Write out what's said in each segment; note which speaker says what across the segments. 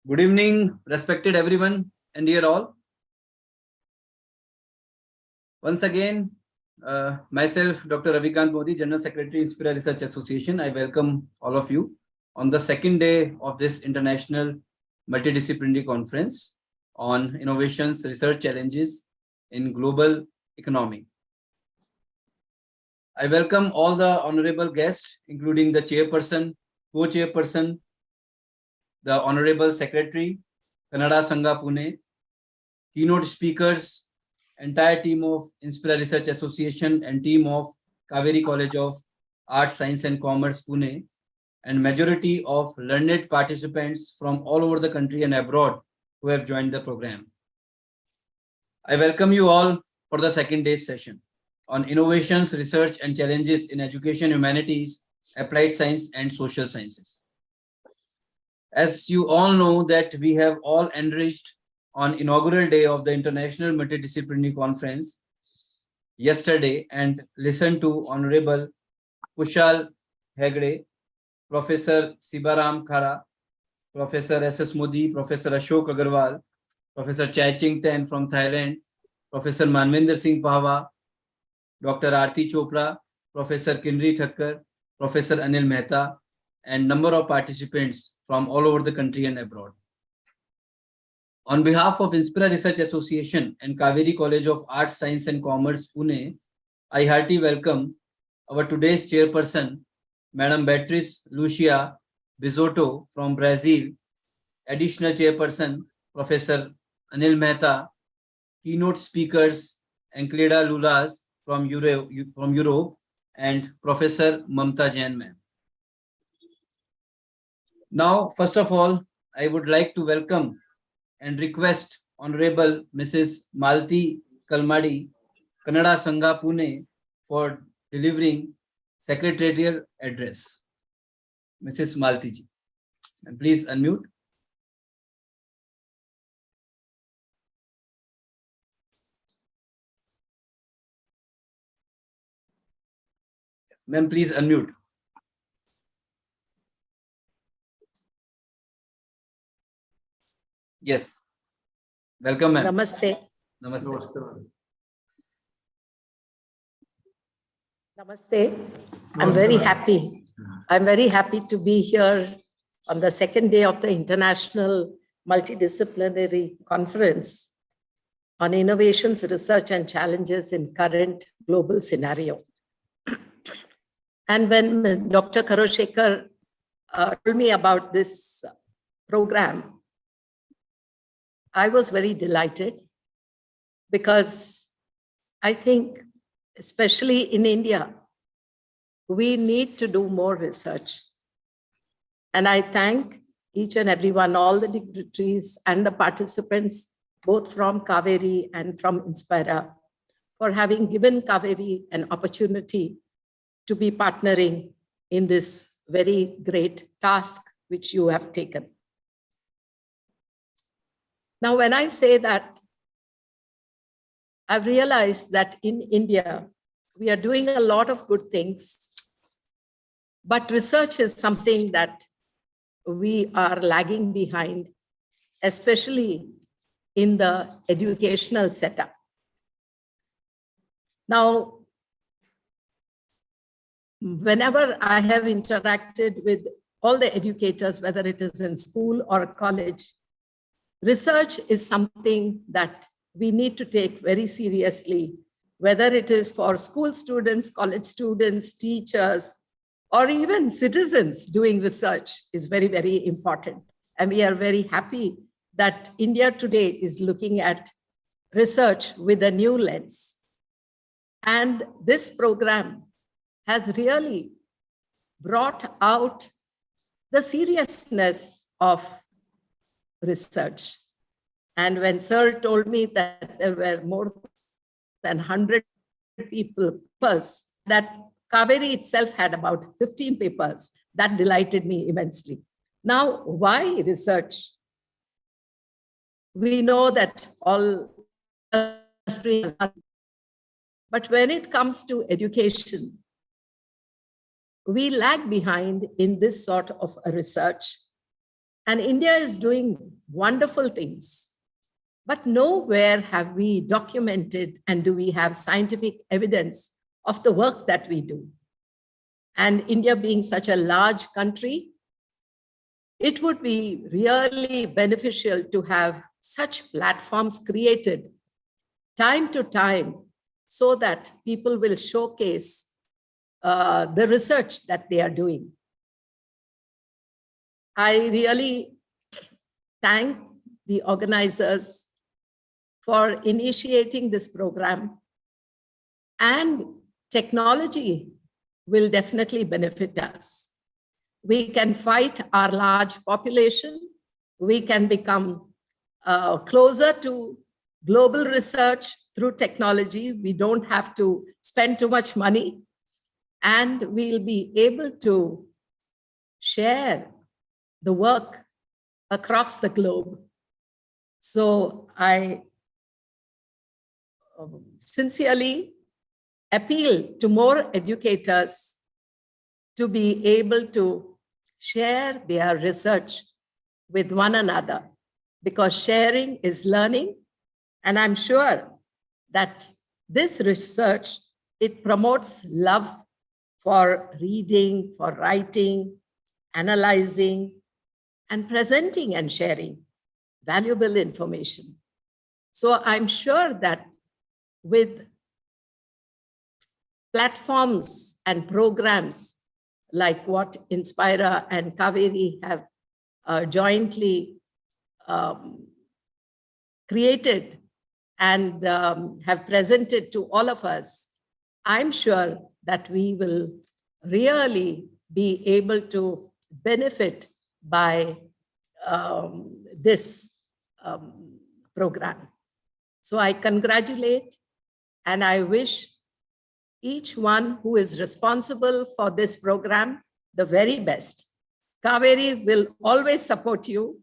Speaker 1: Good evening, respected everyone and dear all. Once again, myself, Dr. Ravikant Modi, General Secretary, INSPIRA Research Association. I welcome all of you on the second day of this international multidisciplinary conference on innovations, research challenges in global economy. I welcome all the honorable guests, including the chairperson, co-chairperson, the honorable secretary, Kannada Sangha Pune, keynote speakers, entire team of INSPIRA Research Association and team of Kaveri College of Arts, Science and Commerce, Pune, and majority of learned participants from all over the country and abroad who have joined the program. I welcome you all for the second day's session on innovations, research and challenges in education, humanities, applied science and social sciences. As you all know that we have all enriched on inaugural day of the International Multidisciplinary Conference yesterday and listened to Honorable Kushal Hegde, Professor Sibaram Khara, Professor S.S. Modi, Professor Ashok Agarwal, Professor Chai Ching Ten from Thailand, Professor Manvinder Singh Pahwa, Dr. Aarti Chopra, Professor Kinri Thakkar, Professor Anil Mehta, and number of participants from all over the country and abroad. On behalf of INSPIRA Research Association and Kaveri College of Arts, Science and Commerce, Pune, I heartily welcome our today's chairperson, Madam Beatriz Lucia Bisotto from Brazil, additional chairperson, Professor Anil Mehta, keynote speakers, Encleda Lulas from Europe, and Professor Mamta Jain ma'am. Now, first of all, I would like to welcome and request Honorable Mrs. Malti Kalmadi, Kannada Sangha Pune, for delivering secretarial address. Mrs. Malti ji, and please unmute. Ma'am, please unmute. Yes. Welcome, ma'am.
Speaker 2: Namaste.
Speaker 1: Namaste.
Speaker 2: Namaste. I'm very happy. I'm very happy to be here on the second day of the International Multidisciplinary Conference on Innovations, Research and Challenges in Current Global Scenario. And when Dr. Karoshekar told me about this program, I was very delighted because I think, especially in India, we need to do more research. And I thank each and everyone, all the dignitaries and the participants, both from Kaveri and from INSPIRA, for having given Kaveri an opportunity to be partnering in this very great task which you have taken. Now, when I say that, I've realized that in India, we are doing a lot of good things, but research is something that we are lagging behind, especially in the educational setup. Now, whenever I have interacted with all the educators, whether it is in school or college, research is something that we need to take very seriously, whether it is for school students, college students, teachers, or even citizens doing research is very, very important. And we are very happy that India today is looking at research with a new lens. And this program has really brought out the seriousness of research. And when Sir told me that there were more than 100 papers, that Kaveri itself had about 15 papers, that delighted me immensely. Now, why research? We know that all industries are, but when it comes to education, we lag behind in this sort of a research. And India is doing wonderful things. But nowhere have we documented and do we have scientific evidence of the work that we do. And India being such a large country, it would be really beneficial to have such platforms created time to time so that people will showcase the research that they are doing. I really thank the organizers for initiating this program, and technology will definitely benefit us. We can fight our large population. We can become closer to global research through technology. We don't have to spend too much money, and we'll be able to share the work across the globe. So I sincerely appeal to more educators to be able to share their research with one another, because sharing is learning. And I'm sure that this research, it promotes love for reading, for writing, analyzing, and presenting and sharing valuable information. So I'm sure that with platforms and programs like what Inspira and Kaveri have jointly created and have presented to all of us, I'm sure that we will really be able to benefit by this program. So I congratulate and I wish each one who is responsible for this program the very best. Kaveri will always support you,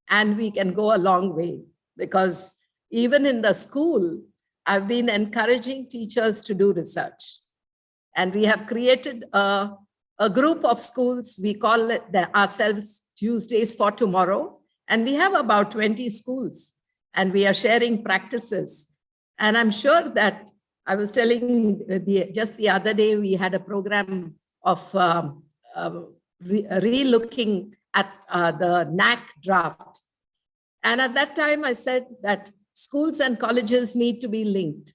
Speaker 2: and we can go a long way, because even in the school, I've been encouraging teachers to do research. And we have created a group of schools. We call it ourselves Tuesdays for Tomorrow. And we have about 20 schools, and we are sharing practices. And I'm sure that I was telling just the other day, we had a program of re-looking at the NAC draft. And at that time, I said that schools and colleges need to be linked.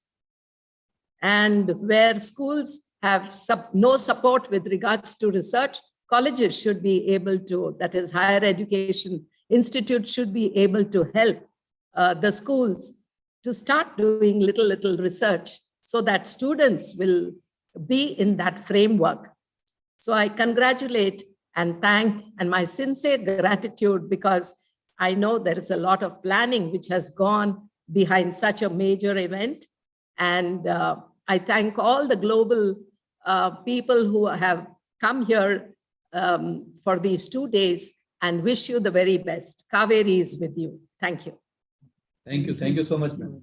Speaker 2: And where schools have no support with regards to research, colleges should be able to, that is higher education institutes should be able to help the schools to start doing little research so that students will be in that framework. So I congratulate and thank, and my sincere gratitude, because I know there is a lot of planning which has gone behind such a major event. And I thank all the global people who have come here for these 2 days, and wish you the very best. Kaveri is with you. Thank you.
Speaker 1: Thank you. Thank you so much, ma'am.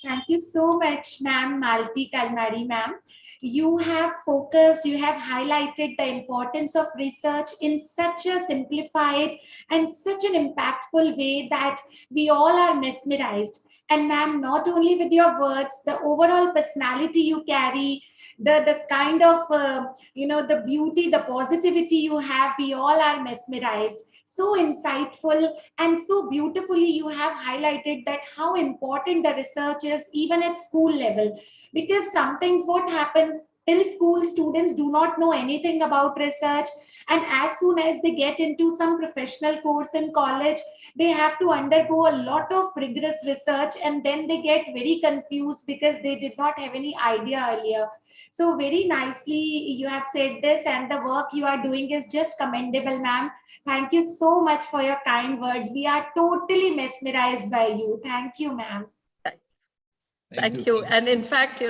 Speaker 3: Thank you so much, ma'am, Malti Kalmari, ma'am. You have focused, you have highlighted the importance of research in such a simplified and such an impactful way that we all are mesmerized. And ma'am, not only with your words, the overall personality you carry, the kind of, the beauty, the positivity you have, we all are mesmerized. So insightful and so beautifully you have highlighted that how important the research is even at school level, because sometimes what happens till school, students do not know anything about research, and as soon as they get into some professional course in college, they have to undergo a lot of rigorous research, and then they get very confused because they did not have any idea earlier. So very nicely you have said this, and the work you are doing is just commendable, ma'am. Thank you so much for your kind words. We are totally mesmerized by you. Thank you, ma'am.
Speaker 2: Thank you. And in fact,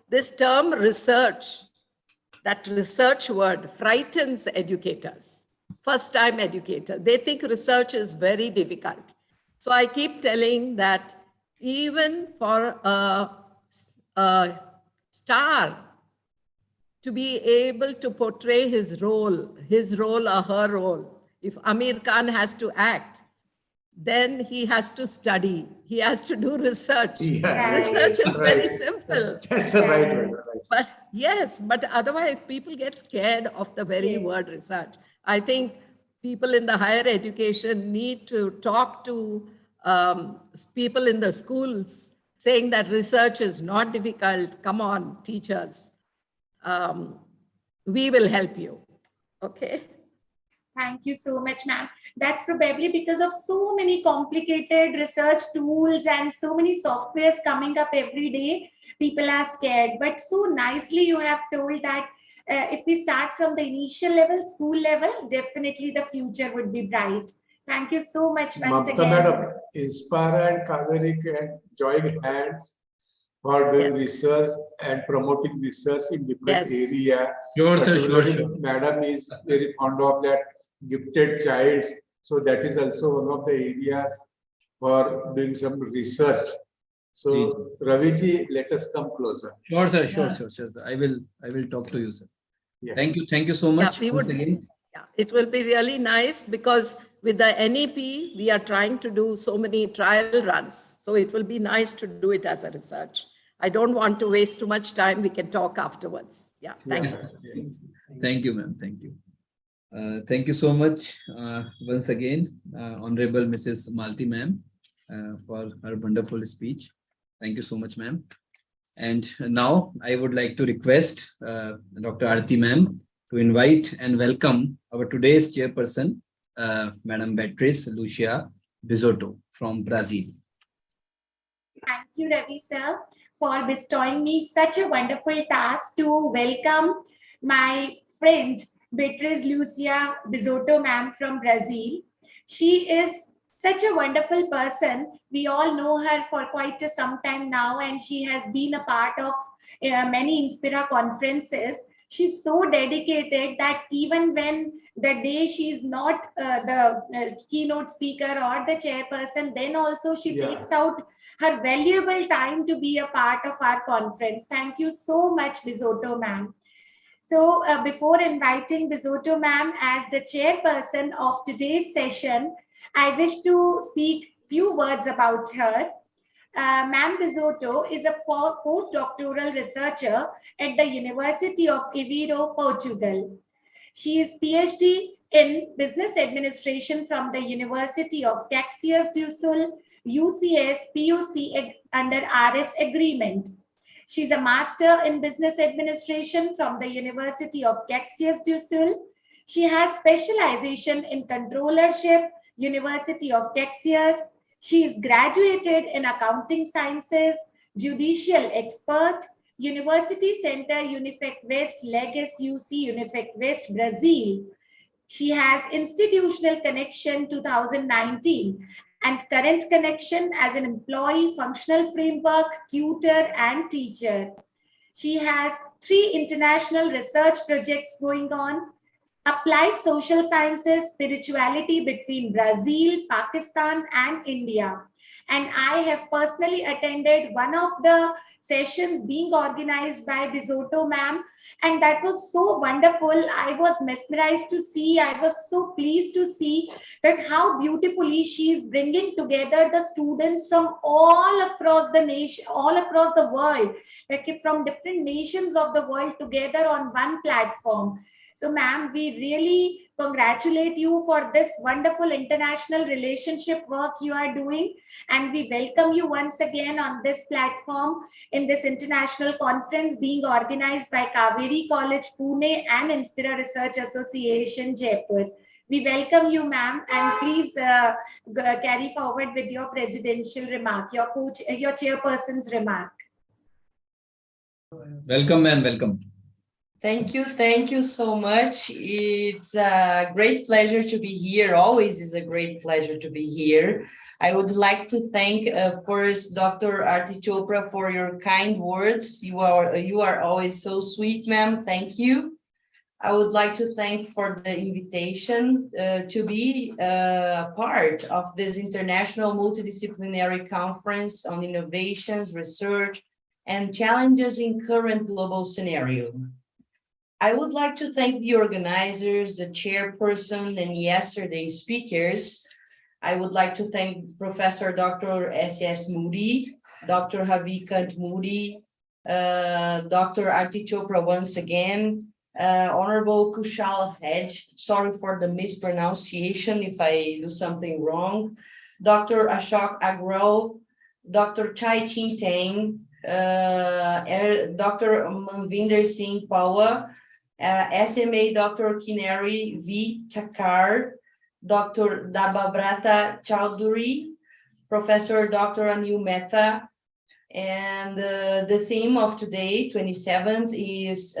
Speaker 2: this term research, that research word frightens educators, first-time educator. They think research is very difficult. So I keep telling that even for a star to be able to portray his role or her role. If Amir Khan has to act, then he has to study. He has to do research.
Speaker 4: Yeah,
Speaker 2: Research is very
Speaker 4: right.
Speaker 2: simple.
Speaker 4: That's the right word. Right.
Speaker 2: But yes, but otherwise people get scared of the very word research. I think people in the higher education need to talk to people in the schools saying that research is not difficult. Come on, teachers. We will help you. Okay.
Speaker 3: Thank you so much, ma'am. That's probably because of so many complicated research tools and so many softwares coming up every day, people are scared. But so nicely you have told that if we start from the initial level, school level, definitely the future would be bright. Thank you so much once
Speaker 4: Mamta
Speaker 3: again.
Speaker 4: Madam, Inspire and Kaveri can join hands for doing
Speaker 2: Yes.
Speaker 4: research and promoting research in different
Speaker 2: Yes.
Speaker 4: areas.
Speaker 1: Sure, sir, sure,
Speaker 4: Particularly,
Speaker 1: sure.
Speaker 4: Madam is very fond of that gifted child. So that is also one of the areas for doing some research. So Raviji, let us come closer.
Speaker 1: Sure, sir, sure, sure, sure. I will talk to you, sir.
Speaker 4: Yeah.
Speaker 1: Thank you so much.
Speaker 2: we
Speaker 1: once
Speaker 2: would-
Speaker 1: again.
Speaker 2: Yeah, it will be really nice because with the NEP, we are trying to do so many trial runs. So it will be nice to do it as a research. I don't want to waste too much time. We can talk afterwards. Yeah, thank you.
Speaker 1: Thank you, ma'am. Thank you. Thank you so much once again, Honorable Mrs. Malti, ma'am, for her wonderful speech. Thank you so much, ma'am. And now I would like to request Dr. Arti, ma'am, to invite and welcome our today's chairperson, Madam Beatrice Lucia Bisotto from Brazil.
Speaker 3: Thank you, Ravi sir, for bestowing me such a wonderful task to welcome my friend Beatriz Lucia Bisotto ma'am from Brazil. She is such a wonderful person. We all know her for quite some time now, and she has been a part of many Inspira conferences. She's so dedicated that even when the day she's not the keynote speaker or the chairperson, then also she takes out her valuable time to be a part of our conference. Thank you so much, Bisotto ma'am. So before inviting Bisotto ma'am as the chairperson of today's session, I wish to speak few words about her. Ma'am Bisotto is a postdoctoral researcher at the University of Aveiro, Portugal. She is PhD in Business Administration from the University of Caxias do Sul, UCS, PUC under RS agreement. She's a Master in Business Administration from the University of Caxias do Sul. She has specialization in controllership, University of Caxias. She is graduated in Accounting Sciences, Judicial Expert, University Center Unifec West, Legas UC Unifec West, Brazil. She has institutional connection 2019 and current connection as an employee functional framework, tutor, and teacher. She has 3 international research projects going on: Applied Social Sciences, Spirituality between Brazil, Pakistan, and India. And I have personally attended one of the sessions being organized by Bisotto ma'am, and that was so wonderful. I was mesmerized to see, I was so pleased to see that how beautifully she is bringing together the students from all across the nation, all across the world, like from different nations of the world together on one platform. So ma'am, we really congratulate you for this wonderful international relationship work you are doing. And we welcome you once again on this platform in this international conference being organized by Kaveri College, Pune and Inspira Research Association, Jaipur. We welcome you, ma'am, and please carry forward with your presidential remark, your chairperson's remark.
Speaker 1: Welcome, ma'am. Welcome.
Speaker 5: Thank you so much. It's a great pleasure to be here. Always is a great pleasure to be here. I would like to thank, of course, Dr. Arti Chopra for your kind words. You are always so sweet, ma'am. Thank you. I would like to thank for the invitation to be part of this international multidisciplinary conference on innovations, research, and challenges in current global scenario. I would like to thank the organizers, the chairperson, and yesterday's speakers. I would like to thank Professor Dr. S.S. Moody, Dr. Havikant Moody, Dr. Arti Chopra once again, Honorable Kushal Hedge, sorry for the mispronunciation if I do something wrong, Dr. Ashok Agrawal, Dr. Chai Ching Tang, Dr. Manvinder Singh Pawa, SMA Dr. Kinari V. Takar, Dr. Dababrata Chowdhury, Professor Dr. Anil Mehta, and the theme of today, 27th, is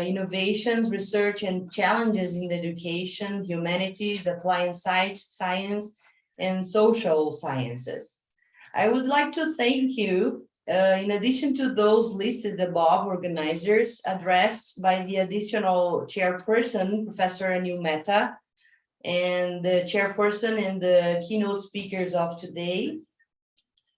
Speaker 5: innovations, research, and challenges in education, humanities, applied science, and social sciences. I would like to thank you, in addition to those listed above, organizers addressed by the additional chairperson, Professor Anil Mehta, and the chairperson and the keynote speakers of today.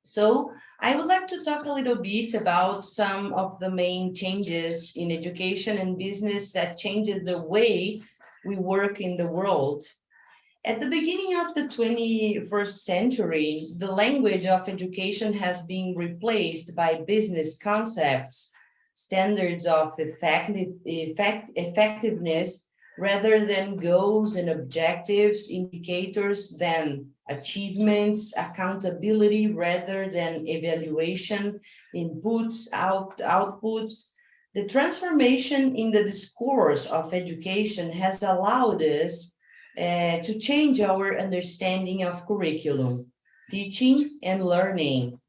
Speaker 5: So I would like to talk a little bit about some of the main changes in education and business that changed the way we work in the world. At the beginning of the 21st century, the language of education has been replaced by business concepts, standards of effectiveness, rather than goals and objectives, indicators than achievements, accountability rather than evaluation, inputs, outputs. The transformation in the discourse of education has allowed us to change our understanding of curriculum, teaching, and learning.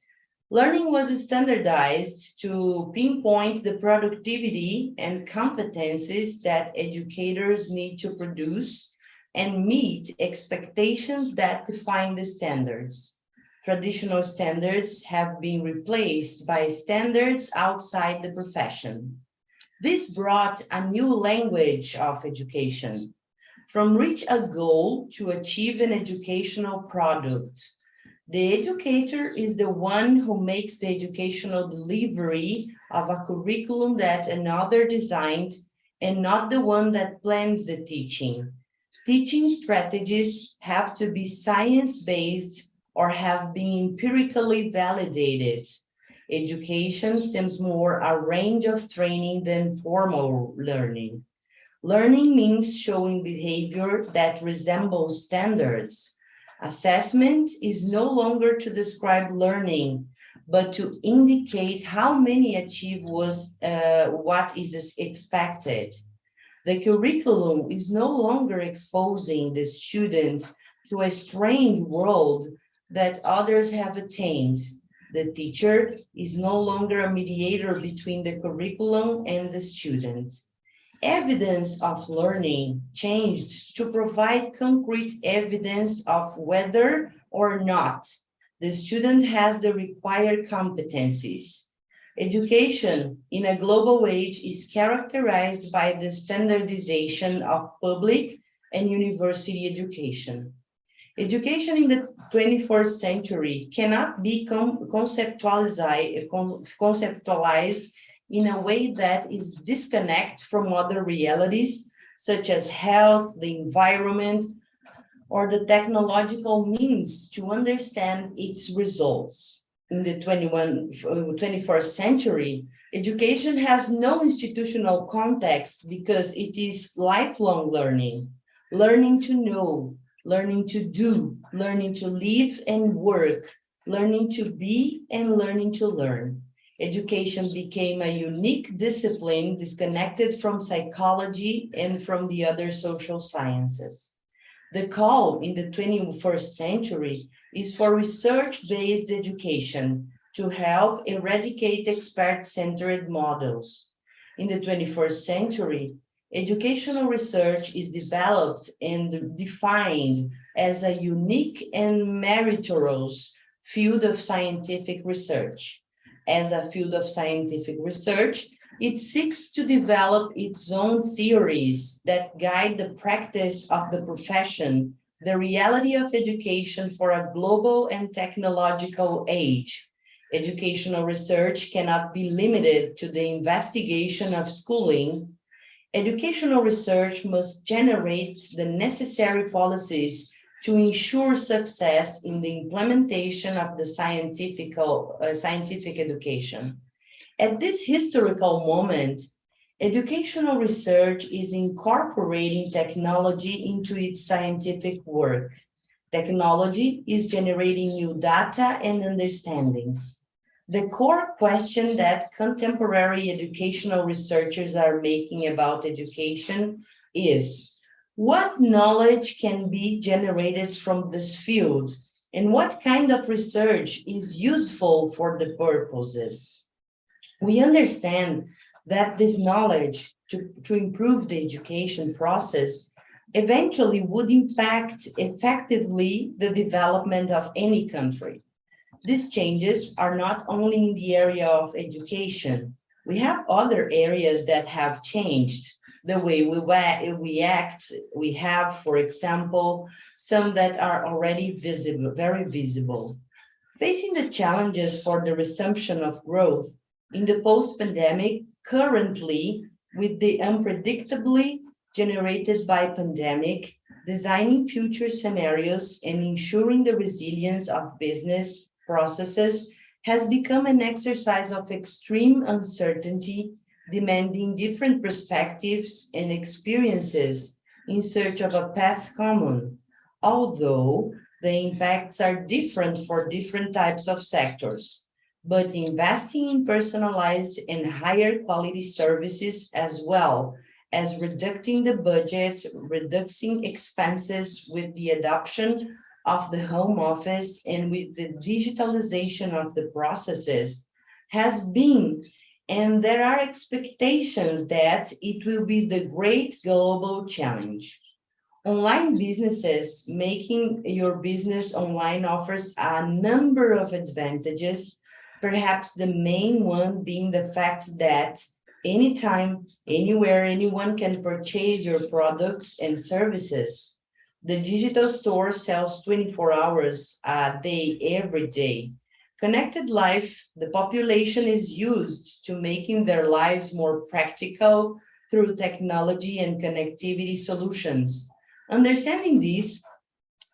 Speaker 5: Learning was standardized to pinpoint the productivity and competencies that educators need to produce and meet expectations that define the standards. Traditional standards have been replaced by standards outside the profession. This brought a new language of education, from reach a goal to achieve an educational product. The educator is the one who makes the educational delivery of a curriculum that another designed and not the one that plans the teaching. Teaching strategies have to be science-based or have been empirically validated. Education seems more a range of training than formal learning. Learning means showing behavior that resembles standards. Assessment is no longer to describe learning, but to indicate how many achieve what is expected. The curriculum is no longer exposing the student to a strange world that others have attained. The teacher is no longer a mediator between the curriculum and the student. Evidence of learning changed to provide concrete evidence of whether or not the student has the required competencies. Education in a global age is characterized by the standardization of public and university education. Education in the 21st century cannot be conceptualized in a way that is disconnect from other realities, such as health, the environment, or the technological means to understand its results. In the 21st century, education has no institutional context because it is lifelong learning, learning to know, learning to do, learning to live and work, learning to be and learning to learn. Education became a unique discipline disconnected from psychology and from the other social sciences. The call in the 21st century is for research-based education to help eradicate expert-centered models. In the 21st century, educational research is developed and defined as a unique and meritorious field of scientific research. As a field of scientific research, it seeks to develop its own theories that guide the practice of the profession, the reality of education for a global and technological age. Educational research cannot be limited to the investigation of schooling. educational research must generate the necessary policies to ensure success in the implementation of the scientific education. At this historical moment, educational research is incorporating technology into its scientific work. Technology is generating new data and understandings. The core question that contemporary educational researchers are making about education is, what knowledge can be generated from this field, and what kind of research is useful for the purposes? We understand that this knowledge to improve the education process eventually would impact effectively the development of any country. These changes are not only in the area of education. We have other areas that have changed. The way we act, we have, for example, some that are already visible, very visible. Facing the challenges for the resumption of growth in the post-pandemic, currently with the unpredictably generated by pandemic, designing future scenarios and ensuring the resilience of business processes has become an exercise of extreme uncertainty, demanding different perspectives and experiences in search of a path common, although the impacts are different for different types of sectors. But investing in personalized and higher quality services, as well as reducing the budget, reducing expenses with the adoption of the home office and with the digitalization of the processes, has been, and there are expectations that it will be the great global challenge. Online businesses, making your business online, offers a number of advantages, perhaps the main one being the fact that anytime, anywhere, anyone can purchase your products and services. The digital store sells 24 hours a day, every day. Connected life, the population is used to making their lives more practical through technology and connectivity solutions. Understanding this,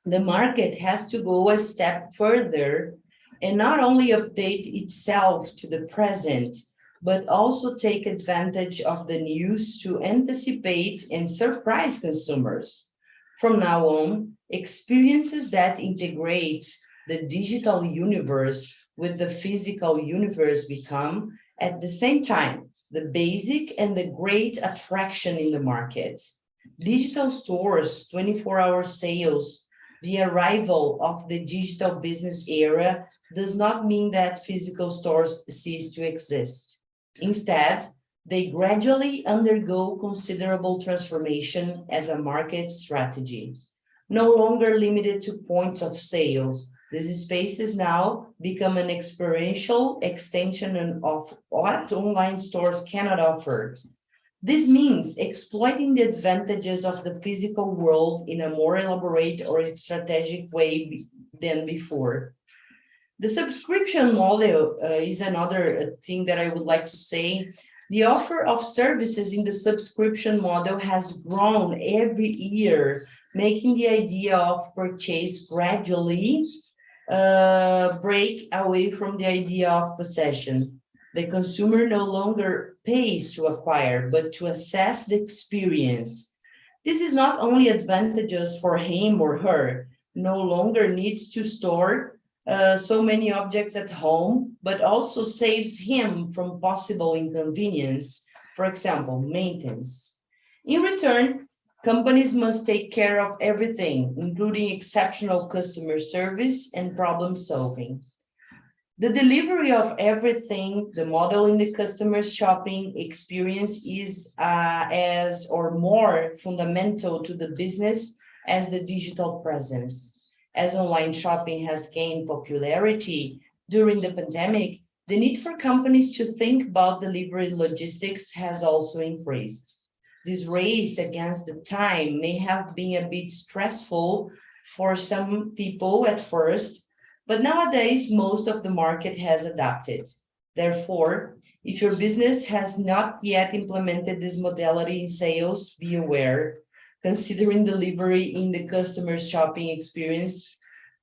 Speaker 5: the market has to go a step further and not only update itself to the present, but also take advantage of the news to anticipate and surprise consumers. From now on, experiences that integrate the digital universe with the physical universe become, at the same time, the basic and the great attraction in the market. Digital stores, 24-hour sales, the arrival of the digital business era does not mean that physical stores cease to exist. Instead, they gradually undergo considerable transformation as a market strategy. No longer limited to points of sale, these spaces now become an experiential extension of what online stores cannot offer. This means exploiting the advantages of the physical world in a more elaborate or strategic way than before. The subscription model is another thing that I would like to say. The offer of services in the subscription model has grown every year, making the idea of purchase gradually break away from the idea of possession. The consumer no longer pays to acquire, but to assess the experience. This is not only advantageous for him or her, no longer needs to store so many objects at home, but also saves him from possible inconvenience, for example, maintenance. In return, companies must take care of everything, including exceptional customer service and problem solving. The delivery of everything, the model in the customer's shopping experience is as or more fundamental to the business as the digital presence. As online shopping has gained popularity during the pandemic, the need for companies to think about delivery logistics has also increased. This race against the time may have been a bit stressful for some people at first, but nowadays most of the market has adapted. Therefore, if your business has not yet implemented this modality in sales, be aware, considering delivery in the customer's shopping experience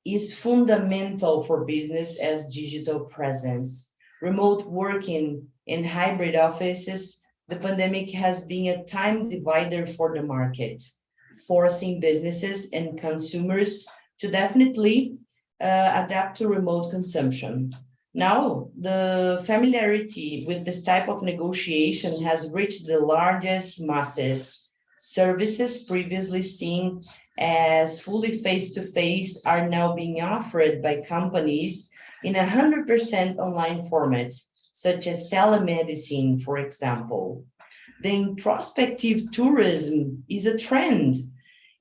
Speaker 5: is fundamental for business as digital presence. Remote working and hybrid offices, the pandemic has been a time divider for the market, forcing businesses and consumers to definitely adapt to remote consumption. Now, the familiarity with this type of negotiation has reached the largest masses. Services previously seen as fully face-to-face are now being offered by companies in 100% online format, such as telemedicine, for example. The introspective tourism is a trend,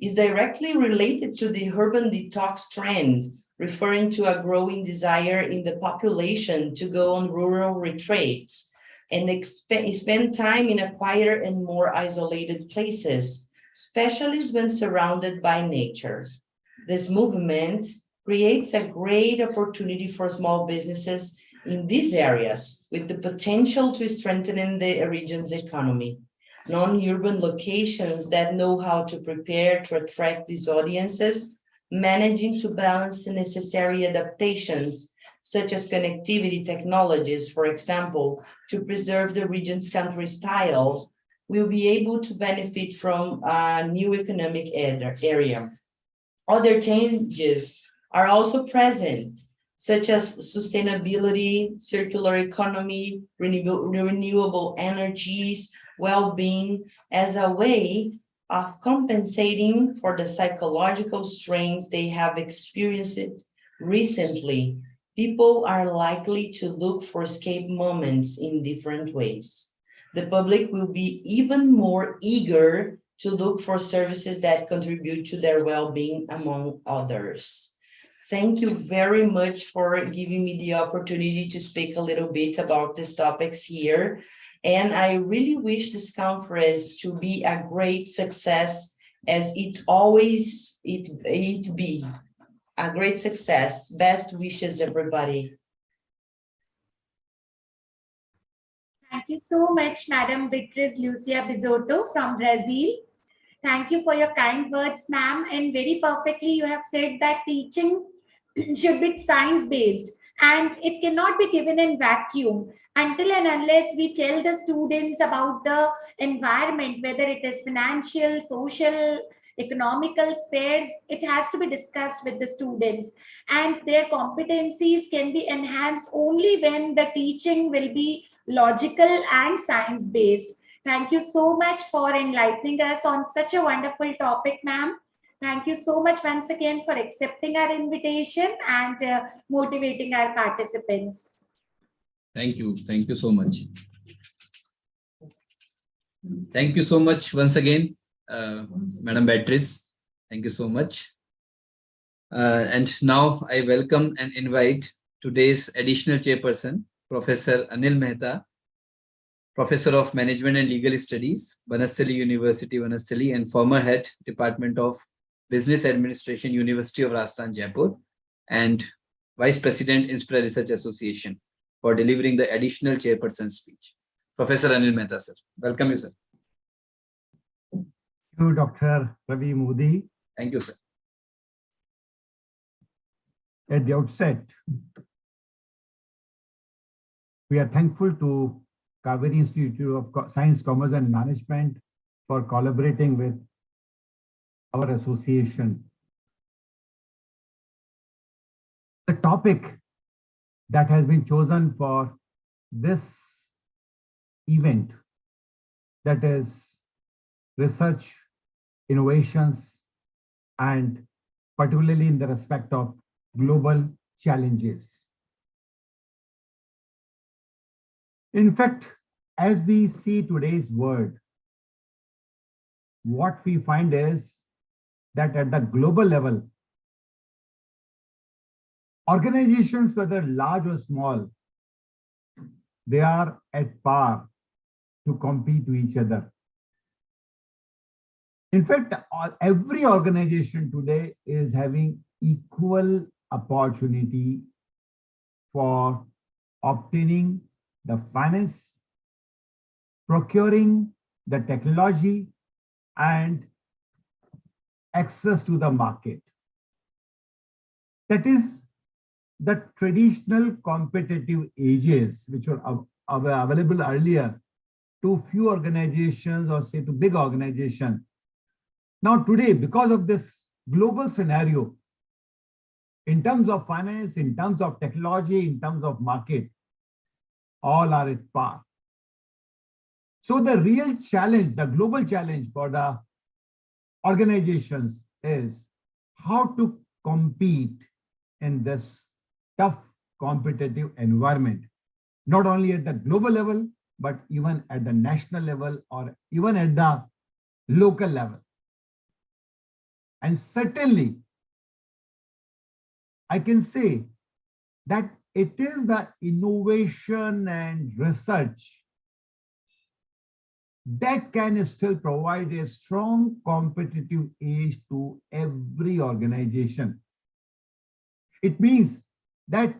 Speaker 5: is directly related to the urban detox trend, referring to a growing desire in the population to go on rural retreats and spend time in a quieter and more isolated places, especially when surrounded by nature. This movement creates a great opportunity for small businesses in these areas with the potential to strengthen the region's economy. Non-urban locations that know how to prepare to attract these audiences, managing to balance the necessary adaptations, such as connectivity technologies, for example, to preserve the region's country style, will be able to benefit from a new economic area. Other changes are also present, such as sustainability, circular economy, renewable energies, well-being, as a way of compensating for the psychological strains they have experienced recently. People are likely to look for escape moments in different ways. The public will be even more eager to look for services that contribute to their well-being, among others. Thank you very much for giving me the opportunity to speak a little bit about these topics here. And I really wish this conference to be a great success, as it always be a great success. Best wishes, everybody.
Speaker 3: Thank you so much, Madam Beatriz Lucia Bisotto from Brazil. Thank you for your kind words, ma'am. And very perfectly, you have said that teaching should be science-based and it cannot be given in vacuum until and unless we tell the students about the environment, whether it is financial, social, economical spheres. It has to be discussed with the students, and their competencies can be enhanced only when the teaching will be logical and science-based. Thank you so much for enlightening us on such a wonderful topic, ma'am. Thank you so much once again for accepting our invitation and motivating our participants.
Speaker 1: Thank you. Thank you so much. Thank you so much once again, Madam Beatrice. Thank you so much. And now I welcome and invite today's additional chairperson, Professor Anil Mehta, Professor of Management and Legal Studies, Banasthali University, Banasthali, and former head, Department of Business Administration, University of Rajasthan, Jaipur, and Vice President, Inspira Research Association, for delivering the additional chairperson speech. Professor Anil Mehta, sir. Welcome you, sir.
Speaker 6: Thank you, Dr. Ravi Modi.
Speaker 1: Thank you, sir.
Speaker 6: At the outset, we are thankful to Kaveri Institute of Science, Commerce and Management for collaborating with our association. The topic that has been chosen for this event, that is research, innovations, and particularly in the respect of global challenges. In fact, as we see today's world, what we find is that at the global level, organizations, whether large or small, they are at par to compete with each other. In fact, every organization today is having equal opportunity for obtaining the finance, procuring the technology, and access to the market. That is the traditional competitive edges which were available earlier to few organizations or say to big organizations. Now today, because of this global scenario, in terms of finance, in terms of technology, in terms of market, all are at par. So the real challenge, the global challenge for the organizations is how to compete in this tough competitive environment, not only at the global level, but even at the national level or even at the local level. And certainly, I can say that it is the innovation and research that can still provide a strong competitive edge to every organization. It means that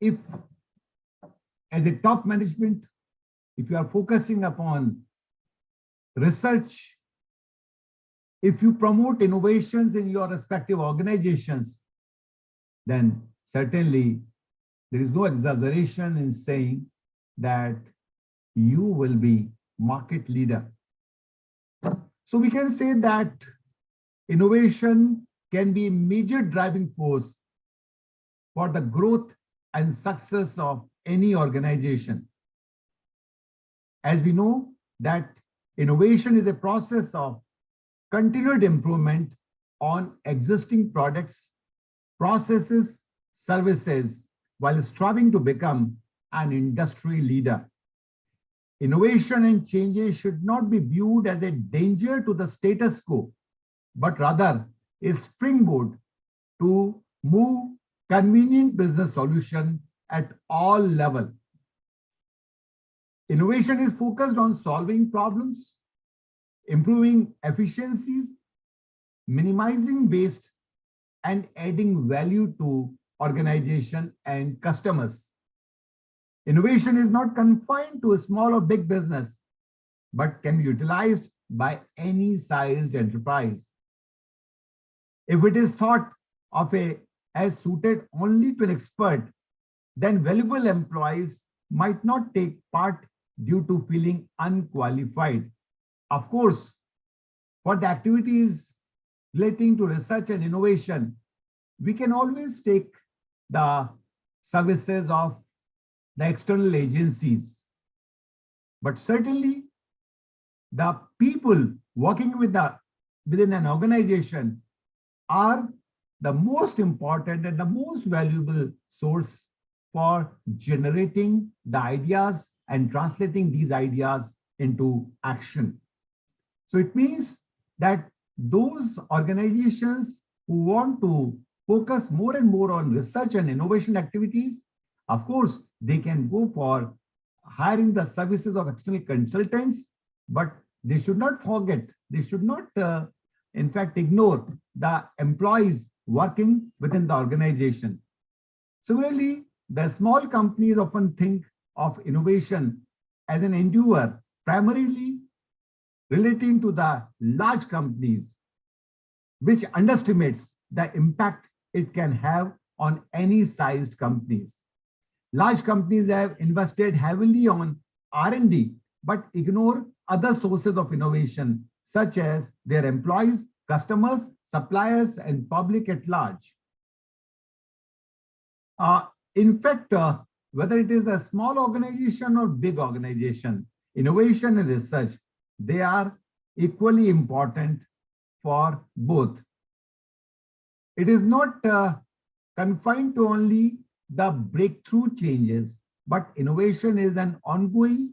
Speaker 6: if, as a top management, if you are focusing upon research, if you promote innovations in your respective organizations, then certainly there is no exaggeration in saying that you will be market leader. So we can say that innovation can be a major driving force for the growth and success of any organization. As we know that innovation is a process of continued improvement on existing products, processes, services, while striving to become an industry leader. Innovation and changes should not be viewed as a danger to the status quo, but rather a springboard to move convenient business solution at all levels. Innovation is focused on solving problems, improving efficiencies, minimizing waste, and adding value to organization and customers. Innovation is not confined to a small or big business, but can be utilized by any sized enterprise. If it is thought of as suited only to an expert, then valuable employees might not take part due to feeling unqualified. Of course, for the activities relating to research and innovation, we can always take the services of the external agencies. But certainly, the people working within an organization are the most important and the most valuable source for generating the ideas and translating these ideas into action. So it means that those organizations who want to focus more and more on research and innovation activities, of course, they can go for hiring the services of external consultants, but they should not forget, they should not, in fact, ignore the employees working within the organization. Similarly, the small companies often think of innovation as an endeavor primarily relating to the large companies, which underestimates the impact it can have on any sized companies. Large companies have invested heavily on R&D, but ignore other sources of innovation, such as their employees, customers, suppliers, and public at large. In fact, whether it is a small organization or big organization, innovation and research, they are equally important for both. It is not confined to only the breakthrough changes, but innovation is an ongoing,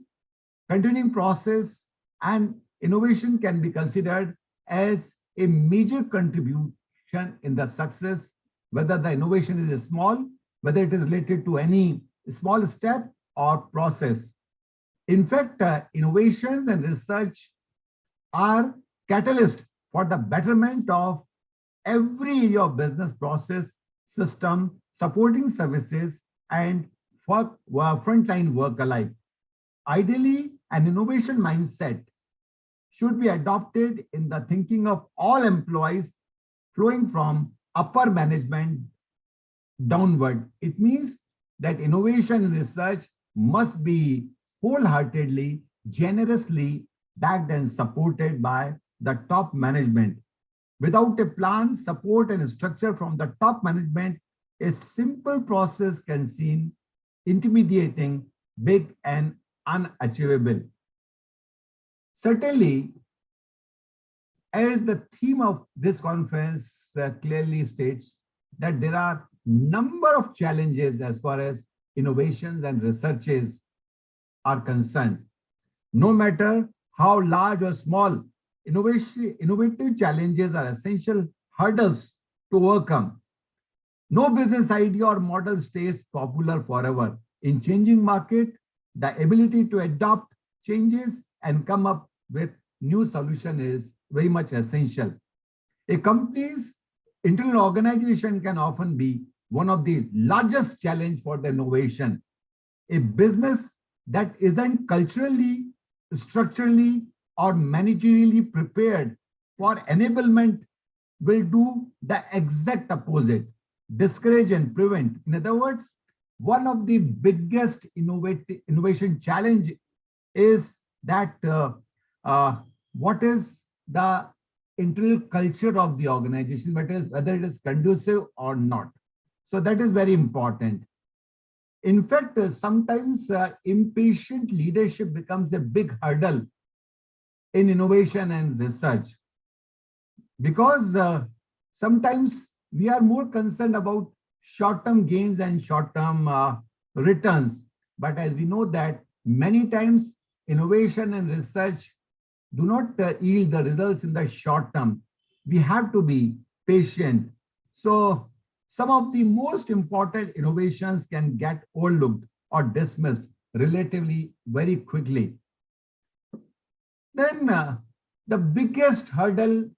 Speaker 6: continuing process, and innovation can be considered as a major contribution in the success, whether the innovation is small, whether it is related to any small step or process. In fact, innovation and research are catalysts for the betterment of every area of business process, system, supporting services, and frontline work alike. Ideally, an innovation mindset should be adopted in the thinking of all employees flowing from upper management downward. It means that innovation and research must be wholeheartedly, generously backed and supported by the top management. Without a plan, support, and structure from the top management, a simple process can seem intimidating, big, and unachievable. Certainly, as the theme of this conference clearly states, that there are number of challenges as far as innovations and researches are concerned. No matter how large or small, innovative challenges are essential hurdles to overcome. No business idea or model stays popular forever. In changing market, the ability to adopt changes and come up with new solution is very much essential. A company's internal organization can often be one of the largest challenge for the innovation. A business that isn't culturally, structurally, or managerially prepared for enablement will do the exact opposite, discourage and prevent. In other words, one of the biggest innovation challenge is that what is the internal culture of the organization, whether it is conducive or not. So that is very important. In fact, sometimes impatient leadership becomes a big hurdle in innovation and research, because sometimes we are more concerned about short-term gains and short-term returns. But as we know that many times innovation and research do not yield the results in the short term. We have to be patient. So some of the most important innovations can get overlooked or dismissed relatively very quickly. Then the biggest hurdle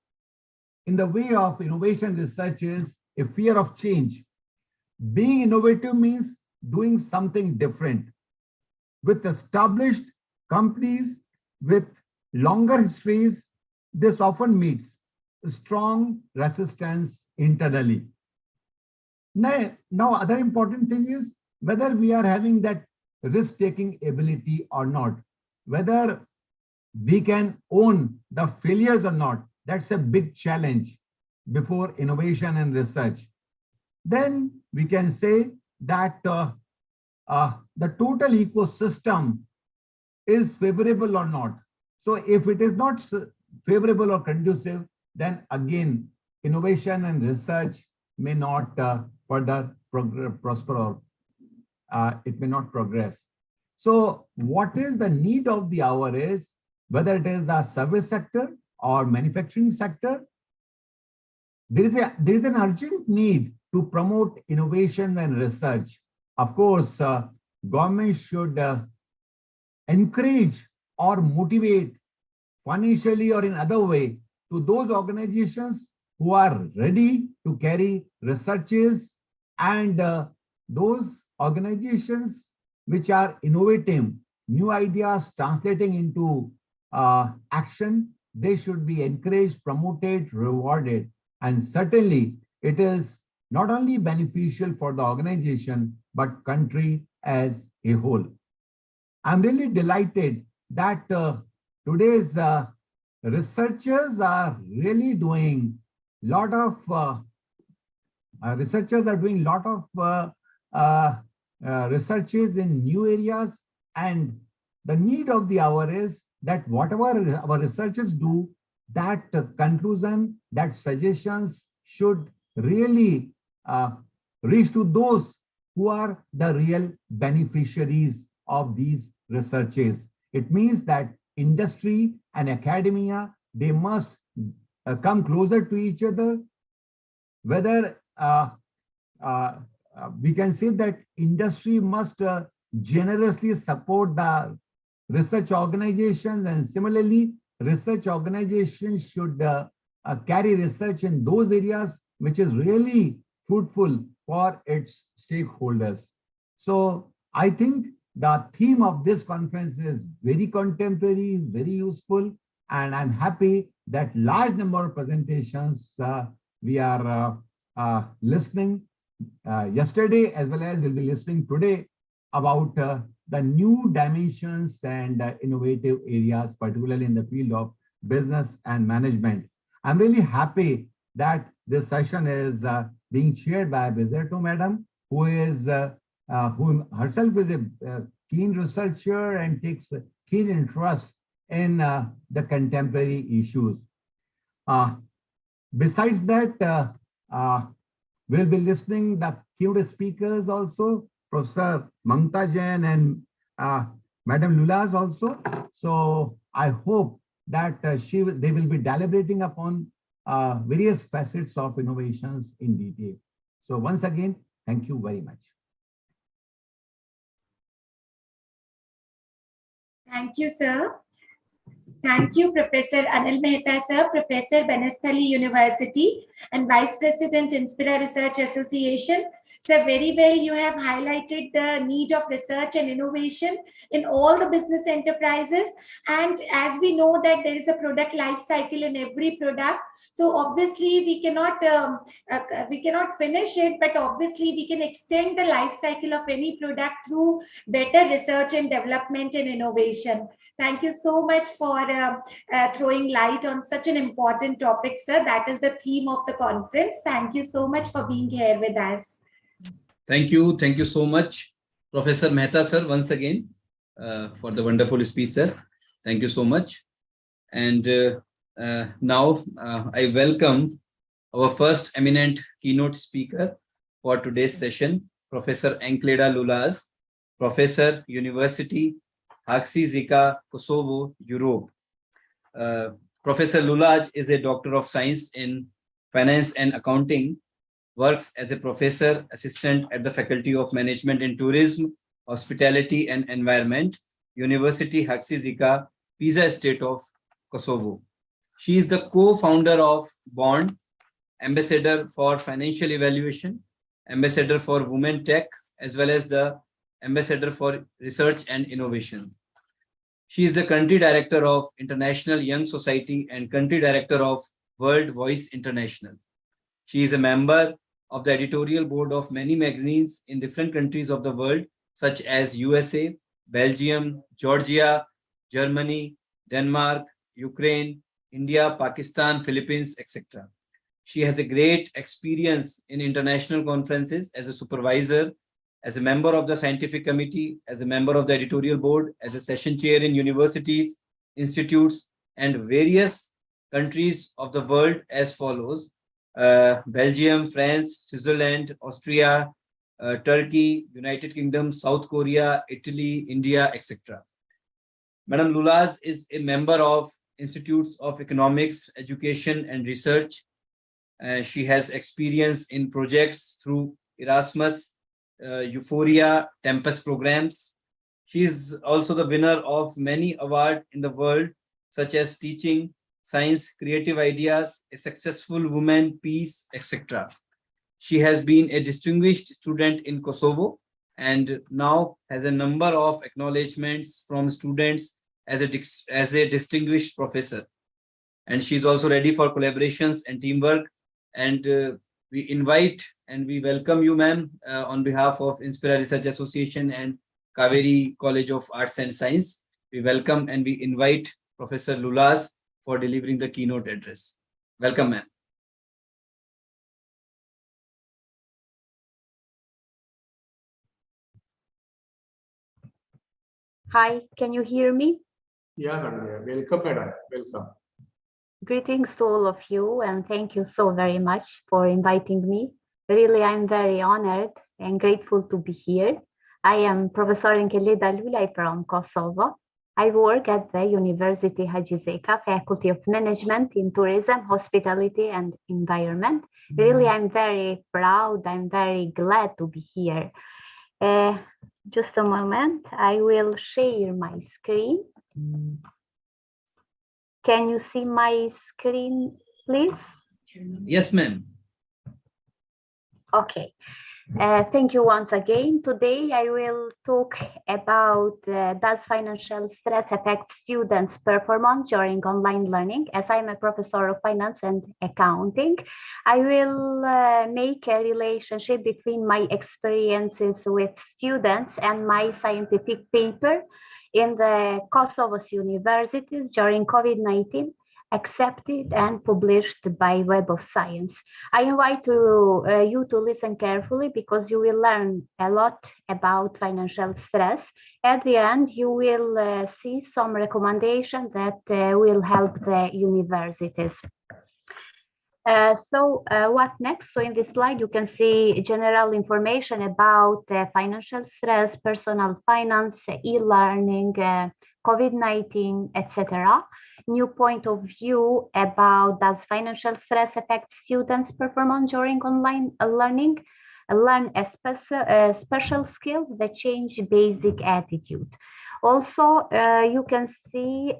Speaker 6: in the way of innovation research is a fear of change. Being innovative means doing something different. With established companies with longer histories, this often meets strong resistance internally. Now, other important thing is whether we are having that risk-taking ability or not, whether we can own the failures or not. That's a big challenge before innovation and research. Then we can say that the total ecosystem is favorable or not. So if it is not favorable or conducive, then again, innovation and research may not further prosper, or it may not progress. So what is the need of the hour is, whether it is the service sector or manufacturing sector, there is an urgent need to promote innovation and research. Of course, government should encourage or motivate financially or in other way to those organizations who are ready to carry researches, and those organizations which are innovating new ideas, translating into action, they should be encouraged, promoted, rewarded. And certainly it is not only beneficial for the organization, but country as a whole. I'm really delighted that today's researchers are really doing a lot of researches in new areas, and the need of the hour is that whatever our researchers do, that conclusion, that suggestions should really reach to those who are the real beneficiaries of these researches. It means that industry and academia, they must come closer to each other. Whether we can say that industry must generously support the research organizations, and similarly, research organizations should carry research in those areas which is really fruitful for its stakeholders. So I think the theme of this conference is very contemporary, very useful, and I'm happy that large number of presentations we are listening yesterday, as well as we'll be listening today about the new dimensions and innovative areas, particularly in the field of business and management. I'm really happy that this session is being chaired by Bizeto Madam, who is who herself is a keen researcher and takes keen interest in the contemporary issues. Besides that, we'll be listening the keynote speakers also, Professor Mamta Jain and Madam Lulaz also. So I hope that they will be deliberating upon various facets of innovations in detail. So once again, thank you very much.
Speaker 3: Thank you, sir. Thank you, Professor Anil Mehta, sir, Professor Banasthali University and Vice President, Inspira Research Association. Sir, very well, you have highlighted the need of research and innovation in all the business enterprises. And as we know that there is a product life cycle in every product, so obviously we cannot finish it, but obviously we can extend the life cycle of any product through better research and development and innovation. Thank you so much for throwing light on such an important topic, sir. That is the theme of the conference. Thank you so much for being here with us.
Speaker 1: Thank you. Thank you so much, Professor Mehta, sir, once again, for the wonderful speech, sir. Thank you so much. And now I welcome our first eminent keynote speaker for today's session, Professor Enkleda Lulaz, Professor, University, Haksizika, Kosovo, Europe. Professor Lulaz is a Doctor of Science in Finance and Accounting, works as a professor assistant at the Faculty of Management in Tourism, Hospitality and Environment, University Haksizika, Pisa State of Kosovo. She is the co-founder of BOND, Ambassador for Financial Evaluation, Ambassador for Women Tech, as well as the Ambassador for Research and Innovation. She is the Country Director of International Young Society and Country Director of World Voice International. She is a member of the editorial board of many magazines in different countries of the world, such as USA, Belgium, Georgia, Germany, Denmark, Ukraine, India, Pakistan, Philippines, etc. She has a great experience in international conferences as a supervisor, as a member of the scientific committee, as a member of the editorial board, as a session chair in universities, institutes, and various countries of the world as follows: Belgium, France, Switzerland, Austria, Turkey, United Kingdom, South Korea, Italy, India, etc. Madam Lulaz is a member of Institutes of Economics, Education and Research. She has experience in projects through Erasmus, Euphoria, Tempest programs. She is also the winner of many awards in the world, such as Teaching, Science, Creative Ideas, A Successful Woman, Peace, etc. She has been a distinguished student in Kosovo and now has a number of acknowledgements from students as a distinguished professor. And she's also ready for collaborations and teamwork. And we invite and we welcome you, ma'am, on behalf of Inspira Research Association and Kaveri College of Arts and Science. We welcome and we invite Professor Lulaz for delivering the keynote address. Welcome, ma'am.
Speaker 7: Hi, can you hear me?
Speaker 4: Yeah, madam. Welcome, madam. Welcome.
Speaker 7: Greetings to all of you, and thank you so very much for inviting me. Really, I'm very honored and grateful to be here. I am Professor Enkleda Lulaz from Kosovo. I work at the University Haksizika Faculty of Management in Tourism, Hospitality and Environment. Really, I'm very proud, I'm very glad to be here. Just a moment, I will share my screen. Can you see my screen, please?
Speaker 1: Yes, ma'am.
Speaker 7: Okay. Thank you once again. Today I will talk about does financial stress affect students' performance during online learning. As I'm a professor of finance and accounting, I will make a relationship between my experiences with students and my scientific paper in the Kosovo's universities during COVID-19, accepted and published by Web of Science. I invite you to listen carefully because you will learn a lot about financial stress. At the end, you will see some recommendations that will help the universities. What next? So in this slide, you can see general information about financial stress, personal finance, e-learning, COVID-19, etc. New point of view about does financial stress affect students' performance during online learning? Learn a special skill that change basic attitude. Also, you can see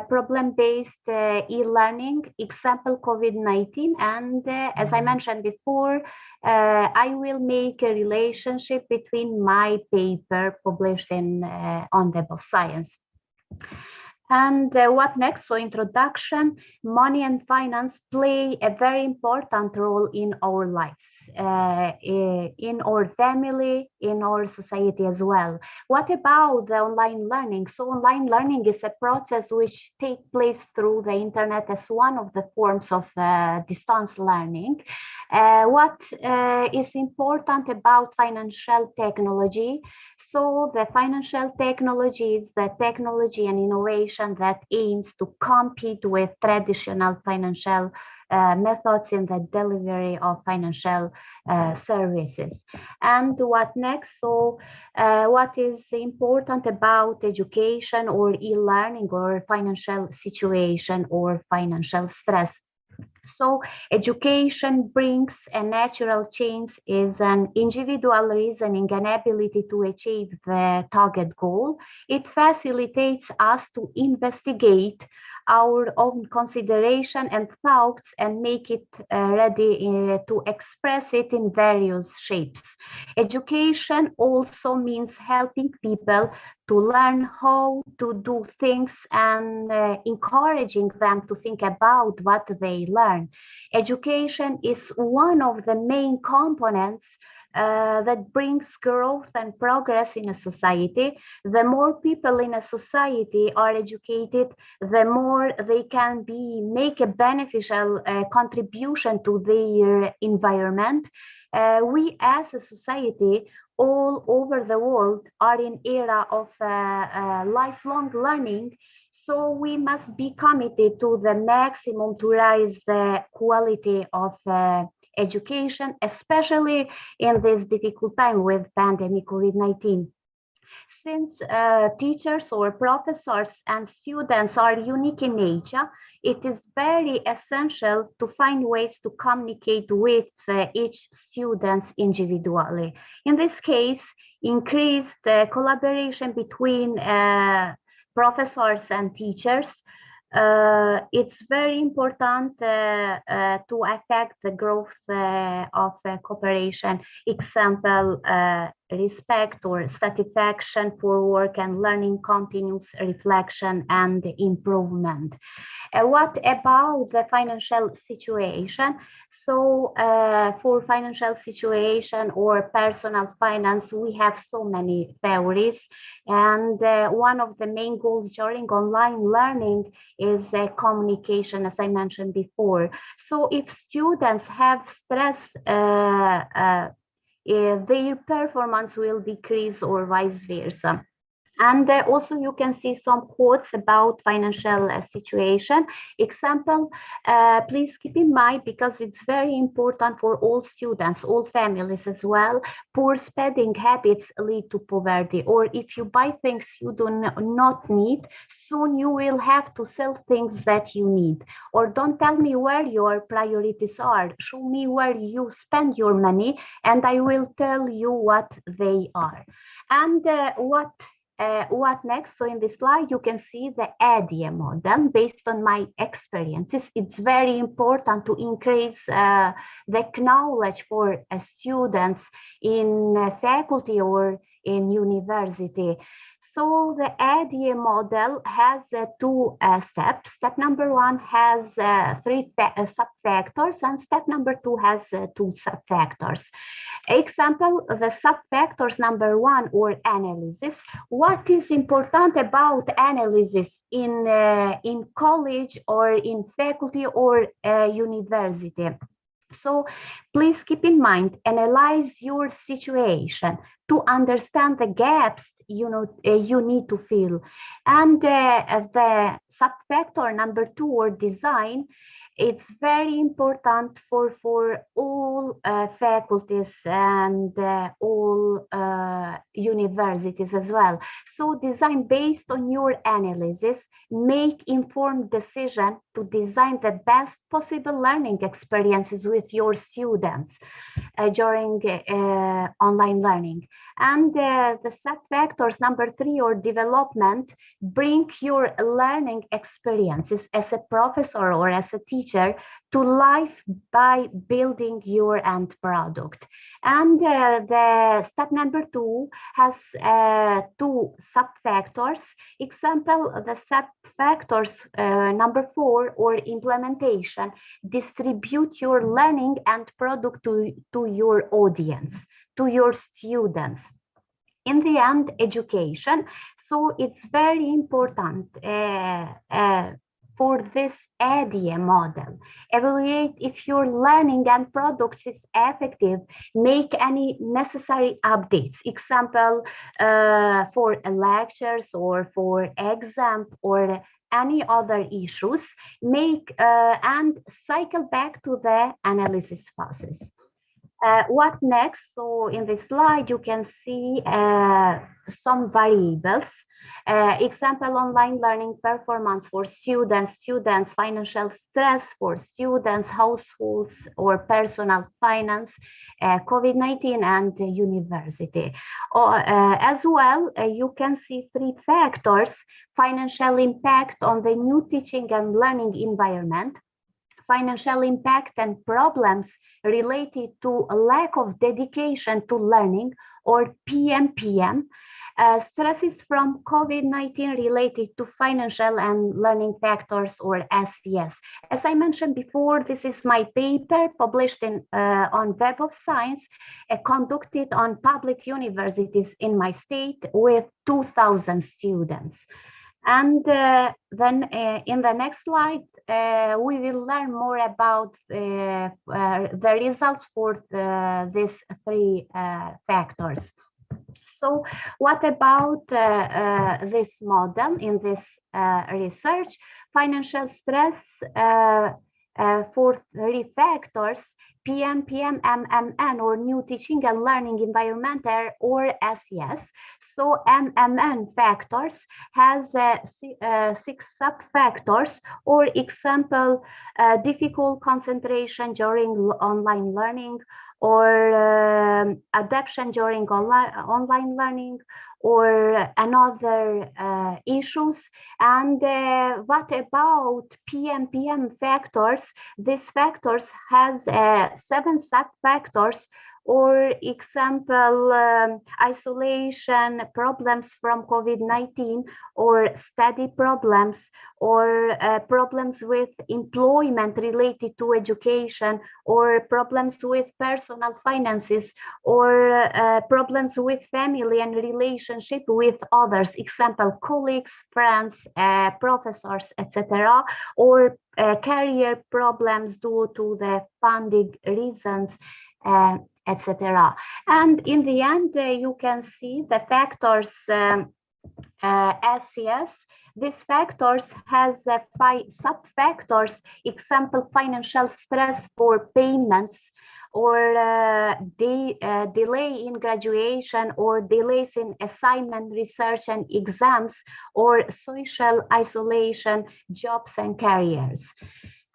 Speaker 7: problem-based e-learning, example COVID-19, and as I mentioned before, I will make a relationship between my paper published on Web of Science. And what next? So introduction, money and finance play a very important role in our lives, in our family, in our society as well. What about the online learning? So online learning is a process which takes place through the internet as one of the forms of distance learning. What is important about financial technology? So the financial technology is the technology and innovation that aims to compete with traditional financial methods in the delivery of financial services. And what next? So what is important about education or e-learning or financial situation or financial stress? So education brings a natural change is an individual reasoning and ability to achieve the target goal. It facilitates us to investigate our own consideration and thoughts and make it ready to express it in various shapes. Education also means helping people to learn how to do things and encouraging them to think about what they learn. Education is one of the main components that brings growth and progress in a society. The more people in a society are educated, the more they can make a beneficial contribution to their environment. We as a society all over the world are in era of lifelong learning. So we must be committed to the maximum to raise the quality of education, especially in this difficult time with pandemic COVID-19. Since teachers or professors and students are unique in nature, it is very essential to find ways to communicate with each student individually. In this case, increased collaboration between professors and teachers. It's very important to affect the growth of cooperation. Example, respect or satisfaction for work and learning, continuous reflection and improvement. What about the financial situation? So for financial situation or personal finance, we have so many theories. And one of the main goals during online learning is communication, as I mentioned before. So if students have stress, their performance will decrease or vice versa. And also you can see some quotes about financial situation. Example, please keep in mind, because it's very important for all students, all families as well, poor spending habits lead to poverty. Or if you buy things you do not need, soon you will have to sell things that you need. Or don't tell me where your priorities are. Show me where you spend your money and I will tell you what they are. And what what next? So in this slide, you can see the ADA model based on my experiences. It's very important to increase the knowledge for students in faculty or in university. So the ADA model has two steps. Step number one has three sub-factors, and step number two has two sub-factors. Example, the sub-factors number one, or analysis. What is important about analysis in college or in faculty or university? So please keep in mind, analyze your situation to understand the gaps you need to fill. And the sub-factor number two, or design, it's very important for all faculties and all universities as well. So design based on your analysis, make informed decision to design the best possible learning experiences with your students during online learning. And the sub-factors number three, or development, bring your learning experiences as a professor or as a teacher to life by building your end product. And the step number two has two sub-factors. Example, the sub-factors number four, or implementation, distribute your learning and product to your audience, to your students. In the end, education. So it's very important for this ADA model. Evaluate if your learning and products is effective, make any necessary updates. Example, for lectures or for exam or any other issues, make and cycle back to the analysis process. What next? So in this slide, you can see some variables. Example, online learning performance for students, financial stress for students, households or personal finance, COVID-19 and university. As well, you can see three factors: financial impact on the new teaching and learning environment, financial impact and problems related to a lack of dedication to learning, or PMPM, stresses from COVID-19 related to financial and learning factors, or SES. As I mentioned before, this is my paper published on Web of Science, conducted on public universities in my state with 2,000 students. And then in the next slide, we will learn more about the results for these three factors. So what about this model in this research? Financial stress for three factors: PMPM, MMN, or new teaching and learning environment, or SES. So MMN factors has 6 sub-factors, or example, difficult concentration during online learning, or adaptation during online learning, or another issues. And what about PMPM factors? These factors has 7 sub-factors, or example, isolation, problems from COVID-19, or study problems, or problems with employment related to education, or problems with personal finances, or problems with family and relationship with others, example, colleagues, friends, professors, etc., or career problems due to the funding reasons, etc. And in the end, you can see the factors SCS. These factors has 5 sub-factors, example, financial stress for payments, or delay in graduation, or delays in assignment, research and exams, or social isolation, jobs and careers.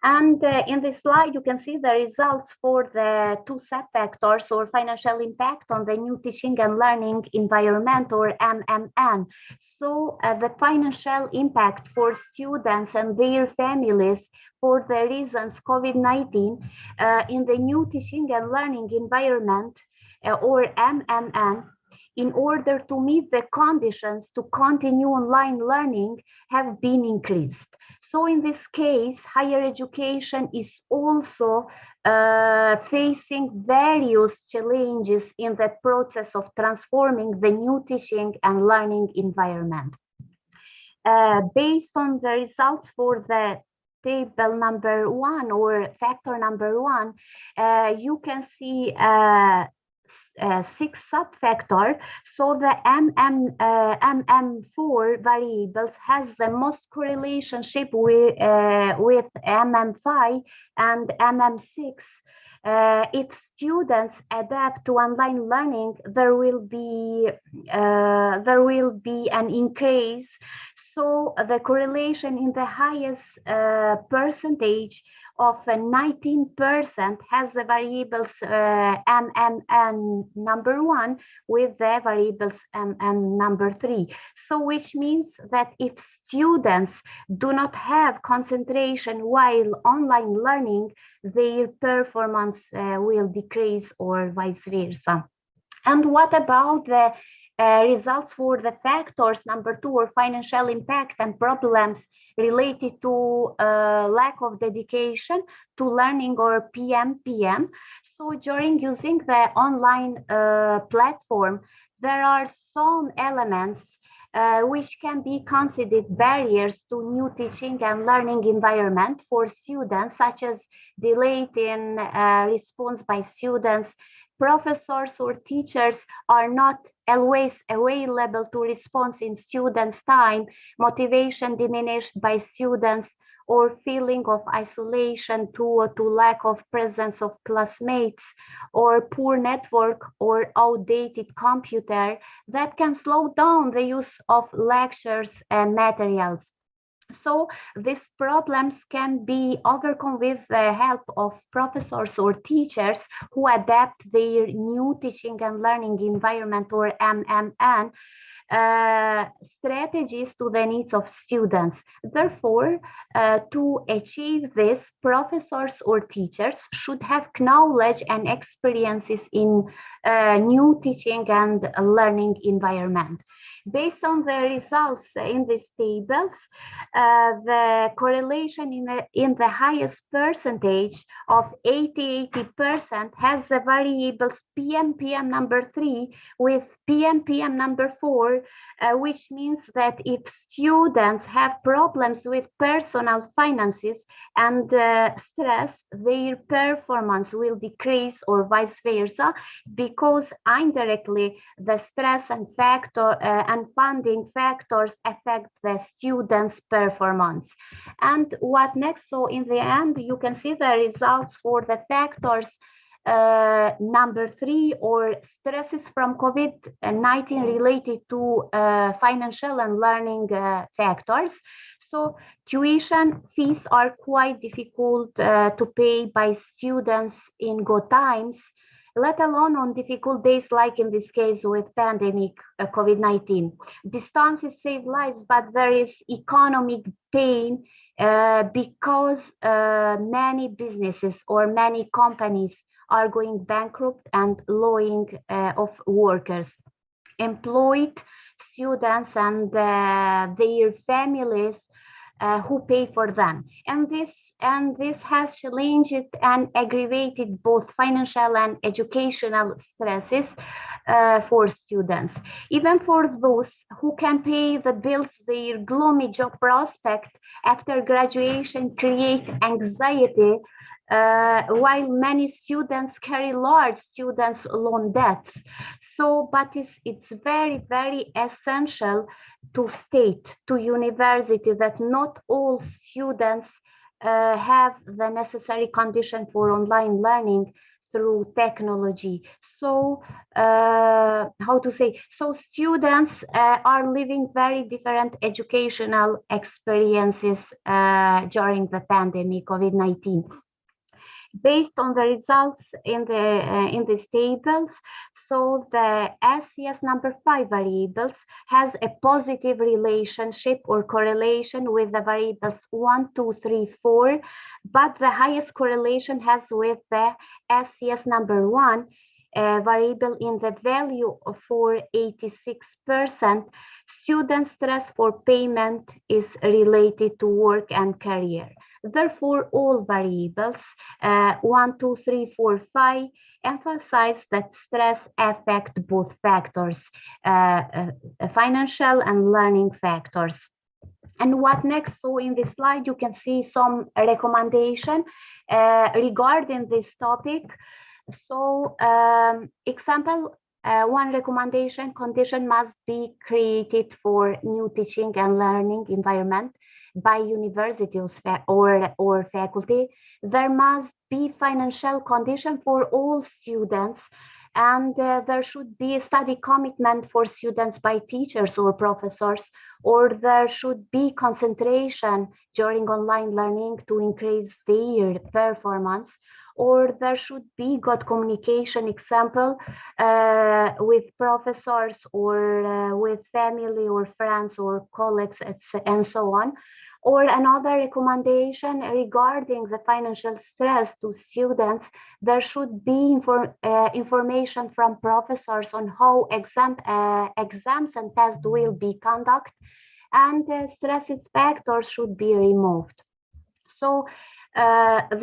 Speaker 7: And in this slide, you can see the results for the two sub-factors or financial impact on the new teaching and learning environment, or MMN. So the financial impact for students and their families for the reasons COVID-19 in the new teaching and learning environment, or MMN, in order to meet the conditions to continue online learning, have been increased. So in this case, higher education is also facing various challenges in the process of transforming the new teaching and learning environment. Based on the results for the table number 1, or factor number 1, you can see 6 sub-factors. So the MM4 variables has the most correlationship with MM5 and MM6. If students adapt to online learning, there will be an increase. So the correlation in the highest percentage of 19% has the variables MMN number 1 with the variables MM number 3. So which means that if students do not have concentration while online learning, their performance will decrease, or vice versa. And what about the results for the factors number 2, or financial impact and problems related to lack of dedication to learning, or PMPM? So during using the online platform, there are some elements which can be considered barriers to new teaching and learning environment for students, such as delayed in response by students. Professors or teachers are not always available to respond in students' time, motivation diminished by students, or feeling of isolation due to lack of presence of classmates, or poor network or outdated computer that can slow down the use of lectures and materials. So these problems can be overcome with the help of professors or teachers who adapt their new teaching and learning environment, or MMN, strategies to the needs of students. Therefore, to achieve this, professors or teachers should have knowledge and experiences in new teaching and learning environment. Based on the results in these tables, the correlation in the highest percentage of 80% has the variables PMPM number 3 with PMPM number 4, which means that if students have problems with personal finances and stress, their performance will decrease, or vice versa, because indirectly the stress and funding factors affect the students' performance. And what next? So in the end, you can see the results for the factors number 3, or stresses from COVID-19 related to financial and learning factors. So tuition fees are quite difficult to pay by students in good times, let alone on difficult days like in this case with pandemic COVID-19. Distances save lives, but there is economic pain because many businesses or many companies are going bankrupt and lowing of workers, employed students and their families who pay for them. And this has challenged and aggravated both financial and educational stresses for students. Even for those who can pay the bills, their gloomy job prospect after graduation create anxiety, while many students carry large student loan debts. So, but it's very, very essential to state to university that not all students have the necessary condition for online learning. through technology. So so students are living very different educational experiences during the pandemic COVID-19. Based on the results in these tables, so the SCS number 5 variables has a positive relationship or correlation with the variables 1, 2, 3, 4, but the highest correlation has with the SCS number 1 variable in the value of 86%. Student stress for payment is related to work and career. Therefore, all variables 1, 2, 3, 4, 5 emphasize that stress affects both factors, financial and learning factors. And what next? So in this slide, you can see some recommendation regarding this topic. So example, one recommendation: condition must be created for new teaching and learning environment by universities or faculty. There must be financial condition for all students, and there should be a study commitment for students by teachers or professors, or there should be concentration during online learning to increase their performance, or there should be good communication, example, with professors or with family or friends or colleagues, and so on. Or another recommendation regarding the financial stress to students, there should be information from professors on how exams and tests will be conducted, and stress factors should be removed. So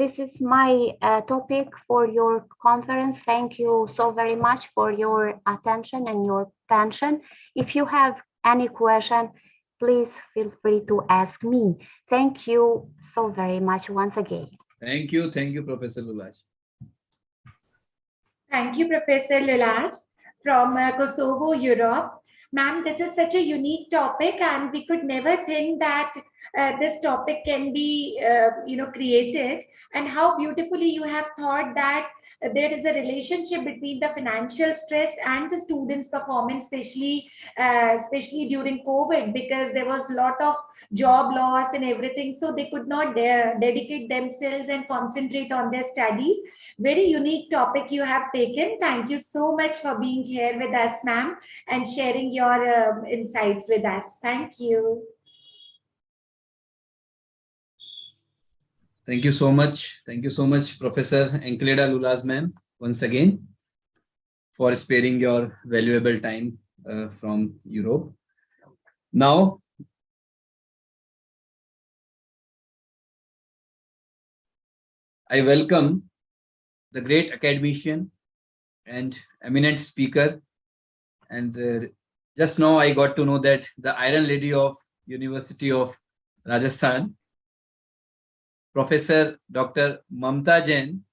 Speaker 7: this is my topic for your conference. Thank you so very much for your attention and your attention. If you have any question, please feel free to ask me. Thank you so very much once again.
Speaker 1: Thank you, Professor Lulaj.
Speaker 3: Thank you, Professor Lulaj from Kosovo, Europe. Ma'am, this is such a unique topic, and we could never think that this topic can be, created. And how beautifully you have thought that there is a relationship between the financial stress and the students' performance, especially during COVID, because there was a lot of job loss and everything, so they could not dedicate themselves and concentrate on their studies. Very unique topic you have taken. Thank you so much for being here with us, ma'am, and sharing your insights with us. Thank you.
Speaker 1: Thank you so much. Thank you so much, Professor Enkeleda Lulaj, ma'am, once again, for sparing your valuable time from Europe. Now, I welcome the great academician and eminent speaker. And just now I got to know that the Iron Lady of University of Rajasthan, Professor Dr. Mamta Jain,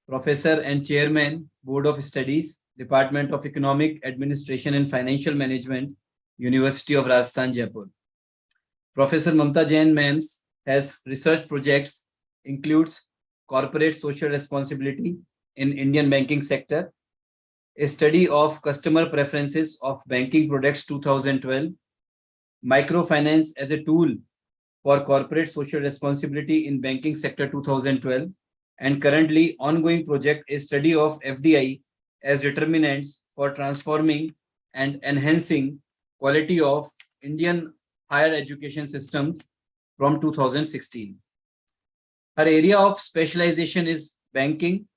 Speaker 1: Professor and Chairman, Board of Studies, Department of Economic Administration and Financial Management, University of Rajasthan, Jaipur. Professor Mamta Jain, ma'am, has research projects includes corporate social responsibility in Indian banking sector, a study of customer preferences of banking products 2012, microfinance as a tool for corporate social responsibility in banking sector 2012, and currently ongoing project a study of FDI as determinants for transforming and enhancing quality of Indian higher education system from 2016. Her area of specialization is banking,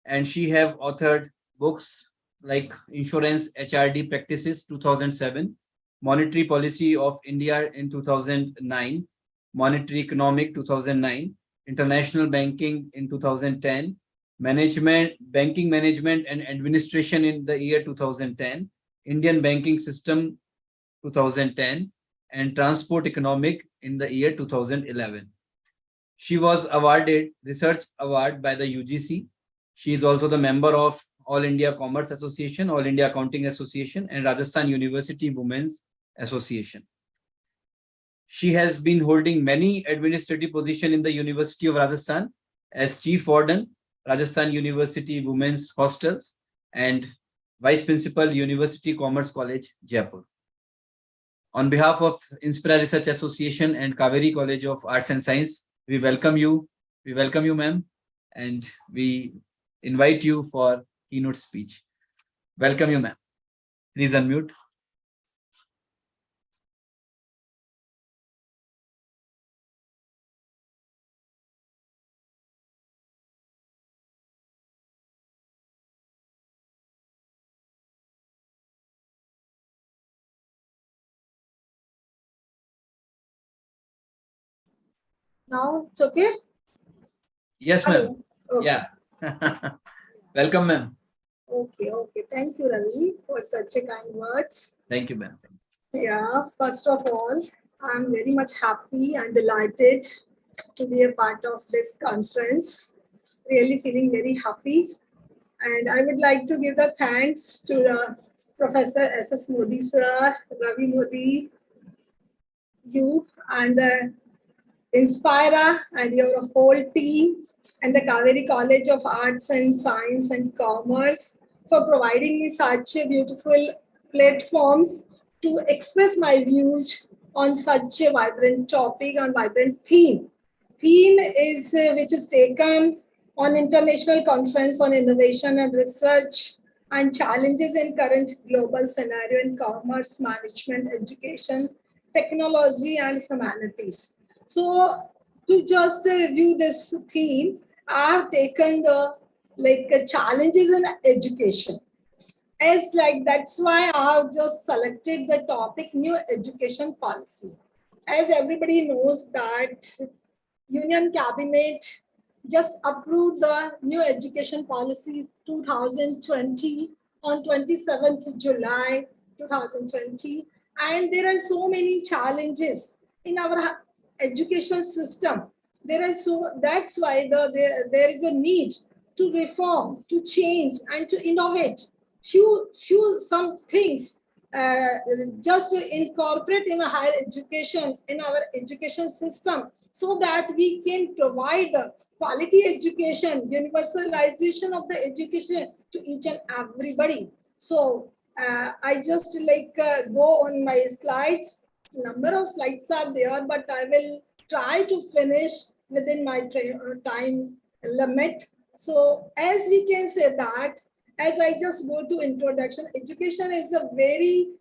Speaker 1: and she have authored books like Insurance HRD Practices 2007, Monetary Policy of India in 2009, Monetary Economic 2009, International Banking in 2010, Banking Management and Administration in the year 2010, Indian Banking System 2010, and Transport Economic in the year 2011. She was awarded Research Award by the UGC. She is also the member of All India Commerce Association, All India Accounting Association, and Rajasthan University Women's Association. She has been holding many administrative positions in the University of Rajasthan as Chief Warden, Rajasthan University Women's Hostels, and Vice Principal, University Commerce College, Jaipur. On behalf of Inspira Research Association and Kaveri College of Arts and Science, we welcome you. We welcome you, ma'am, and we invite you for keynote speech. Welcome you, ma'am. Please unmute.
Speaker 8: Now it's okay?
Speaker 1: Yes, ma'am.
Speaker 8: Okay.
Speaker 1: Yeah. Welcome, ma'am.
Speaker 8: Okay. Thank you, Ravi, for such a kind words.
Speaker 1: Thank you, ma'am.
Speaker 8: Yeah, first of all, I'm very much happy and delighted to be a part of this conference. Really feeling very happy. And I would like to give the thanks to the Professor S.S. Modi, sir, Ravi Modi, you, and the Inspira and your whole team, and the Kaveri College of Arts and Science and Commerce for providing me such a beautiful platforms to express my views on such a vibrant topic, on vibrant theme. Theme is which is taken on International Conference on Innovation and Research and Challenges in Current Global Scenario in Commerce, Management, Education, Technology and Humanities. So to just review this theme, I have taken the challenges in education. That's why I have just selected the topic new education policy. As everybody knows that Union Cabinet just approved the new education policy 2020 on 27th July 2020. And there are so many challenges in our education system. That's why there is a need to reform, to change, and to innovate. Some things just to incorporate in a higher education, in our education system, so that we can provide the quality education, universalization of the education to each and everybody. So I just go on my slides. Number of slides are there, but I will try to finish within my time limit. So as we can say that, as I just go to introduction, education is a very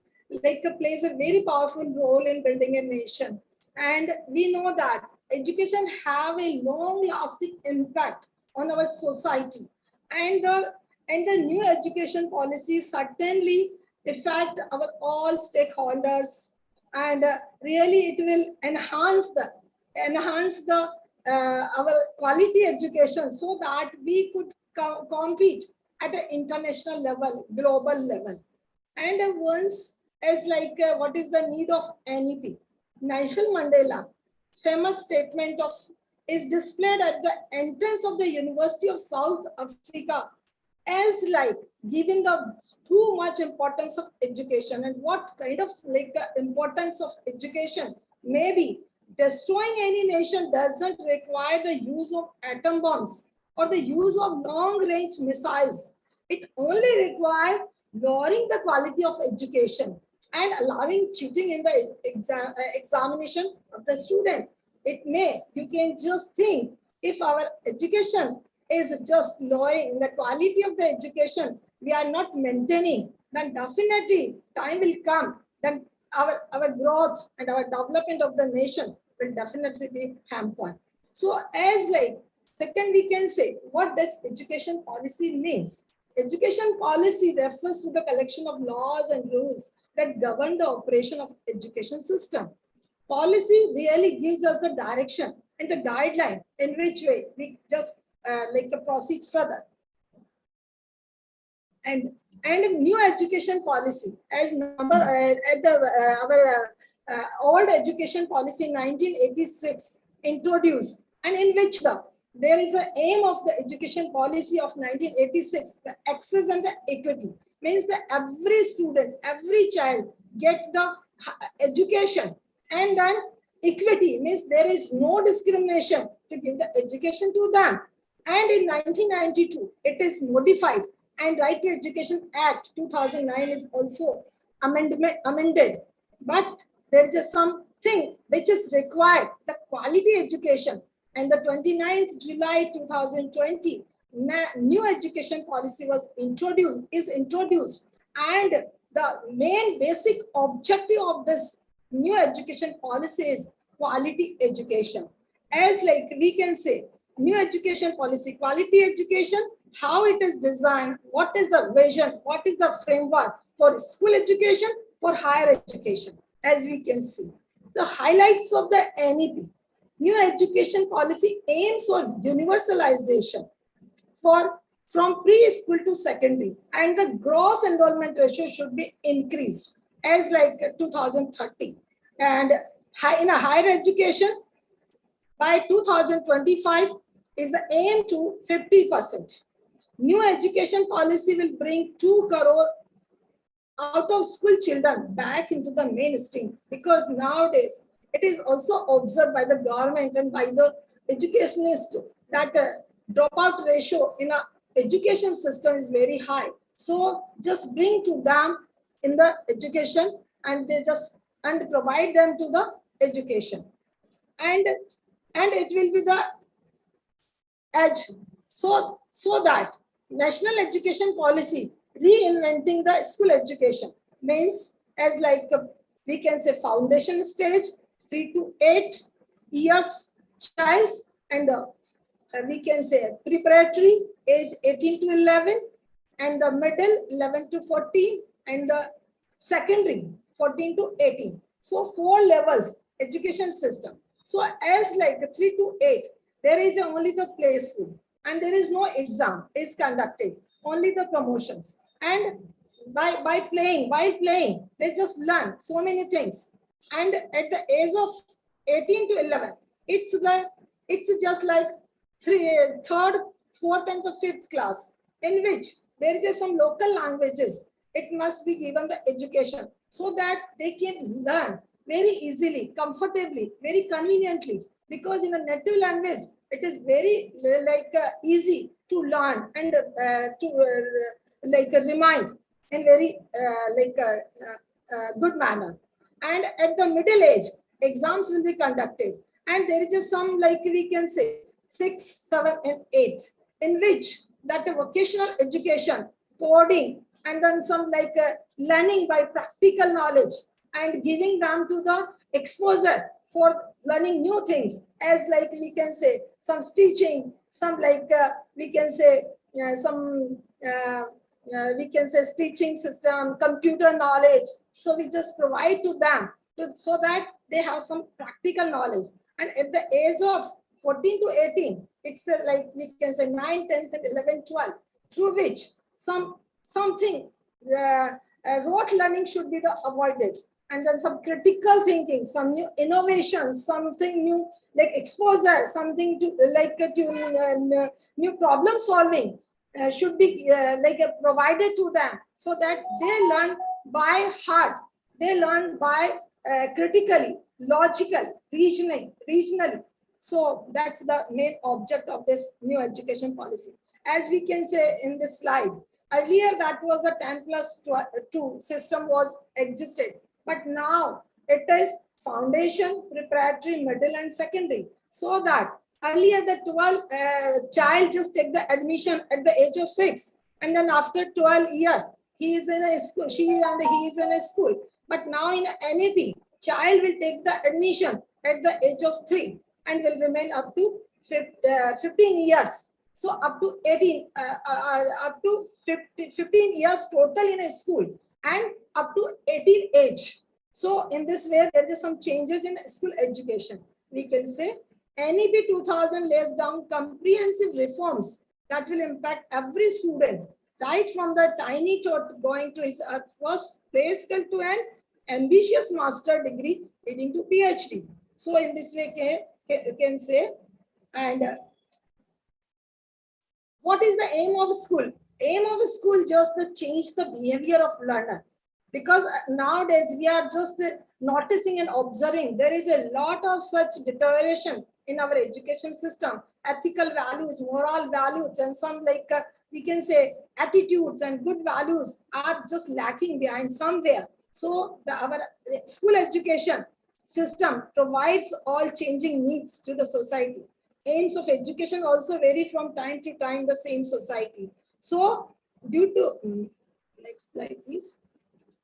Speaker 8: plays a very powerful role in building a nation. And we know that education have a long lasting impact on our society. And the new education policy certainly affect our all stakeholders, and really it will enhance our quality education so that we could compete at an international level, global level. And once as what is the need of NEP? Nelson Mandela famous statement of is displayed at the entrance of the University of South Africa as giving the too much importance of education, and what kind of importance of education. Maybe destroying any nation doesn't require the use of atom bombs or the use of long-range missiles. It only requires lowering the quality of education and allowing cheating in the examination of the student. You can just think, if our education is just lowering the quality of the education, we are not maintaining, then definitely time will come, then our growth and our development of the nation will definitely be hampered. So as second, we can say, what does education policy means? Education policy refers to the collection of laws and rules that govern the operation of education system. Policy really gives us the direction and the guideline in which way we just proceed further. And new education policy as our old education policy in 1986 introduced, and in which there is an aim of the education policy of 1986, the access and the equity, means that every student, every child get the education, and then equity means there is no discrimination to give the education to them. And in 1992, it is modified, and Right to Education Act 2009 is also amended. But there is just something which is required, the quality education. And the 29th July 2020, new education policy is introduced. And the main basic objective of this new education policy is quality education. As like we can say, new education policy, quality education, how it is designed, what is the vision, what is the framework for school education, for higher education, as we can see. The highlights of the NEP. New education policy aims for universalization from preschool to secondary, and the gross enrollment ratio should be increased as like 2030. And in a higher education, by 2025 is the aim to 50%. New education policy will bring 2 crore out of school children back into the mainstream, because nowadays it is also observed by the government and by the educationists that dropout ratio in a education system is very high. So just bring to them in the education, and they just and provide them to the education, and it will be the edge, so that national education policy reinventing the school education means, as like we can say, foundation stage 3 to 8 years child, and we can say preparatory age 18 to 11, and the middle 11 to 14, and the secondary 14 to 18. So 4 levels education system. So as like 3 to 8, there is only the play school, and there is no exam is conducted, only the promotions. And while playing, they just learn so many things. And at the age of 18 to 11, it's just like third, fourth, and the fifth class, in which there is some local languages. It must be given the education so that they can learn very easily, comfortably, very conveniently, because in a native language, it is very easy to learn and remind in very good manner. And at the middle age, exams will be conducted, and there is just some, like we can say, 6, 7, and 8, in which that vocational education, coding, and then some learning by practical knowledge, and giving them to the exposure for learning new things, as like we can say some stitching, some we can say stitching system, computer knowledge. So we just provide to them so that they have some practical knowledge. And at the age of 14 to 18, it's like we can say 9, 10th, and 11, 12, through which something rote learning should be avoided, and then some critical thinking, some new innovations, something new like exposure, something to new problem solving should be provided to them, so that they learn by heart, they learn by critically, logical, regionally. So that's the main object of this new education policy. As we can say in this slide, earlier that was a 10+2 system was existed, but now it is foundation, preparatory, middle, and secondary. So that earlier the 12 child just take the admission at the age of 6, and then after 12 years he is in a school, he is in a school. But now in NEP, child will take the admission at the age of 3 and will remain up to 15 years. So up to 18, up to 15 years total in a school, and up to 18 age. So in this way, there is some changes in school education. We can say NEP 2000 lays down comprehensive reforms that will impact every student, right from the tiny tot going to his first play skill to an ambitious master degree leading to PhD. So in this way, can say, and what is the aim of school? Aim of school just to change the behavior of learner, because nowadays we are just noticing and observing there is a lot of such deterioration in our education system. Ethical values, moral values, and some like we can say attitudes and good values are just lacking behind somewhere. So our school education system provides all changing needs to the society. Aims of education also vary from time to time the same society. So due to, next slide please.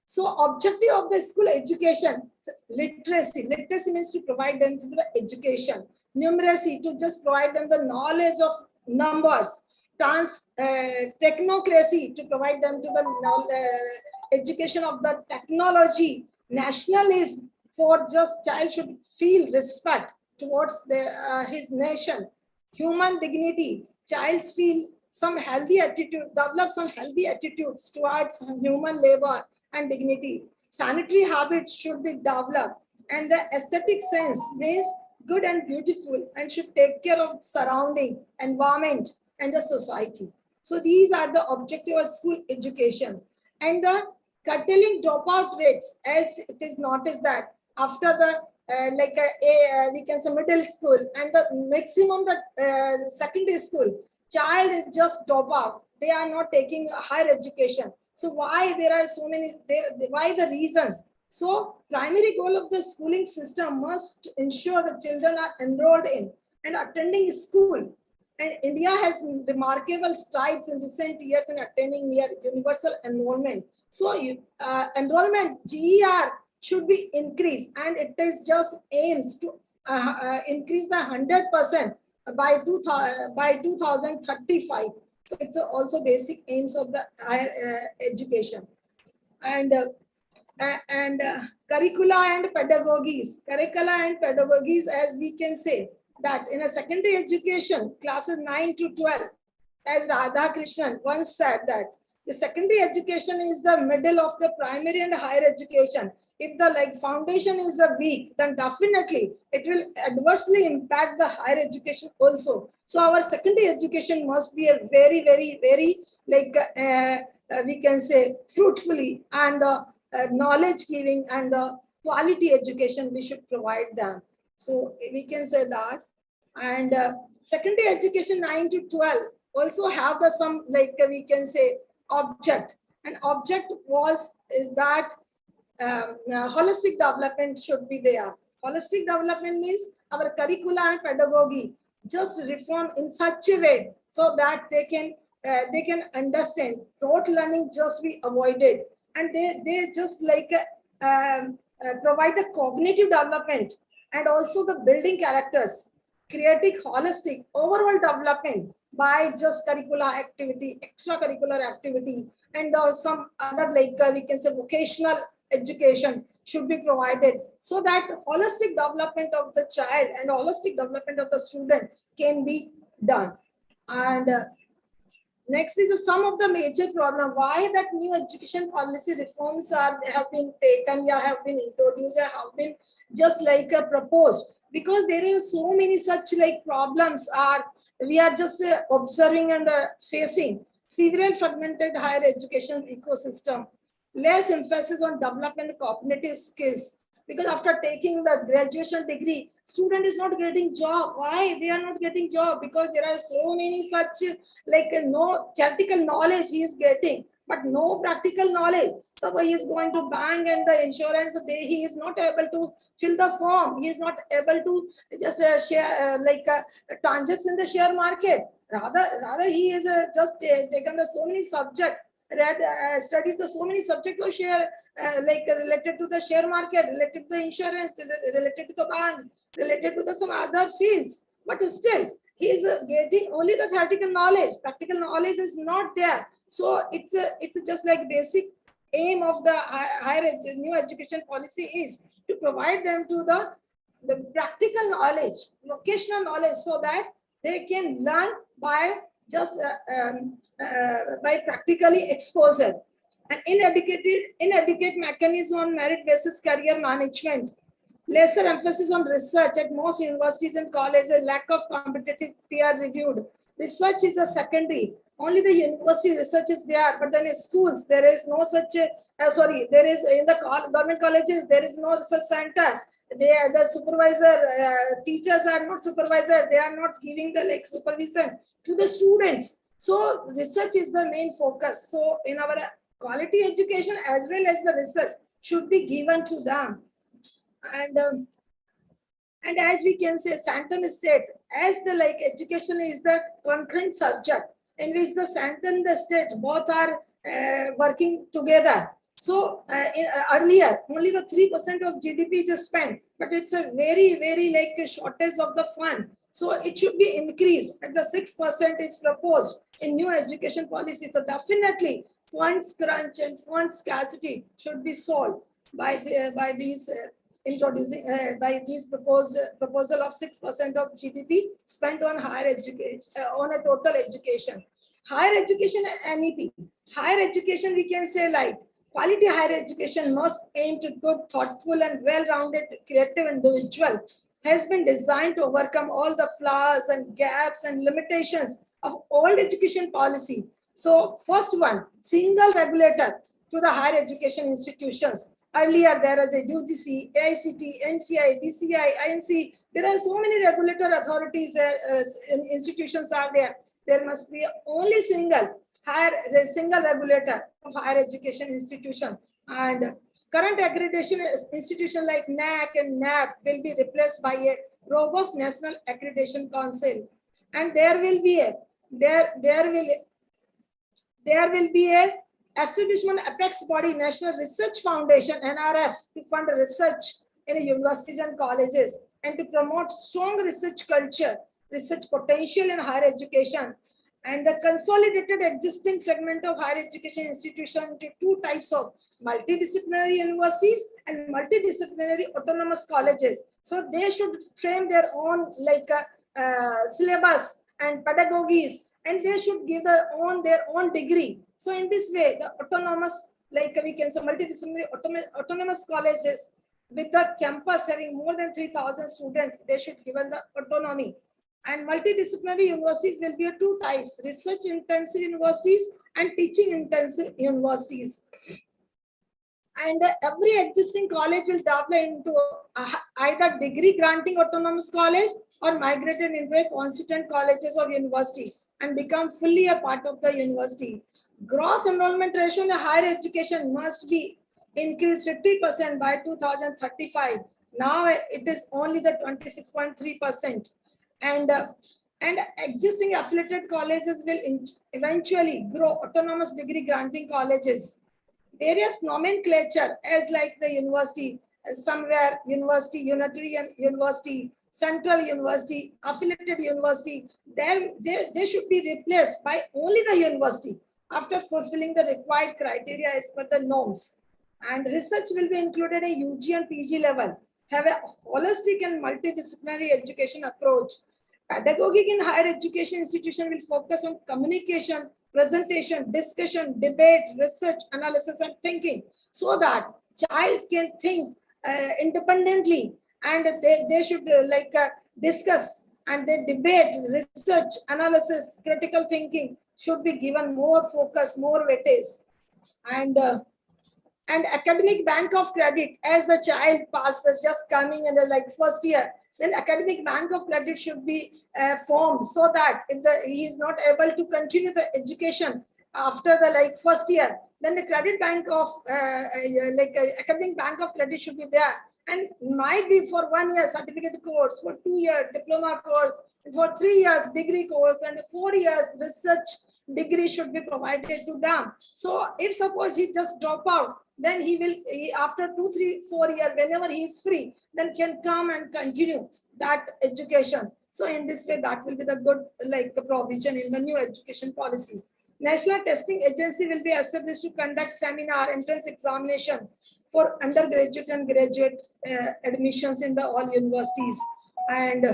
Speaker 8: So objective of the school education, literacy. Literacy means to provide them the education. Numeracy, to just provide them the knowledge of numbers. Technocracy, to provide them to the education of the technology. Nationalism, for just child should feel respect towards his nation. Human dignity, childs feel some healthy attitude, develop some healthy attitudes towards human labor and dignity. Sanitary habits should be developed, and the aesthetic sense means good and beautiful and should take care of surrounding environment and the society. So these are the objective of school education. And the curtailing dropout rates, as it is noticed that after the we can say middle school and the maximum the secondary school, child is just drop out. They are not taking higher education. So why there are so many, why the reasons? So primary goal of the schooling system must ensure the children are enrolled in and attending school. And India has remarkable strides in recent years in attaining near universal enrollment. So enrollment, GER, should be increased, and it is just aims to increase the 100% by 2035. So it's also basic aims of the higher education. And curricula and pedagogies. Curricula and pedagogies, as we can say, that in a secondary education, classes 9 to 12, as Radha Krishnan once said that the secondary education is the middle of the primary and higher education. If the foundation is weak, then definitely it will adversely impact the higher education also. So our secondary education must be a very, very, very we can say fruitfully and knowledge giving and the quality education we should provide them. So we can say that. And secondary education 9 to 12 also have the some we can say object. And object is that holistic development should be there. Holistic development means our curricula and pedagogy just reform in such a way so that they can understand. Rote learning just be avoided, and they just provide the cognitive development and also the building characters, creating holistic overall development by just curricular activity, extracurricular activity, and some other we can say vocational education should be provided, so that holistic development of the child and holistic development of the student can be done. And next is some of the major problem why that new education policy reforms have been taken, have been introduced, have been just proposed, because there are so many such problems we are just observing and facing. Severe fragmented higher education ecosystem, less emphasis on development of cognitive skills, because after taking the graduation degree, student is not getting job. Why they are not getting job? Because there are so many such no theoretical knowledge he is getting, but no practical knowledge. So he is going to bank and the insurance, he is not able to fill the form. He is not able to just share transacts in the share market. Rather he is just taken the so many subjects, studied the so many subjects of share, related to the share market, related to the insurance, related to the bank, related to some other fields. But still, he is getting only the theoretical knowledge. Practical knowledge is not there. So it's just basic aim of the new education policy is to provide them to the practical knowledge, vocational knowledge, so that they can learn by just by practically exposure. An inadequate mechanism on merit-basis career management, lesser emphasis on research at most universities and colleges, lack of competitive peer-reviewed research is a secondary. only the university research is there, but then in schools, there is no such, there is in the government colleges, there is no research center. The supervisor, teachers are not supervisor, they are not giving the like supervision to the students. So research is the main focus. So in our quality education as well as the research should be given to them. And as we can say, Santon said, as the like education is the concurrent subject in which the center and the state both are working together. So earlier, only the 3% of GDP is spent, but it's a very, very like a shortage of the fund. So it should be increased, and the 6% is proposed in new education policy. So definitely, funds crunch and fund scarcity should be solved by these introducing by these proposal of 6% of GDP spent on higher education, on a total education. Higher education NEP. Higher education, we can say like quality higher education must aim to good, thoughtful and well-rounded creative individual has been designed to overcome all the flaws and gaps and limitations of old education policy. So first one, single regulator to the higher education institutions. Earlier, there is a UGC, AICT, NCI, DCI, INC. There are so many regulator authorities and institutions are there. There must be only single regulator of higher education institution. And current accreditation institution like NAC and NAP will be replaced by a robust National Accreditation Council. And there will be a establishment apex body, National Research Foundation, NRF, to fund research in universities and colleges and to promote strong research culture, research potential in higher education. And the consolidated existing fragment of higher education institution into two types of multidisciplinary universities and multidisciplinary autonomous colleges. So they should frame their own like syllabus and pedagogies, and they should give their own degree. So in this way, the autonomous, like we can say multidisciplinary autonomous colleges with the campus having more than 3,000 students, they should given the autonomy. And multidisciplinary universities will be two types, research intensive universities and teaching intensive universities. And every existing college will develop into either degree granting autonomous college or migrated into a constituent colleges of university and become fully a part of the university. Gross enrollment ratio in higher education must be increased 50% by 2035. Now it is only the 26.3%. And existing affiliated colleges will eventually grow autonomous degree granting colleges. Various nomenclature as like the university, somewhere university, Unitarian University, Central University, affiliated university, they should be replaced by only the university after fulfilling the required criteria as per the norms. And research will be included in UG and PG level, have a holistic and multidisciplinary education approach. Pedagogic in higher education institution will focus on communication, presentation, discussion, debate, research, analysis, and thinking, so that child can think independently, and they should discuss and they debate, research, analysis, critical thinking should be given more focus, more weightage. And academic bank of credit, as the child passes just coming in the like first year, then academic bank of credit should be formed, so that if he is not able to continue the education after the like first year, then the credit bank of academic bank of credit should be there, and might be for 1 year certificate course, for 2 year diploma course, for 3 years degree course, and 4 years research degree should be provided to them. So if suppose he just drop out, then he will after 2, 3, 4 years, whenever he is free, then can come and continue that education. So in this way, that will be the good provision in the new education policy. National Testing Agency will be established to conduct seminar, entrance examination for undergraduate and graduate admissions in the all universities. And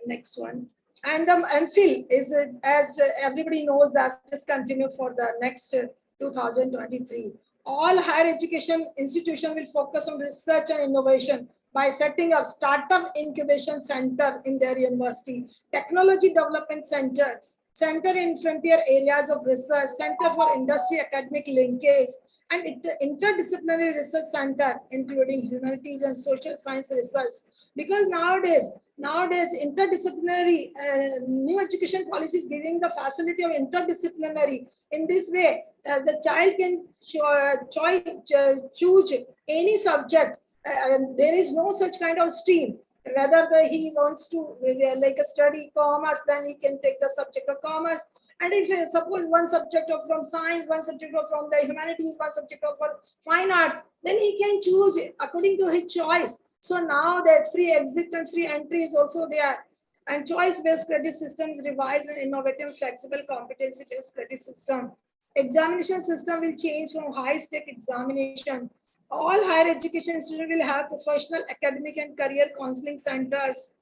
Speaker 8: next one. And the MPhil is, as everybody knows, that is continue for the next 2023. All higher education institutions will focus on research and innovation by setting up startup incubation center in their university, technology development center, Center in Frontier Areas of Research, Center for Industry Academic Linkage, and Interdisciplinary Research Center, including humanities and social science research. Because nowadays interdisciplinary new education policy is giving the facility of interdisciplinary. In this way, the child can choose any subject. There is no such kind of stream. Whether he wants to study commerce, then he can take the subject of commerce. And if suppose one subject of from science, one subject of from the humanities, one subject of from fine arts, then he can choose according to his choice. So now that free exit and free entry is also there. And choice-based credit systems revised and innovative, flexible, competency-based credit system. Examination system will change from high-stake examination. All higher education institutions will have professional, academic, and career counseling centers.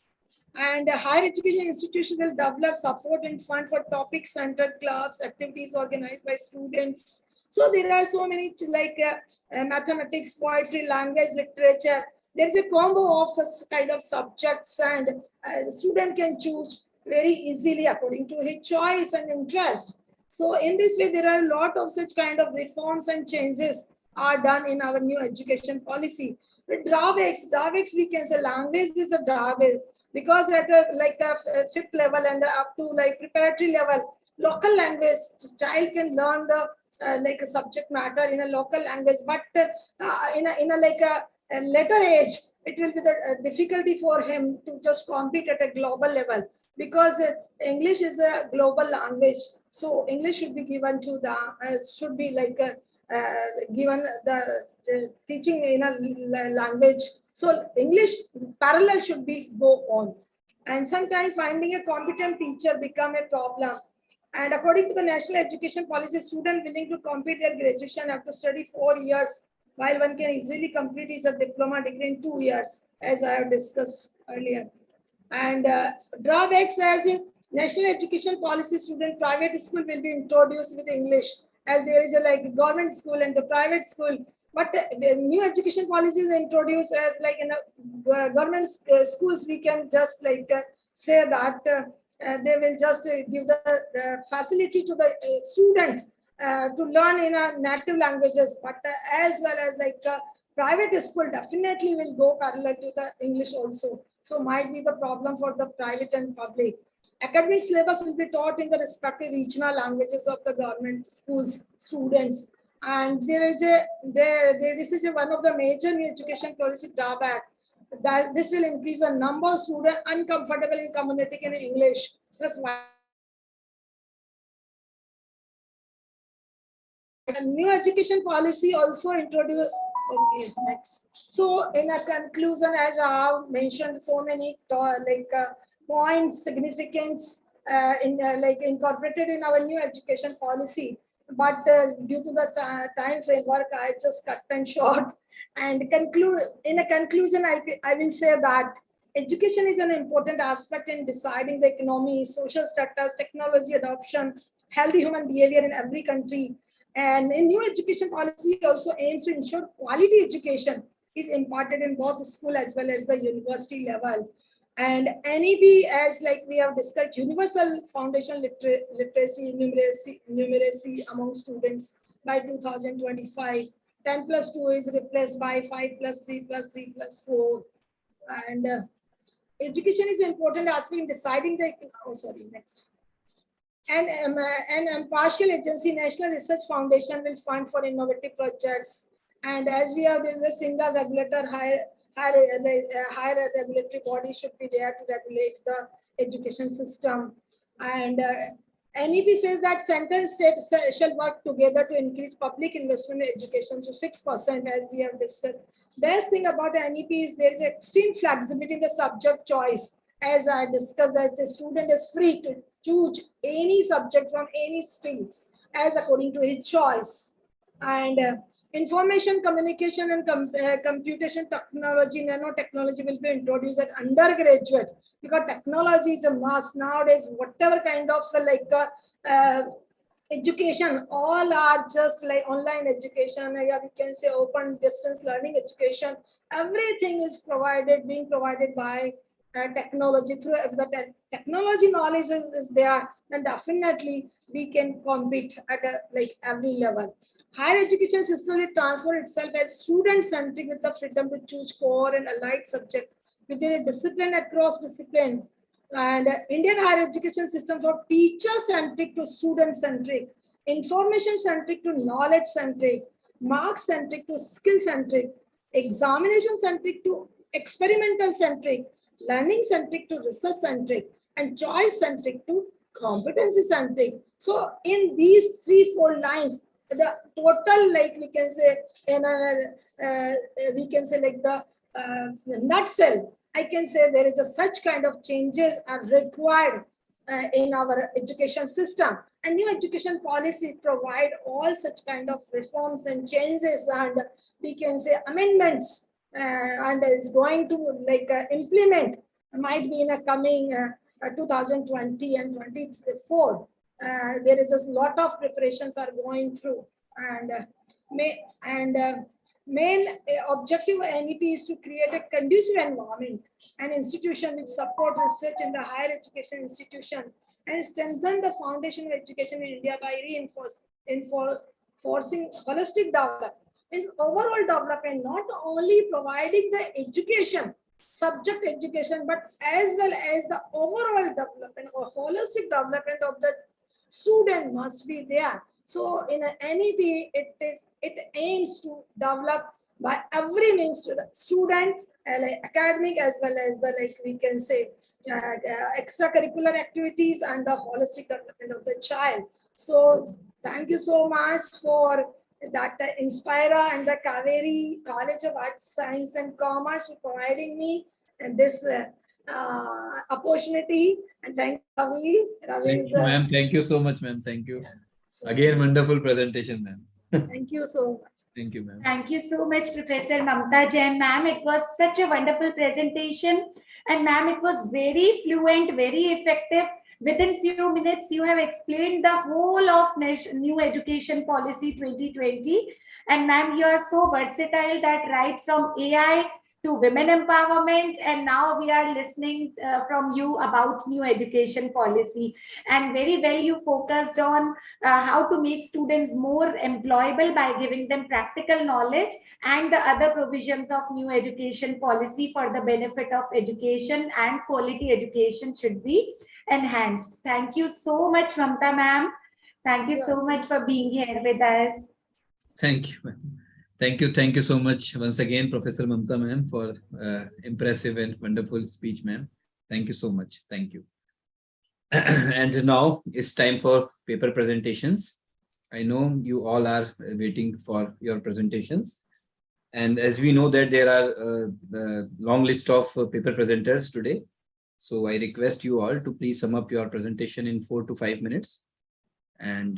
Speaker 8: And higher education institutions will develop support and fund for topic-centered clubs, activities organized by students. So there are so many like mathematics, poetry, language, literature. There is a combo of such kind of subjects, and the student can choose very easily according to his choice and interest. So in this way, there are a lot of such kind of reforms and changes are done in our new education policy. But drawbacks we can say language is a drawback, because at a fifth level and up to like preparatory level, local language, child can learn the like a subject matter in a local language, but in a later age, it will be the difficulty for him to just compete at a global level, because English is a global language. So English should be given to the should be like given the teaching in a language. So English parallel should be go on. And sometimes finding a competent teacher become a problem. And according to the National Education Policy, student willing to complete their graduation have to study 4 years, while one can easily complete his diploma degree in 2 years, as I have discussed earlier. And drawbacks as in National Education Policy, student private school will be introduced with English, as there is a like government school and the private school. But the new education policy is introduced as like in a government schools, we can just like say that they will just give the facility to the students to learn in a native languages, but as well as like private school definitely will go parallel to the English also. So might be the problem for the private and public. Academic syllabus will be taught in the respective regional languages of the government schools students. And this is one of the major new education policy drawback, that this will increase the number of students uncomfortable in communicating in English. That's why a new education policy also introduced. Okay, next. So in a conclusion, as I have mentioned, so many points, significance incorporated in our new education policy. But due to the time framework, I just cut and short and conclude. In a conclusion, I will say that education is an important aspect in deciding the economy, social status, technology adoption, healthy human behavior in every country. And in new education policy also aims to ensure quality education is imparted in both school as well as the university level. And NEP, as like we have discussed, universal foundation literacy, numeracy among students by 2025. 10+2 is replaced by 5+3+3+4. And education is an important aspect in deciding the, next. And an impartial agency, National Research Foundation, will fund for innovative projects. And as we have, there's a single regulator, higher regulatory body should be there to regulate the education system. And NEP says that center and state shall work together to increase public investment in education to 6%, as we have discussed. Best thing about NEP is there is extreme flexibility in the subject choice. As I discussed, that the student is free to choose any subject from any streams as according to his choice. And information communication and computation technology, nanotechnology will be introduced at undergraduate, because technology is a must nowadays. Whatever kind of education, all are just like online education, we can say open distance learning education. Everything is being provided by technology through the technology knowledge is there, then definitely we can compete at a, like every level. Higher education system will transform itself as student-centric with the freedom to choose core and allied subject within a discipline across discipline. And Indian higher education system from teacher-centric to student-centric, information-centric to knowledge-centric, mark-centric to skill-centric, examination-centric to experimental-centric, learning-centric to research-centric, and choice-centric to competency-centric. So in these 3-4 lines, the total, like we can say, in we can say like the nutshell, I can say there is a such kind of changes are required in our education system, and new education policy provide all such kind of reforms and changes, and we can say amendments, and is going to like implement, might be in a coming 2020 and 24. There is a lot of preparations are going through, and main objective of NEP is to create a conducive environment and institution which support research in the higher education institution and strengthen the foundation of education in India by reinforcing holistic development. Is overall development, not only providing the education, subject education, but as well as the overall development or holistic development of the student must be there. So in an NEP, it aims to develop by every means to the student, like academic as well as the, like we can say, extracurricular activities and the holistic development of the child. So thank you so much for that, the Inspira and the Kaveri College of Arts, Science and Commerce for providing me and this opportunity. And thank you, Ravi.
Speaker 1: Thank you, ma'am. Thank you so much, ma'am. Thank you. Again, wonderful presentation, ma'am.
Speaker 8: Thank you so much.
Speaker 1: Thank you, ma'am.
Speaker 3: Thank you so much, Professor Mamta Jain, ma'am. It was such a wonderful presentation. And ma'am, it was very fluent, very effective. Within few minutes, you have explained the whole of New Education Policy 2020. And ma'am, you are so versatile that right from AI to women empowerment, and now we are listening from you about new education policy, and very well you focused on how to make students more employable by giving them practical knowledge and the other provisions of new education policy for the benefit of education and quality education should be enhanced. Thank you so much, Mamta ma'am. Thank you so much for being here with us.
Speaker 1: Thank you, ma'am. Thank you so much once again, Professor Mamta ma'am, for impressive and wonderful speech, ma'am. Thank you so much. Thank you. And now it's time for paper presentations. I know you all are waiting for your presentations. And as we know that there are a long list of paper presenters today. So I request you all to please sum up your presentation in 4 to 5 minutes. And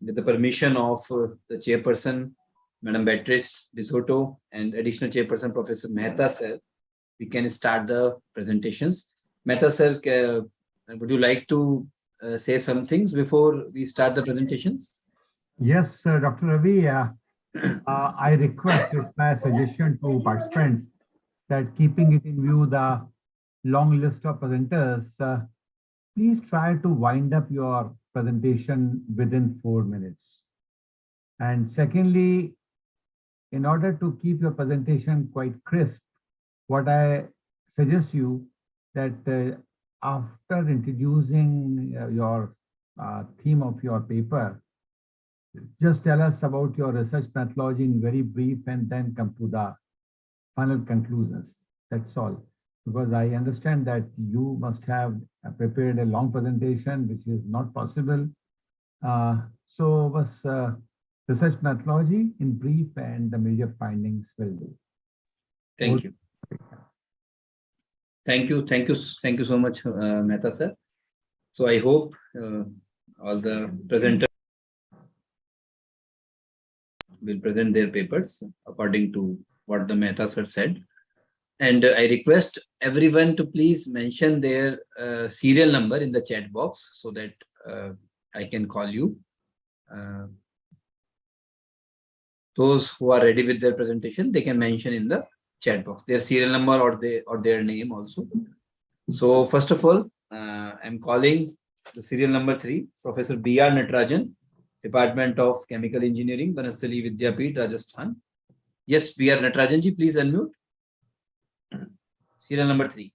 Speaker 1: with the permission of the chairperson, Madam Beatrice Bisotto, and additional chairperson, Professor Mehta sir, we can start the presentations. Mehta sir, would you like to say some things before we start the presentations?
Speaker 6: Yes, Dr. Ravi, I request, it's my suggestion to participants that keeping it in view the long list of presenters, please try to wind up your presentation within 4 minutes. And secondly, in order to keep your presentation quite crisp, what I suggest you that after introducing your theme of your paper, just tell us about your research methodology in very brief and then come to the final conclusions. That's all. Because I understand that you must have prepared a long presentation, which is not possible. So was research methodology in brief and the major findings will do.
Speaker 1: Thank you. Thank you so much, Mehta sir. So I hope all the presenters will present their papers according to what the Mehta sir said. And I request everyone to please mention their serial number in the chat box so that I can call you. Those who are ready with their presentation, they can mention in the chat box their serial number or their name also. So first of all, I'm calling the serial number 3, Professor B.R. Natarajan, Department of Chemical Engineering, Banasthali Vidyapeeth, Rajasthan. Yes, B.R. Natarajan ji, please unmute. Serial number 3.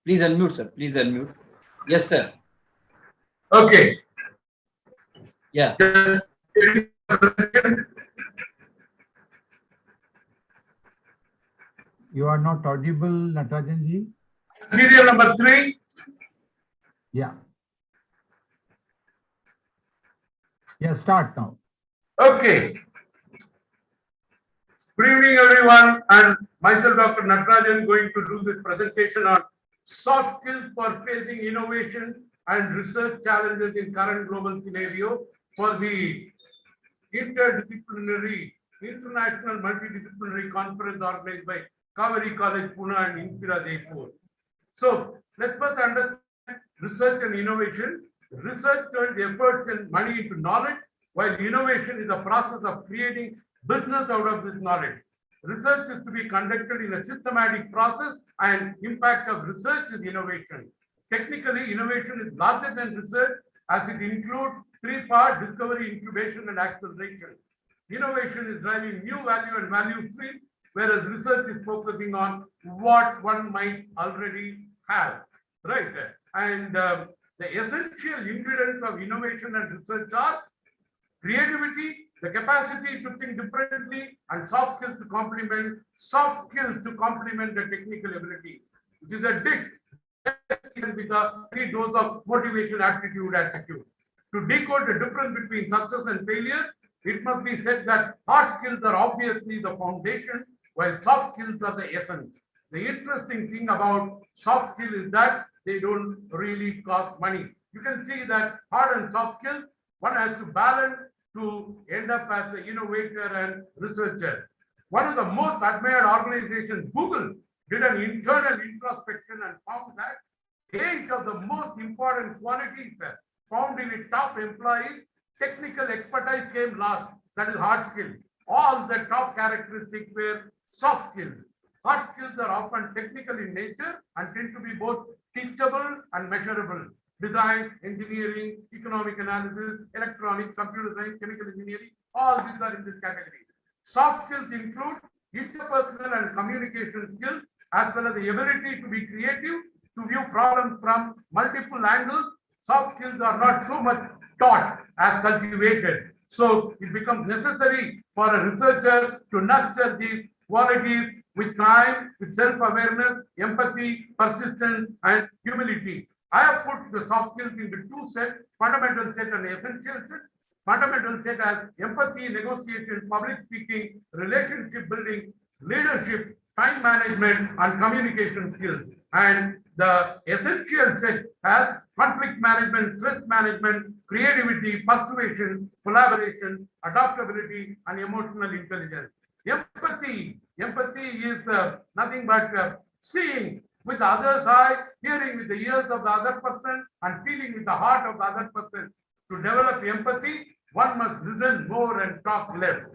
Speaker 1: Please unmute, sir. Please unmute. Yes, sir.
Speaker 9: Okay.
Speaker 1: Yeah.
Speaker 6: You are not audible, Natarajan ji.
Speaker 9: Serial number 3.
Speaker 6: Yeah. Yeah, start now.
Speaker 9: Okay. Good evening, everyone. And myself, Dr. Natarajan, going to do this presentation on soft skills for facing innovation and research challenges in current global scenario for the interdisciplinary, international multidisciplinary conference organized by Kaveri College, Pune and Infira DAY2. So let's first understand research and innovation. Research turns efforts and money into knowledge, while innovation is a process of creating business out of this knowledge. Research is to be conducted in a systematic process, and impact of research is innovation. Technically, innovation is larger than research, as it includes 3 parts: discovery, incubation, and acceleration. Innovation is driving new value and value stream, whereas research is focusing on what one might already have, right? And the essential ingredients of innovation and research are creativity, the capacity to think differently, and soft skills to complement the technical ability, which is a dish with a 3 dose of motivation, aptitude, attitude. To decode the difference between success and failure, it must be said that hard skills are obviously the foundation, while soft skills are the essence. The interesting thing about soft skills is that they don't really cost money. You can see that hard and soft skills, one has to balance to end up as an innovator and researcher. One of the most admired organizations, Google, did an internal introspection and found that 8 of the most important qualities found in its top employees, technical expertise came last, that is hard skills. All the top characteristics were soft skills. Hard skills are often technical in nature and tend to be both teachable and measurable. Design, engineering, economic analysis, electronics, computer science, chemical engineering, all these are in this category. Soft skills include interpersonal and communication skills, as well as the ability to be creative, to view problems from multiple angles. Soft skills are not so much taught as cultivated. So it becomes necessary for a researcher to nurture these qualities with time, with self-awareness, empathy, persistence, and humility. I have put the soft skills into 2 sets, fundamental set and essential set. Fundamental set as empathy, negotiation, public speaking, relationship building, leadership, time management, and communication skills. And the essential set has conflict management, stress management, creativity, persuasion, collaboration, adaptability, and emotional intelligence. Empathy is nothing but seeing with the other's eye, hearing with the ears of the other person, and feeling with the heart of the other person. To develop empathy, one must listen more and talk less.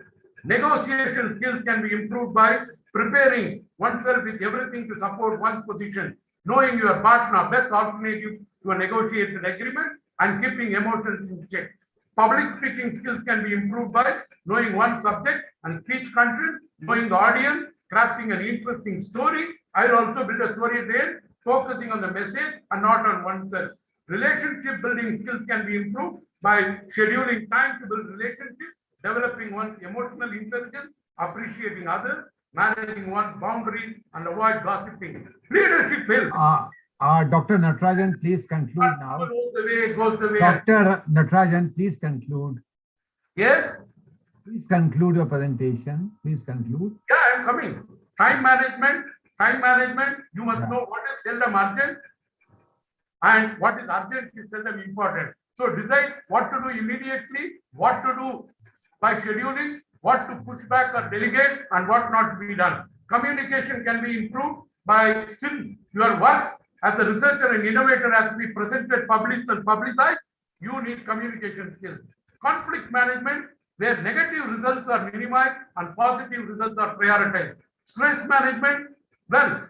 Speaker 9: Negotiation skills can be improved by preparing oneself with everything to support one's position, knowing your partner, best alternative to a negotiated agreement, and keeping emotions in check. Public speaking skills can be improved by knowing one subject and speech content, knowing the audience, crafting an interesting story. I will also build a story there, focusing on the message and not on oneself. Relationship building skills can be improved by scheduling time to build relationships, developing one's emotional intelligence, appreciating others, managing one's boundaries, and avoid gossiping. Leadership helps.
Speaker 6: Dr. Natarajan, please conclude now.
Speaker 9: Goes the way.
Speaker 6: Dr. Natarajan, please conclude.
Speaker 9: Yes?
Speaker 6: Please conclude your presentation. Please conclude.
Speaker 9: Yeah, I'm coming. Time management, you must know what is seldom urgent and what is urgent is seldom important. So decide what to do immediately, what to do by scheduling, what to push back or delegate, and what not to be done. Communication can be improved by, since your work as a researcher and innovator has to be presented, published, and publicized, you need communication skills. Conflict management, where negative results are minimized and positive results are prioritized. Stress management, well,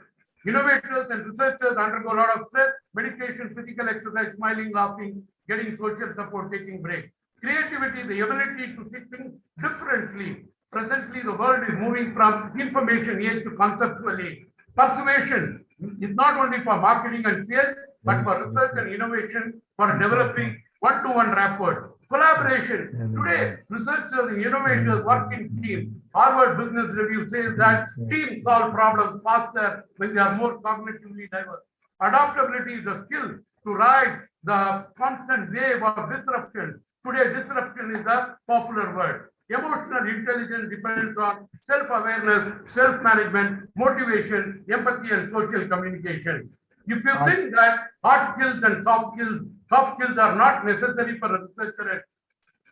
Speaker 9: Innovators and researchers undergo a lot of stress, meditation, physical exercise, smiling, laughing, getting social support, taking breaks. Creativity, the ability to see things differently. Presently, the world is moving from information age to conceptual age. Persuasion is not only for marketing and sales, but for research and innovation, for developing one-to-one rapport. Collaboration. Today, researchers and innovators work in teams. Harvard Business Review says that teams solve problems faster when they are more cognitively diverse. Adaptability is a skill to ride the constant wave of disruption. Today, disruption is a popular word. Emotional intelligence depends on self-awareness, self-management, motivation, empathy, and social communication. If you think that hard skills and soft skills are not necessary for a researcher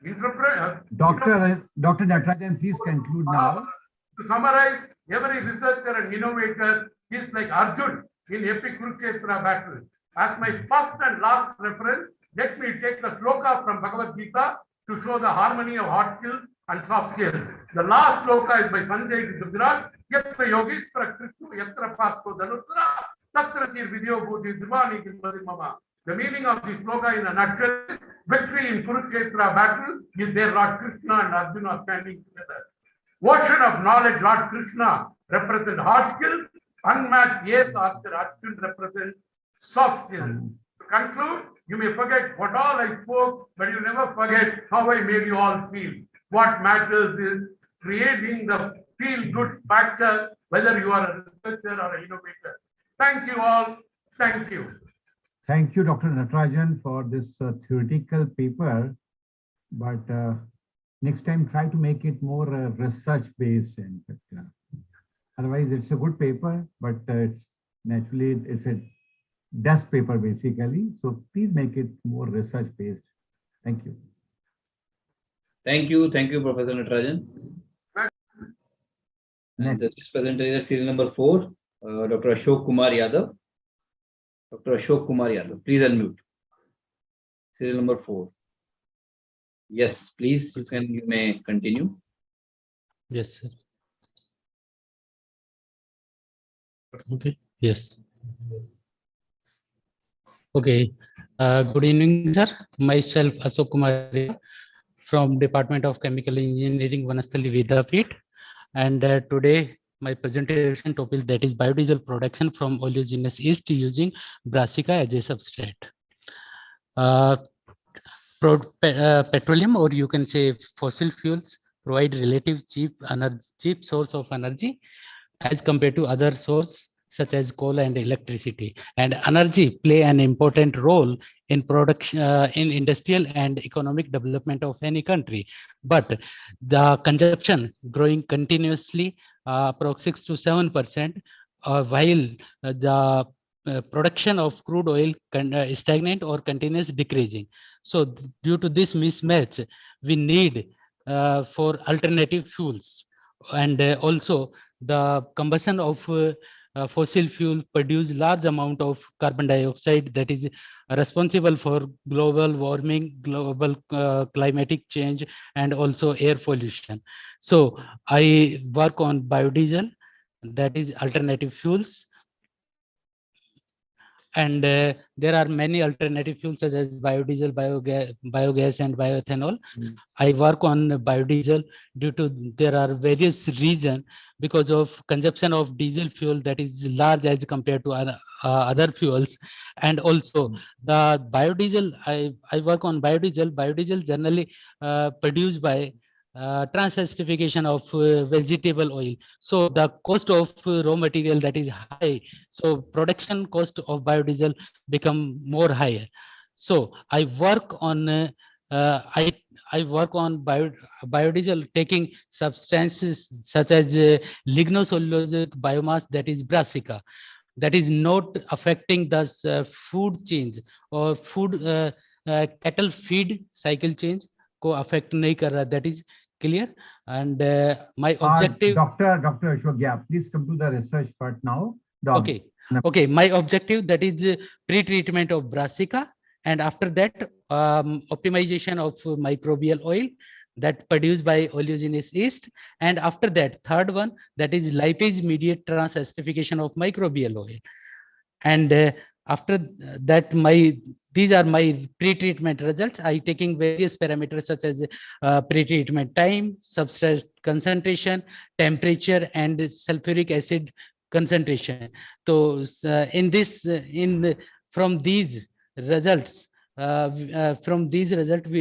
Speaker 9: and entrepreneur.
Speaker 6: Dr. Natarajan, please conclude now.
Speaker 9: To summarize, every researcher and innovator is like Arjun in epic Kurukshetra battle. As my first and last reference, let me take the sloka from Bhagavad Gita to show the harmony of hard skills and soft skills. The last sloka is by Sanjay Gujarat. Yatra yogis prakrishnu yatra pasto dhanutra tatra sir video bhuti divani gilmadi mama. The meaning of this sloka in a nutshell, victory in Kurukshetra battle is there Lord Krishna and Arjuna standing together. Ocean of knowledge, Lord Krishna represents hard skills, unmatched yes after Arjuna represents soft skills. To conclude, you may forget what all I spoke, but you never forget how I made you all feel. What matters is creating the feel-good factor, whether you are a researcher or an innovator. Thank you all. Thank you.
Speaker 6: Thank you, Dr. Natarajan, for this theoretical paper. But next time, try to make it more research-based. Otherwise, it's a good paper, but it's a desk paper basically. So please make it more research-based. Thank you.
Speaker 1: Thank you, Professor Natarajan. And the next presenter is serial number 4, Dr. Ashok Kumar Yadav. Dr. Ashok Kumar Yadav, please unmute. Serial number 4. Yes, please, you may continue.
Speaker 10: Yes, sir. Okay, yes. Okay, good evening, sir. Myself, Ashok Kumar from Department of Chemical Engineering, Vanasthali Vidyapeeth. And today, my presentation topic, that is biodiesel production from oleaginous yeast using brassica as a substrate. Petroleum, or you can say fossil fuels, provide relative cheap source of energy as compared to other sources such as coal and electricity. And energy play an important role in production, in industrial and economic development of any country. But the consumption growing continuously, approximately 6 to 7%, while the production of crude oil stagnant or continuous decreasing. So due to this mismatch, we need for alternative fuels. And also the combustion of fossil fuel produce large amount of carbon dioxide that is responsible for global warming, global climatic change, and also air pollution. So I work on biodiesel, that is alternative fuels. And there are many alternative fuels such as biodiesel, biogas, and bioethanol. I work on biodiesel due to there are various reasons because of consumption of diesel fuel that is large as compared to other fuels. And also the biodiesel, I work on biodiesel. Biodiesel generally produced by transesterification of vegetable oil. So the cost of raw material that is high, so production cost of biodiesel become more higher. So I work on I work on biodiesel taking substances such as lignocellulosic biomass, that is brassica, that is not affecting the food change or food cattle feed cycle change को affect नहीं कर रहा, that is clear. And my objective,
Speaker 6: Dr. Ashok, yeah, please come to the research part now.
Speaker 10: Okay, my objective, that is pre-treatment of brassica, and after that optimization of microbial oil, that produced by oleogenous yeast. And after that, third one, that is lipase mediate trans-esterification of microbial oil. And after that, these are my pre-treatment results. I taking various parameters such as pre-treatment time, substrate concentration, temperature, and sulfuric acid concentration. So from these results, we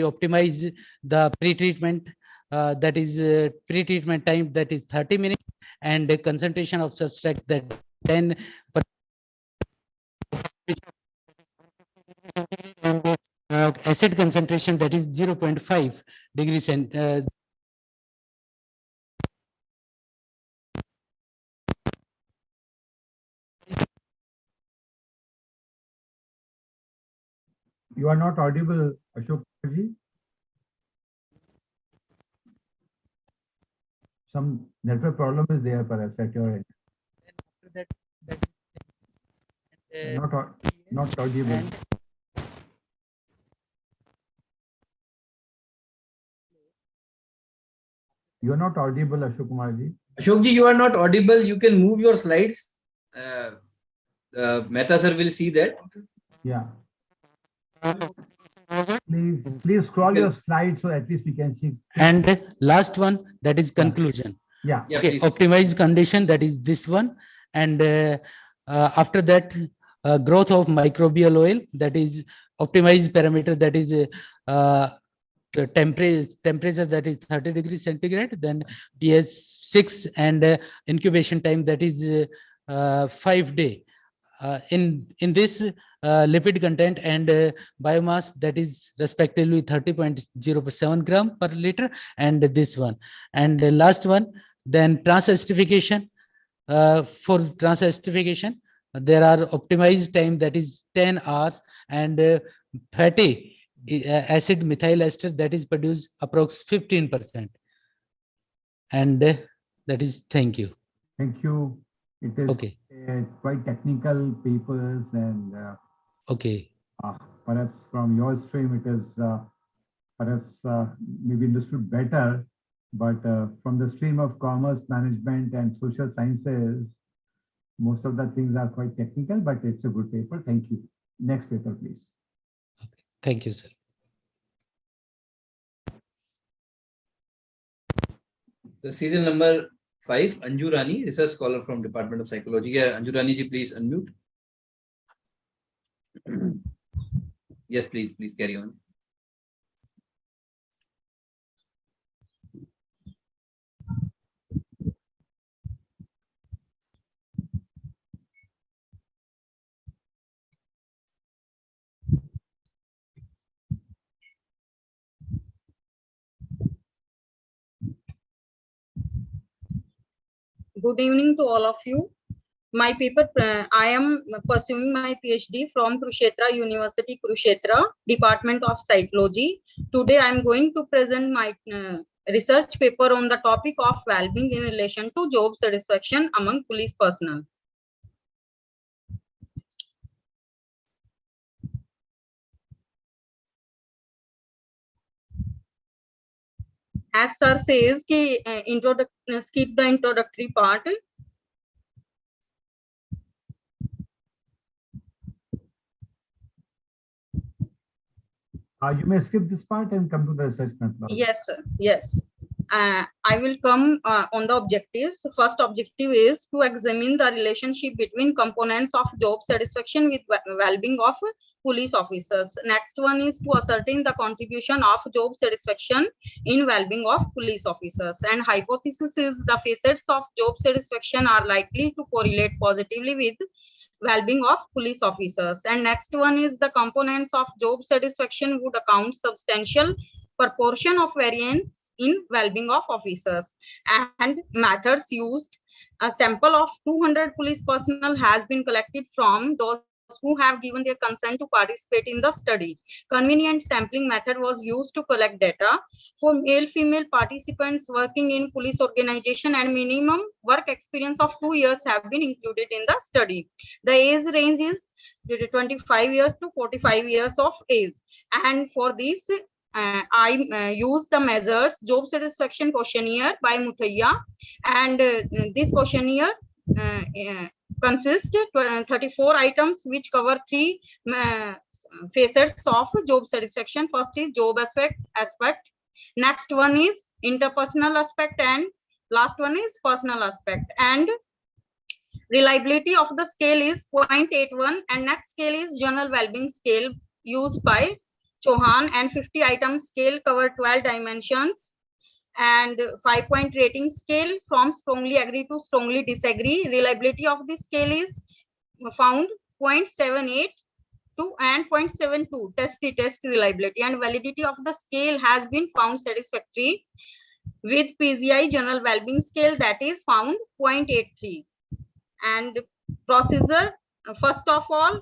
Speaker 10: optimize the pre-treatment, that is pre-treatment time, that is 30 minutes, and the concentration of substrate, that 10 acid concentration, that is 0.5 degrees centigrade.
Speaker 6: You are not audible, Ashok ji. Some network problem is there perhaps at your end. Not audible. You are not audible, Ashok Kumar ji.
Speaker 1: Ashok ji, you are not audible. You can move your slides. Mehta sir will see that.
Speaker 6: Yeah. Please scroll your slides so at least we can see.
Speaker 10: And last one, that is conclusion.
Speaker 6: Yeah.
Speaker 10: Okay, optimized condition, that is this one. And after that, growth of microbial oil, that is optimized parameter, that is temperature, that is 30 degrees centigrade, then pH 6, and incubation time, that is 5 days. In this lipid content and biomass, that is respectively 30.07 gram per liter, and this one. And the last one, then trans-esterification. For trans-esterification, there are optimized time, that is 10 hours, and fatty acid methyl ester, that is produced approx 15%. And that is, thank you.
Speaker 6: Thank you. It is
Speaker 10: okay.
Speaker 6: Quite technical papers, and
Speaker 10: okay.
Speaker 6: Perhaps from your stream it is perhaps maybe understood better, but from the stream of commerce, management, and social sciences, most of the things are quite technical, but it's a good paper. Thank you. Next paper, please.
Speaker 10: Okay. Thank you, sir.
Speaker 1: The serial number 5, Anju Rani, research scholar from Department of Psychology. Yeah, Anju Rani ji, please unmute. Yes, please carry on.
Speaker 11: Good evening to all of you. My paper, I am pursuing my PhD from Kurukshetra University, Kurukshetra, Department of Psychology. Today I am going to present my research paper on the topic of well-being in relation to job satisfaction among police personnel. As sir says, skip the introductory part.
Speaker 6: You may skip this part and come to the research methodology.
Speaker 11: Yes, sir. Yes. I will come on the objectives. First objective is to examine the relationship between components of job satisfaction with well-being of police officers. Next one is to ascertain the contribution of job satisfaction in well-being of police officers. And hypothesis is the facets of job satisfaction are likely to correlate positively with well-being of police officers. And next one is the components of job satisfaction would account substantial proportion of variance in well-being of officers. And methods used, a sample of 200 police personnel has been collected from those who have given their consent to participate in the study. Convenient sampling method was used to collect data for male-female participants working in police organization, and minimum work experience of 2 years have been included in the study. The age range is 25 years to 45 years of age. And for this, I used the measures job satisfaction questionnaire by Muthaiya, and this questionnaire consists 34 items which cover 3 facets of job satisfaction. First is job aspect. Next one is interpersonal aspect, and last one is personal aspect. And reliability of the scale is 0.81, and next scale is general well-being scale used by Chauhan, and 50 item scale cover 12 dimensions, and 5-point rating scale from strongly agree to strongly disagree. Reliability of the scale is found 0.78 and 0.72 test reliability, and validity of the scale has been found satisfactory with PGI general well-being scale, that is found 0.83. And procedure, first of all,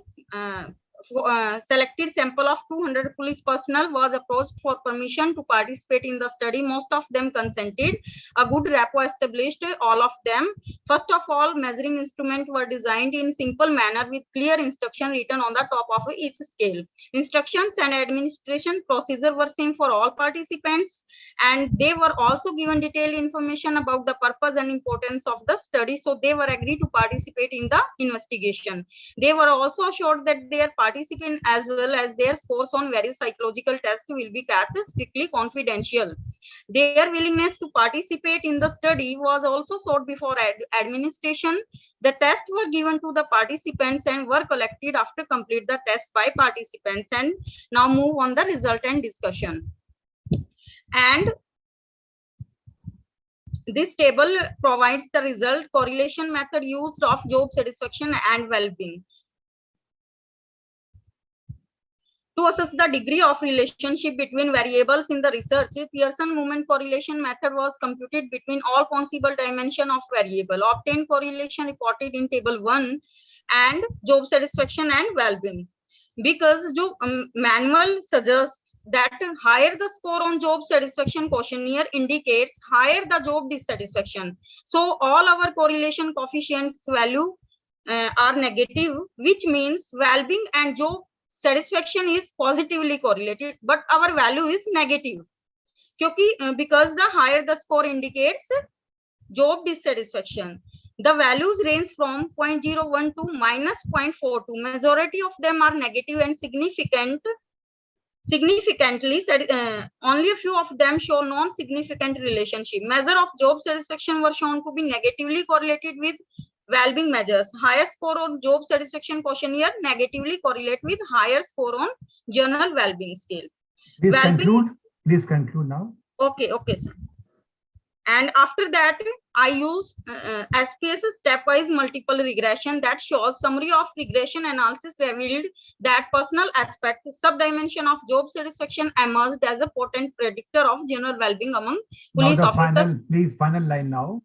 Speaker 11: selected sample of 200 police personnel was approached for permission to participate in the study. Most of them consented. A good rapport established all of them. First of all, measuring instruments were designed in simple manner with clear instruction written on the top of each scale. Instructions and administration procedure were same for all participants, and they were also given detailed information about the purpose and importance of the study, so they were agreed to participate in the investigation. They were also assured that their participant as well as their scores on various psychological tests will be kept strictly confidential. Their willingness to participate in the study was also sought before administration. The tests were given to the participants and were collected after complete the test by participants. And now move on the result and discussion. And this table provides the result correlation method used of job satisfaction and well-being. To assess the degree of relationship between variables in the research, Pearson movement correlation method was computed between all possible dimensions of variable. Obtained correlation reported in table 1 and job satisfaction and well-being. Because manual suggests that higher the score on job satisfaction questionnaire indicates higher the job dissatisfaction. So all our correlation coefficients value are negative, which means well-being and job satisfaction is positively correlated, but our value is negative. Because the higher the score indicates job dissatisfaction. The values range from 0.01 to -0.42. Majority of them are negative and significantly, only a few of them show non-significant relationship. Measure of job satisfaction were shown to be negatively correlated with well-being measures. Higher score on job satisfaction questionnaire negatively correlate with higher score on general well-being scale.
Speaker 6: Please conclude. Please conclude now.
Speaker 11: Okay, sir. And after that, I use SPS stepwise multiple regression that shows summary of regression analysis revealed that personal aspect subdimension of job satisfaction emerged as a potent predictor of general well-being among police officers.
Speaker 6: Final line now.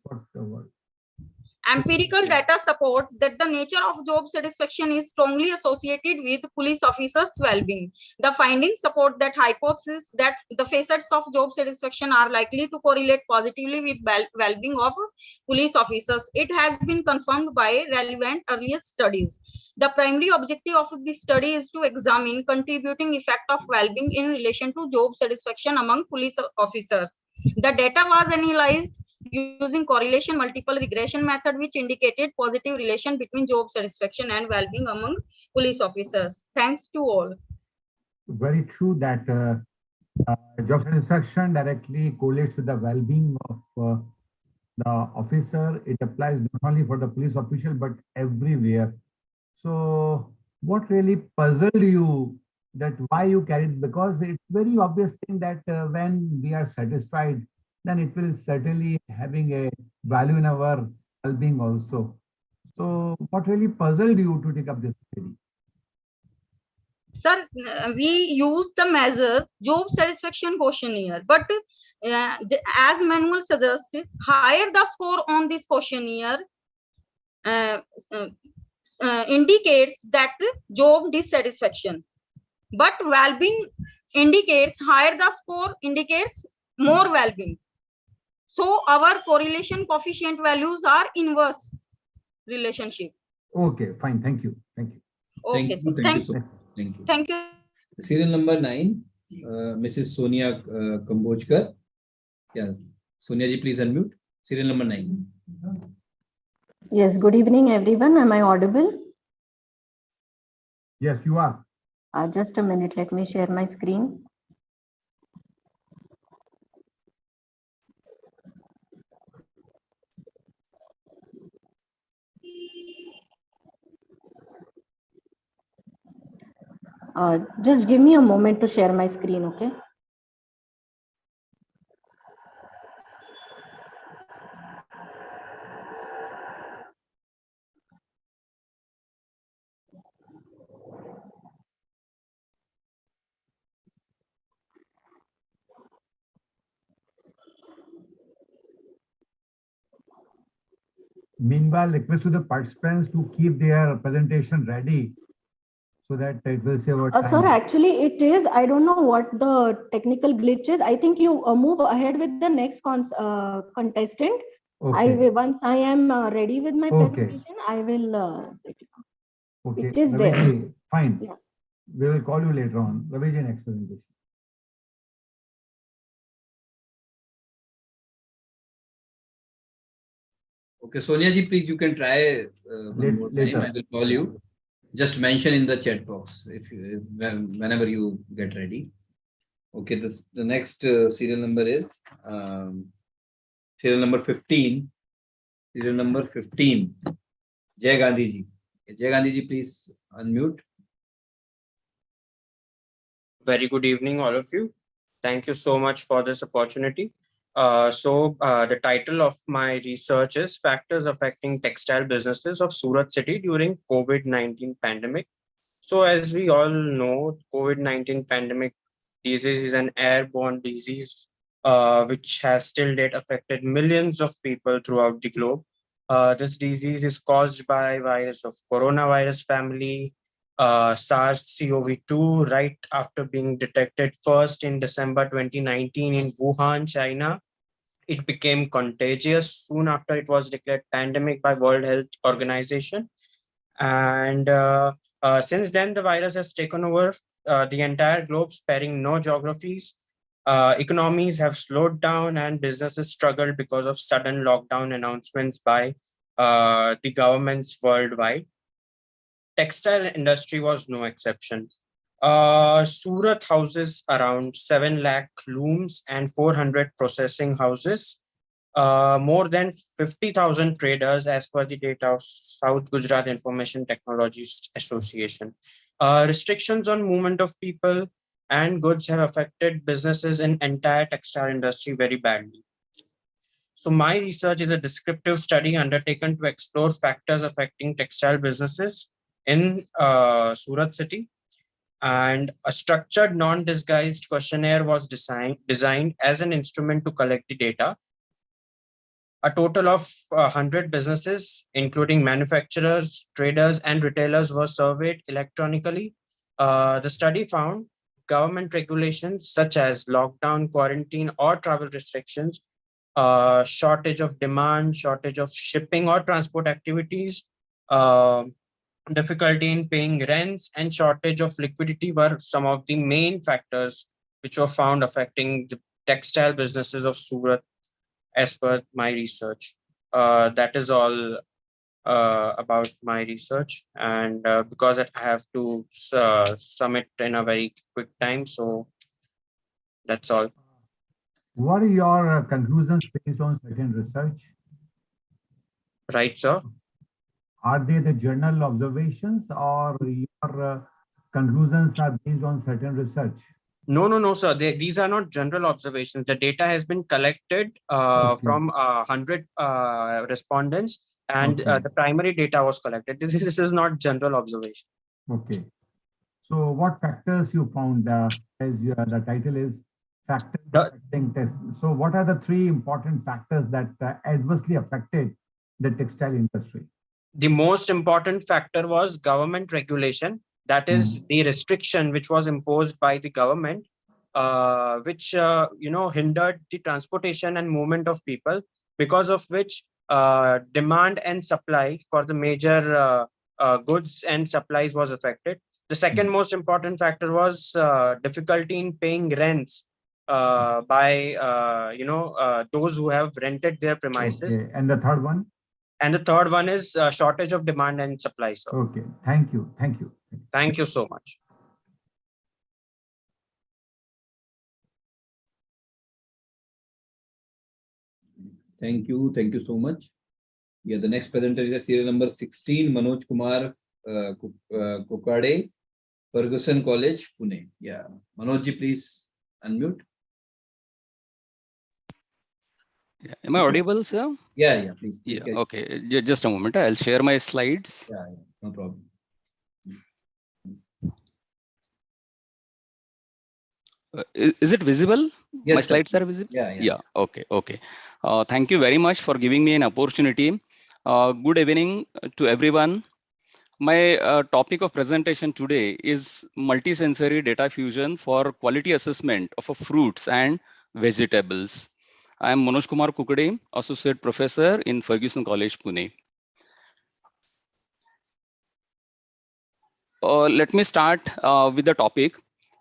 Speaker 11: Empirical data support that the nature of job satisfaction is strongly associated with police officers' well-being. The findings support that hypothesis that the facets of job satisfaction are likely to correlate positively with well-being of police officers. It has been confirmed by relevant earlier studies. The primary objective of this study is to examine contributing effect of well-being in relation to job satisfaction among police officers. The data was analyzed using correlation multiple regression method, which indicated positive relation between job satisfaction and well-being among police officers. Thanks to all.
Speaker 6: Very true that job satisfaction directly correlates with the well-being of the officer. It applies not only for the police official but everywhere. So what really puzzled you, that why you carried, because it's very obvious thing that when we are satisfied, then it will certainly having a value in our well-being also. So what really puzzled you to take up this study?
Speaker 11: Sir, we use the measure job satisfaction questionnaire, but as manual suggests, higher the score on this questionnaire indicates that job dissatisfaction, but well-being indicates higher the score indicates more well-being. So our correlation coefficient values are inverse relationship.
Speaker 6: Okay, fine. Thank you. Thank you.
Speaker 11: Okay,
Speaker 1: Thank you.
Speaker 11: thank
Speaker 1: So
Speaker 11: you.
Speaker 1: much. Thank you.
Speaker 11: Thank you.
Speaker 1: Serial number 9. Mrs. Sonia Kambojkar. Yeah, Sonia ji, please unmute. Serial number 9.
Speaker 12: Yes, good evening, everyone. Am I audible?
Speaker 6: Yes, you are.
Speaker 12: Just a minute, let me share my screen. Just give me a moment to share my screen, okay?
Speaker 6: Meanwhile, request to the participants to keep their presentation ready so that it will save our time.
Speaker 12: Sir, actually it is. I don't know what the technical glitch is. I think you move ahead with the next contestant.
Speaker 6: Okay.
Speaker 12: Once I am ready with my
Speaker 6: Okay.
Speaker 12: presentation, I will.
Speaker 6: Okay.
Speaker 12: It is there.
Speaker 6: Raviji, fine.
Speaker 12: Yeah.
Speaker 6: We will call you later on. Raviji, next presentation.
Speaker 1: Okay, Sonia ji, please, you can try one more time. I will call you. Just mention in the chat box whenever you get ready. Okay, the next serial number is serial number 15. Serial number 15. Jay Gandhi ji. Jay Gandhi ji, please unmute.
Speaker 13: Very good evening, all of you. Thank you so much for this opportunity. The title of my research is Factors Affecting Textile Businesses of Surat City During COVID-19 Pandemic. So as we all know, COVID-19 pandemic disease is an airborne disease which has still yet affected millions of people throughout the globe. This disease is caused by virus of coronavirus family, SARS-CoV-2, right after being detected first in December 2019 in Wuhan, China. It became contagious soon after it was declared pandemic by World Health Organization. And since then, the virus has taken over the entire globe, sparing no geographies. Economies have slowed down and businesses struggled because of sudden lockdown announcements by the governments worldwide. Textile industry was no exception. Surat houses around 7 lakh looms and 400 processing houses. More than 50,000 traders as per the data of South Gujarat Information Technologies Association. Restrictions on movement of people and goods have affected businesses in entire textile industry very badly. So my research is a descriptive study undertaken to explore factors affecting textile businesses in Surat city. And a structured non-disguised questionnaire was designed as an instrument to collect the data. A total of 100 businesses, including manufacturers, traders, and retailers, were surveyed electronically. The study found government regulations such as lockdown, quarantine, or travel restrictions, shortage of demand, shortage of shipping or transport activities, difficulty in paying rents, and shortage of liquidity were some of the main factors which were found affecting the textile businesses of Surat as per my research. That is all about my research, and because I have to submit in a very quick time, so that's all.
Speaker 6: What are your conclusions based on certain research?
Speaker 13: Right, sir.
Speaker 6: Are they the journal observations or your conclusions are based on certain research?
Speaker 13: No, sir. These are not general observations. The data has been collected from 100 respondents, and the primary data was collected. This is not general observation.
Speaker 6: Okay. So what factors you found as the title is factors affecting test. So what are the 3 important factors that adversely affected the textile industry?
Speaker 13: The most important factor was government regulation. That is the restriction which was imposed by the government, which hindered the transportation and movement of people, because of which demand and supply for the major goods and supplies was affected. The second most important factor was difficulty in paying rents by those who have rented their premises.
Speaker 6: Okay. And the third one?
Speaker 13: And the third one is shortage of demand and supply. So
Speaker 6: okay, thank you.
Speaker 13: Thank you so much.
Speaker 1: Thank you so much. Yeah, the next presenter is serial number 16, Manoj Kumar Kokade, Ferguson College, Pune. Yeah, Manoj ji, please unmute.
Speaker 14: Yeah. Am I audible, sir?
Speaker 1: Yeah, please.
Speaker 14: Yeah, okay. Just a moment. I'll share my slides.
Speaker 1: Yeah, no problem.
Speaker 14: Is it visible?
Speaker 1: Yes,
Speaker 14: my
Speaker 1: sir.
Speaker 14: slides are visible?
Speaker 1: Yeah.
Speaker 14: Okay. Thank you very much for giving me an opportunity. Good evening to everyone. My topic of presentation today is multisensory data fusion for quality assessment of fruits and vegetables. I am Manoj Kumar Kukade, Associate Professor in Ferguson College, Pune. Let me start with the topic.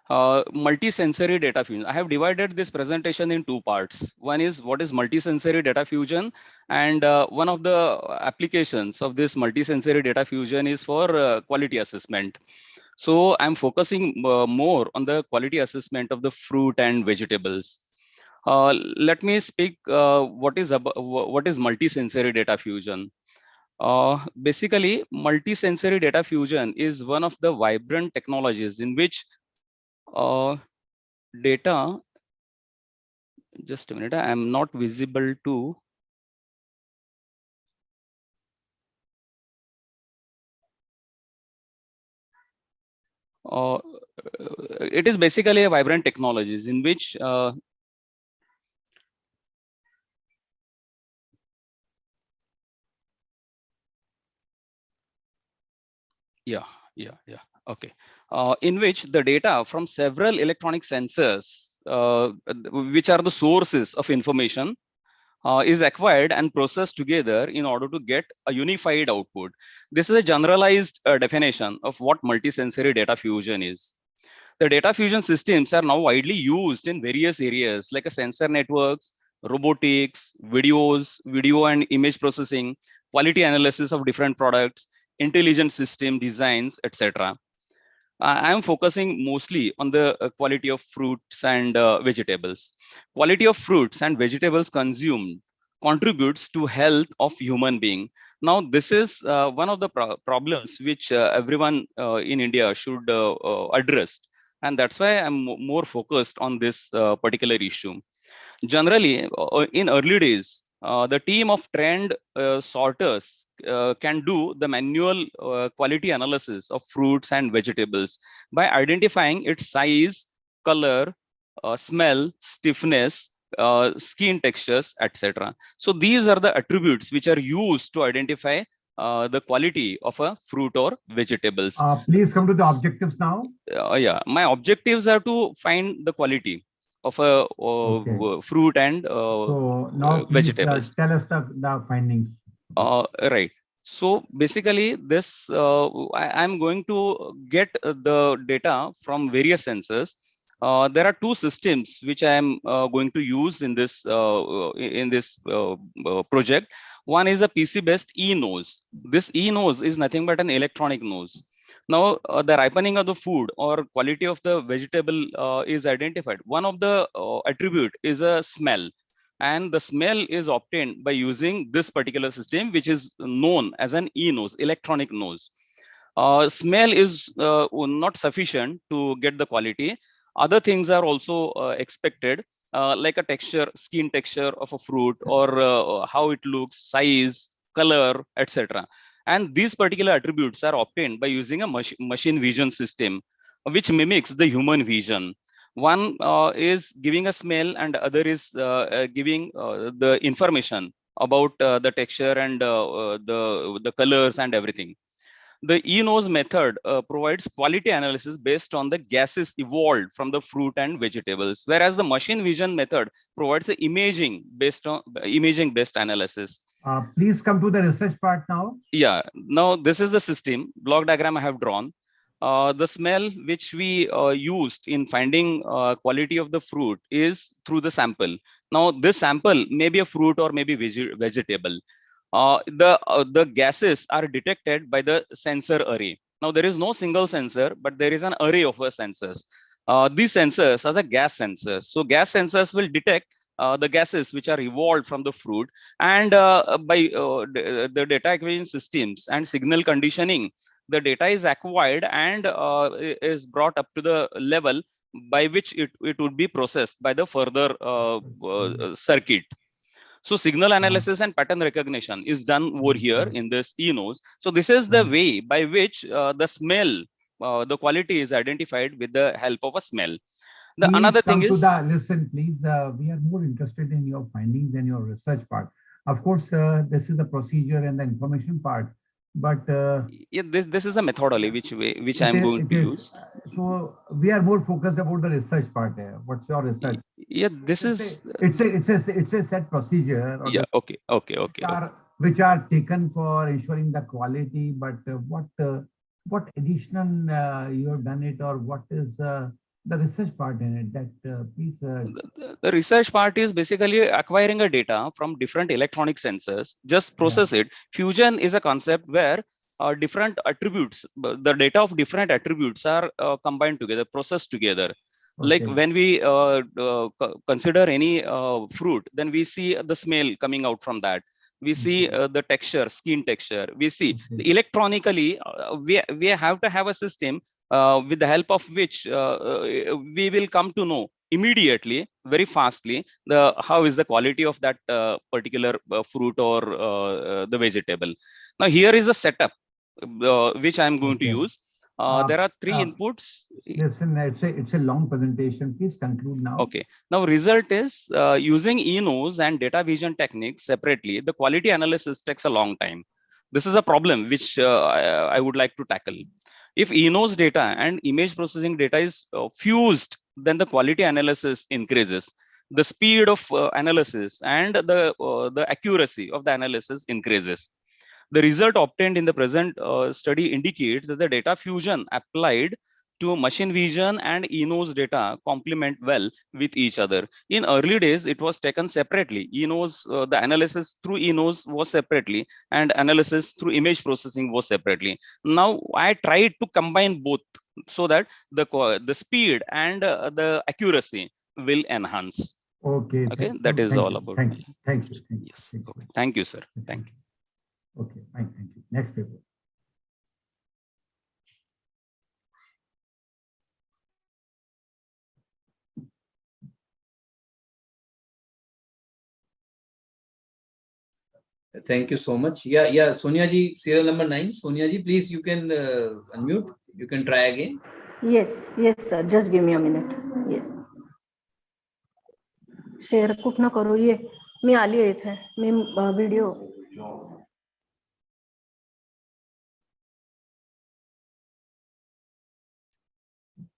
Speaker 14: Multisensory data fusion. I have divided this presentation in two parts. One is what is multisensory data fusion, and one of the applications of this multisensory data fusion is for quality assessment. So I'm focusing more on the quality assessment of the fruit and vegetables. Let me speak what is multisensory data fusion. Basically, multisensory data fusion is one of the vibrant technologies in which data, just a minute, I am not visible to. It is basically a vibrant technologies in which okay, in which the data from several electronic sensors, which are the sources of information, is acquired and processed together in order to get a unified output. This is a generalized definition of what multisensory data fusion is. The data fusion systems are now widely used in various areas like sensor networks, robotics, video and image processing, quality analysis of different products, intelligent system designs, etc. I am focusing mostly on the quality of fruits and vegetables. Quality of fruits and vegetables consumed contributes to health of human being. Now, this is one of the problems which everyone in India should address. And that's why I'm more focused on this particular issue. Generally, in early days, the team of trained sorters can do the manual quality analysis of fruits and vegetables by identifying its size, color, smell, stiffness, skin textures, etc. So these are the attributes which are used to identify the quality of a fruit or vegetables.
Speaker 6: Please come to the objectives now.
Speaker 14: Yeah, my objectives are to find the quality of a fruit and
Speaker 6: so now
Speaker 14: vegetables.
Speaker 6: Tell us the findings.
Speaker 14: Right. So basically, this I'm going to get the data from various sensors. There are two systems which I am going to use in this project. One is a PC-based e-nose. This e-nose is nothing but an electronic nose. Now, the ripening of the food or quality of the vegetable is identified. One of the attribute is a smell, and the smell is obtained by using this particular system, which is known as an e-nose, electronic nose. Smell is not sufficient to get the quality. Other things are also expected, like a texture, skin texture of a fruit, or how it looks, size, color, etc. And these particular attributes are obtained by using a machine vision system, which mimics the human vision. One is giving a smell, and other is giving the information about the texture and the colors and everything. The e-nose method provides quality analysis based on the gases evolved from the fruit and vegetables, whereas the machine vision method provides the imaging based analysis.
Speaker 6: Please come to the research part now.
Speaker 14: Yeah, now this is the system block diagram I have drawn. the smell which we used in finding quality of the fruit is through the sample. Now, this sample may be a fruit or maybe vegetable. The gases are detected by the sensor array. Now, there is no single sensor, but there is an array of sensors. These sensors are the gas sensors. So gas sensors will detect the gases which are evolved from the fruit, and by the data acquisition systems and signal conditioning, the data is acquired and is brought up to the level by which it would be processed by the further circuit. So signal analysis and pattern recognition is done over here in this eNose. So this is the way by which the smell, the quality is identified with the help of a smell. The
Speaker 6: Please
Speaker 14: another thing
Speaker 6: come to
Speaker 14: is,
Speaker 6: listen, please. We are more interested in your findings than your research part. Of course, this is the procedure and the information part, but
Speaker 14: yeah, this is a methodology which I'm going to use.
Speaker 6: So we are more focused about the research part. What's your research?
Speaker 14: Yeah, this is
Speaker 6: It's a set procedure.
Speaker 14: yeah. Okay.
Speaker 6: Which are taken for ensuring the quality. But what additional you have done it, or what is the research part in it? That please.
Speaker 14: The research part is basically acquiring a data from different electronic sensors, just process it. Fusion is a concept where different attributes, the data of different attributes are combined together, processed together. Like when we consider any fruit, then we see the smell coming out from that. We see the texture, skin texture. We see electronically, we have to have a system with the help of which we will come to know immediately, very fastly, how is the quality of that particular fruit or the vegetable. Now, here is a setup which I am going to use. There are three inputs.
Speaker 6: Listen, it's a long presentation. Please conclude now.
Speaker 14: Okay. Now, result is using eNose and data vision techniques separately, the quality analysis takes a long time. This is a problem which I would like to tackle. If eNose data and image processing data is fused, then the quality analysis increases. The speed of analysis and the accuracy of the analysis increases. The result obtained in the present study indicates that the data fusion applied to machine vision and eNose data complement well with each other. In early days, it was taken separately. eNose, the analysis through eNose was separately, and analysis through image processing was separately. Now I tried to combine both so that the speed and the accuracy will enhance.
Speaker 6: Okay.
Speaker 14: Okay, that is all about.
Speaker 6: Thank you.
Speaker 14: Yes. Okay. Thank you, sir. Thank you.
Speaker 6: Okay, fine. Thank you. Next paper.
Speaker 1: Thank you so much. Yeah. Sonia ji, serial number 9. Sonia ji, please, you can unmute. You can try again.
Speaker 12: Yes, sir. Just give me a minute. Yes. Share कुठनं करू ये मी आली आहे इथे मी video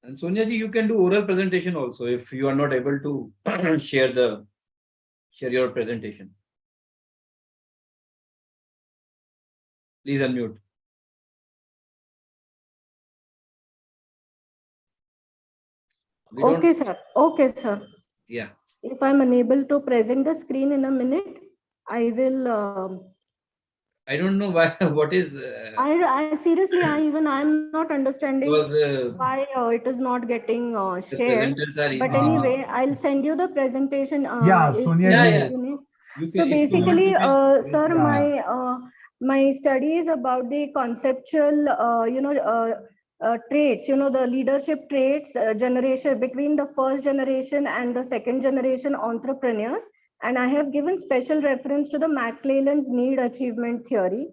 Speaker 1: And Sonia ji, you can do oral presentation also if you are not able to share your presentation. Please unmute.
Speaker 12: Okay, sir.
Speaker 1: Yeah.
Speaker 12: If I'm unable to present the screen in a minute, I will.
Speaker 1: I don't know why. What is?
Speaker 12: I seriously, I'm not understanding why it is not getting shared. But anyway, I'll send you the presentation.
Speaker 6: Sonia.
Speaker 12: So basically, sir, my study is about the conceptual, traits, the leadership traits generation between the first generation and the second generation entrepreneurs. And I have given special reference to the McClellan's need achievement theory.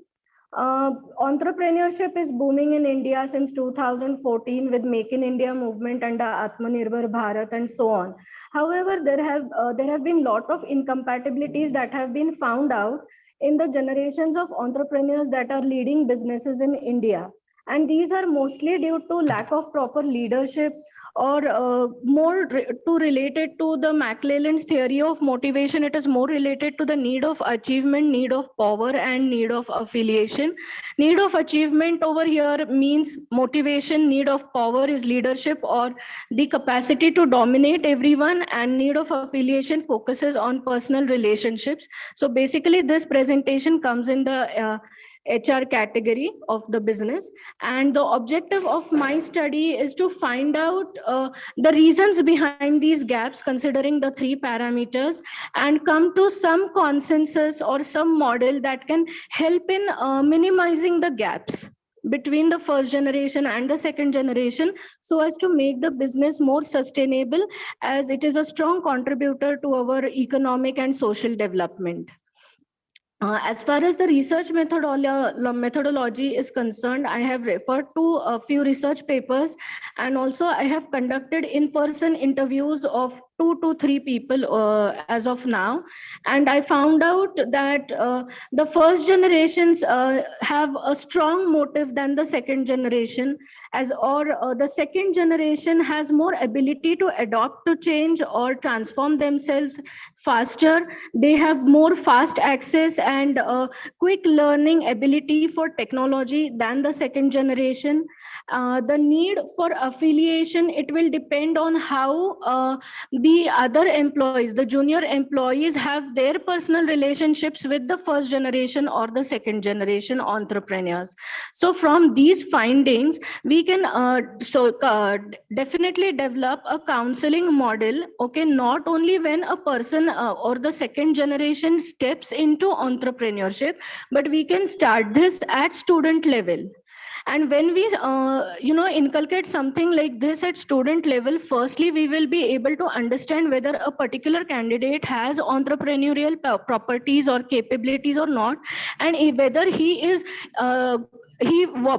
Speaker 12: Entrepreneurship is booming in India since 2014 with Make in India movement under Atmanirbhar Bharat and so on. However, there have been lot of incompatibilities that have been found out in the generations of entrepreneurs that are leading businesses in India. And these are mostly due to lack of proper leadership, or related to the McClelland's theory of motivation. It is more related to the need of achievement, need of power, and need of affiliation. Need of achievement over here means motivation, need of power is leadership or the capacity to dominate everyone, and need of affiliation focuses on personal relationships. So basically this presentation comes in the HR category of the business, and the objective of my study is to find out the reasons behind these gaps, considering the 3 parameters, and come to some consensus or some model that can help in minimizing the gaps between the first generation and the second generation, so as to make the business more sustainable, as it is a strong contributor to our economic and social development. As far as the research methodology is concerned, I have referred to a few research papers, and also I have conducted in-person interviews of 2 to 3 people as of now. And I found out that the first generations have a strong motive than the second generation, the second generation has more ability to adapt to change or transform themselves faster. They have more fast access and quick learning ability for technology than the second generation. The need for affiliation, it will depend on how the other employees, the junior employees, have their personal relationships with the first generation or the second generation entrepreneurs. So from these findings, we can definitely develop a counseling model, okay, not only when a person or the second generation steps into entrepreneurship, but we can start this at student level. And when we inculcate something like this at student level, firstly we will be able to understand whether a particular candidate has entrepreneurial properties or capabilities or not, and whether he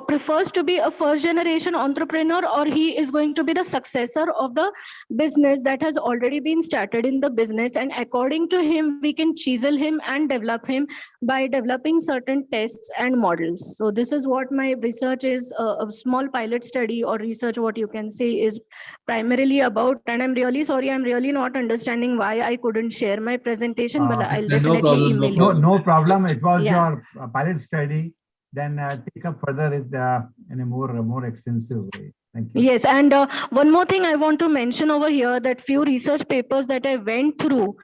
Speaker 12: prefers to be a first generation entrepreneur, or he is going to be the successor of the business that has already been started in the business. And according to him, we can chisel him and develop him by developing certain tests and models. So this is what my research is, a small pilot study or research, what you can say, is primarily about. And I'm really sorry, I'm really not understanding why I couldn't share my presentation, but I'll definitely email you.
Speaker 6: No problem. It was
Speaker 12: Yeah.
Speaker 6: your pilot study. Then take up further it in a more extensive way. Thank you.
Speaker 12: Yes, and one more thing I want to mention over here, that few research papers that I went through,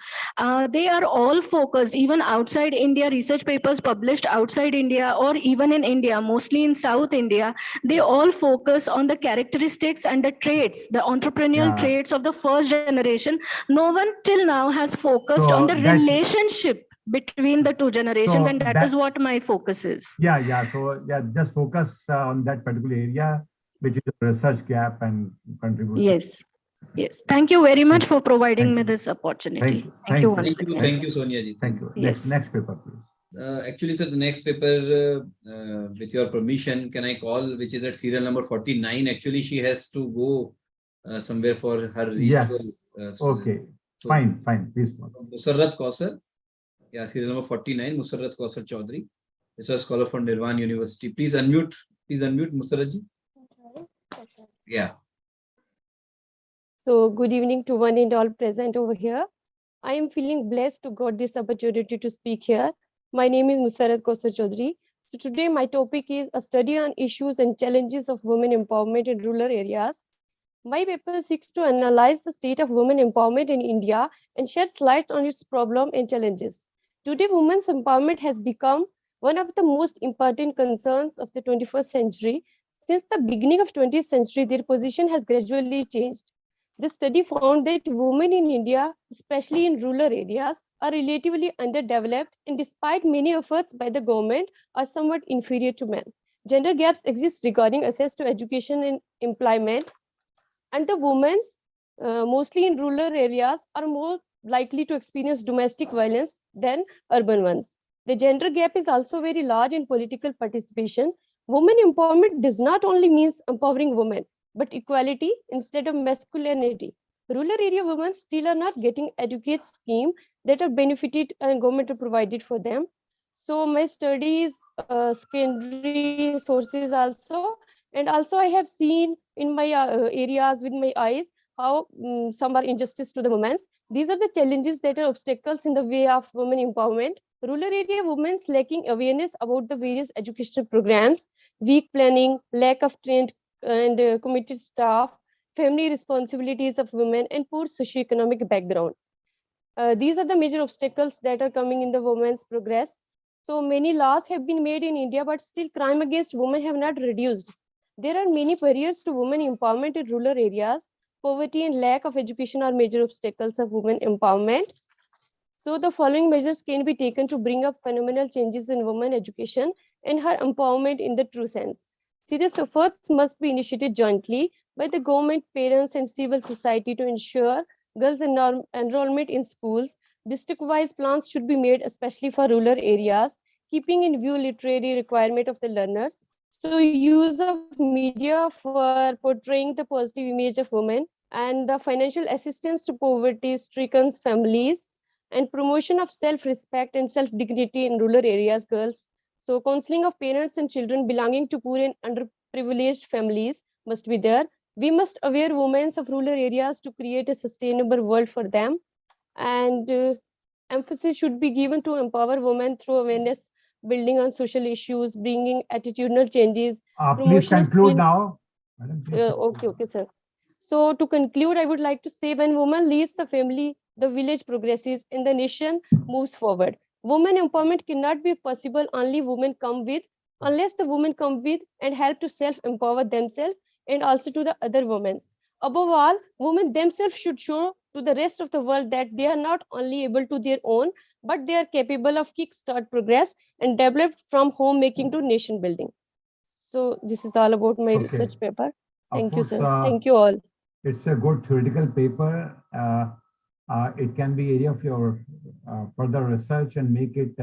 Speaker 12: they are all focused, even outside India, research papers published outside India or even in India, mostly in South India, they all focus on the characteristics and the traits, the entrepreneurial traits of the first generation. No one till now has focused on the relationship between the 2 generations, and that is what my focus is.
Speaker 6: So just focus on that particular area, which is a research gap, and contribute.
Speaker 12: Yes. Thank you very much for providing me this opportunity. Thank you once again.
Speaker 1: Thank you, Sonia ji.
Speaker 6: Thank you.
Speaker 12: Yes.
Speaker 6: Next paper, please.
Speaker 1: Actually, sir, the next paper, with your permission, can I call, which is at serial number 49. Actually, she has to go somewhere for her ritual.
Speaker 6: Okay. Fine. Please.
Speaker 1: Musarrat Kausar. Yeah, serial number 49, Musarrat Kausar Chaudhary. Research scholar from Nirvan University. Please unmute, Musarrat ji. Yeah.
Speaker 15: So good evening to one and all present over here. I am feeling blessed to got this opportunity to speak here. My name is Musarrat Kausar Chaudhary. So today my topic is a study on issues and challenges of women empowerment in rural areas. My paper seeks to analyze the state of women empowerment in India and sheds light on its problem and challenges. Today, women's empowerment has become one of the most important concerns of the 21st century. Since the beginning of 20th century, their position has gradually changed. The study found that women in India, especially in rural areas, are relatively underdeveloped, and despite many efforts by the government, are somewhat inferior to men. Gender gaps exist regarding access to education and employment, and the women, mostly in rural areas, are more likely to experience domestic violence than urban ones. The gender gap is also very large in political participation. Women empowerment does not only mean empowering women, but equality instead of masculinity. Rural area women still are not getting adequate schemes that are benefited and government are provided for them. So my studies, secondary sources also, And also I have seen in my areas with my eyes how some are injustice to the women. These are the challenges that are obstacles in the way of women empowerment. Rural area women lacking awareness about the various educational programs, weak planning, lack of trained and committed staff, family responsibilities of women, and poor socioeconomic background. These are the major obstacles that are coming in the women's progress. So many laws have been made in India, but still crime against women have not reduced. There are many barriers to women empowerment in rural areas. Poverty and lack of education are major obstacles of women empowerment. So the following measures can be taken to bring up phenomenal changes in women education and her empowerment in the true sense. Serious efforts must be initiated jointly by the government, parents, and civil society to ensure girls' enrollment in schools. District-wise plans should be made, especially for rural areas, keeping in view literary requirement of the learners. So use of media for portraying the positive image of women and the financial assistance to poverty-stricken families and promotion of self-respect and self-dignity in rural areas, girls. So counseling of parents and children belonging to poor and underprivileged families must be there. We must aware women of rural areas to create a sustainable world for them. And emphasis should be given to empower women through awareness, building on social issues, bringing attitudinal changes.
Speaker 6: Please conclude now. Madam, please
Speaker 15: okay, sir. So to conclude, I would like to say when woman leads the family, the village progresses and the nation moves forward. Women empowerment cannot be possible unless the women come with and help to self-empower themselves and also to the other women. Above all, women themselves should show to the rest of the world that they are not only able to their own, but they are capable of kickstart progress and develop from homemaking to nation building. So this is all about my research paper. Thank you, sir. Thank you all.
Speaker 6: It's a good theoretical paper. It can be area of your further research and make it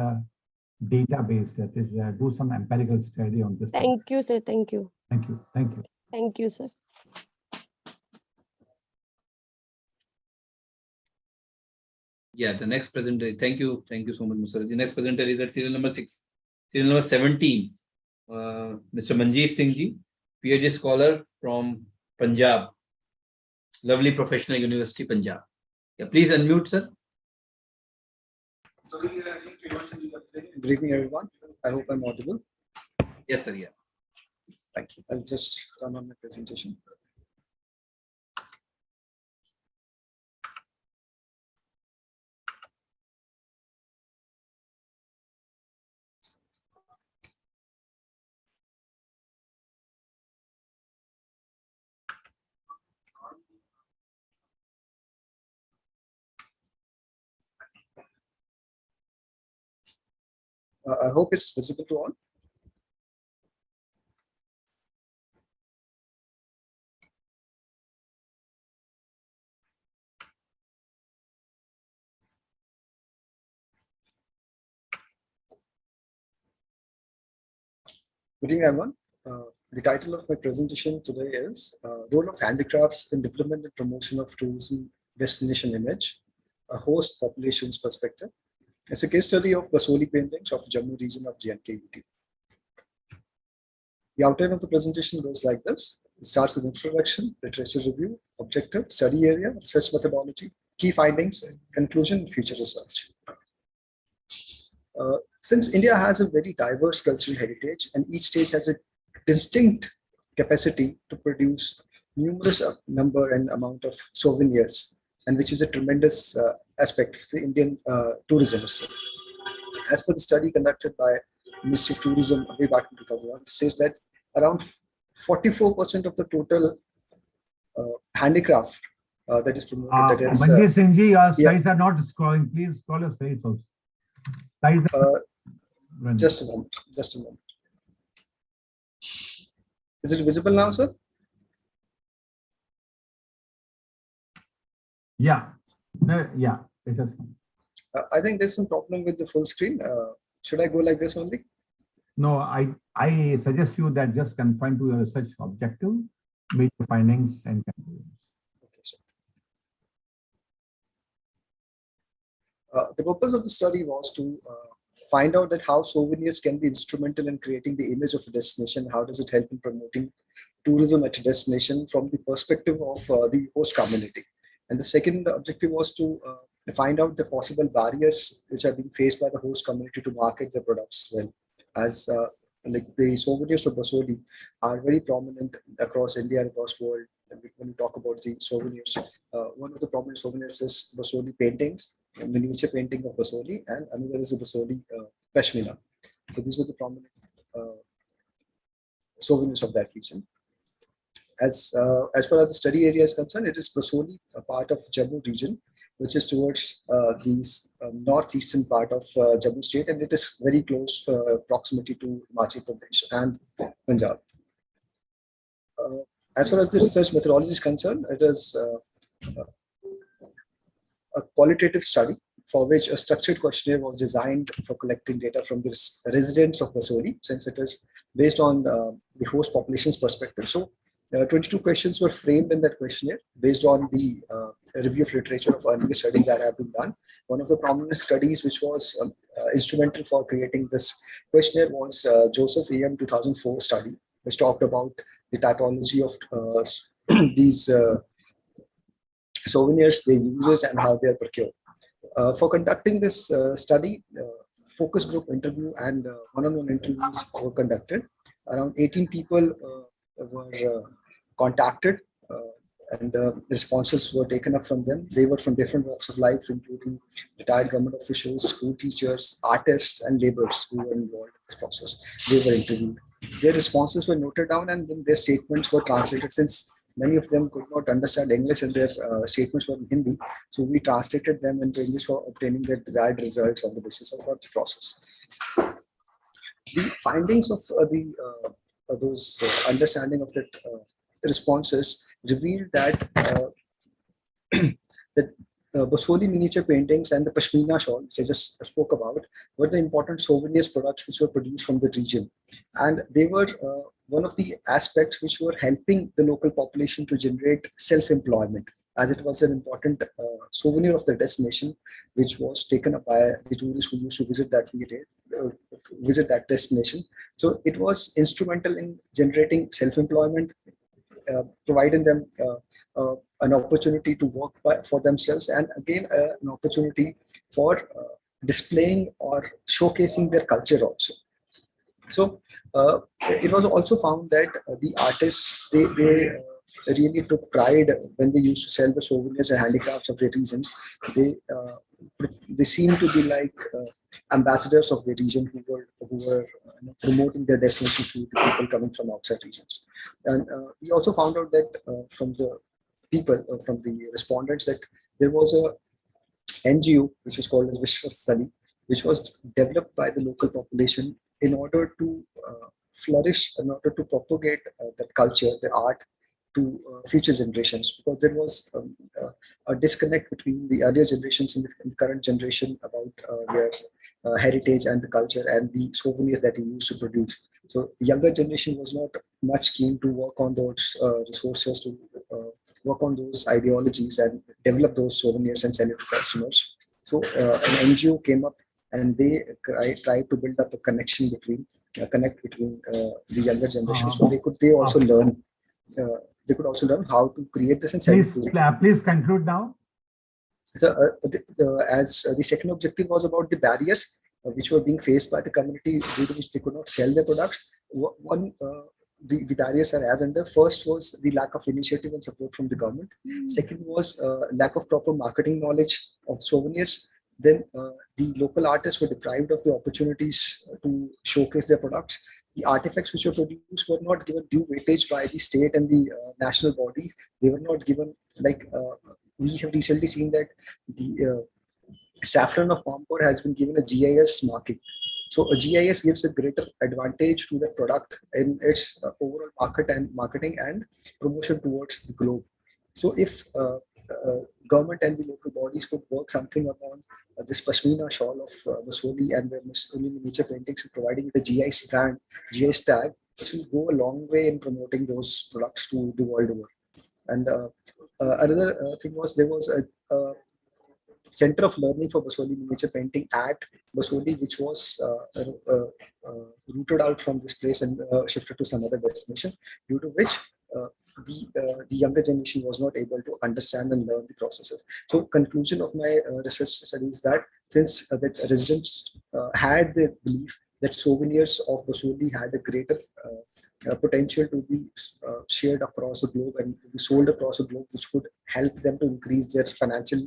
Speaker 6: data-based. That is, do some empirical study on this.
Speaker 15: Thank you, sir. Thank you.
Speaker 6: Thank you. Thank you.
Speaker 15: Thank you, sir.
Speaker 1: Yeah, the next presenter. Thank you so much, Musar. The next presenter is at serial number 6. Serial number 17. Mr. Manjeet Singh ji, PhD scholar from Punjab. Lovely Professional University, Punjab. Yeah, please unmute, sir.
Speaker 16: Good evening, everyone. I hope I'm audible.
Speaker 1: Yes, sir. Yeah.
Speaker 16: Thank you. I'll just turn on my presentation. I hope it's visible to all. Good evening, everyone. The title of my presentation today is Role of Handicrafts in Development and Promotion of Tourism Destination Image, a Host Population's Perspective. It's a case study of Basoli paintings of Jammu region of J&K-UT. The outline of the presentation goes like this. It starts with introduction, literature review, objective, study area, research methodology, key findings, conclusion, future research. Since India has a very diverse cultural heritage and each state has a distinct capacity to produce numerous number and amount of souvenirs, and which is a tremendous aspect of the Indian tourism. As per the study conducted by Ministry of Tourism way back in 2001, it says that around 44% of the total handicraft that is promoted. That is,
Speaker 6: Manjeet Singh ji, your slides are not scrolling. Please scroll your slides also.
Speaker 16: Just a moment. Just a moment. Is it visible now, sir?
Speaker 6: Yeah. Yeah. It is.
Speaker 16: I think there's some problem with the full screen. Should I go like this only?
Speaker 6: No, I suggest you that just confine to your research objective, major findings and conclusions.
Speaker 16: Okay, sir. The purpose of the study was to find out that how souvenirs can be instrumental in creating the image of a destination. How does it help in promoting tourism at a destination from the perspective of the host community. And the second objective was to find out the possible barriers which are being faced by the host community to market their products well. As like the souvenirs of Basoli are very prominent across India and across the world. And when we talk about the souvenirs, one of the prominent souvenirs is Basoli paintings, a miniature painting of Basoli, and another is the Basoli Pashmina. So these were the prominent souvenirs of that region. As far as the study area is concerned, it is Basoli, a part of Jammu region, which is towards the northeastern part of Jammu state, and it is very close proximity to Himachal Pradesh and Punjab. As far as the research methodology is concerned, it is a qualitative study for which a structured questionnaire was designed for collecting data from the residents of Basoli, since it is based on the host population's perspective. So 22 questions were framed in that questionnaire based on the review of literature of earlier studies that have been done. One of the prominent studies which was instrumental for creating this questionnaire was Joseph EM 2004 study, which talked about the typology of these souvenirs, their uses, and how they are procured. For conducting this study, focus group interview and one-on-one interviews were conducted. Around 18 people were contacted and responses were taken up from them. They were from different walks of life, including retired government officials, school teachers, artists, and laborers who were involved in this process. They were interviewed. Their responses were noted down and then their statements were translated, since many of them could not understand English and their statements were in Hindi. So we translated them into English for obtaining their desired results on the basis of our process. The findings of those understanding of that responses revealed that that Basoli miniature paintings and the Pashmina shawl, which I just spoke about, were the important souvenirs products which were produced from the region. And they were one of the aspects which were helping the local population to generate self-employment, as it was an important souvenir of the destination, which was taken up by the tourists who used to visit that destination. So it was instrumental in generating self-employment, providing them an opportunity to work for themselves, and again an opportunity for displaying or showcasing their culture also. So it was also found that the artists, they really took pride when they used to sell the souvenirs and handicrafts of their regions. They seemed to be like ambassadors of the region who were promoting their destination to the people coming from outside regions. And we also found out that from the people, from the respondents, that there was a NGO which was called as Vishwasthali, which was developed by the local population in order to flourish, in order to propagate that culture, the art, to future generations, because there was a disconnect between the earlier generations and the current generation about their heritage and the culture and the souvenirs that he used to produce. So the younger generation was not much keen to work on those resources, to work on those ideologies and develop those souvenirs and sell it to customers. So an NGO came up and they tried to build up a connection between the younger generation, so they could also learn. They could also learn how to create this and sell it.
Speaker 6: Please conclude now.
Speaker 16: So, as the second objective was about the barriers which were being faced by the community due to which they could not sell their products. One, the barriers are as under. First was the lack of initiative and support from the government. Second was lack of proper marketing knowledge of souvenirs. Then the local artists were deprived of the opportunities to showcase their products. The artifacts which were produced were not given due weightage by the state and the national bodies. They were not given, like we have recently seen that the saffron of Pampur has been given a GIS marking. So a GIS gives a greater advantage to the product in its overall marketing and promotion towards the globe. So if government and the local bodies could work something upon this Pashmina shawl of Basoli and the Basoli miniature paintings, and providing it a GIS tag, this will go a long way in promoting those products to the world over. And another thing was there was Center of Learning for Basoli Miniature Painting at Basoli, which was rooted out from this place and shifted to some other destination, due to which the younger generation was not able to understand and learn the processes. So conclusion of my research study is that since the residents had the belief that souvenirs of Basoli had a greater potential to be shared across the globe and to be sold across the globe, which would help them to increase their financial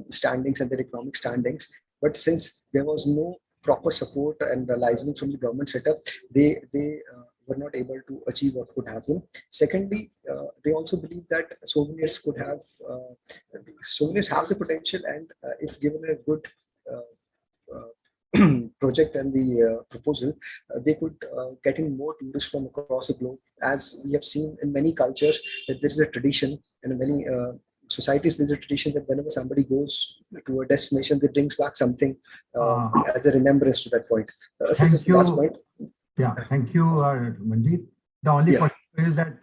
Speaker 16: standings and their economic standings. But since there was no proper support and licensing from the government setup, they were not able to achieve what could happen. Secondly, they also believe that souvenirs have the potential, and if given a good project and the proposal, they could get in more tourists from across the globe. As we have seen in many cultures, that there is a tradition, and in many societies there's a tradition that whenever somebody goes to a destination, they brings back something as a remembrance to that point. So just the last point.
Speaker 6: Yeah, thank you, Manjeet. The only question is that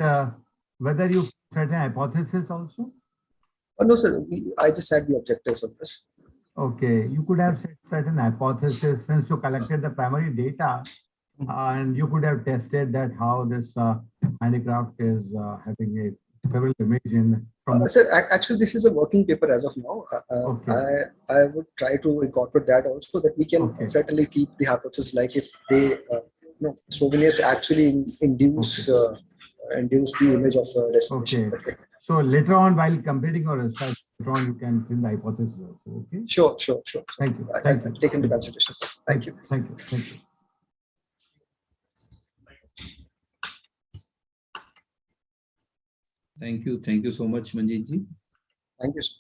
Speaker 6: whether you set an hypothesis also?
Speaker 16: No, sir. I just had the objectives of this.
Speaker 6: Okay, you could have set certain hypothesis since you collected the primary data, and you could have tested that how this handicraft is having a favorable image in.
Speaker 16: Sir, actually, this is a working paper as of now. Okay. I would try to incorporate that also, that we can certainly keep the hypothesis, like if they souvenirs actually induce the image of destination.
Speaker 6: Okay. So later on, while completing your research, later on you can fill the hypothesis also. Okay.
Speaker 16: Sure.
Speaker 6: Thank you.
Speaker 16: Thank you. Take into consideration, sir. Thank you.
Speaker 6: Thank you.
Speaker 1: Thank you so much, Manjeet ji.
Speaker 16: Thank you, sir.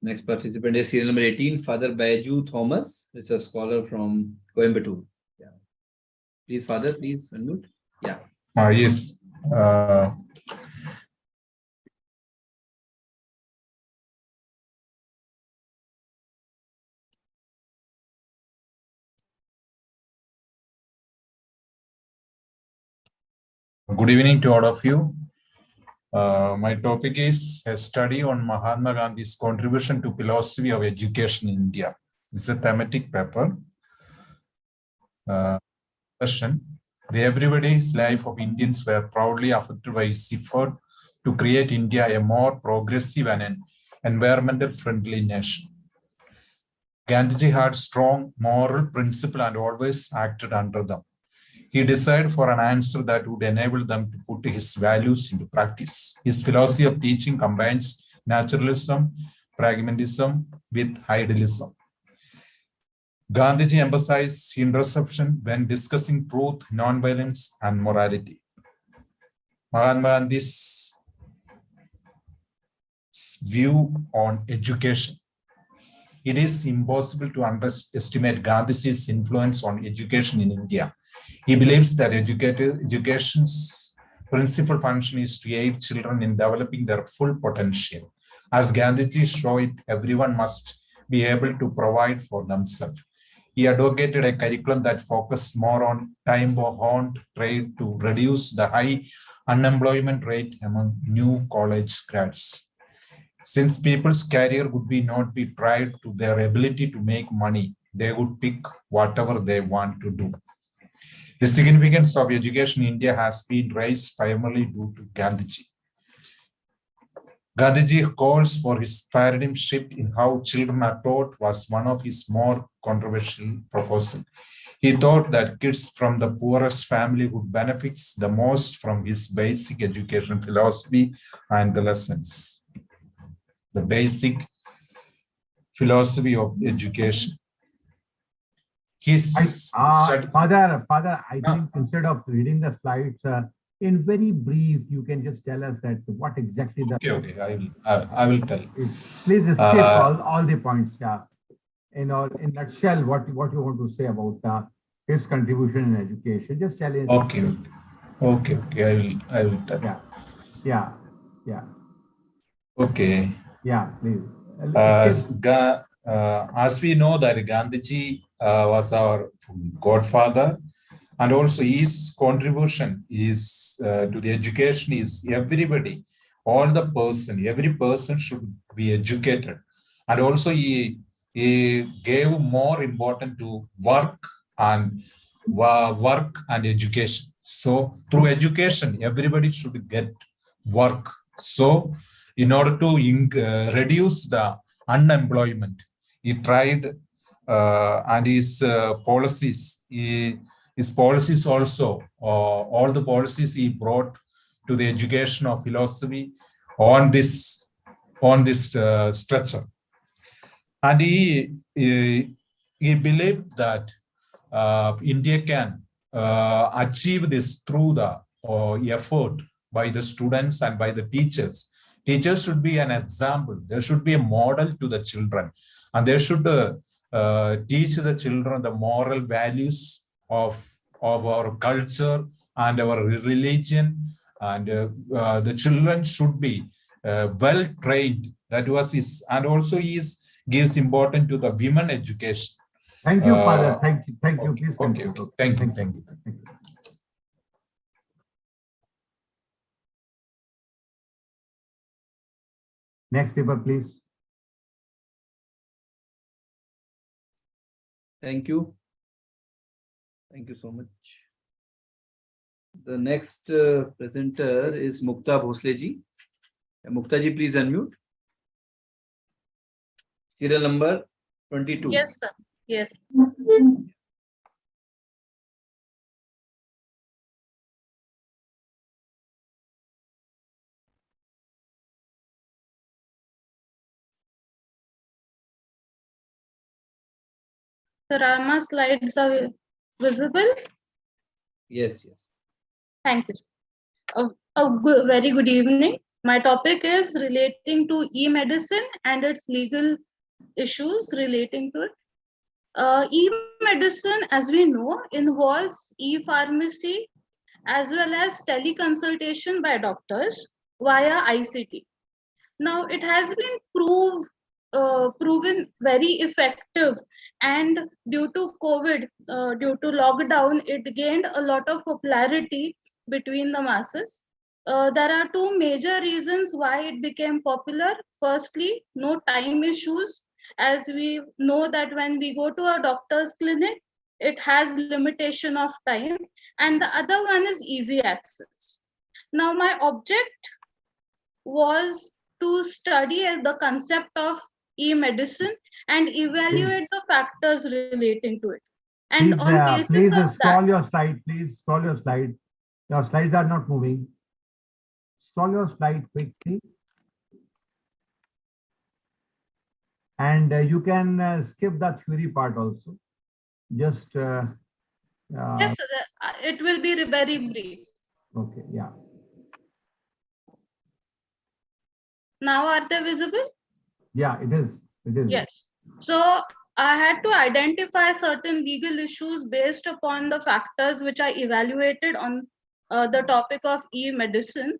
Speaker 1: Next participant is serial number 18, Father Baiju Thomas. It's a scholar from Coimbatore. Yeah. Please, Father, please unmute. Yeah.
Speaker 17: Yes. Good evening to all of you. My topic is a study on Mahatma Gandhi's contribution to philosophy of education in India. It's a thematic paper. Question: the everyday's life of Indians were proudly affected by his effort to create India a more progressive and an environmental friendly nation. Gandhiji had strong moral principles and always acted under them. He decided for an answer that would enable them to put his values into practice. His philosophy of teaching combines naturalism, pragmatism with idealism. Gandhiji emphasized interception when discussing truth, nonviolence, and morality. Mahatma Gandhi's view on education. It is impossible to underestimate Gandhiji's influence on education in India. He believes that education's principal function is to aid children in developing their full potential. As Gandhiji showed it, everyone must be able to provide for themselves. He advocated a curriculum that focused more on time-bound trade to reduce the high unemployment rate among new college grads. Since people's career would not be tied to their ability to make money, they would pick whatever they want to do. The significance of education in India has been raised primarily due to Gandhiji. Gandhiji calls for his paradigm shift in how children are taught was one of his more controversial proposals. He thought that kids from the poorest family would benefit the most from his basic education philosophy and the lessons. The basic philosophy of education.
Speaker 6: Father, I think instead of reading the slides, in very brief, you can just tell us that what exactly the.
Speaker 17: Okay, I will tell.
Speaker 6: Please skip all the points. In nutshell, what you want to say about his contribution in education. Just tell us.
Speaker 17: Okay. I will tell.
Speaker 6: Yeah.
Speaker 17: Okay.
Speaker 6: Yeah, please.
Speaker 17: As we know that Gandhiji was our godfather, and also his contribution is to the education is everybody every person should be educated. And also he gave more importance to work and education. So through education, everybody should get work. So in order to reduce the unemployment, he tried and his policies also, all the policies he brought to the education of philosophy on this structure. And he believed that India can achieve this through the effort by the students and by the teachers. Teachers should be an example. There should be a model to the children, and they should teach the children the moral values of our culture and our religion. And the children should be well trained. That was his, and also he gives importance to the women education.
Speaker 6: Thank you, Father. Thank you. Thank you.
Speaker 17: Okay,
Speaker 6: Please
Speaker 17: okay,
Speaker 6: continue.
Speaker 17: okay. Thank you. Thank you.
Speaker 6: Next paper, please.
Speaker 1: Thank you. Thank you so much. The next presenter is Mukta Bhosle ji. Mukta ji, please unmute. Serial number 22.
Speaker 18: Yes, sir. Yes. Sir, are my slides are visible?
Speaker 1: Yes, yes.
Speaker 18: Thank you. Very good evening. My topic is relating to e-medicine and its legal issues relating to it. E-medicine, as we know, involves e-pharmacy as well as teleconsultation by doctors via ICT. Now, it has been proven very effective, and due to COVID, due to lockdown, it gained a lot of popularity between the masses. There are two major reasons why it became popular. Firstly, no time issues, as we know that when we go to a doctor's clinic, it has limitation of time, and the other one is easy access. Now, my object was to study the concept of e-medicine and evaluate the factors relating to it. And
Speaker 6: Please,
Speaker 18: on basis
Speaker 6: please
Speaker 18: of
Speaker 6: scroll
Speaker 18: that,
Speaker 6: your slide. Please scroll your slide. Your slides are not moving. Scroll your slide quickly. And you can skip the theory part also. Just
Speaker 18: yes, it will be very brief.
Speaker 6: Okay, yeah.
Speaker 18: Now are they visible?
Speaker 6: Yeah, it is. It is.
Speaker 18: Yes. So I had to identify certain legal issues based upon the factors which I evaluated on the topic of e-medicine.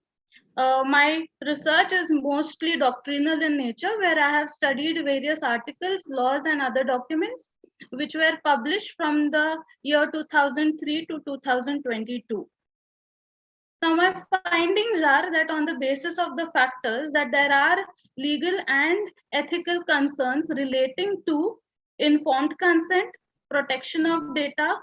Speaker 18: My research is mostly doctrinal in nature, where I have studied various articles, laws, and other documents which were published from the year 2003 to 2022. Now, my findings are that on the basis of the factors that there are legal and ethical concerns relating to informed consent, protection of data,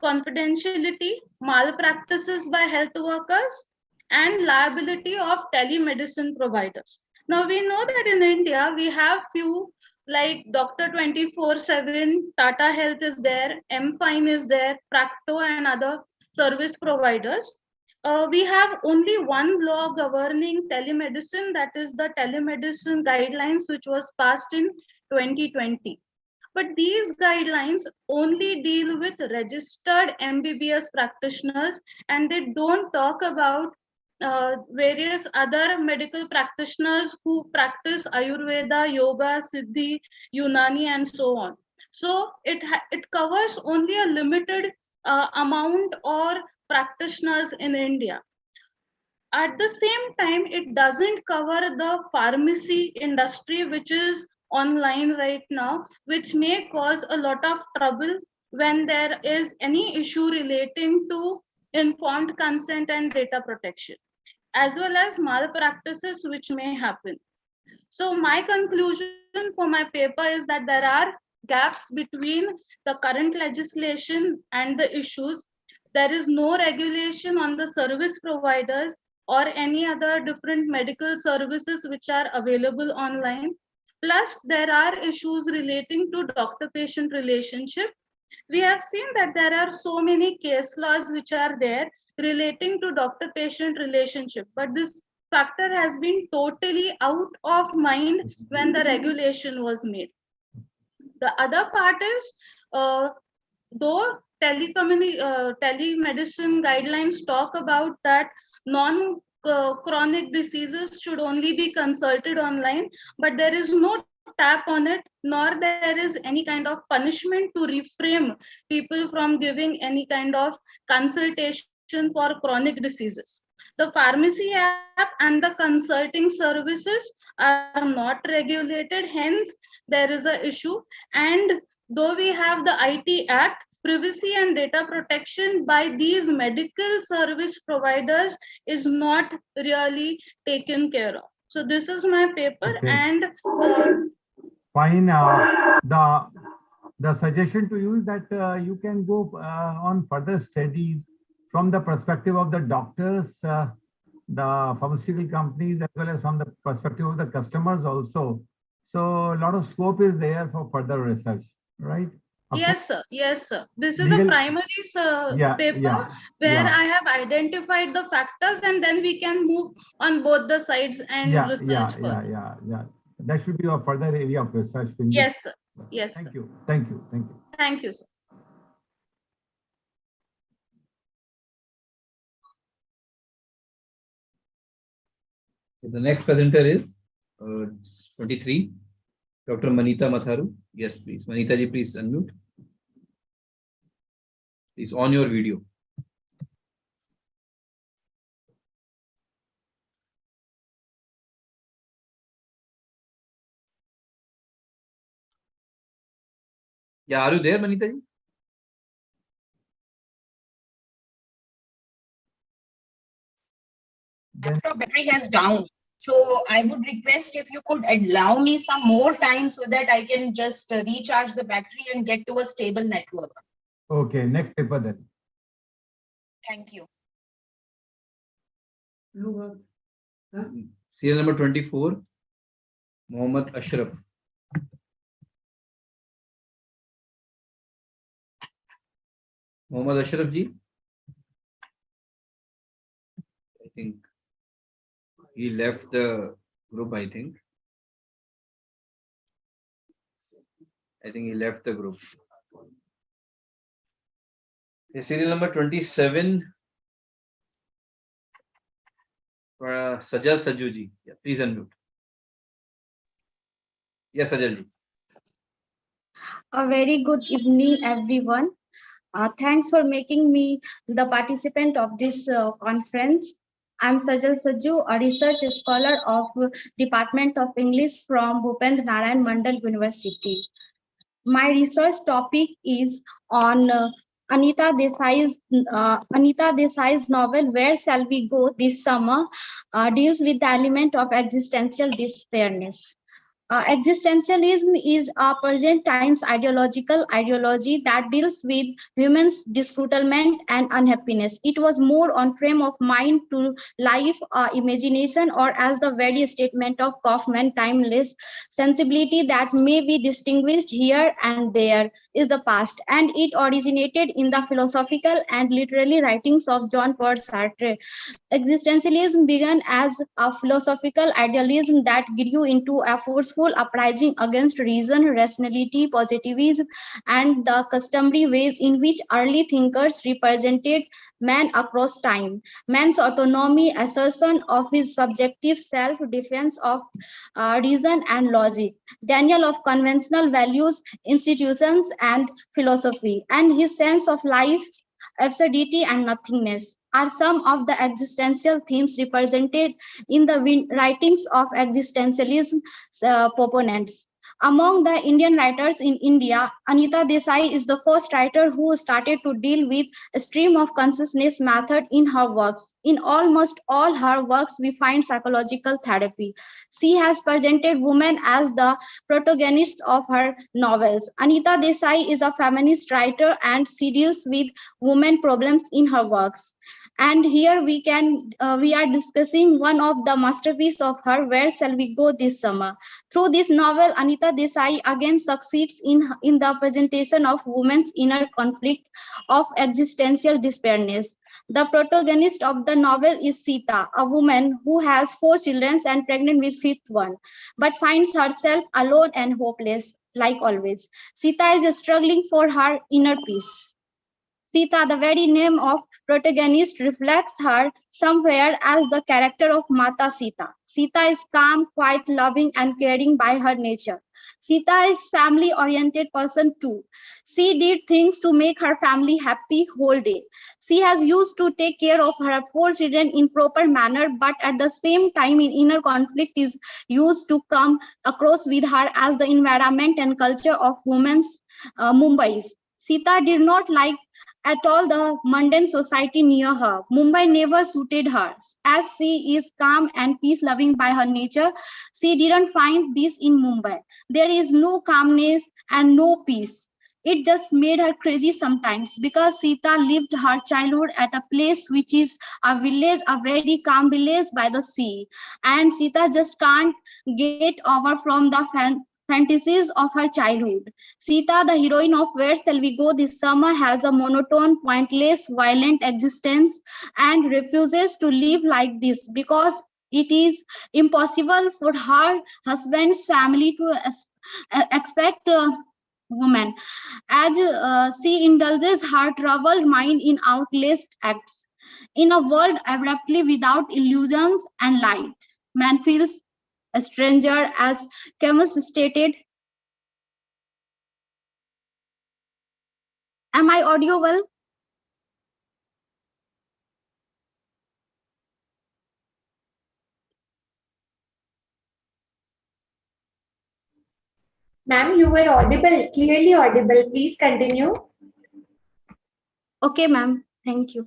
Speaker 18: confidentiality, malpractices by health workers, and liability of telemedicine providers. Now, we know that in India, we have few like Dr. 24/7, Tata Health is there, M-Fine is there, Practo and other service providers. We have only one law governing telemedicine, that is the telemedicine guidelines, which was passed in 2020. But these guidelines only deal with registered MBBS practitioners, and they don't talk about various other medical practitioners who practice Ayurveda, Yoga, Siddhi, Unani, and so on. So it covers only a limited amount or practitioners in India. At the same time, it doesn't cover the pharmacy industry, which is online right now, which may cause a lot of trouble when there is any issue relating to informed consent and data protection. as well as malpractices which may happen. So my conclusion for my paper is that there are gaps between the current legislation and the issues. There is no regulation on the service providers or any other different medical services which are available online. Plus, there are issues relating to doctor-patient relationship. We have seen that there are so many case laws which are there relating to doctor-patient relationship, but this factor has been totally out of mind when the regulation was made. The other part is, though telemedicine guidelines talk about that non-chronic diseases should only be consulted online, but there is no tap on it, nor there is any kind of punishment to reframe people from giving any kind of consultation for chronic diseases. The pharmacy app and the consulting services are not regulated, hence there is a issue. And though we have the IT Act, privacy and data protection by these medical service providers is not really taken care of. So this is my paper.
Speaker 6: Okay.
Speaker 18: And
Speaker 6: Fine. The suggestion to you is that you can go on further studies from the perspective of the doctors, the pharmaceutical companies, as well as from the perspective of the customers also. So a lot of scope is there for further research, right?
Speaker 18: yes, sir. Yes, sir. This is
Speaker 6: Legal-
Speaker 18: a primary paper where I have identified the factors, and then we can move on both the sides and research further.
Speaker 6: Yeah. That should be a further area of research.
Speaker 18: Yes, sir. Yes.
Speaker 6: Thank
Speaker 18: sir.
Speaker 6: you. Thank you. Thank you.
Speaker 18: Thank you, sir.
Speaker 1: The next presenter is 23, Dr. Manita Matharu. Yes, please. Manita ji, please unmute. Please on your video. Yeah, are you there, Manita ji?
Speaker 19: Laptop battery has down. So I would request if you could allow me some more time so that I can just recharge the battery and get to a stable network.
Speaker 6: Okay, next paper then.
Speaker 19: Thank you.
Speaker 1: Serial number 24, Mohammed Ashraf. Mohammed Ashraf ji. I think he left the group, I think he left the group. Serial number 27, Sajal Sajju ji. Yeah, please unmute. Yes, Sajal ji.
Speaker 20: A very good evening, everyone. Thanks for making me the participant of this conference. I'm Sajal Sajju, a research scholar of Department of English from Bhupendra Narayan Mandal University. My research topic is on Anita Desai's novel Where Shall We Go This Summer deals with the element of existential despairiness. Existentialism is a present times ideology that deals with humans' disgruntlement and unhappiness. It was more on frame of mind to life, imagination, or as the very statement of Kaufman, timeless sensibility that may be distinguished here and there is the past, and it originated in the philosophical and literary writings of Jean-Paul Sartre. Existentialism began as a philosophical idealism that grew into a forceful uprising against reason, rationality, positivism, and the customary ways in which early thinkers represented man across time. Man's autonomy, assertion of his subjective self, defense of reason and logic, denial of conventional values, institutions, and philosophy, and his sense of life's absurdity and nothingness are some of the existential themes represented in the writings of existentialism proponents. Among the Indian writers in India, Anita Desai is the first writer who started to deal with a stream of consciousness method in her works. In almost all her works, we find psychological therapy. She has presented women as the protagonists of her novels. Anita Desai is a feminist writer and she deals with women problems in her works. And here we are discussing one of the masterpieces of her, Where Shall We Go This Summer? Through this novel, Anita Desai again succeeds in the presentation of women's inner conflict of existential despairedness. The protagonist of the novel is Sita, a woman who has 4 children and pregnant with 5th one, but finds herself alone and hopeless, like always. Sita is struggling for her inner peace. Sita, the very name of protagonist, reflects her somewhere as the character of Mata Sita. Sita is calm, quite loving and caring by her nature. Sita is family-oriented person too. She did things to make her family happy whole day. She has used to take care of her 4 children in proper manner, but at the same time, in inner conflict is used to come across with her as the environment and culture of women's Mumbai's. Sita did not like at all the mundane society near her. Mumbai never suited her. As she is calm and peace-loving by her nature, she didn't find this in Mumbai. There is no calmness and no peace. It just made her crazy sometimes because Sita lived her childhood at a place which is a village, a very calm village by the sea. And Sita just can't get over from the fantasies of her childhood. Sita, the heroine of Where Shall We Go This Summer, has a monotone, pointless, violent existence and refuses to live like this because it is impossible for her husband's family to expect a woman, as she indulges her troubled mind in outlaced acts. In a world abruptly without illusions and light, man feels a stranger, as Camus stated. Am I audible?
Speaker 3: Ma'am, you were audible, clearly audible. Please continue.
Speaker 20: Okay, ma'am. Thank you.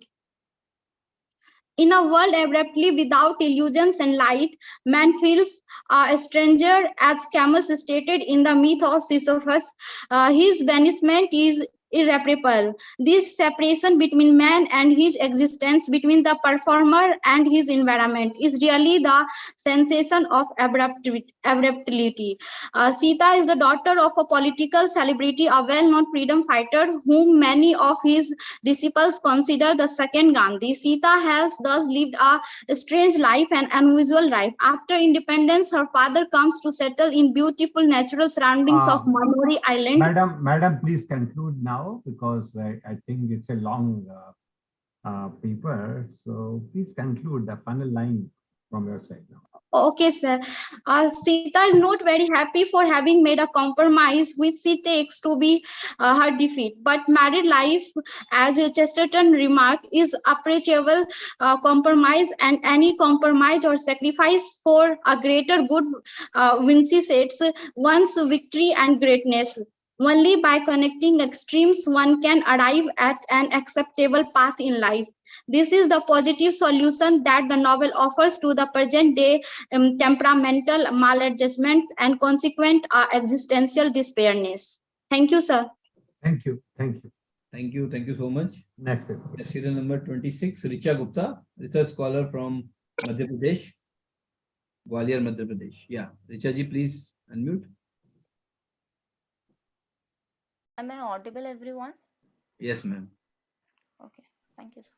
Speaker 20: In a world abruptly without illusions and light, man feels a stranger, as Camus stated in the myth of Sisyphus. His banishment is irreparable. This separation between man and his existence, between the performer and his environment, is really the sensation of abruptity. Sita is the daughter of a political celebrity, a well-known freedom fighter whom many of his disciples consider the second Gandhi. Sita has thus lived a strange life and unusual life. After independence, her father comes to settle in beautiful natural surroundings of Manori Island.
Speaker 6: Madam, please conclude now because I think it's a long paper. So please conclude the final line from your side now.
Speaker 20: Okay, sir. Sita is not very happy for having made a compromise, which she takes to be her defeat. But married life, as Chesterton remarked, is appreciable compromise, and any compromise or sacrifice for a greater good, Vinci says, one's victory and greatness. Only by connecting extremes one can arrive at an acceptable path in life. This is the positive solution that the novel offers to the present day temperamental maladjustments and consequent existential despairedness. Thank you, sir.
Speaker 6: Thank you. Thank you.
Speaker 1: Thank you. Thank you so much.
Speaker 6: Next.
Speaker 1: Serial number 26, Richa Gupta, research scholar from Madhya Pradesh, Gwalior, Madhya Pradesh. Yeah, Richa ji, please unmute.
Speaker 21: Am I audible, everyone?
Speaker 1: Yes, ma'am.
Speaker 21: Okay, thank you, sir.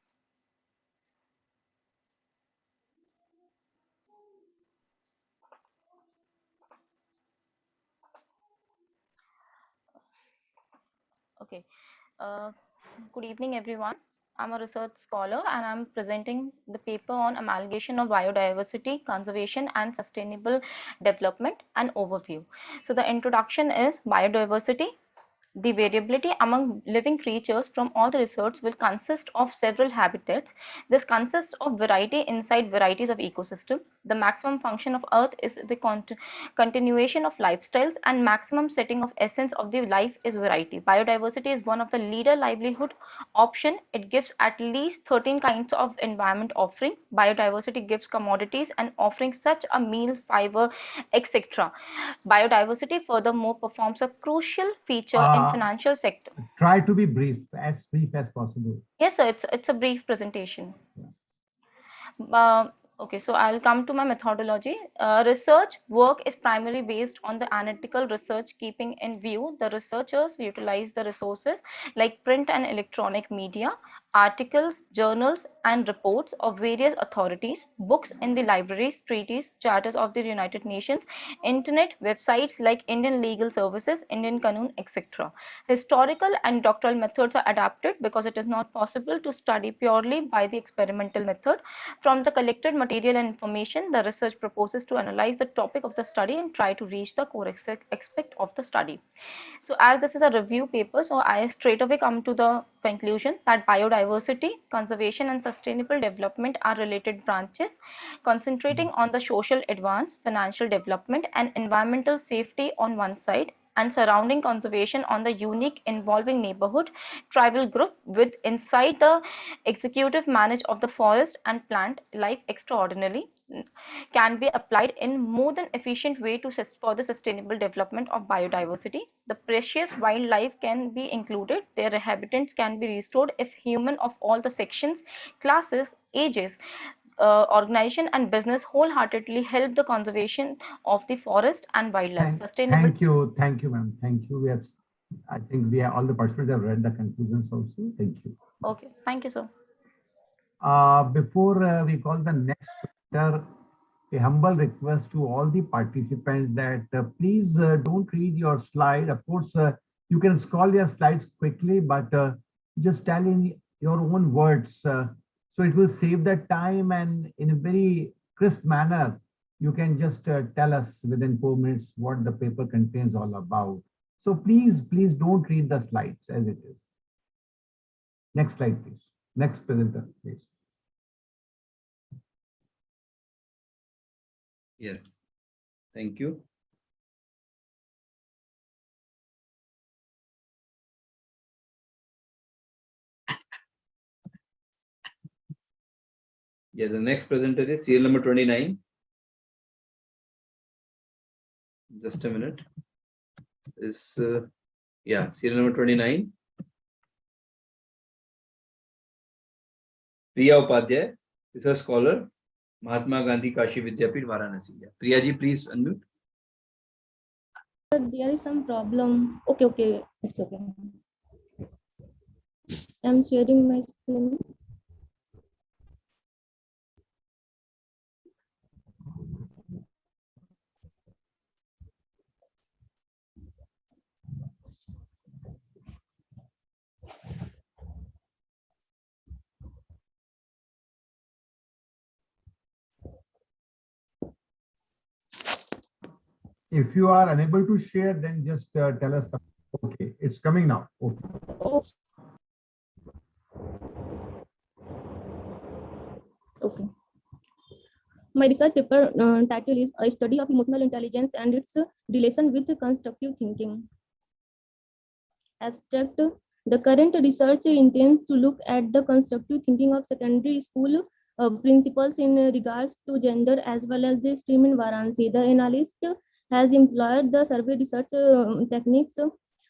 Speaker 21: Okay, good evening, everyone. I'm a research scholar and I'm presenting the paper on amalgamation of biodiversity, conservation and sustainable development and overview. So the introduction is biodiversity. The variability among living creatures from all the research will consist of several habitats. This consists of variety inside varieties of ecosystem. The maximum function of earth is the continuation of lifestyles, and maximum setting of essence of the life is variety. Biodiversity is one of the leader livelihood option. It gives at least 13 kinds of environment offering. Biodiversity gives commodities and offering such a meal, fiber, etc. Biodiversity furthermore performs a crucial feature in financial sector.
Speaker 6: Try to be brief as possible.
Speaker 21: Yes, sir, it's a brief presentation. Okay, so I'll come to my methodology. Research work is primarily based on the analytical research, keeping in view the researchers utilize the resources like print and electronic media, articles, journals, and reports of various authorities, books in the libraries, treaties, charters of the United Nations, internet, websites like Indian Legal Services, Indian Kanun, etc. Historical and doctoral methods are adapted because it is not possible to study purely by the experimental method. From the collected material and information, the research proposes to analyze the topic of the study and try to reach the core aspect of the study. So as this is a review paper, so I straight away come to the conclusion that biodiversity, conservation and sustainable development are related branches, concentrating on the social advance, financial development and environmental safety on one side, and surrounding conservation on the unique involving neighborhood tribal group with inside the executive manage of the forest and plant life extraordinarily can be applied in more than efficient way for the sustainable development of biodiversity. The precious wildlife can be included. Their inhabitants can be restored if human of all the sections, classes, ages, organization and business wholeheartedly help the conservation of the forest and wildlife. Sustainable.
Speaker 6: Thank you, ma'am. Thank you. I think all the participants have read the conclusions also. Thank you.
Speaker 21: Okay, thank you, sir.
Speaker 6: Before we call the next speaker, a humble request to all the participants that please don't read your slide. Of course, you can scroll your slides quickly, but just tell in your own words. So it will save the time, and in a very crisp manner, you can just tell us within 4 minutes what the paper contains all about. So please don't read the slides as it is. Next slide, please. Next presenter, please.
Speaker 1: Yes, thank you. Yeah, the next presenter is serial number 29. Just a minute. Is yeah, serial number 29. Priya Upadhyay is a scholar, Mahatma Gandhi Kashi Vidyapit, Varanasi. Priya ji, please unmute.
Speaker 2: There is some problem. Okay, it's okay. I'm sharing my screen.
Speaker 6: If you are unable to share, then just tell us. Okay, it's coming now. Okay.
Speaker 2: Okay. My research paper title is A Study of Emotional Intelligence and its Relation with Constructive Thinking. Abstract. The current research intends to look at the constructive thinking of secondary school principals in regards to gender as well as the stream in Varanasi. The analyst has employed the survey research techniques.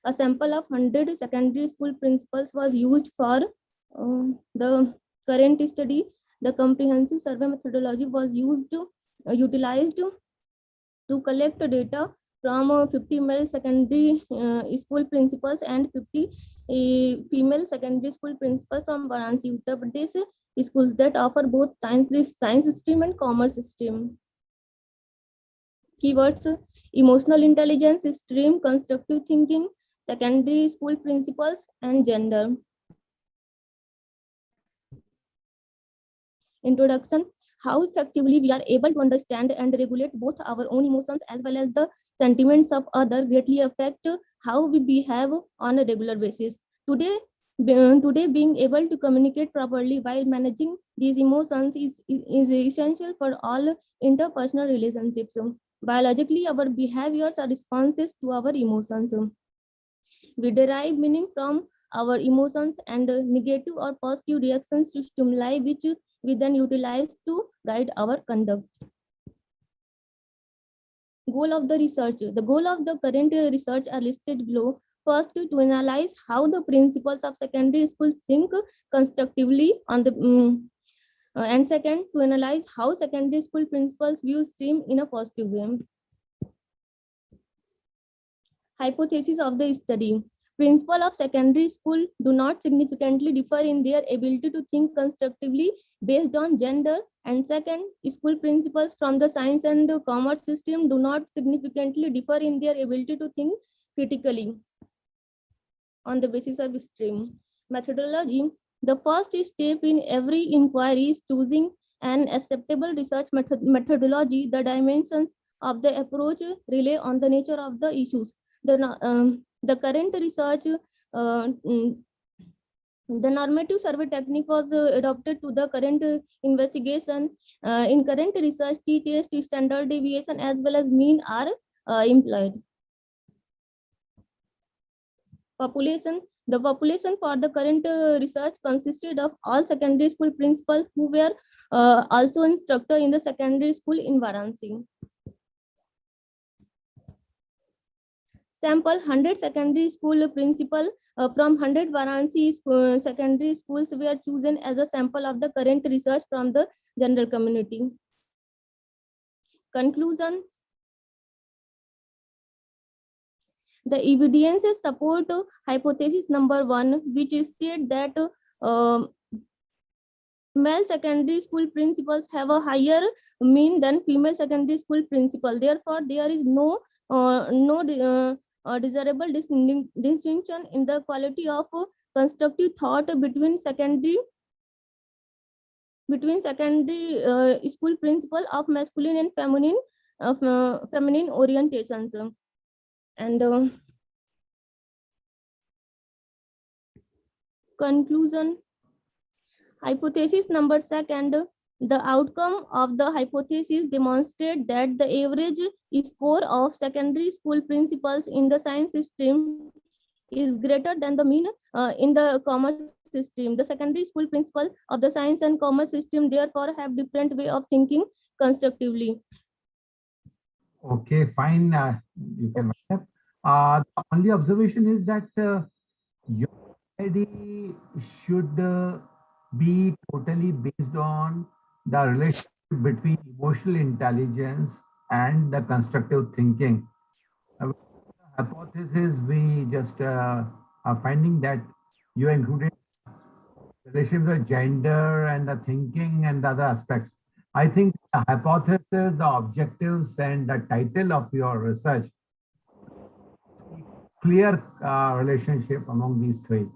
Speaker 2: A sample of 100 secondary school principals was used for the current study. The comprehensive survey methodology was utilized to collect data from 50 male secondary school principals and 50 female secondary school principals from Varanasi, Uttar Pradesh schools that offer both science stream and commerce stream. Keywords: emotional intelligence stream, constructive thinking, secondary school principals, and gender. Introduction: how effectively we are able to understand and regulate both our own emotions as well as the sentiments of others greatly affect how we behave on a regular basis. Today, Today, being able to communicate properly while managing these emotions is essential for all interpersonal relationships. Biologically, our behaviors are responses to our emotions. We derive meaning from our emotions and negative or positive reactions to stimuli, which we then utilize to guide our conduct. Goal of the research. The goal of the current research are listed below. First, to analyze how the principals of secondary school think constructively on the and second, to analyze how secondary school principals view STEAM in a positive way. Hypothesis of the study. Principals of secondary school do not significantly differ in their ability to think constructively based on gender. And second, school principals from the science and commerce system do not significantly differ in their ability to think critically on the basis of STEAM. Methodology. The first step in every inquiry is choosing an acceptable research methodology. The dimensions of the approach rely on the nature of the issues. The current research, the normative survey technique was adopted to the current investigation. In current research, t-test, standard deviation, as well as mean are employed. Population. The population for the current research consisted of all secondary school principals who were also instructor in the secondary school in Varanasi. Sample 100 secondary school principal from 100 Varanasi secondary schools were chosen as a sample of the current research from the general community. Conclusions. The evidences support hypothesis number 1, which state that male secondary school principals have a higher mean than female secondary school principal. Therefore, there is no desirable distinction in the quality of constructive thought between secondary school principal of masculine and feminine orientations. And conclusion. Hypothesis number 2. The outcome of the hypothesis demonstrate that the average score of secondary school principals in the science stream is greater than the mean in the commerce stream. The secondary school principal of the science and commerce stream therefore have different way of thinking constructively.
Speaker 6: Okay, fine. You can. The only observation is that your study should be totally based on the relationship between emotional intelligence and the constructive thinking. The hypothesis, we just are finding that you included relationships of gender and the thinking and the other aspects. I think the hypothesis, the objectives, and the title of your research, clear relationship among these three.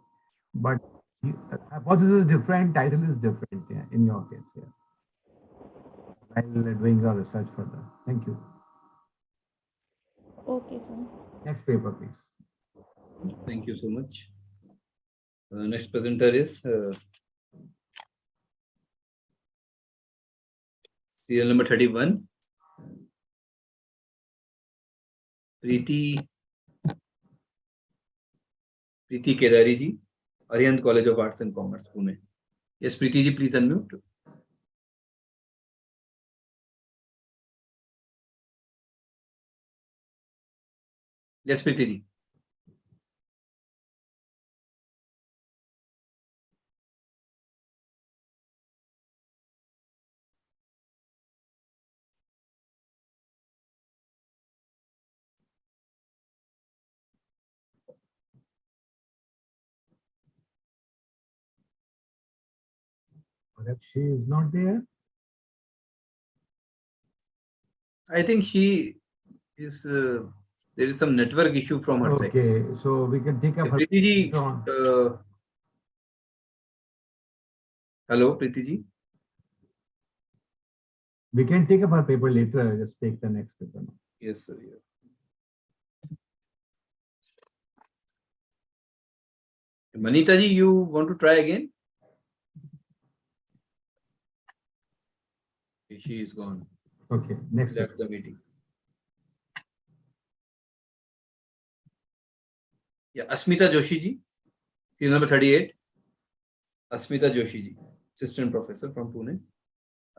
Speaker 6: But hypothesis is different, title is different in your case here. While doing your research further. Thank you.
Speaker 2: Okay, sir.
Speaker 6: Next paper, please.
Speaker 1: Thank you so much. Next presenter is serial number 31. Preeti Kedari ji, Arihant College of Arts and Commerce, Pune. Yes, Preeti ji, please unmute. Yes, Preeti ji.
Speaker 6: Perhaps she is not there.
Speaker 1: I think she is. There is some network issue from her side.
Speaker 6: Okay, so we can take up her.
Speaker 1: Preeti ji, hello, Preeti ji.
Speaker 6: We can take up her paper later. Just take the next paper now.
Speaker 1: Yes, sir. Yeah. Manita ji, you want to try again? She is gone.
Speaker 6: Okay, next.
Speaker 1: Left the meeting. Yeah, Asmita Joshi ji, serial number 38. Asmita Joshi ji, assistant professor from Pune.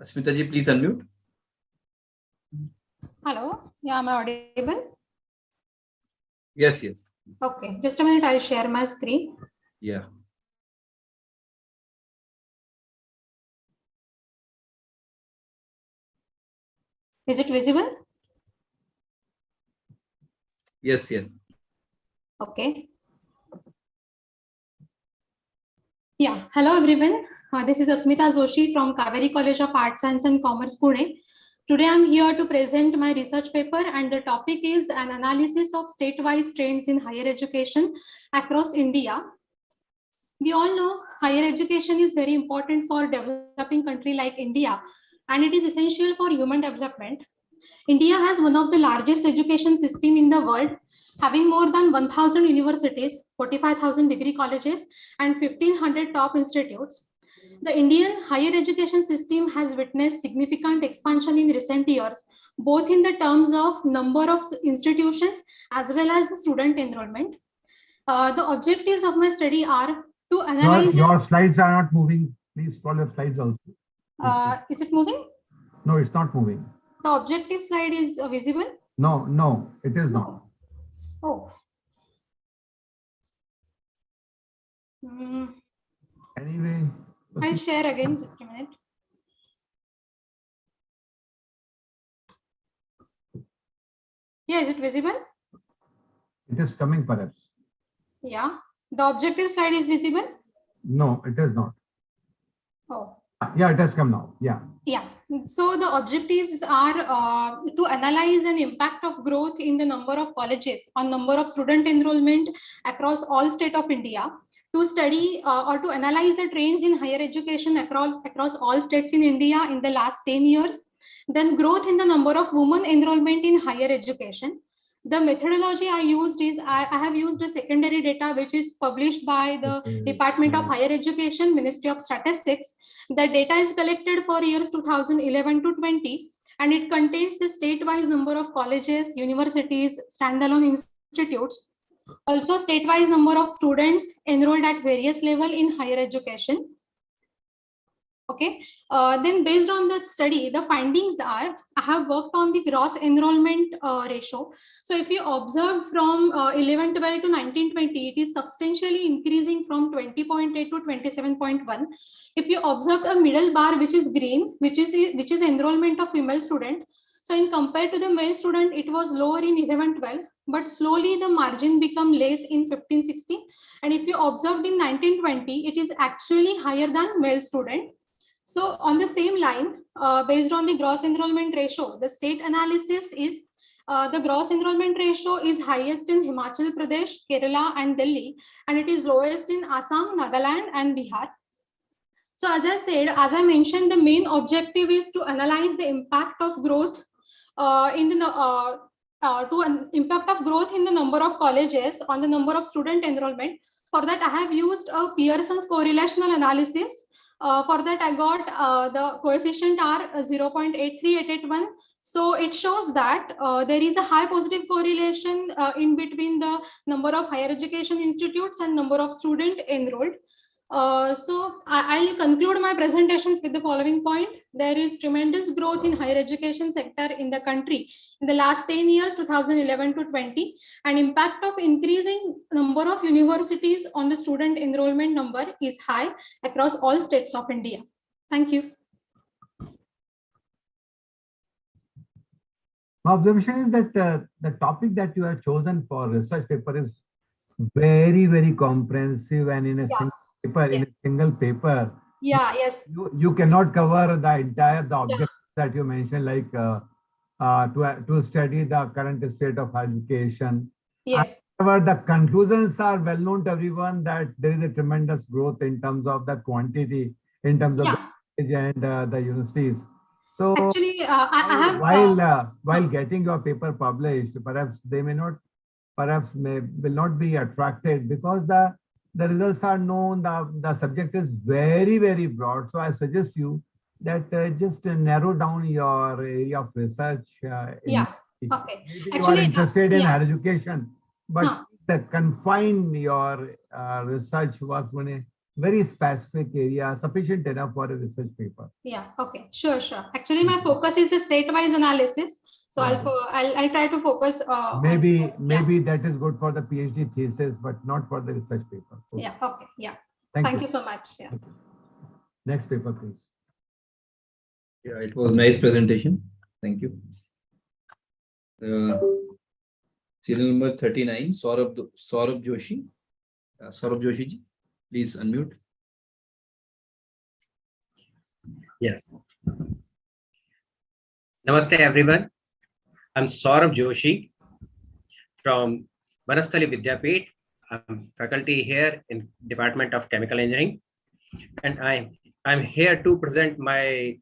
Speaker 1: Asmita ji, please unmute.
Speaker 5: Hello, yeah, am I audible?
Speaker 1: Yes, yes.
Speaker 5: Okay, just a minute, I'll share my screen.
Speaker 1: Yeah.
Speaker 5: Is it visible?
Speaker 1: Yes, yes.
Speaker 5: Okay. Yeah, hello everyone. This is Asmita Joshi from Kaveri College of Arts, Science and Commerce, Pune. Today I'm here to present my research paper, and the topic is an analysis of state-wise trends in higher education across India. We all know higher education is very important for developing country like India, and it is essential for human development. India has one of the largest education system in the world, having more than 1,000 universities, 45,000 degree colleges, and 1,500 top institutes. The Indian higher education system has witnessed significant expansion in recent years, both in the terms of number of institutions as well as the student enrollment. The objectives of my study are to analyze.
Speaker 6: Your slides are not moving. Please scroll your slides also.
Speaker 5: Is it moving?
Speaker 6: No, it's not moving.
Speaker 5: The objective slide is visible?
Speaker 6: No, it is not.
Speaker 5: Oh.
Speaker 6: Anyway.
Speaker 5: I'll share again, just a minute. Yeah, is it visible?
Speaker 6: It is coming perhaps.
Speaker 5: Yeah. The objective slide is visible?
Speaker 6: No, it is not.
Speaker 5: Oh.
Speaker 6: Yeah, it has come now. Yeah.
Speaker 5: Yeah. So the objectives are to analyze an impact of growth in the number of colleges on number of student enrollment across all states of India, to study or to analyze the trends in higher education across all states in India in the last 10 years, then growth in the number of women enrollment in higher education. The methodology I used is I have used a secondary data which is published by the Department of Higher Education, Ministry of Statistics. The data is collected for years 2011 to 20, and it contains the state-wise number of colleges, universities, standalone institutes, also state-wise number of students enrolled at various level in higher education. Okay, then based on that study, the findings are, I have worked on the gross enrollment ratio. So if you observe from 11-12 to 19-20, it is substantially increasing from 20.8 to 27.1. If you observe a middle bar, which is green, which is enrollment of female student. So in compared to the male student, it was lower in 11-12, but slowly the margin become less in 15-16. And if you observed in 19-20, it is actually higher than male student. So on the same line, based on the gross enrollment ratio, the state analysis is the gross enrollment ratio is highest in Himachal Pradesh, Kerala, and Delhi, and it is lowest in Assam, Nagaland, and Bihar. So as I said, as I mentioned, the main objective is to analyze the impact of growth impact of growth in the number of colleges on the number of student enrollment. For that, I have used a Pearson's correlational analysis. For that, I got the coefficient are 0.83881. So it shows that there is a high positive correlation in between the number of higher education institutes and number of student enrolled. So I'll conclude my presentations with the following point. There is tremendous growth in higher education sector in the country in the last 10 years, 2011 to 20, and impact of increasing number of universities on the student enrollment number is high across all states of India. Thank you.
Speaker 6: My observation is that the topic that you have chosen for research paper is very, very comprehensive, and in a single paper, you cannot cover the entire object that you mentioned, like to study the current state of education.
Speaker 5: Yes.
Speaker 6: However, the conclusions are well known to everyone that there is a tremendous growth in terms of the quantity, in terms of the and the universities. So
Speaker 5: actually, I have
Speaker 6: while getting your paper published, perhaps they may not, will not be attracted, because the the results are known, the subject is very, very broad. So I suggest you that just narrow down your area of research.
Speaker 5: Yeah. Okay.
Speaker 6: Maybe you are
Speaker 5: Actually,
Speaker 6: interested in
Speaker 5: yeah.
Speaker 6: higher education, but confine your research work in a very specific area, sufficient enough for a research paper.
Speaker 5: Yeah. Okay. Sure. Sure. Actually, my focus is a state-wise analysis. So I'll try to focus.
Speaker 6: Maybe that is good for the PhD thesis, but not for the research paper. Okay.
Speaker 5: Yeah. Okay. Yeah.
Speaker 6: Thank
Speaker 5: Thank
Speaker 6: you
Speaker 5: you so much. Yeah.
Speaker 6: Next paper, please.
Speaker 1: Yeah, it was nice presentation. Thank you. Serial number 39, Saurabh Joshi. Saurabh Joshi ji, please unmute.
Speaker 4: Yes. Namaste everyone. I'm Saurabh Joshi from Vanasthali Vidyapith. I'm faculty here in Department of Chemical Engineering, and I'm here to present my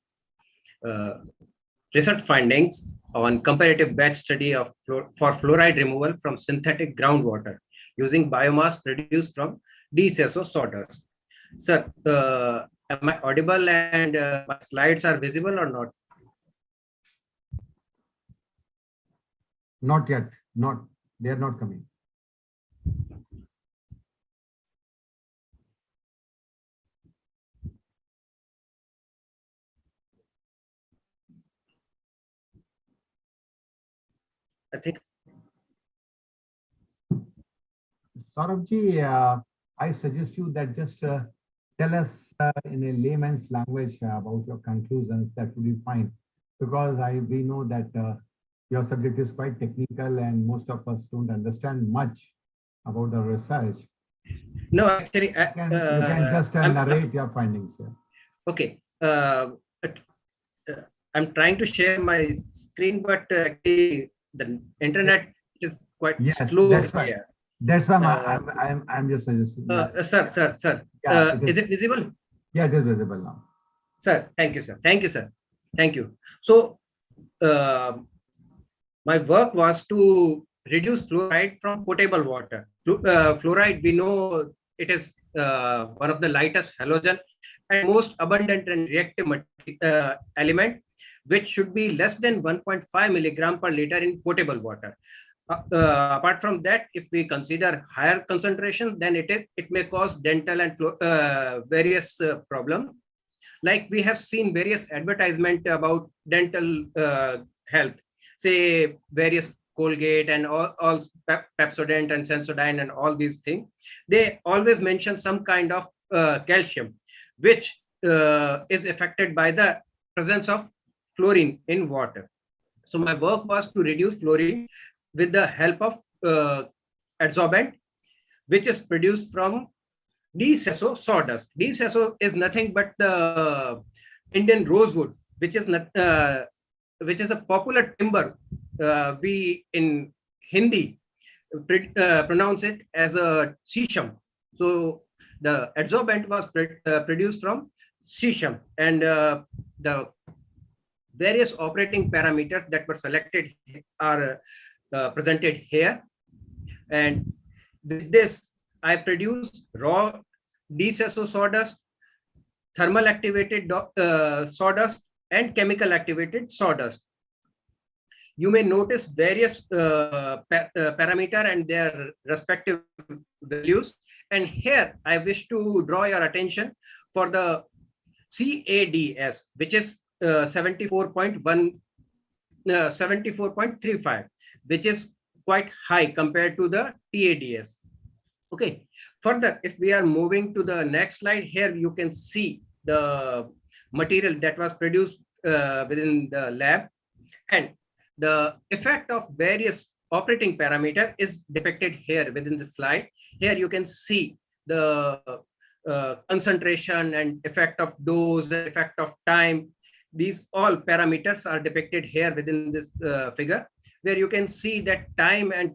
Speaker 4: research findings on comparative batch study of for fluoride removal from synthetic groundwater using biomass produced from DCSO sawdust. Sir, am I audible and my slides are visible or not?
Speaker 6: Not yet. They are not coming.
Speaker 4: I think.
Speaker 6: Saurabhji, I suggest you that just tell us in a layman's language about your conclusions. That would be fine, because we know that your subject is quite technical and most of us don't understand much about the research.
Speaker 4: No, actually,
Speaker 6: you can just narrate your findings.
Speaker 4: Okay. I'm trying to share my screen, but actually the internet is quite slow.
Speaker 6: That's why. That's why I'm just suggesting.
Speaker 4: Sir.
Speaker 6: Yeah,
Speaker 4: is it visible?
Speaker 6: Yeah, it is visible now.
Speaker 4: Sir, thank you, sir. Thank you, sir. Thank you. So, my work was to reduce fluoride from potable water. Fluoride, we know it is one of the lightest halogen and most abundant and reactive element, which should be less than 1.5 milligram per liter in potable water. Apart from that, if we consider higher concentration, then it may cause dental and various problems. Like we have seen various advertisement about dental health, say various Colgate and all Pepsodent and Sensodyne and all these things. They always mention some kind of calcium, which is affected by the presence of fluorine in water. So my work was to reduce fluorine with the help of adsorbent, which is produced from DCSO sawdust. DCSO is nothing but the Indian rosewood, which is a popular timber. We in Hindi pronounce it as a shisham. So the adsorbent was produced from shisham, and the various operating parameters that were selected are presented here. And with this, I produced raw DCSO sawdust, thermal activated sawdust, and chemical activated sawdust. You may notice various parameter and their respective values. And here I wish to draw your attention for the CADS, which is 74.35, which is quite high compared to the TADS. Okay. Further, if we are moving to the next slide, here you can see the material that was produced within the lab, and the effect of various operating parameter is depicted here within the slide. Here you can see the concentration and effect of dose, effect of time. These all parameters are depicted here within this figure, where you can see that time and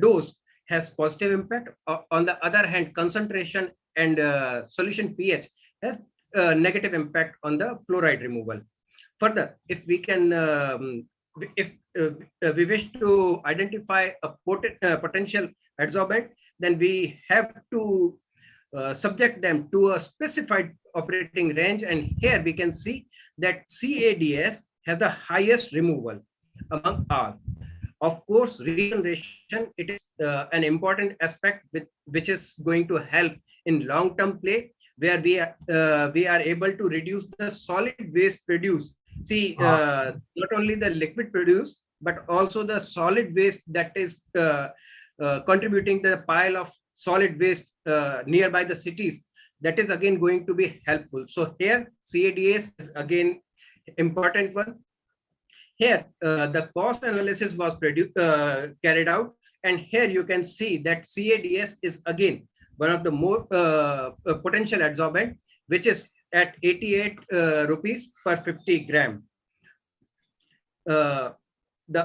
Speaker 4: dose has positive impact. On the other hand, concentration and solution pH has negative impact on the fluoride removal. Further, if we can, if we wish to identify a potential adsorbent, then we have to subject them to a specified operating range. And here we can see that CADS has the highest removal among all. Of course, regeneration, it is an important aspect which is going to help in long-term play, where we are able to reduce the solid waste produced. See, not only the liquid produced, but also the solid waste that is contributing to the pile of solid waste nearby the cities. That is again going to be helpful. So here CADS is again important one. Here the cost analysis was carried out, and here you can see that CADS is again one of the more potential adsorbent, which is at 88 rupees per 50 gram. The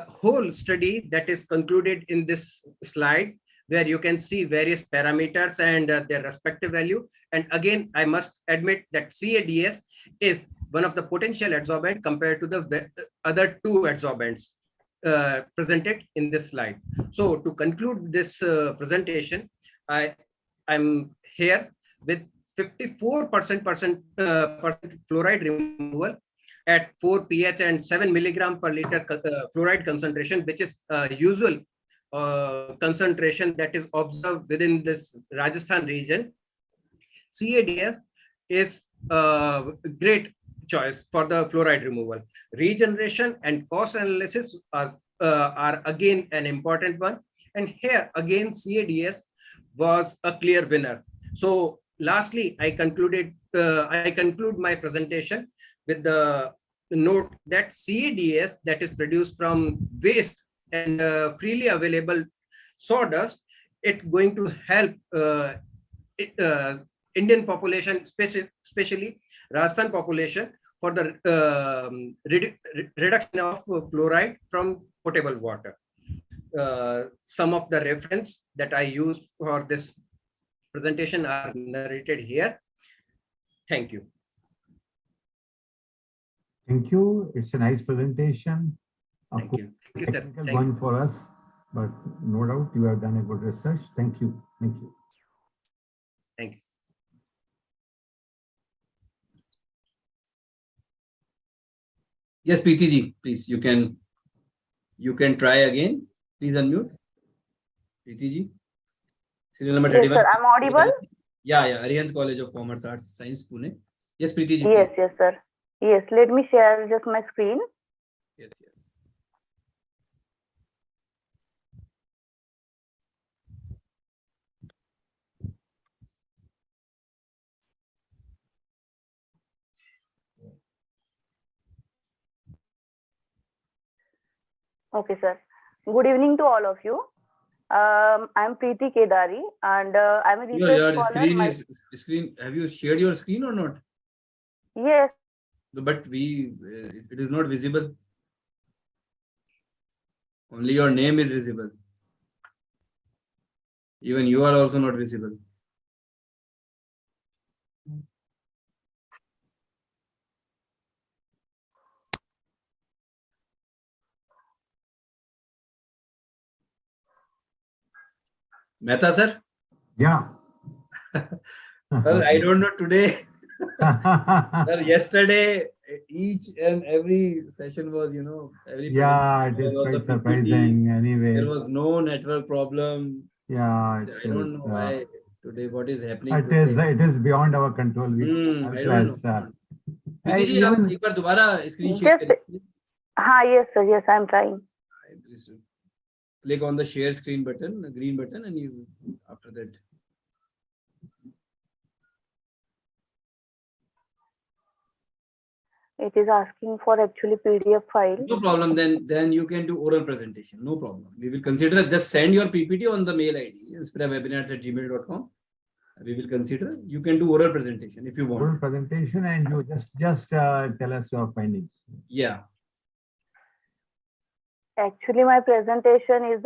Speaker 4: whole study that is concluded in this slide, where you can see various parameters and their respective value. And again, I must admit that CADS is one of the potential adsorbent compared to the other two adsorbents presented in this slide. So to conclude this presentation, I'm here with 54% fluoride removal at 4 pH and 7 milligram per liter fluoride concentration, which is usual concentration that is observed within this Rajasthan region. CADS is a great choice for the fluoride removal. Regeneration and cost analysis are again an important one. And here again, CADS was a clear winner. So lastly, I conclude my presentation with the note that CADS that is produced from waste and freely available sawdust, it's going to help Indian population, especially Rajasthan population, for the reduction of fluoride from potable water. Some of the reference that I used for this presentation are narrated here. Thank you.
Speaker 6: Thank you. It's a nice presentation.
Speaker 4: Thank you. Thank you, sir.
Speaker 6: Technical one for us, but no doubt you have done a good research. Thank you. Thank you.
Speaker 4: Thank you.
Speaker 1: Yes, Preeti ji, please, you can try again. Please unmute. Preeti ji. Serial number 31.
Speaker 7: Yes, sir. I'm audible?
Speaker 1: Yeah, Arihant College of Commerce, Arts, Science, Pune. Yes, Preeti ji.
Speaker 7: Yes,
Speaker 1: please.
Speaker 7: yes, sir. Yes, let me share just my screen.
Speaker 1: Yes.
Speaker 7: Okay, sir. Good evening to all of you. I'm Preeti Kedari, and I'm a research
Speaker 1: Your
Speaker 7: scholar.
Speaker 1: screen. Have you shared your screen or not?
Speaker 7: Yes.
Speaker 1: But it is not visible. Only your name is visible. Even you are also not visible. Mehta sir?
Speaker 6: Yeah.
Speaker 1: Well, I don't know today. Sir, yesterday, each and every session was, every
Speaker 6: Yeah, it is quite surprising. Anyway,
Speaker 1: there was no network problem.
Speaker 6: Yeah,
Speaker 1: I don't know why today, what is happening.
Speaker 6: it is beyond our control. We
Speaker 1: I don't know. Preeti ji,
Speaker 6: even,
Speaker 1: एक बार दोबारा screen share करिए.
Speaker 7: Yes, sir. Yes, I'm trying.
Speaker 1: Please click on the share screen button, the green button, and you after that.
Speaker 7: It is asking for actually PDF file.
Speaker 1: No problem. Then you can do oral presentation. No problem. We will consider. Just send your PPT on the mail ID, inspirewebinars@gmail.com. We will consider. You can do oral presentation if you want.
Speaker 6: Oral presentation, and you just tell us your findings.
Speaker 1: Yeah.
Speaker 7: Actually, my presentation is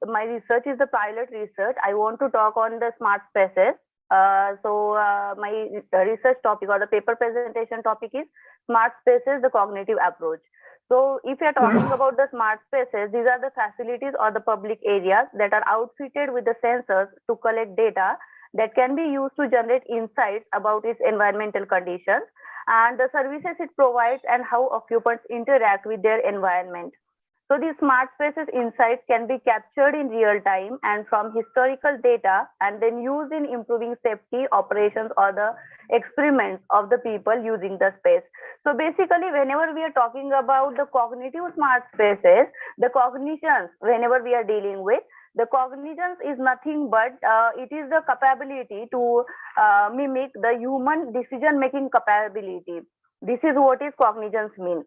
Speaker 7: my research is the pilot research. I want to talk on the smart spaces. My research topic or the paper presentation topic is smart spaces, the cognitive approach. So if you are talking about the smart spaces, these are the facilities or the public areas that are outfitted with the sensors to collect data that can be used to generate insights about its environmental conditions and the services it provides and how occupants interact with their environment. So these smart spaces insights can be captured in real time and from historical data and then used in improving safety, operations or the experiments of the people using the space. So basically, whenever we are talking about the cognitive smart spaces, the cognitions, whenever we are dealing with, the cognitions is nothing but it is the capability to mimic the human decision-making capability. This is what is cognitions mean.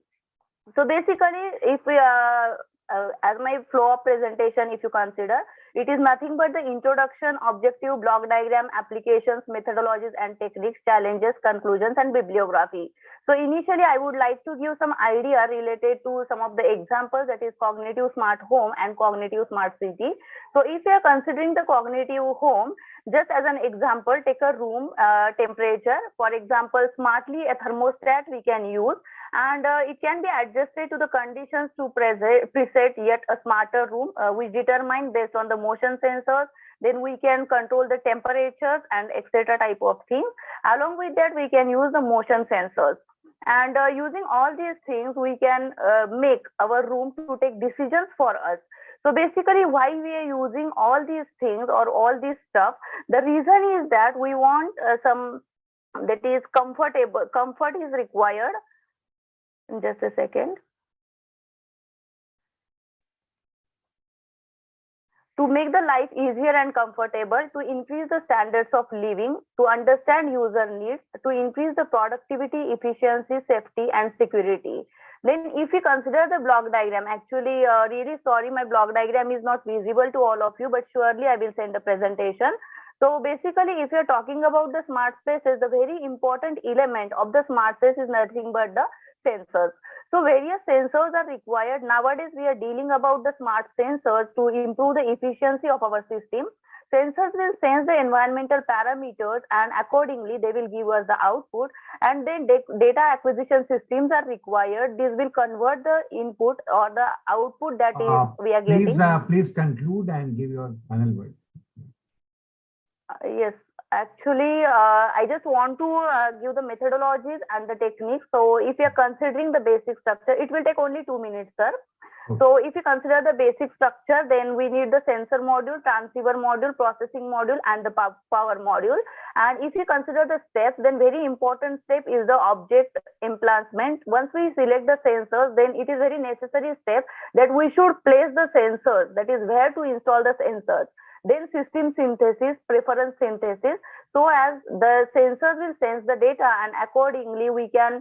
Speaker 7: So basically, if we as my flow of presentation, if you consider, it is nothing but the introduction, objective, block diagram, applications, methodologies and techniques, challenges, conclusions and bibliography. So initially, I would like to give some idea related to some of the examples, that is cognitive smart home and cognitive smart city. So if you are considering the cognitive home, just as an example, take a room temperature. For example, smartly a thermostat we can use, and it can be adjusted to the conditions to preset yet a smarter room, which determine based on the motion sensors. Then we can control the temperatures and etc. type of things. Along with that, we can use the motion sensors. And using all these things, we can make our room to take decisions for us. So basically, why we are using all these things or all this stuff, the reason is that we want some that is comfortable. Comfort is required. Just a second. To make the life easier and comfortable, to increase the standards of living, to understand user needs, to increase the productivity, efficiency, safety, and security. Then if we consider the block diagram, actually, really sorry, my block diagram is not visible to all of you, but surely I will send the presentation. So basically, if you're talking about the smart spaces, the very important element of the smart space is nothing but the sensors. So various sensors are required. Nowadays, we are dealing about the smart sensors to improve the efficiency of our system. Sensors will sense the environmental parameters and accordingly they will give us the output, and then data acquisition systems are required. This will convert the input or the output that is we are getting.
Speaker 6: Please conclude and give your final word.
Speaker 7: Yes, actually, I just want to give the methodologies and the techniques. So if you are considering the basic structure, it will take only 2 minutes, sir.
Speaker 6: Okay.
Speaker 7: So if you consider the basic structure, then we need the sensor module, transceiver module, processing module, and the power module. And if you consider the steps, then very important step is the object emplacement. Once we select the sensors, then it is very necessary step that we should place the sensors, that is where to install the sensors. Then system synthesis, preference synthesis. So as the sensors will sense the data and accordingly we can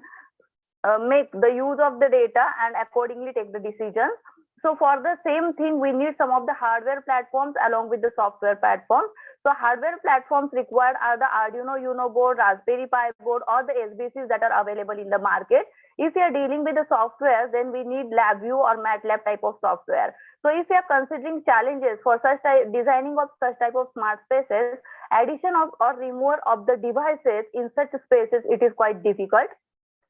Speaker 7: make the use of the data and accordingly take the decisions. So for the same thing, we need some of the hardware platforms along with the software platforms. So hardware platforms required are the Arduino Uno board, Raspberry Pi board, or the SBCs that are available in the market. If you are dealing with the software, then we need LabVIEW or MATLAB type of software. So if you are considering challenges for such designing of such type of smart spaces, addition of or removal of the devices in such spaces, it is quite difficult.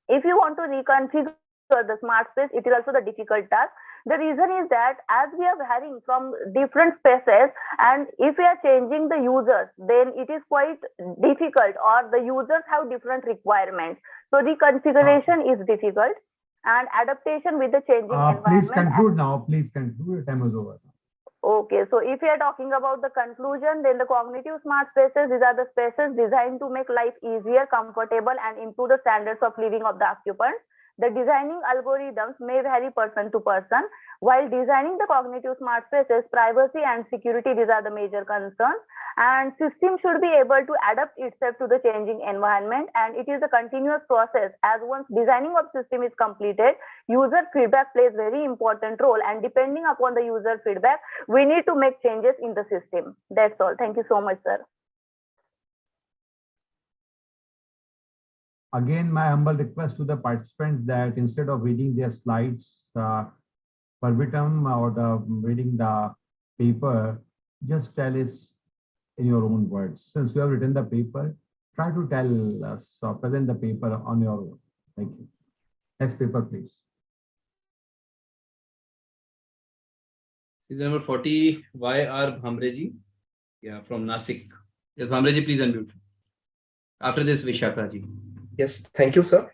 Speaker 7: If you want to reconfigure the smart space, it is also the difficult task. The reason is that as we are varying from different spaces, and if we are changing the users, then it is quite difficult, or the users have different requirements. So reconfiguration is difficult, and adaptation with the changing environment.
Speaker 6: Please conclude now. Please conclude. Your time is over.
Speaker 7: Okay, so if we are talking about the conclusion, then the cognitive smart spaces, these are the spaces designed to make life easier, comfortable, and improve the standards of living of the occupants. The designing algorithms may vary person to person. While designing the cognitive smart spaces, privacy and security, these are the major concerns. And system should be able to adapt itself to the changing environment. And it is a continuous process. As once designing of system is completed, user feedback plays very important role. And depending upon the user feedback, we need to make changes in the system. That's all. Thank you so much, sir.
Speaker 6: Again, my humble request to the participants that instead of reading their slides verbatim or reading the paper, just tell us in your own words. Since you have written the paper, try to tell us or present the paper on your own. Thank you. Next paper, please.
Speaker 1: Number 40, Y.R. Bhamreji, yeah, from Nasik. Yes, Bhamreji, please unmute. After this, Vishakha ji.
Speaker 8: Yes, thank you, sir.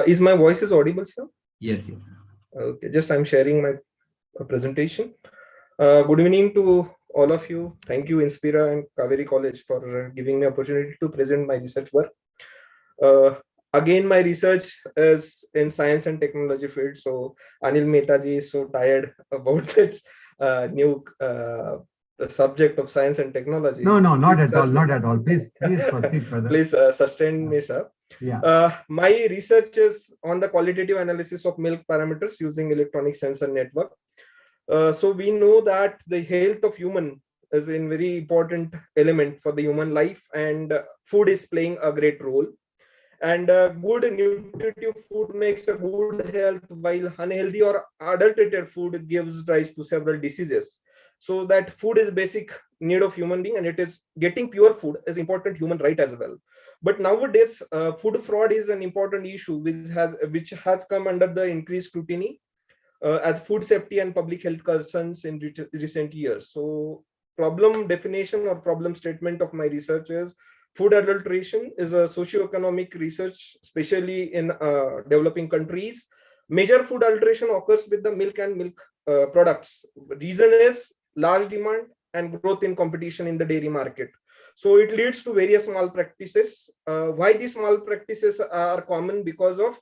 Speaker 8: Is my voice is audible, sir?
Speaker 1: Yes, yes.
Speaker 8: Okay, just I'm sharing my presentation. Good evening to all of you. Thank you, Inspira and Kaveri College, for giving me opportunity to present my research work. Again, my research is in science and technology field. So Anil Mehta ji is so tired about this new subject of science and technology.
Speaker 6: No, not
Speaker 8: Please
Speaker 6: at all, not at all. Please proceed further.
Speaker 8: Please sustain me, sir.
Speaker 6: Yeah.
Speaker 8: My research is on the qualitative analysis of milk parameters using electronic sensor network. So we know that the health of human is a very important element for the human life, and food is playing a great role. And good nutritive food makes a good health, while unhealthy or adulterated food gives rise to several diseases. So that food is basic need of human being, and it is getting pure food is important human right as well. But nowadays, food fraud is an important issue which has come under the increased scrutiny as food safety and public health concerns in recent years. So problem definition or problem statement of my research is food adulteration is a socio-economic research, especially in developing countries. Major food adulteration occurs with the milk and milk products. Reason is large demand and growth in competition in the dairy market. So it leads to various malpractices. Why these malpractices are common? Because of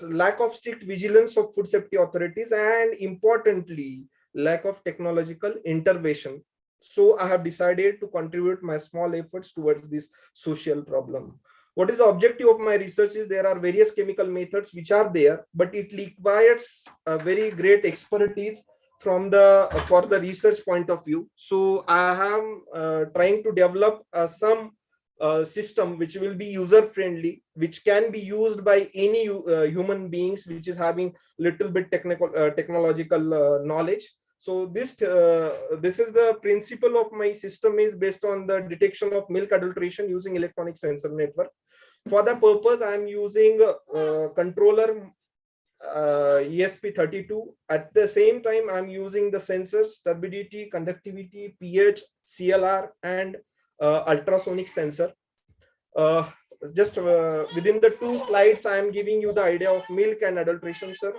Speaker 8: lack of strict vigilance of food safety authorities, and importantly, lack of technological intervention. So I have decided to contribute my small efforts towards this social problem. What is the objective of my research is there are various chemical methods which are there, but it requires a very great expertise from the for the research point of view. So I am trying to develop some system which will be user friendly, which can be used by any human beings which is having little bit technological knowledge. So this is the principle of my system is based on the detection of milk adulteration using electronic sensor network. For the purpose, I am using controller ESP32. At the same time, I'm using the sensors turbidity, conductivity, pH, CLR, and ultrasonic sensor. Just within the 2 slides, I am giving you the idea of milk and adulteration, sir.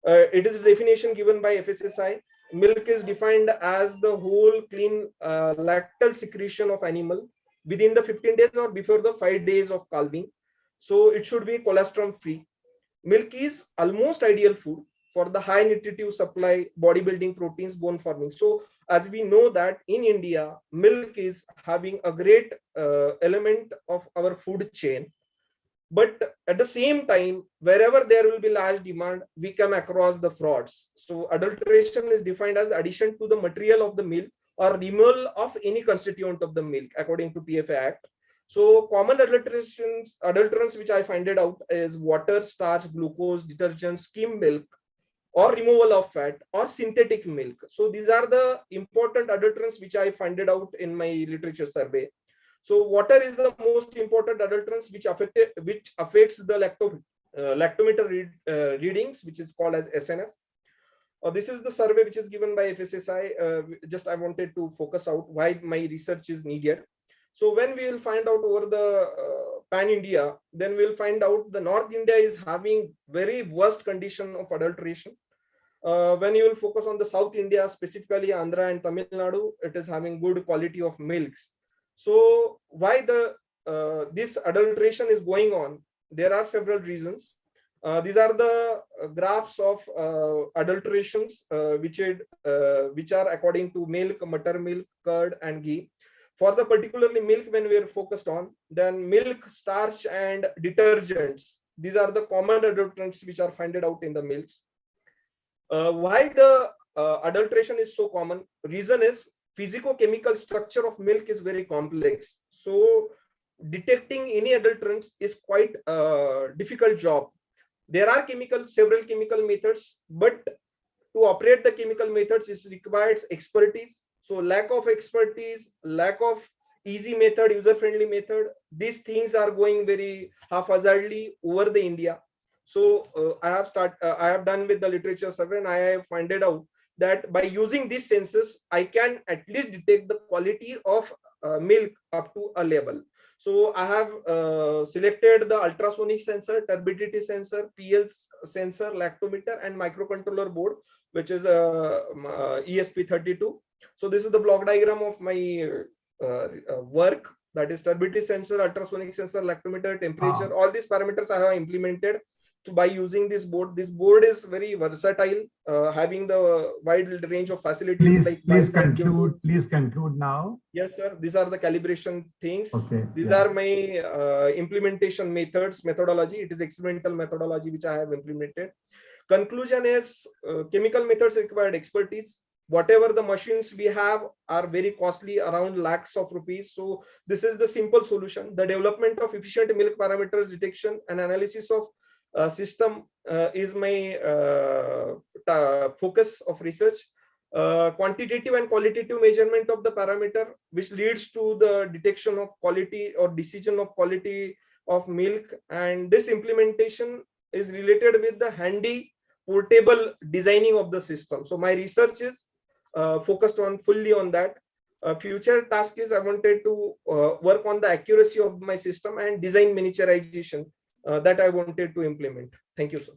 Speaker 8: It is the definition given by FSSI. Milk is defined as the whole clean lactal secretion of animal within the 15 days or before the 5 days of calving. So it should be cholesterol free. Milk is almost ideal food for the high nutritive supply, bodybuilding proteins, bone forming. So as we know that in India, milk is having a great element of our food chain. But at the same time, wherever there will be large demand, we come across the frauds. So adulteration is defined as addition to the material of the milk or removal of any constituent of the milk according to PFA Act. So common adulterants which I find it out is water, starch, glucose, detergent, skim milk, or removal of fat, or synthetic milk. So these are the important adulterants which I find it out in my literature survey. So water is the most important adulterants which affects the lactometer readings, which is called as SNF. This is the survey which is given by FSSI. Just I wanted to focus out why my research is needed. So when we will find out over the pan India, then we'll find out the North India is having very worst condition of adulteration. When you will focus on the South India, specifically Andhra and Tamil Nadu, it is having good quality of milks. So why this adulteration is going on? There are several reasons. These are the graphs of adulterations which are according to milk, buttermilk, curd, and ghee. For the particularly milk, when we are focused on, then milk, starch, and detergents. These are the common adulterants which are found out in the milks. Why the adulteration is so common? Reason is physico-chemical structure of milk is very complex. So detecting any adulterants is quite a difficult job. There are several chemical methods, but to operate the chemical methods is requires expertise. So lack of expertise, lack of easy method, user-friendly method, these things are going very haphazardly over the India. So I have done with the literature survey, and I have found out that by using these sensors, I can at least detect the quality of milk up to a level. So I have selected the ultrasonic sensor, turbidity sensor, PL sensor, lactometer, and microcontroller board, which is ESP32. So this is the block diagram of my work. That is turbidity sensor, ultrasonic sensor, lactometer, temperature. All these parameters I have implemented by using this board. This board is very versatile, having the wide range of facilities.
Speaker 6: Please conclude now.
Speaker 8: Yes, sir. These are the calibration things.
Speaker 6: Okay.
Speaker 8: These are my implementation methodology. It is experimental methodology which I have implemented. Conclusion is chemical methods required expertise. Whatever the machines we have are very costly, around lakhs of rupees. So this is the simple solution. The development of efficient milk parameters detection and analysis of system is my focus of research. Quantitative and qualitative measurement of the parameter, which leads to the detection of quality or decision of quality of milk. And this implementation is related with the handy portable designing of the system. So my research is focused on fully on that. Future task is I wanted to work on the accuracy of my system and design miniaturization that I wanted to implement. Thank you, sir.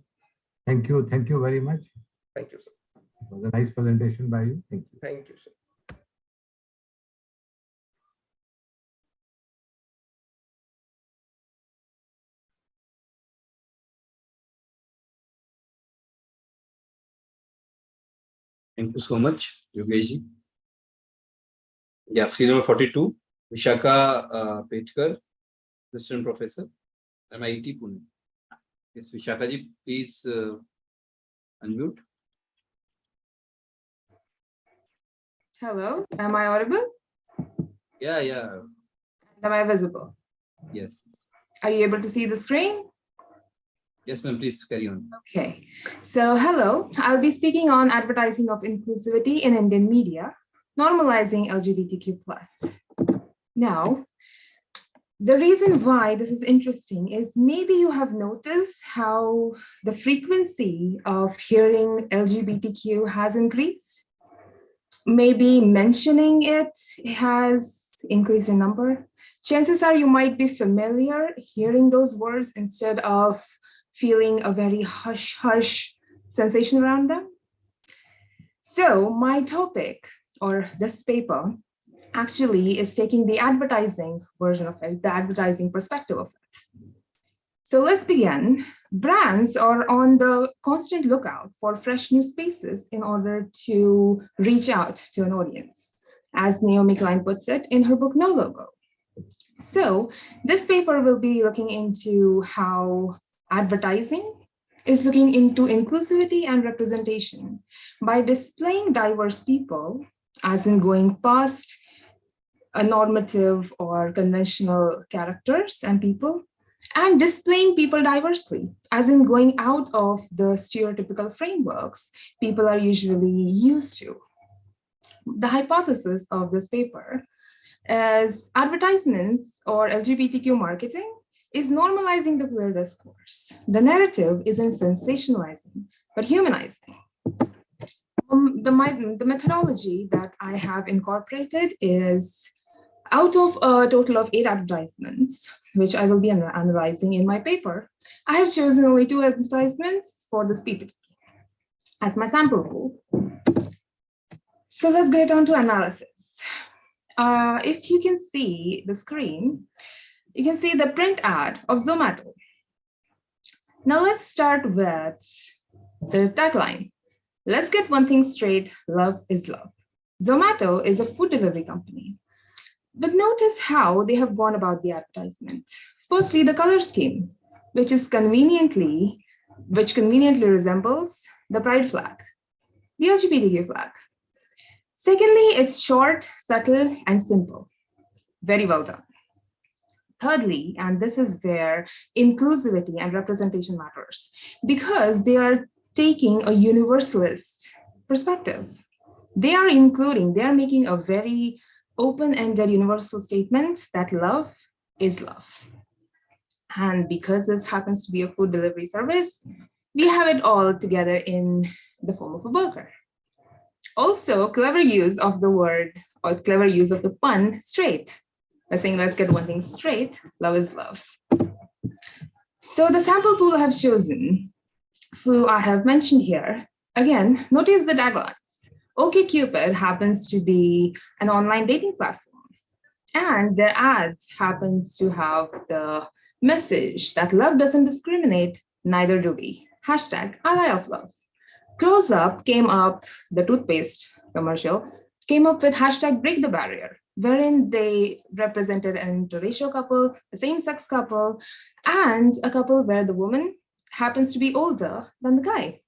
Speaker 6: Thank you. Thank you very much.
Speaker 8: Thank you, sir.
Speaker 6: It was a nice presentation by you. Thank you.
Speaker 8: Thank you, sir.
Speaker 1: Thank you so much, Yogesh. Yeah, seat number 42, Vishakha Pechkar, assistant professor, MIT Pune. Yes, Vishakha ji, please unmute.
Speaker 9: Hello, am I audible?
Speaker 1: Yeah, yeah.
Speaker 9: Am I visible?
Speaker 1: Yes.
Speaker 9: Are you able to see the screen?
Speaker 1: Yes, ma'am, please carry on.
Speaker 9: Okay, so hello, I'll be speaking on advertising of inclusivity in Indian media, normalizing LGBTQ+. Now, the reason why this is interesting is maybe you have noticed how the frequency of hearing LGBTQ has increased. Maybe mentioning it has increased in number. Chances are you might be familiar hearing those words instead of feeling a very hush-hush sensation around them. So my topic, or this paper, actually is taking the advertising version of it, the advertising perspective of it. So let's begin. Brands are on the constant lookout for fresh new spaces in order to reach out to an audience, as Naomi Klein puts it in her book, No Logo. So this paper will be looking into how advertising is looking into inclusivity and representation by displaying diverse people, as in going past a normative or conventional characters and people, and displaying people diversely, as in going out of the stereotypical frameworks people are usually used to. The hypothesis of this paper is advertisements or LGBTQ marketing is normalizing the queer discourse. The narrative isn't sensationalizing, but humanizing. The methodology that I have incorporated is out of a total of 8 advertisements, which I will be analyzing in my paper, I have chosen only 2 advertisements for this PPT as my sample pool. So let's get on to analysis. If you can see the screen, you can see the print ad of Zomato. Now let's start with the tagline. Let's get one thing straight, love is love. Zomato is a food delivery company. But notice how they have gone about the advertisement. Firstly, the color scheme, which conveniently resembles the pride flag, the LGBTQ flag. Secondly, it's short, subtle, and simple. Very well done. Thirdly, and this is where inclusivity and representation matters, because they are taking a universalist perspective. They are making a very open-ended universal statement that love is love. And because this happens to be a food delivery service, we have it all together in the form of a burger. Also, clever use of the word or clever use of the pun straight by saying, let's get one thing straight, love is love. So the sample pool I have chosen, who I have mentioned here, again, notice the taglines. OkCupid happens to be an online dating platform, and their ads happens to have the message that love doesn't discriminate, neither do we. Hashtag ally of love. Close Up came up, the toothpaste commercial, came up with hashtag break the barrier, wherein they represented an interracial couple, a same-sex couple, and a couple where the woman happens to be older than the guy.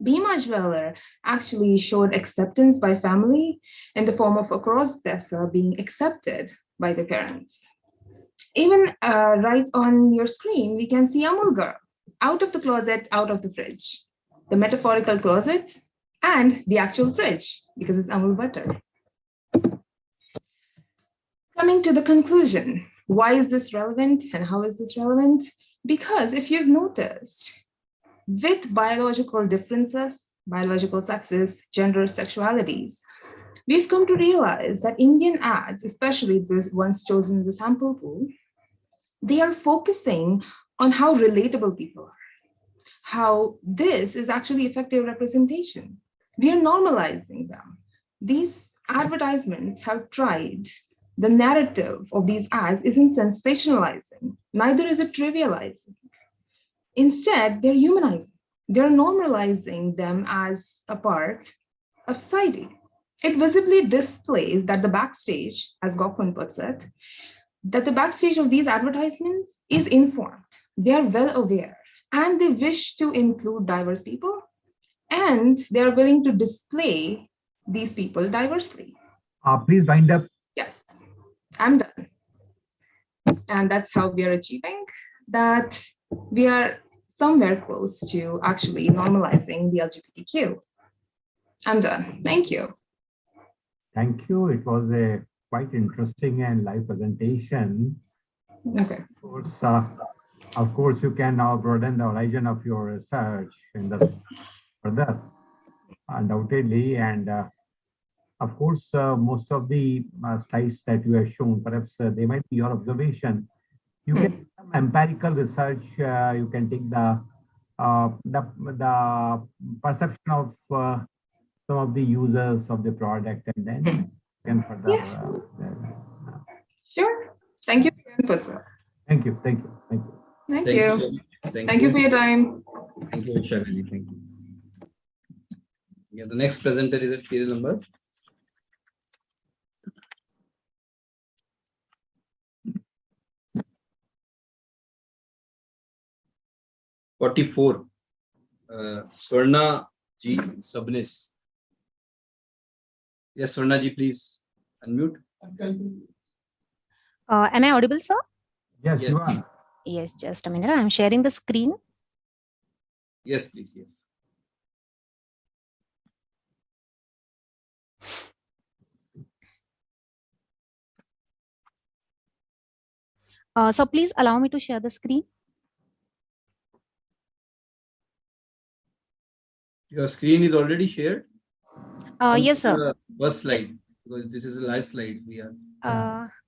Speaker 9: Bhima Jeweler actually showed acceptance by family in the form of a cross-dresser being accepted by the parents. Even right on your screen, we can see Amul girl, out of the closet, out of the fridge. The metaphorical closet and the actual fridge, because it's Amul butter. Coming to the conclusion, why is this relevant and how is this relevant? Because if you've noticed, with biological differences, biological sexes, gender, sexualities, we've come to realize that Indian ads, especially those ones chosen in the sample pool, they are focusing on how relatable people are, how this is actually effective representation. We are normalizing them. These advertisements have tried. The narrative of these ads isn't sensationalizing, neither is it trivializing. Instead, they're humanizing. They're normalizing them as a part of society. It visibly displays that the backstage, as Goffman puts it, that the backstage of these advertisements is informed. They are well aware, and they wish to include diverse people, and they're willing to display these people diversely.
Speaker 6: Please wind up.
Speaker 9: Yes, I'm done. And that's how we are achieving that. We are somewhere close to actually normalizing the LGBTQ. I'm done. Thank you.
Speaker 6: Thank you. It was a quite interesting and live presentation.
Speaker 9: Okay.
Speaker 6: Of course, you can now broaden the horizon of your research in the further, undoubtedly. And of course, most of the slides that you have shown, perhaps they might be your observation. You can do some empirical research. You can take the perception of some of the users of the product, and then you can further.
Speaker 9: Yes. Sure. Thank you for your input, sir.
Speaker 6: Thank you. Thank you. Thank you.
Speaker 9: Thank you. Thank you for your time.
Speaker 1: Thank you, Shalini. Thank you. Yeah, the next presenter is at serial number 44. Swarna Ji Sabnis. Yes, Swarna Ji, please unmute.
Speaker 10: Am I audible, sir?
Speaker 6: Yes, you are.
Speaker 10: Yes, just a minute. I'm sharing the screen.
Speaker 1: Yes, please. Yes.
Speaker 10: So please allow me to share the screen.
Speaker 1: Your screen is already shared?
Speaker 10: Yes, sir.
Speaker 1: First slide, because this is the last slide. We are.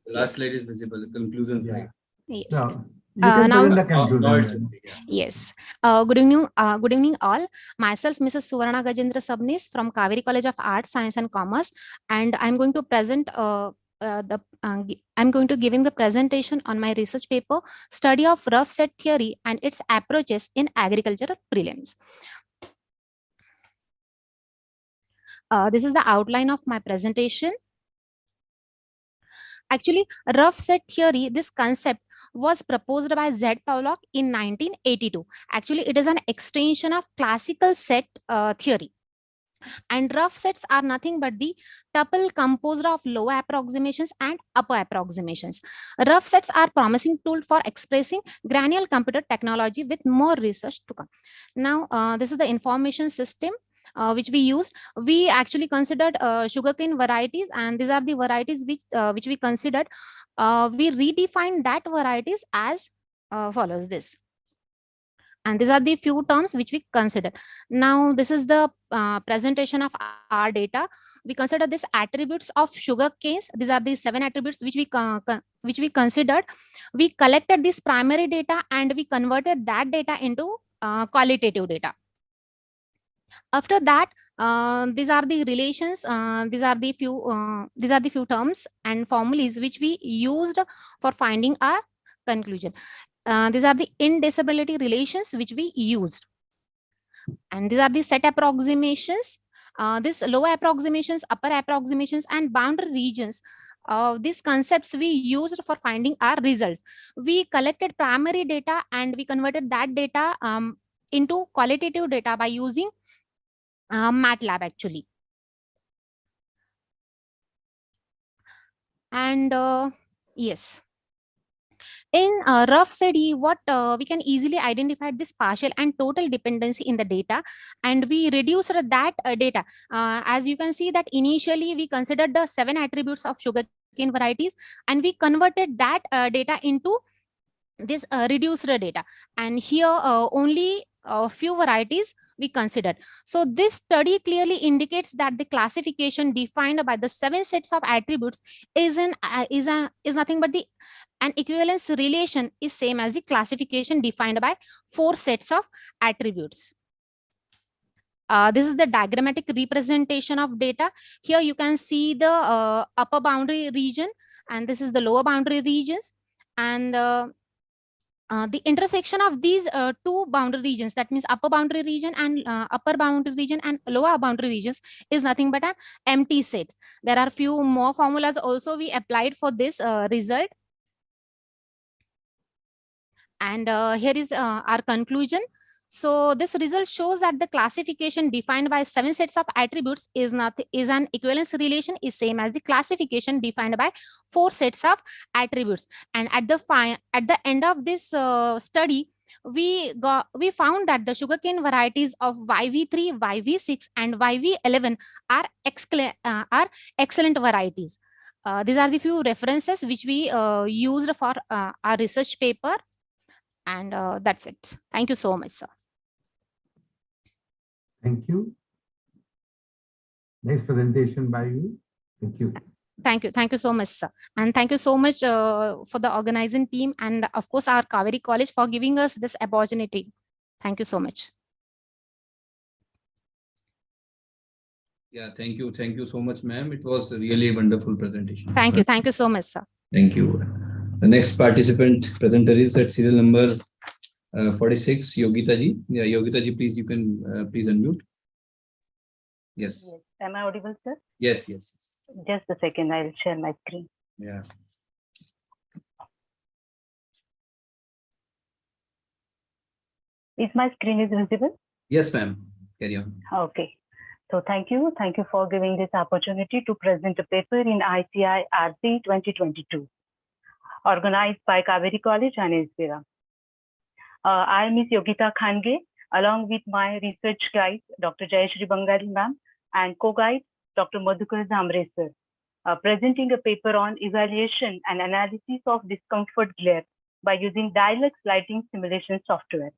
Speaker 1: The last slide is visible, the conclusion slide.
Speaker 10: Yes.
Speaker 6: So, you can present the conclusion.
Speaker 10: Yes. Good evening all. Myself, Mrs. Suvarna Gajendra Sabnis from Kaveri College of Arts, Science and Commerce, and I'm going to present I'm going to giving the presentation on my research paper, Study of Rough Set Theory and its Approaches in Agricultural Prelims. This is the outline of my presentation. Actually, rough set theory, this concept was proposed by Z. Pollock in 1982. Actually, it is an extension of classical set theory. And rough sets are nothing but the tuple composed of lower approximations and upper approximations. Rough sets are promising tool for expressing granular computer technology with more research to come. Now, this is the information system which we used. We actually considered sugarcane varieties, and these are the varieties which we considered. We redefined that varieties as follows this. And these are the few terms which we consider. Now, this is the presentation of our data. We consider these attributes of sugar canes. These are the 7 attributes which we considered. We collected this primary data and we converted that data into qualitative data. After that, these are the relations. These are the few terms and formulas which we used for finding our conclusion. These are the indisability relations which we used. And these are the set approximations. This lower approximations, upper approximations, and boundary regions. These concepts we used for finding our results. We collected primary data and we converted that data into qualitative data by using MATLAB actually. And yes. In rough study, what we can easily identify this partial and total dependency in the data, and we reduced that data. As you can see that initially we considered the 7 attributes of sugarcane varieties, and we converted that data into this reduced data. And here only a few varieties we considered. So this study clearly indicates that the classification defined by the 7 sets of attributes is nothing but an equivalence relation is same as the classification defined by 4 sets of attributes. This is the diagrammatic representation of data. Here you can see the upper boundary region, and this is the lower boundary regions. And the intersection of these 2 boundary regions, that means upper boundary region and upper boundary region and lower boundary regions, is nothing but an empty set. There are few more formulas also we applied for this result. And here is our conclusion. So this result shows that the classification defined by 7 sets of attributes is an equivalence relation is same as the classification defined by 4 sets of attributes. And at the end of this study, we found that the sugarcane varieties of YV3, YV6, and YV11 are excellent varieties. These are the few references which we used for our research paper. And that's it. Thank you so much, sir.
Speaker 6: Thank you. Next presentation by you. Thank you.
Speaker 10: Thank you so much, sir. And thank you so much for the organizing team and of course our Kaveri College for giving us this opportunity. Thank you so much.
Speaker 1: Yeah, thank you so much, ma'am. It was really a wonderful presentation.
Speaker 10: Thank you so much, sir.
Speaker 1: Thank you. The next participant presenter is at serial number 46, Yogita ji. Yeah, Yogita ji, please, you can please unmute. Yes.
Speaker 11: Yes. Am I audible, sir?
Speaker 1: Yes.
Speaker 11: Just a second, I'll share my screen.
Speaker 1: Yeah.
Speaker 11: Is my screen is visible?
Speaker 1: Yes, ma'am. Carry on.
Speaker 11: Okay. So thank you for giving this opportunity to present a paper in ICI-RC 2022, organized by Kaveri College and Inspira. I am Ms. Yogita Khange, along with my research guide, Dr. Jayashree Bangali ma'am, and co-guide, Dr. Madhukar Zamre sir, presenting a paper on evaluation and analysis of discomfort glare by using Dialux lighting simulation software.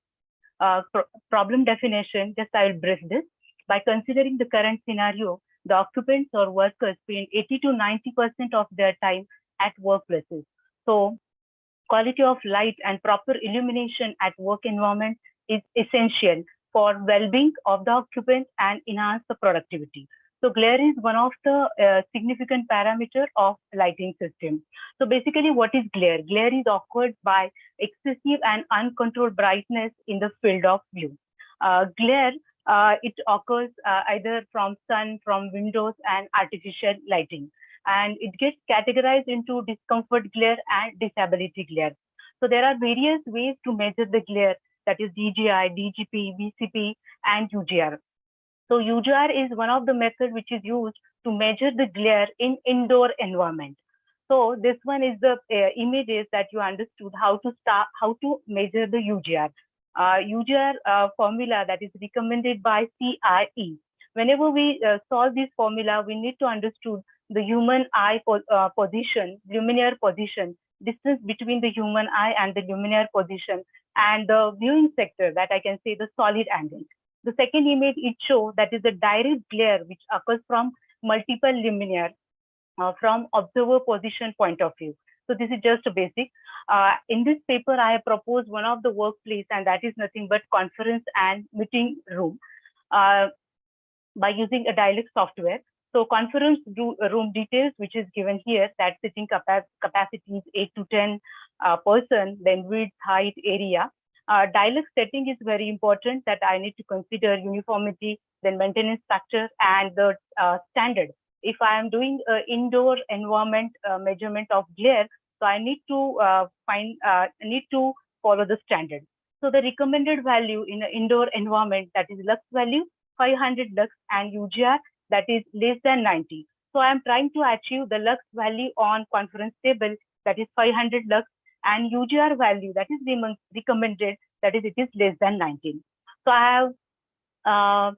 Speaker 11: Problem definition, just I will brief this. By considering the current scenario, the occupants or workers spend 80 to 90% of their time at workplaces. So quality of light and proper illumination at work environment is essential for well-being of the occupant and enhance the productivity. So glare is one of the significant parameter of lighting system. So basically what is glare? Glare is occurred by excessive and uncontrolled brightness in the field of view. Glare, it occurs either from sun, from windows and artificial lighting. And it gets categorized into discomfort glare and disability glare. So there are various ways to measure the glare, that is DGI, DGP, VCP, and UGR. So UGR is one of the methods which is used to measure the glare in indoor environment. So this one is the images that you understood how to measure the UGR. UGR formula that is recommended by CIE. Whenever we solve this formula, we need to understand the human eye position, luminaire position, distance between the human eye and the luminaire position, and the viewing sector, that I can say the solid angle. The second image it shows that is the direct glare which occurs from multiple luminaire from observer position point of view. So this is just a basic. In this paper, I have proposed one of the workplace, and that is nothing but conference and meeting room by using a dialect software. So conference room details, which is given here, that sitting capacity is 8 to 10 person, then width, height, area. Dialect setting is very important, that I need to consider uniformity, then maintenance factor, and the standard. If I am doing indoor environment measurement of glare, so I need to follow the standard. So the recommended value in an indoor environment, that is lux value 500 lux, and UGR that is less than 90. So I am trying to achieve the lux value on conference table, that is 500 lux, and UGR value that is recommended, that is it is less than 19. So I have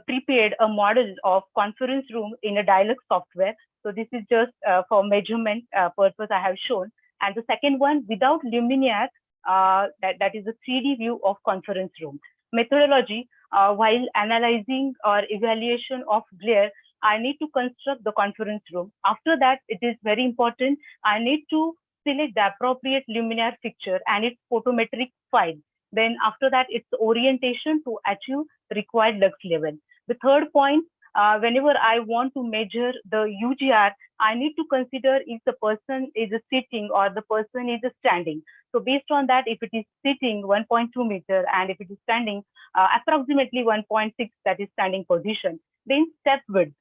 Speaker 11: prepared a model of conference room in a dialect software. So this is just for measurement purpose I have shown. And the second one, without luminaire, that is a 3D view of conference room. Methodology, while analyzing or evaluation of glare, I need to construct the conference room. After that, it is very important, I need to select the appropriate luminaire fixture and its photometric file. Then after that, it's orientation to achieve required lux level. The third point, whenever I want to measure the UGR, I need to consider if the person is sitting or the person is standing. So based on that, if it is sitting, 1.2 meter, and if it is standing, approximately 1.6, that is standing position. Then step width.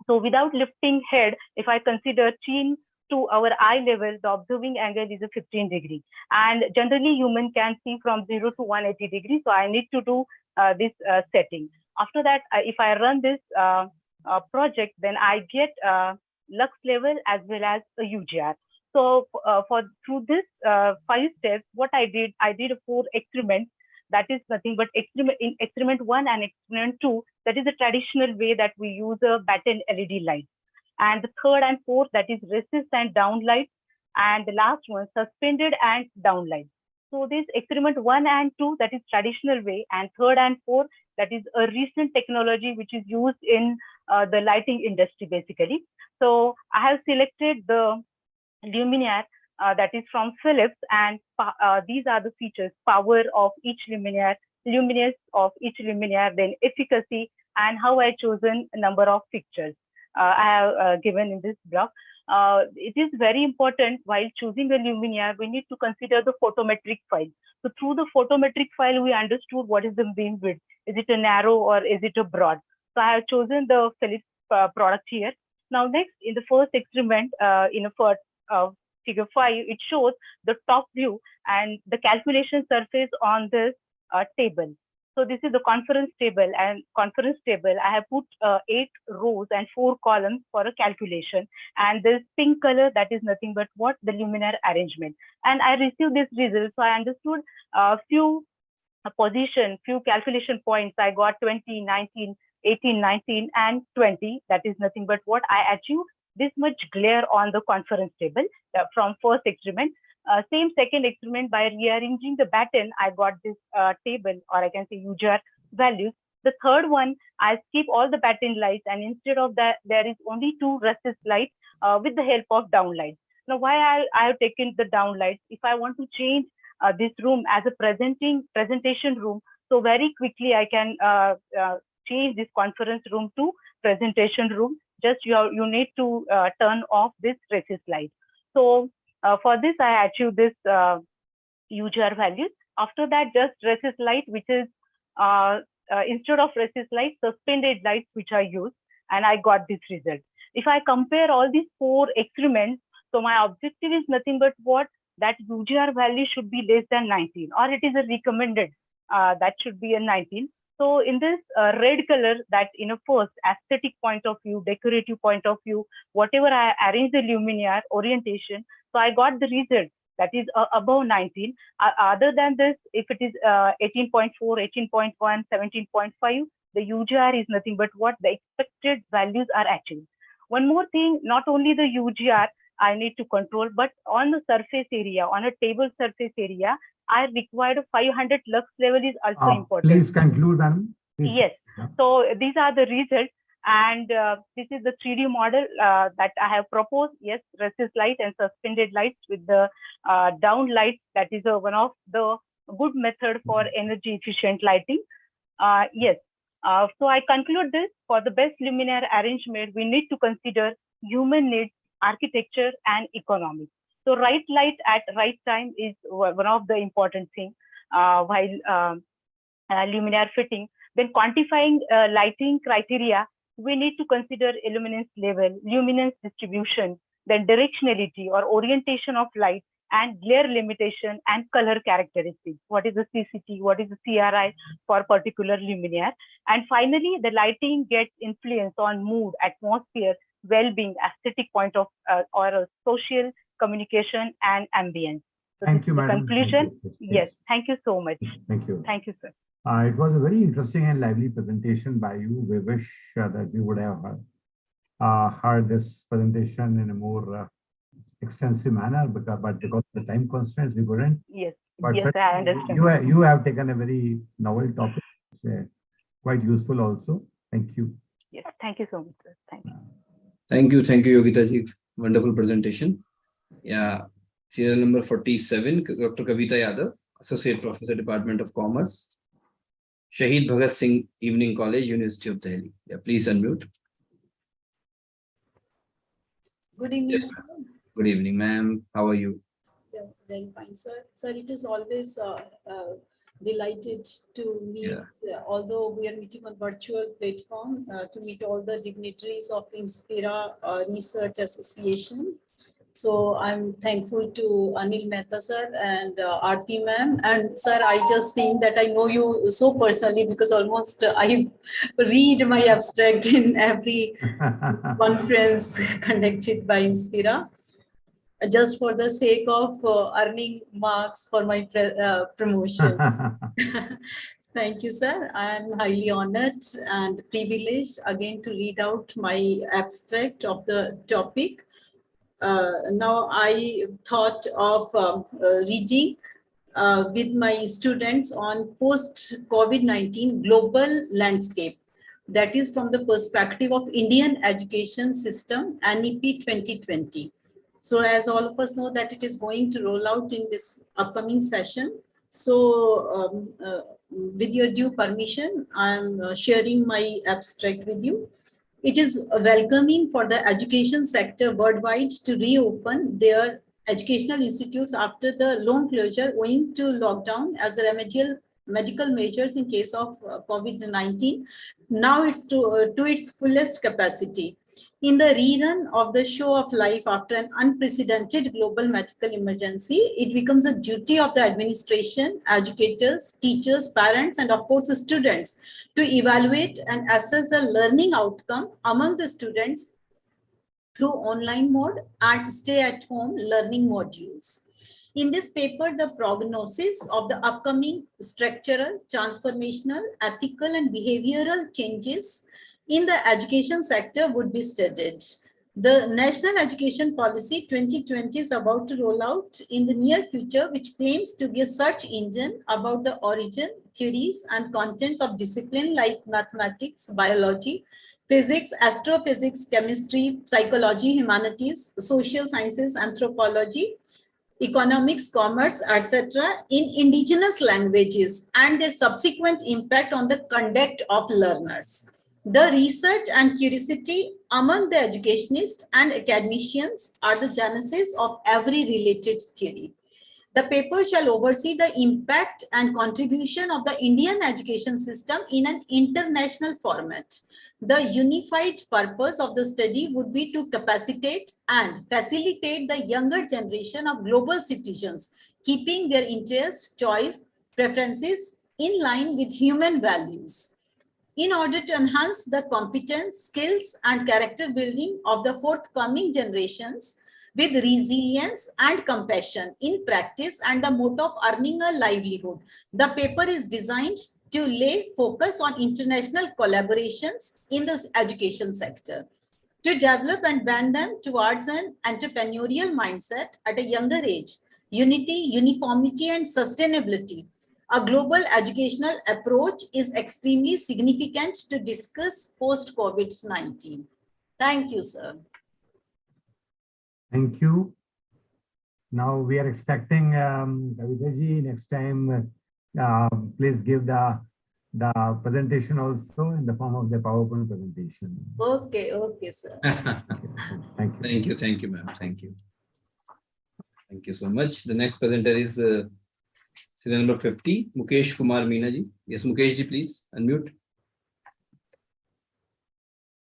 Speaker 11: So without lifting head, if I consider chin to our eye level, the observing angle is a 15 degree. And generally human can see from 0 to 180 degrees. So I need to do this setting. After that, if I run this project, then I get lux level as well as a UGR. So through this 5 steps, what I did 4 experiments. That is nothing but experiment 1 and experiment 2. That is the traditional way that we use a batten LED light. And the third and fourth, that is resist and downlight. And the last one, suspended and downlight. So this experiment 1 and 2, that is traditional way, and third and fourth, that is a recent technology which is used in the lighting industry basically. So I have selected the luminaire that is from Philips, and these are the features: power of each luminaire, luminance of each luminaire, then efficacy, and how I chosen a number of fixtures I have given in this block. It is very important while choosing a luminaire, we need to consider the photometric file. So through the photometric file, we understood what is the beam width. Is it a narrow or is it a broad? So I have chosen the Philips product here. Now next, in the first experiment, in a figure 5, it shows the top view and the calculation surface on this table. So this is the conference table, and conference table, I have put 8 rows and 4 columns for a calculation. And this pink color, that is nothing but what? The luminaire arrangement. And I received this result. So I understood few calculation points. I got 20, 19, 18, 19, and 20. That is nothing but what? I achieved this much glare on the conference table from first experiment. Same second experiment, by rearranging the batten, I got this table, or I can say UGR values. The third one, I skip all the batten lights, and instead of that, there is only 2 resist lights with the help of downlights. Now, why I have taken the downlights? If I want to change this room as a presentation room, so very quickly I can change this conference room to presentation room. Just you need to turn off this resist light. So for this, I achieved this UGR values. After that, just resist light, which is instead of resist light, suspended lights, which I used, and I got this result. If I compare all these 4 experiments, so my objective is nothing but what? That UGR value should be less than 19, or it is a recommended that should be a 19. So in this red color, that in a first aesthetic point of view, decorative point of view, whatever I arrange the luminaire orientation, so I got the result that is above 19. Other than this, if it is 18.4, 18.1, 17.5, the UGR is nothing but what? The expected values are achieved. One more thing, not only the UGR I need to control, but on the surface area, on a table surface area, I required a 500 lux level is also important.
Speaker 6: Please conclude, madam.
Speaker 11: Yes. So these are the results. And this is the 3D model that I have proposed. Yes, resist light and suspended lights with the down light. That is one of the good method for energy efficient lighting. Yes. So I conclude this: for the best luminaire arrangement, we need to consider human needs, architecture, and economics. So right light at right time is one of the important things while luminaire fitting. Then quantifying lighting criteria, we need to consider illuminance level, luminance distribution, then directionality or orientation of light, and glare limitation and color characteristics. What is the CCT? What is the CRI for particular luminaire? And finally, the lighting gets influence on mood, atmosphere, well-being, aesthetic point of or social communication and ambience. So
Speaker 6: Thank you, madam.
Speaker 11: Conclusion. Yes. Thank you so much.
Speaker 6: Thank you.
Speaker 11: Thank you, sir.
Speaker 6: It was a very interesting and lively presentation by you. We wish that we would have heard this presentation in a more extensive manner, but because of the time constraints, we couldn't.
Speaker 11: Yes,
Speaker 6: but
Speaker 11: yes, I understand.
Speaker 6: You have taken a very novel topic, quite useful also. Thank you.
Speaker 11: Yes, thank you so much, sir. Thank you.
Speaker 1: Thank you, Yogita ji. Wonderful presentation. Yeah, serial number 47, Dr. Kavita Yadav, Associate Professor, Department of Commerce, Shahid Bhagat Singh Evening College, University of Delhi. Yeah, please unmute.
Speaker 13: Good evening,
Speaker 1: Yes,
Speaker 13: sir.
Speaker 1: good evening, ma'am. How are you?
Speaker 13: Yeah, very fine, sir. Sir, it is always delighted to meet, although we are meeting on virtual platform, to meet all the dignitaries of Inspira Research Association. So I'm thankful to Anil Mehta sir and Aarti ma'am. And sir, I just think that I know you so personally because almost I read my abstract in every conference conducted by Inspira, just for the sake of earning marks for my promotion. Thank you, sir. I am highly honored and privileged again to read out my abstract of the topic. Now I thought of reading with my students on post-COVID-19 global landscape. That is from the perspective of Indian education system, NEP 2020. So as all of us know that it is going to roll out in this upcoming session. So with your due permission, I'm sharing my abstract with you. It is welcoming for the education sector worldwide to reopen their educational institutes after the long closure owing to lockdown as a remedial medical measures in case of COVID-19. Now it's to its fullest capacity. In the rerun of the show of life after an unprecedented global medical emergency, it becomes a duty of the administration, educators, teachers, parents, and of course students to evaluate and assess the learning outcome among the students through online mode and stay-at-home learning modules. In this paper, the prognosis of the upcoming structural, transformational, ethical, and behavioral changes in the education sector would be studied. The National Education Policy 2020 is about to roll out in the near future, which claims to be a search engine about the origin, theories, and contents of discipline like mathematics, biology, physics, astrophysics, chemistry, psychology, humanities, social sciences, anthropology, economics, commerce, etc. in indigenous languages and their subsequent impact on the conduct of learners. The research and curiosity among the educationists and academicians are the genesis of every related theory. The paper shall oversee the impact and contribution of the Indian education system in an international format. The unified purpose of the study would be to capacitate and facilitate the younger generation of global citizens, keeping their interests, choice, preferences in line with human values, in order to enhance the competence, skills, and character building of the forthcoming generations with resilience and compassion in practice and the motto of earning a livelihood. The paper is designed to lay focus on international collaborations in the education sector. to develop and bend them towards an entrepreneurial mindset at a younger age, unity, uniformity, and sustainability. A global educational approach is extremely significant to discuss post-COVID-19. Thank you, sir.
Speaker 6: Thank you. Now we are expecting Kavita-ji next time. Please give the presentation also in the form of the PowerPoint presentation.
Speaker 13: Okay, okay, sir.
Speaker 6: Thank you.
Speaker 1: Thank you, ma'am. Thank you. Thank you so much. The next presenter is serial number 50, Mukesh Kumar Meena ji. Yes, Mukesh ji, please unmute.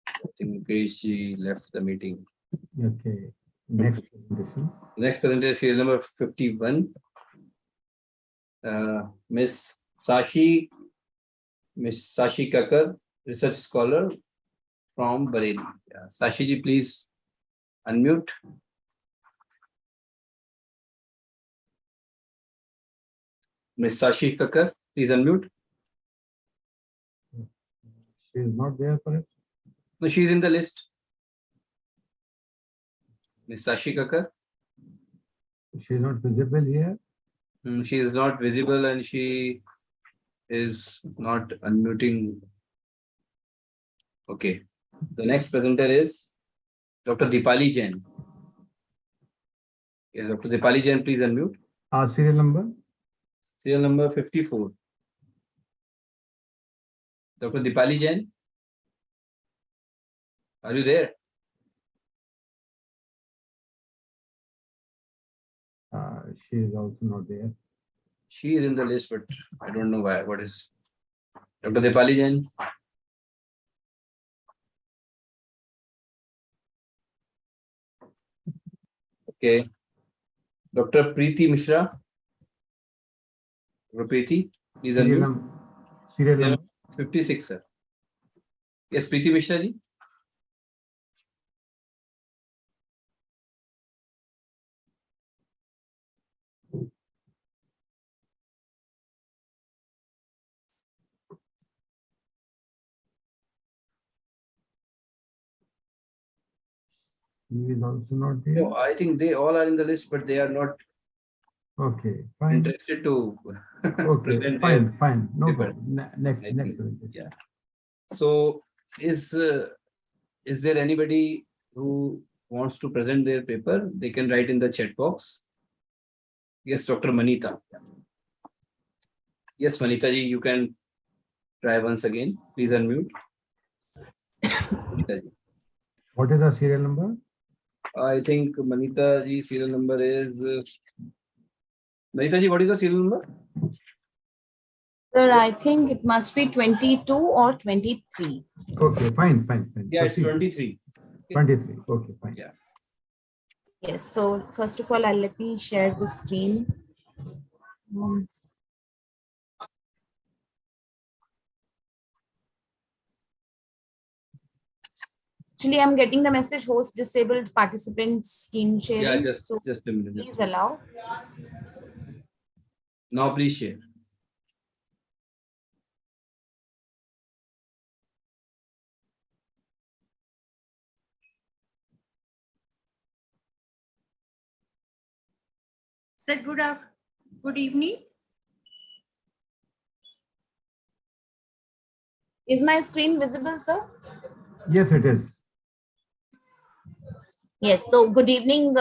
Speaker 1: I think Mukesh ji left the meeting.
Speaker 6: Okay. Next presentation.
Speaker 1: Next presenter is serial number 51. Miss Sashi Kakar, research scholar from Bareilly. Yeah. Sashi ji, please unmute. Miss Sashi Kakar, please unmute.
Speaker 6: She is not there for it.
Speaker 1: No, she is in the list. Miss Sashi Kakar.
Speaker 6: She is not visible here.
Speaker 1: She is not visible and she is not unmuting. Okay. The next presenter is Dr. Dipali Jain. Yes, Dr. Dipali Jain, please unmute.
Speaker 6: Serial number?
Speaker 1: Serial number 54. Dr. Dipali Jain, are you there?
Speaker 6: She is also not there.
Speaker 1: She is in the list, but I don't know why. What is Dr. Dipali Jain? Okay. Dr. Preeti Mishra. Dr. Preeti, please unmute.
Speaker 6: Serial number
Speaker 1: 56, sir. Yes, Preeti Mishra ji.
Speaker 6: He is also not there.
Speaker 1: No, I think they all are in the list, but they are not
Speaker 6: Okay, fine.
Speaker 1: interested to
Speaker 6: Okay,
Speaker 1: present
Speaker 6: fine,
Speaker 1: their
Speaker 6: fine. No
Speaker 1: paper.
Speaker 6: problem. Next presentation.
Speaker 1: Yeah. So is there anybody who wants to present their paper? They can write in the chat box. Yes, Dr. Manita. Yes, Manita ji, you can try once again. Please unmute. Manita ji.
Speaker 6: What is the serial number?
Speaker 1: I think Manita ji serial number is Manita ji, what is the serial number?
Speaker 14: Sir, I think it must be 22 or 23.
Speaker 6: Okay, fine.
Speaker 1: Yeah, it's
Speaker 6: Proceed.
Speaker 1: 23.
Speaker 6: 23. Okay, fine.
Speaker 1: Yeah.
Speaker 14: Yes, so first of all, let me share the screen. Actually, I'm getting the message host disabled participants screen sharing.
Speaker 1: Yeah, just a minute.
Speaker 14: Please allow.
Speaker 1: Now please share.
Speaker 14: Sir, good evening. Is my screen visible, sir?
Speaker 6: Yes, it is.
Speaker 14: Yes, so good evening,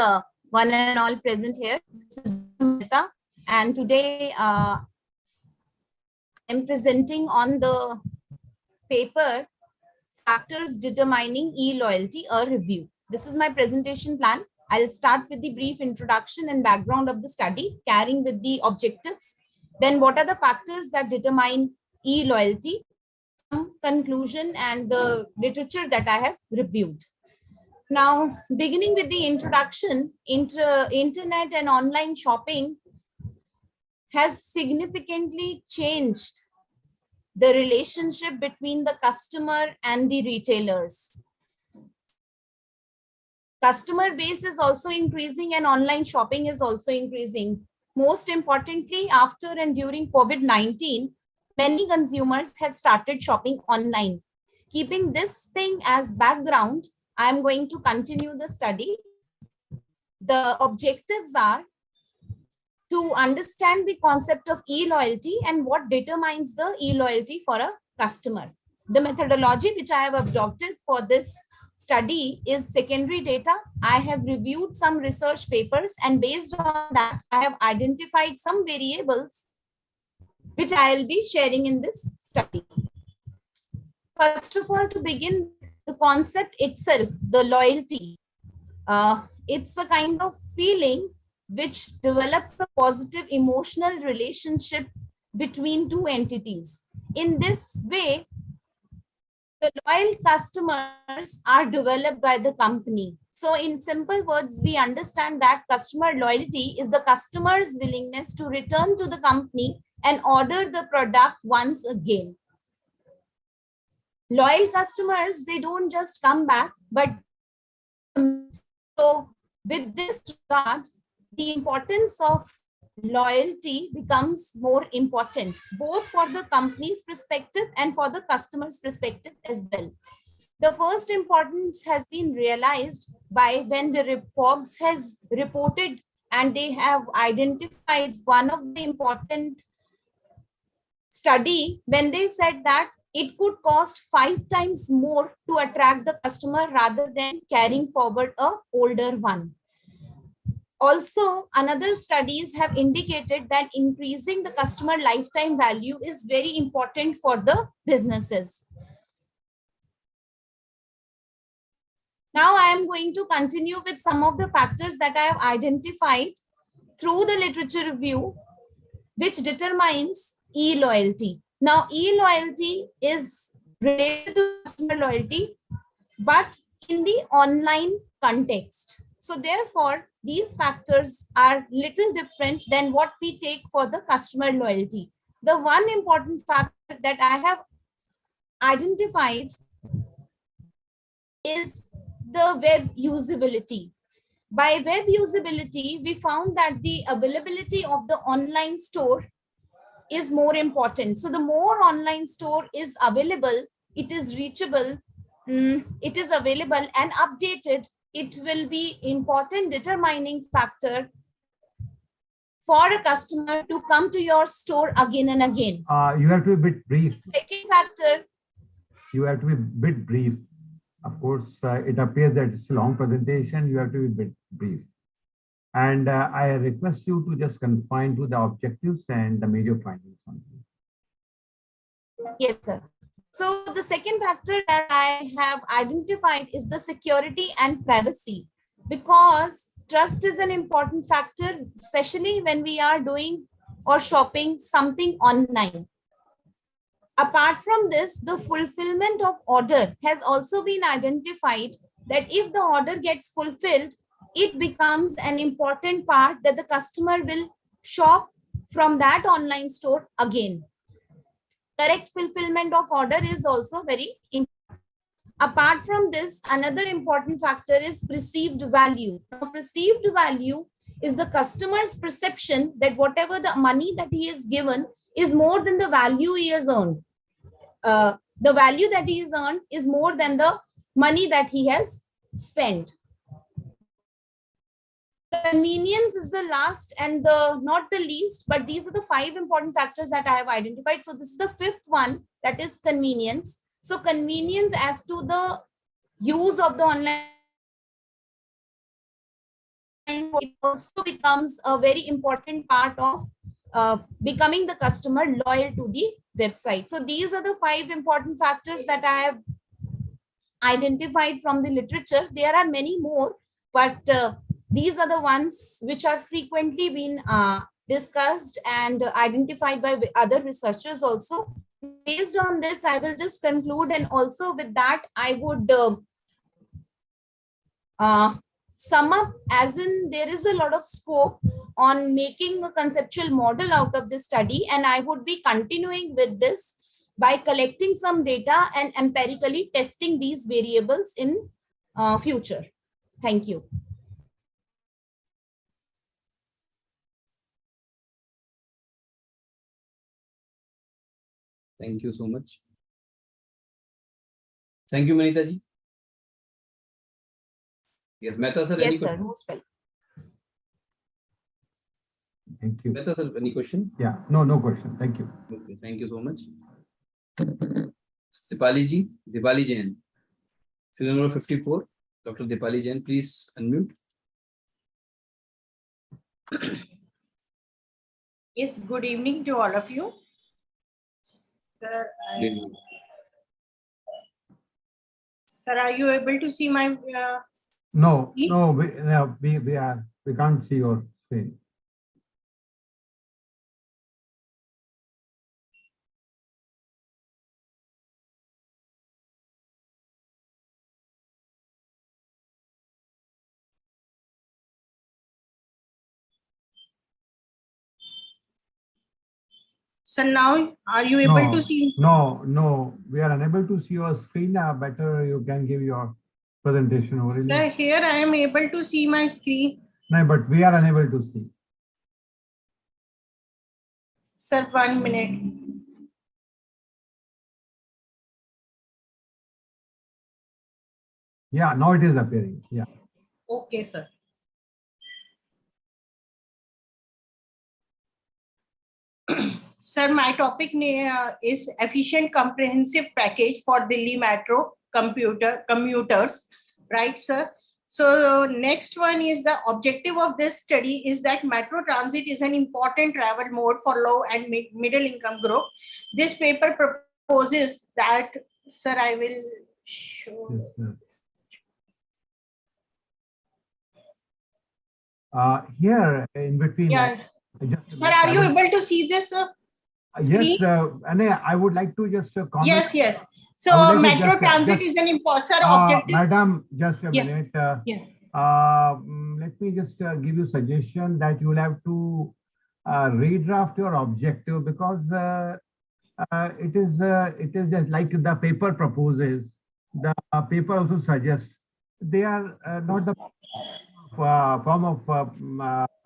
Speaker 14: one and all present here. This is Mehta, and today I'm presenting on the paper Factors Determining E-Loyalty, a review. This is my presentation plan. I'll start with the brief introduction and background of the study, carrying with the objectives. Then what are the factors that determine E-Loyalty, some conclusion and the literature that I have reviewed. Now, beginning with the introduction, internet and online shopping has significantly changed the relationship between the customer and the retailers. Customer base is also increasing and online shopping is also increasing. Most importantly, after and during COVID-19, many consumers have started shopping online. Keeping this thing as background, I'm going to continue the study. The objectives are to understand the concept of e-loyalty and what determines the e-loyalty for a customer. The methodology which I have adopted for this study is secondary data. I have reviewed some research papers, and based on that, I have identified some variables which I will be sharing in this study. First of all, to begin, the concept itself, the loyalty, it's a kind of feeling which develops a positive emotional relationship between two entities. In this way, the loyal customers are developed by the company. So in simple words, we understand that customer loyalty is the customer's willingness to return to the company and order the product once again. Loyal customers, they don't just come back, but so with this regard, the importance of loyalty becomes more important, both for the company's perspective and for the customer's perspective as well. The first importance has been realized by when the Forbes has reported, and they have identified one of the important study when they said that it could cost 5 times more to attract the customer rather than carrying forward a older one. Also, another studies have indicated that increasing the customer lifetime value is very important for the businesses. Now, I am going to continue with some of the factors that I have identified through the literature review, which determines e-loyalty. Now, e-loyalty is related to customer loyalty, but in the online context. So therefore, these factors are little different than what we take for the customer loyalty. The one important factor that I have identified is the web usability. By web usability, we found that the availability of the online store is more important. So the more online store is available, it is reachable, it is available and updated, it will be important determining factor for a customer to come to your store again and again.
Speaker 6: You have to be a bit brief.
Speaker 14: Second factor.
Speaker 6: You have to be a bit brief. Of course, it appears that it's a long presentation. You have to be a bit brief. And I request you to just confine to the objectives and the major findings on this.
Speaker 14: Yes, sir. So the second factor that I have identified is the security and privacy, because trust is an important factor, especially when we are doing or shopping something online. Apart from this, the fulfillment of order has also been identified, that if the order gets fulfilled, it becomes an important part that the customer will shop from that online store again. Correct fulfillment of order is also very important. Apart from this, another important factor is perceived value. Now, perceived value is the customer's perception that whatever the money that he is given is more than the value he has earned. The value that he has earned is more than the money that he has spent. Convenience is the last and the not the least, but these are the 5 important factors that I have identified. So this is the 5th one, that is convenience. So convenience as to the use of the online, it also becomes a very important part of becoming the customer loyal to the website. So these are the 5 important factors that I have identified from the literature. There are many more, but these are the ones which are frequently been discussed and identified by other researchers also. Based on this, I will just conclude, and also with that, I would sum up, as in there is a lot of scope on making a conceptual model out of this study, and I would be continuing with this by collecting some data and empirically testing these variables in future. Thank you.
Speaker 1: Thank you so much. Thank you, Manita ji. Yes, Mehta sir, any
Speaker 14: Yes, sir.
Speaker 1: question?
Speaker 14: Most welcome.
Speaker 6: Thank you.
Speaker 1: Mehta sir, any question?
Speaker 6: Yeah, no question. Thank you.
Speaker 1: Okay, thank you so much. Dipali Jain. Serial number 54. Dr. Dipali Jain, please unmute.
Speaker 12: Yes, good evening to all of you. Sir, sir, are you able to see my
Speaker 6: No,
Speaker 12: screen?
Speaker 6: no, we can't see your screen.
Speaker 12: So now, are you able to see?
Speaker 6: No, we are unable to see your screen. Better you can give your presentation over.
Speaker 12: Sir, here I am able to see my screen.
Speaker 6: No, but we are unable to see.
Speaker 12: Sir, 1 minute.
Speaker 6: Yeah, now it is appearing. Yeah.
Speaker 12: Okay, sir. Sir, my topic is efficient comprehensive package for Delhi Metro commuters, right, sir? So next one is the objective of this study is that metro transit is an important travel mode for low and middle income group. This paper proposes that, sir, I will show.
Speaker 6: Yes, here in between.
Speaker 12: Yeah. Sir, are you able to see this?
Speaker 6: Yes, and I would like to just comment.
Speaker 12: Yes. So metro transit is an important objective.
Speaker 6: Madam, just a minute. Let me just give you suggestion that you will have to redraft your objective because it is just like the paper proposes. The paper also suggests they are not the form of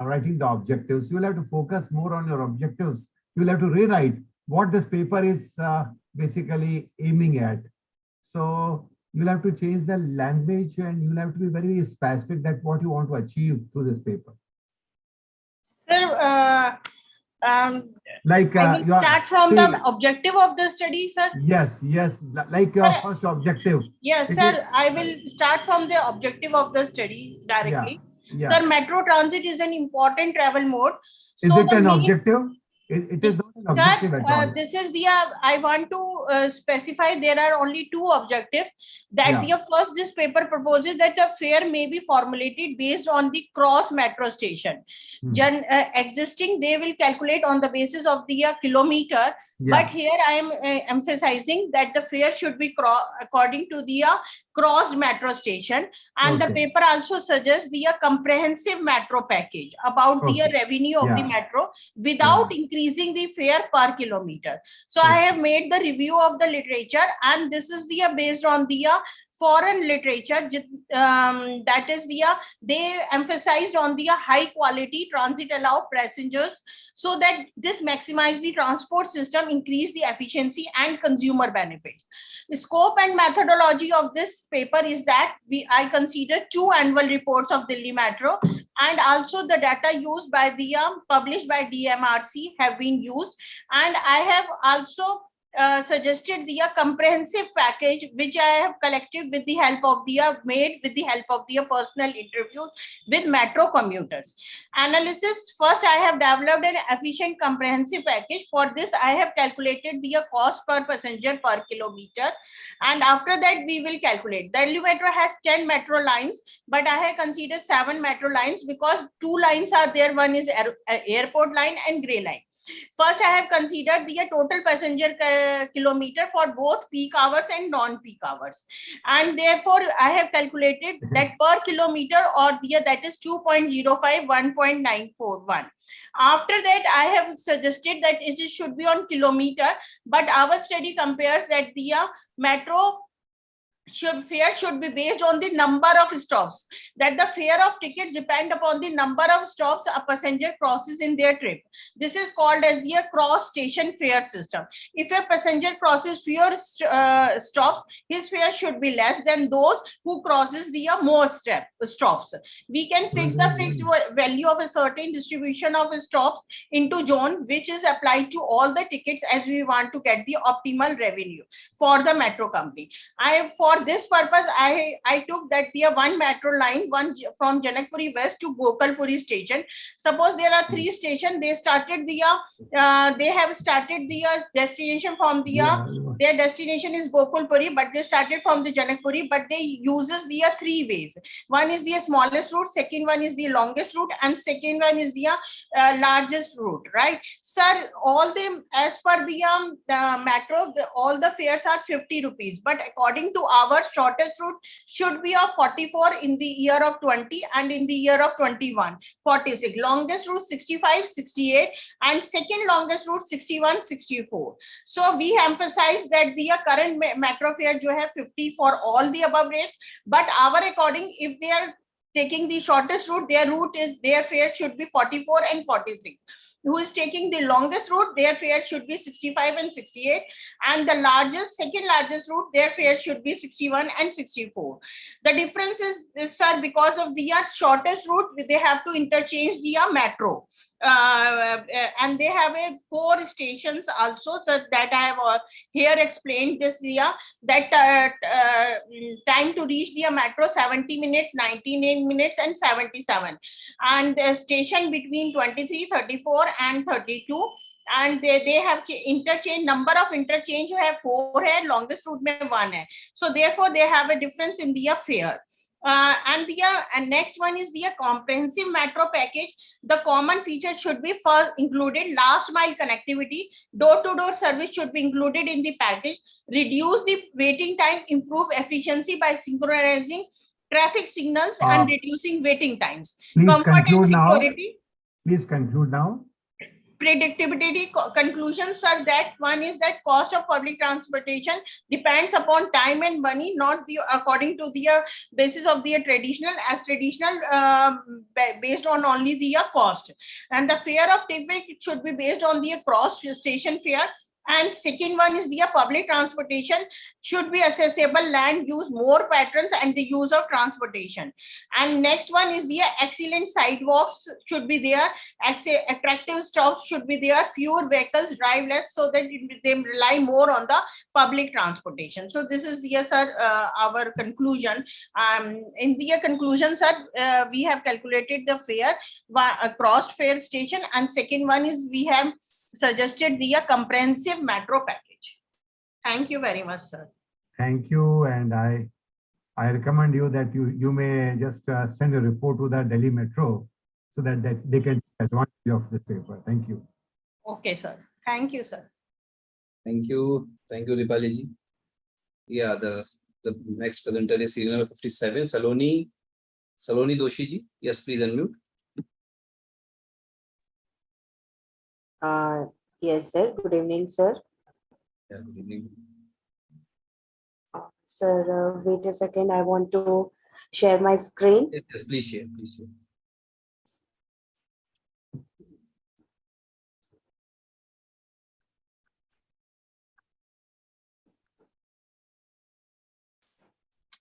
Speaker 6: writing the objectives. You will have to focus more on your objectives. You will have to rewrite what this paper is basically aiming at. So you'll have to change the language and you'll have to be very specific that what you want to achieve through this paper.
Speaker 12: Sir,
Speaker 6: like
Speaker 12: I will start from the objective of the study, sir.
Speaker 6: Yes, like your first objective.
Speaker 12: Yes, sir, I will start from the objective of the study directly.
Speaker 6: Yeah.
Speaker 12: Sir, metro transit is an important travel mode.
Speaker 6: Is it an objective? It is not an objective at all.
Speaker 12: This is the I want to specify there are only two objectives that the first this paper proposes that a fare may be formulated based on the cross metro station. Existing they will calculate on the basis of the kilometer, but here I am emphasizing that the fare should be according to the cross metro station, and the paper also suggests the comprehensive metro package about the revenue of the metro without increasing the fare per kilometer. So I have made the review of the literature, and this is the based on the foreign literature that is the they emphasized on the high quality transit allow passengers so that this maximize the transport system, increase the efficiency and consumer benefits. The scope and methodology of this paper is that I consider 2 annual reports of Delhi Metro, and also the data used by the published by DMRC have been used, and I have also suggested the comprehensive package which I have collected with the help of the personal interviews with metro commuters. Analysis, first I have developed an efficient comprehensive package. For this I have calculated the cost per passenger per kilometer, and after that we will calculate. Delhi Metro has 10 metro lines, but I have considered 7 metro lines because 2 lines are there. One is airport line and grey line. First, I have considered the total passenger kilometer for both peak hours and non-peak hours, and therefore I have calculated that per kilometer or that is 2.05, 1.941. After that, I have suggested that it should be on kilometer, but our study compares that the metro fare should be based on the number of stops, that the fare of tickets depend upon the number of stops a passenger crosses in their trip. This is called as the cross station fare system. If a passenger crosses fewer stops, his fare should be less than those who crosses the more stops. We can fix the fixed value of a certain distribution of stops into zone, which is applied to all the tickets as we want to get the optimal revenue for the metro company. For this purpose, I took that the one metro line, one from Janakpuri West to Gokalpuri station. Suppose there are 3 stations. They started the they have started the destination from the their destination is Gokulpuri, but they started from the Janakpuri, but they uses the 3 ways. One is the smallest route, second one is the longest route, and second one is the largest route, right? Sir, all the as per the metro, all the fares are 50 rupees, but according to our shortest route should be of 44 in the year of 20 and in the year of 21 46, longest route 65 68, and second longest route 61 64. So we emphasize that the current metro fare you have 50 for all the above rates, but our according, if they are taking the shortest route, their fare should be 44 and 46. Who is taking the longest route, their fare should be 65 and 68, and the second largest route, their fare should be 61 and 64. The difference is, sir, because of the shortest route, they have to interchange the metro. And they have 4 stations also, so that I have here explained this year, that time to reach the metro 70 minutes, 99 minutes, and 77, and the station between 23, 34, and 32. And they have interchange, number of interchange you have 4 hai, longest route mein 1 hai. So therefore they have a difference in the fare. And next one is the comprehensive metro package. The common feature should be first included last mile connectivity, door-to-door service should be included in the package, reduce the waiting time, improve efficiency by synchronizing traffic signals and reducing waiting times.
Speaker 6: Please
Speaker 12: Comfort and security.
Speaker 6: Please conclude now.
Speaker 12: Predictability conclusions are that one is that cost of public transportation depends upon time and money, not the according to the basis of the traditional based on only the cost, and the fare of ticket should be based on the cross station fare. And second one is the public transportation should be accessible, land use, more patrons, and the use of transportation. And next one is the excellent sidewalks should be there, attractive stops should be there, fewer vehicles drive less, so that they rely more on the public transportation. So this is the sir our conclusion. In the conclusion, sir, we have calculated the fare, cross fare station, and second one is we have suggested the comprehensive metro package. Thank you very much, sir.
Speaker 6: Thank you, and I recommend you that you may just send a report to the Delhi Metro so that they can take advantage of this paper. Thank you.
Speaker 12: Okay, sir. Thank you, sir.
Speaker 1: Thank you, Dipali ji. Yeah, the next presenter is serial number 57, Saloni Doshi ji. Yes, please unmute.
Speaker 15: Yes, sir. Good evening, sir.
Speaker 1: Yeah, good evening.
Speaker 15: Sir, wait a second. I want to share my screen.
Speaker 1: Yes, please share. Please share.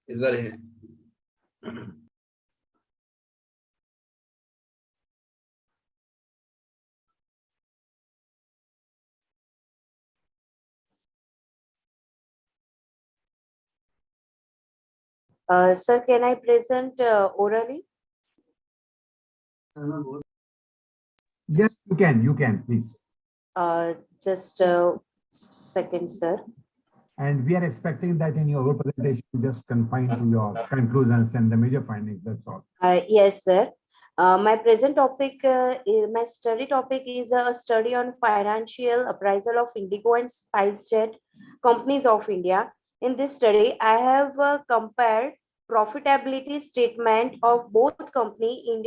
Speaker 1: इस बार है
Speaker 15: Sir, can I present orally?
Speaker 6: Yes, you can, please.
Speaker 15: Just a second, sir.
Speaker 6: And we are expecting that in your presentation, just confine to your conclusions and the major findings, that's all.
Speaker 15: Yes, sir. My present topic, my study topic is a study on financial appraisal of Indigo and SpiceJet companies of India. In this study, I have compared profitability statement of both company,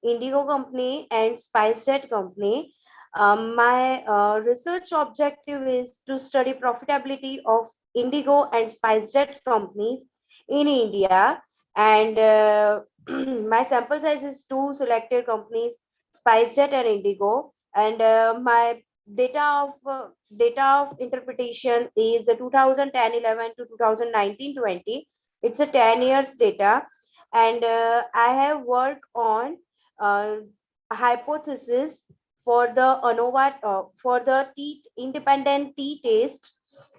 Speaker 15: Indigo company and SpiceJet company. My research objective is to study profitability of Indigo and SpiceJet companies in India. And my sample size is 2 selected companies, SpiceJet and Indigo. And my data of interpretation is 2010-11 to 2019-20. It's a 10 years data. And I have worked on hypothesis for the ANOVA for the independent t-test,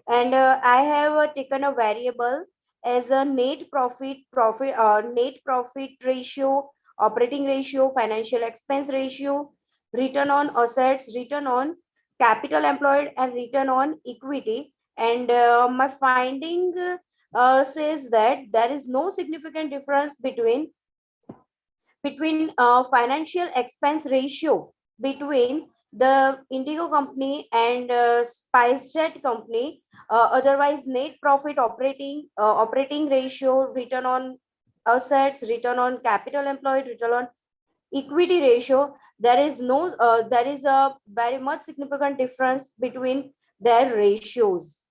Speaker 15: and I have taken a variable as a net profit ratio, operating ratio, financial expense ratio, return on assets, return on capital employed, and return on equity. And my finding says that there is no significant difference between financial expense ratio between the Indigo company and SpiceJet company. Otherwise, net profit operating ratio, return on assets, return on capital employed, return on equity ratio, there is a very much significant difference between their ratios.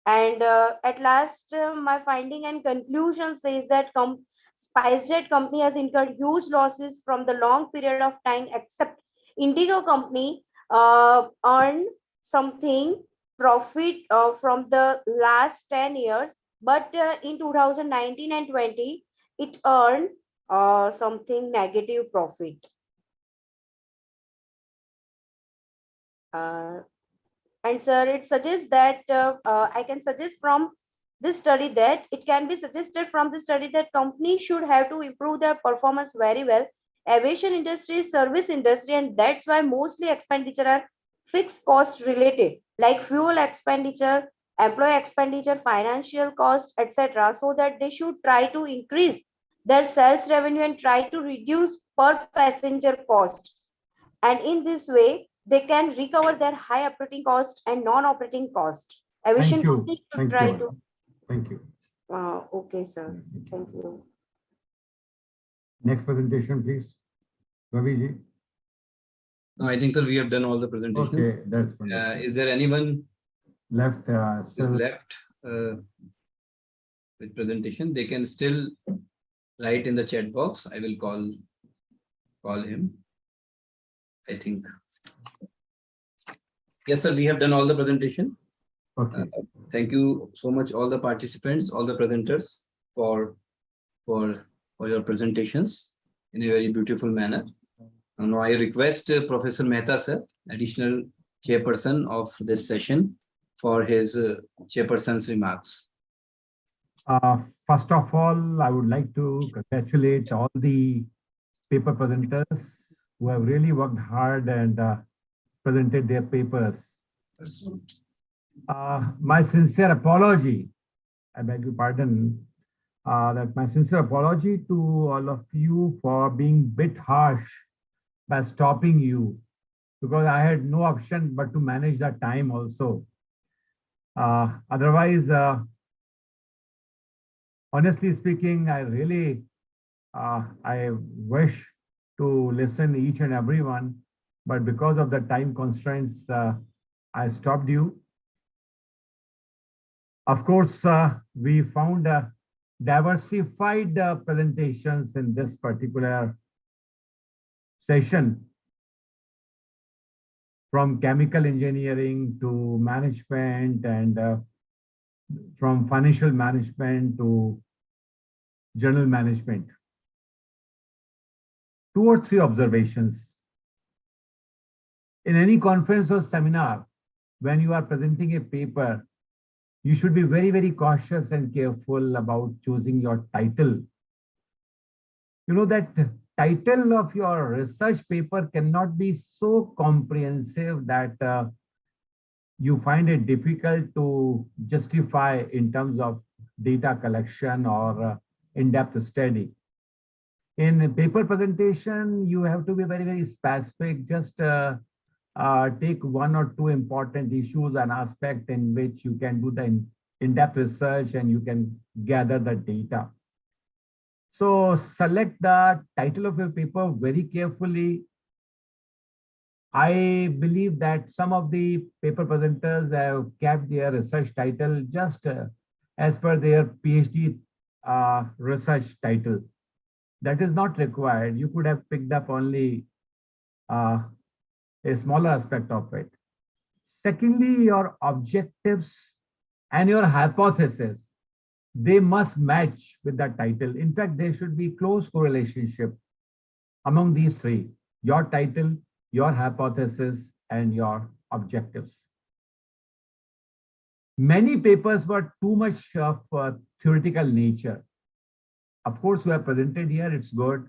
Speaker 15: And at last, my finding and conclusion says that SpiceJet company has incurred huge losses from the long period of time, except Indigo company earned something profit from the last 10 years, but in 2019 and 20, it earned something negative profit. And sir, it suggests that I can suggest from this study that it can be suggested from the study that companies should have to improve their performance very well. Aviation industry, service industry, and that's why mostly expenditure are fixed cost related, like fuel expenditure, employee expenditure, financial cost, etc. So that they should try to increase their sales revenue and try to reduce per passenger cost. And in this way, they can recover their high operating cost and non-operating cost. Aviation companies should try to.
Speaker 6: Thank you.
Speaker 15: Okay, sir. Thank you.
Speaker 6: Next presentation, please. Ravi ji.
Speaker 1: No, I think, sir, we have done all the presentations.
Speaker 6: Okay, that's wonderful.
Speaker 1: Is there anyone
Speaker 6: left
Speaker 1: left with presentation? They can still write in the chat box. I will call him. I think. Yes, sir, we have done all the presentation.
Speaker 6: Okay.
Speaker 1: Thank you so much, all the participants, all the presenters for your presentations in a very beautiful manner. Now I request Professor Mehta, sir, additional chairperson of this session, for his chairperson's remarks.
Speaker 6: First of all, I would like to congratulate all the paper presenters who have really worked hard and presented their papers. My sincere apology, I beg your pardon, that my sincere apology to all of you for being a bit harsh by stopping you, because I had no option but to manage that time also. Otherwise, honestly speaking, I really, I wish to listen each and everyone, but because of the time constraints, I stopped you. Of course, we found diversified presentations in this particular session, from chemical engineering to management, and from financial management to general management. 2 or 3 observations. In any conference or seminar, when you are presenting a paper, you should be very, very cautious and careful about choosing your title. You know that title of your research paper cannot be so comprehensive that you find it difficult to justify in terms of data collection or in-depth study. In a paper presentation, you have to be very, very specific. Just take 1 or 2 important issues and aspect in which you can do the in-depth research and you can gather the data. So select the title of your paper very carefully. I believe that some of the paper presenters have kept their research title just as per their PhD research title. That is not required. You could have picked up only a smaller aspect of it. Secondly, your objectives and your hypothesis, they must match with the title. In fact, there should be close correlationship among these three: your title, your hypothesis, and your objectives. Many papers were too much of theoretical nature. Of course, we have presented here, it's good.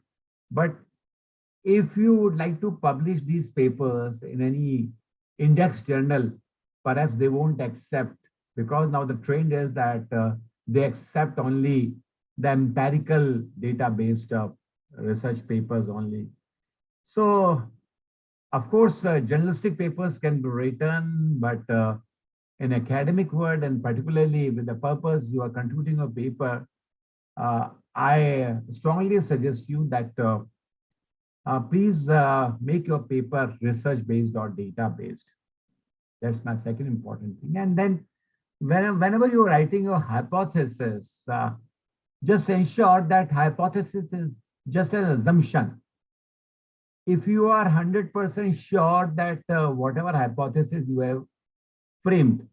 Speaker 6: But if you would like to publish these papers in any index journal, perhaps they won't accept, because now the trend is that they accept only the empirical data-based research papers only. So, of course, journalistic papers can be written, but in academic world, and particularly with the purpose you are contributing a paper, I strongly suggest you that please make your paper research-based or data-based. That's my second important thing. And then whenever you're writing your hypothesis, just ensure that hypothesis is just an assumption. If you are 100% sure that whatever hypothesis you have framed,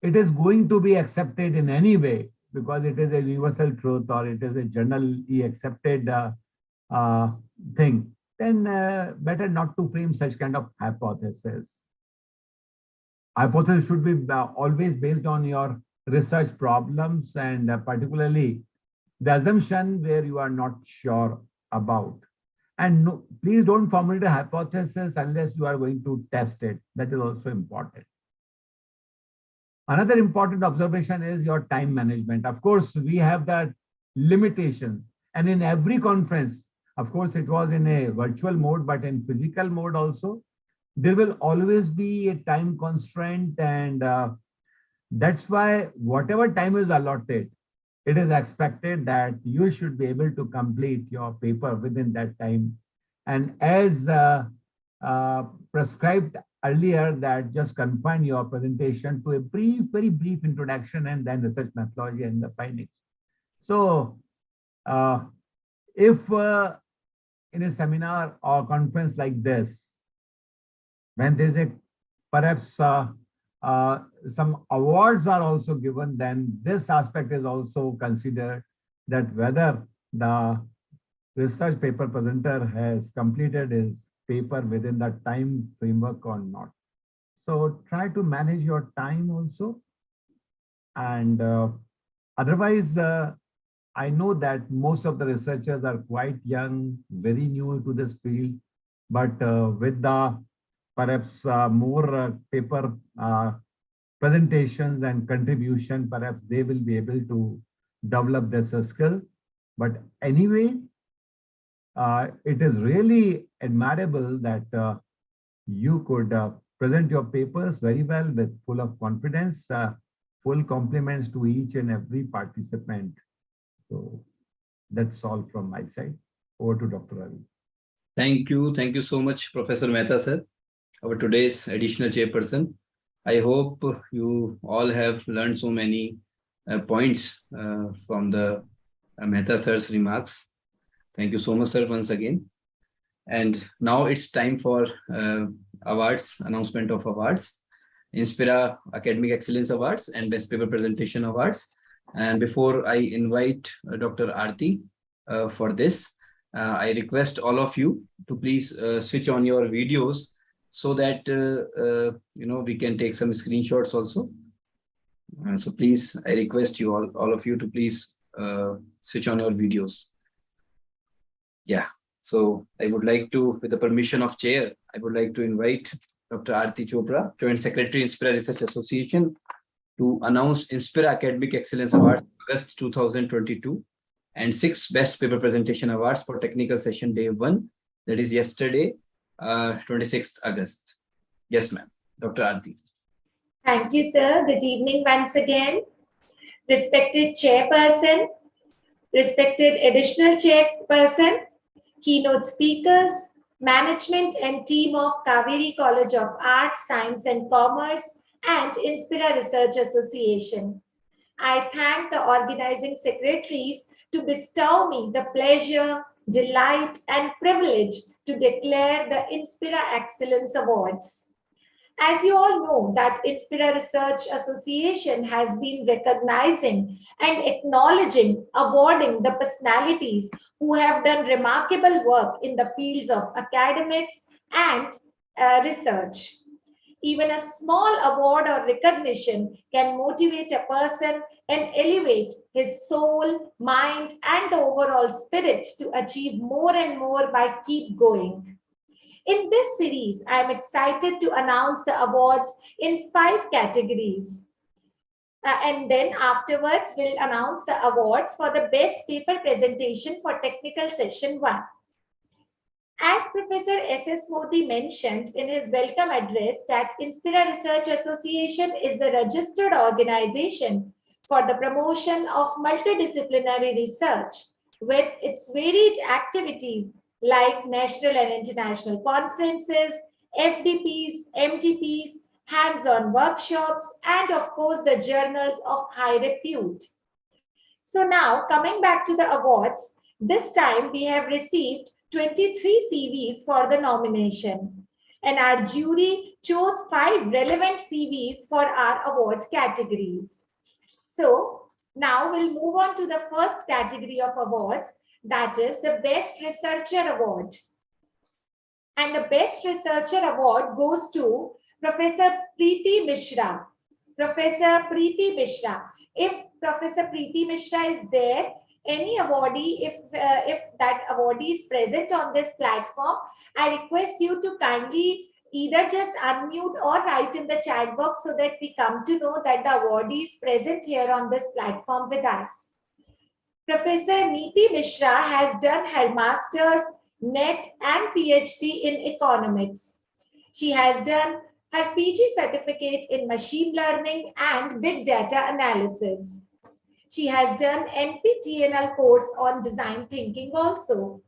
Speaker 6: it is going to be accepted in any way, because it is a universal truth or it is a generally accepted thing, then better not to frame such kind of hypothesis. Hypothesis should be always based on your research problems, and particularly the assumption where you are not sure about. And no, please don't formulate a hypothesis unless you are going to test it. That is also important. Another important observation is your time management. Of course, we have that limitation. And in every conference, of course, it was in a virtual mode, but in physical mode also, there will always be a time constraint. And that's why whatever time is allotted, it is expected that you should be able to complete your paper within that time. And as prescribed earlier, that just confine your presentation to a brief, very brief introduction and then research methodology and the findings. So if in a seminar or conference like this, when there's a perhaps some awards are also given, then this aspect is also considered, that whether the research paper presenter has completed his paper within that time framework or not. So try to manage your time also. And otherwise, I know that most of the researchers are quite young, very new to this field, but with the perhaps more paper presentations and contribution, perhaps they will be able to develop this skill. But anyway, it is really admirable that you could present your papers very well with full of confidence, full compliments to each and every participant. So that's all from my side. Over to Dr. Ravi.
Speaker 1: Thank you. Thank you so much, Professor Mehta, sir, our today's additional chairperson. I hope you all have learned so many points from the Mehta sir's remarks. Thank you so much, sir, once again. And now it's time for awards, announcement of awards, Inspira Academic Excellence Awards and Best Paper Presentation Awards. And before I invite Dr. Aarti for this, I request all of you to please switch on your videos so that we can take some screenshots also. So please, I request you all of you to please switch on your videos. Yeah, so I would like to, with the permission of chair, I would like to invite Dr. Aarti Chopra, Joint Secretary, Inspira Research Association, to announce Inspira Academic Excellence Awards August 2022 and 6 Best Paper Presentation Awards for Technical Session Day 1, that is yesterday, 26th August. Yes, ma'am. Dr. Aarti.
Speaker 3: Thank you, sir. Good evening once again. Respected chairperson, respected additional chairperson, keynote speakers, management and team of Kaveri College of Arts, Science and Commerce, and Inspira Research Association. I thank the organizing secretaries to bestow me the pleasure, delight, and privilege to declare the Inspira Excellence Awards. As you all know, that Inspira Research Association has been recognizing and acknowledging, awarding the personalities who have done remarkable work in the fields of academics and research. Even a small award or recognition can motivate a person and elevate his soul, mind, and the overall spirit to achieve more and more by keep going. In this series, I am excited to announce the awards in 5 categories. And then afterwards, we'll announce the awards for the best paper presentation for technical session 1. As Professor S.S. Modi mentioned in his welcome address that Inspira Research Association is the registered organization for the promotion of multidisciplinary research with its varied activities like national and international conferences, FDPs, MTPs, hands-on workshops, and of course the journals of high repute. So now coming back to the awards, this time we have received 23 CVs for the nomination, and our jury chose 5 relevant CVs for our award categories. So now we'll move on to the first category of awards, that is the Best Researcher Award. And the Best Researcher Award goes to Professor Preeti Mishra. Professor Preeti Mishra. If Professor Preeti Mishra is there, any awardee, if that awardee is present on this platform, I request you to kindly either just unmute or write in the chat box so that we come to know that the awardee is present here on this platform with us. Professor Neeti Mishra has done her master's, NET and PhD in economics. She has done her PG certificate in machine learning and big data analysis. She has done NPTNL course on design thinking also.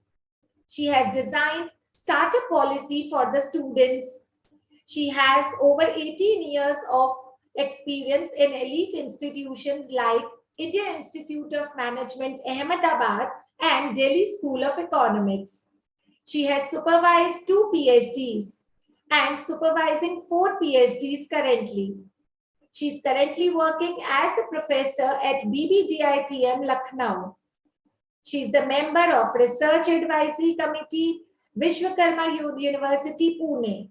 Speaker 3: She has designed startup policy for the students. She has over 18 years of experience in elite institutions like Indian Institute of Management, Ahmedabad, and Delhi School of Economics. She has supervised 2 PhDs and supervising 4 PhDs currently. She is currently working as a professor at BBDITM, Lucknow. She is the member of Research Advisory Committee, Vishwakarma University, Pune.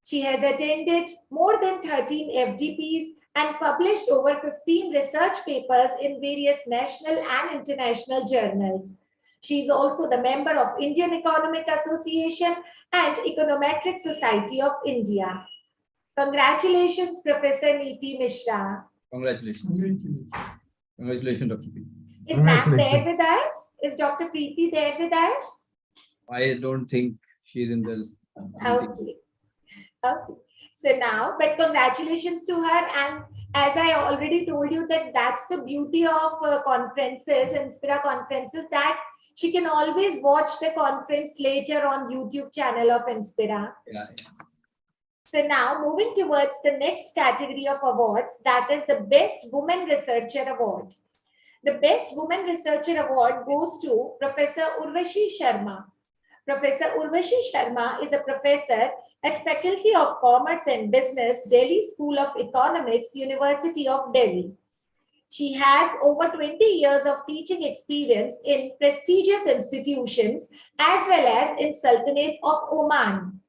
Speaker 3: She has attended more than 13 FDPs and published over 15 research papers in various national and international journals. She is also the member of Indian Economic Association and Econometric Society of India. Congratulations, Professor Neeti Mishra.
Speaker 1: Congratulations. Congratulations, Dr. Preeti.
Speaker 3: Is ma'am there with us? Is Dr. Preeti there with us?
Speaker 1: I don't think she's in the
Speaker 3: Okay. Okay. So now, but congratulations to her. And as I already told you that that's the beauty of conferences, Inspira conferences, that she can always watch the conference later on YouTube channel of Inspira.
Speaker 1: Yeah.
Speaker 3: So now moving towards the next category of awards, that is the Best Woman Researcher Award. The Best Woman Researcher Award goes to Professor Urvashi Sharma. Professor Urvashi Sharma is a professor at Faculty of Commerce and Business, Delhi School of Economics, University of Delhi. She has over 20 years of teaching experience in prestigious institutions as well as in Sultanate of Oman.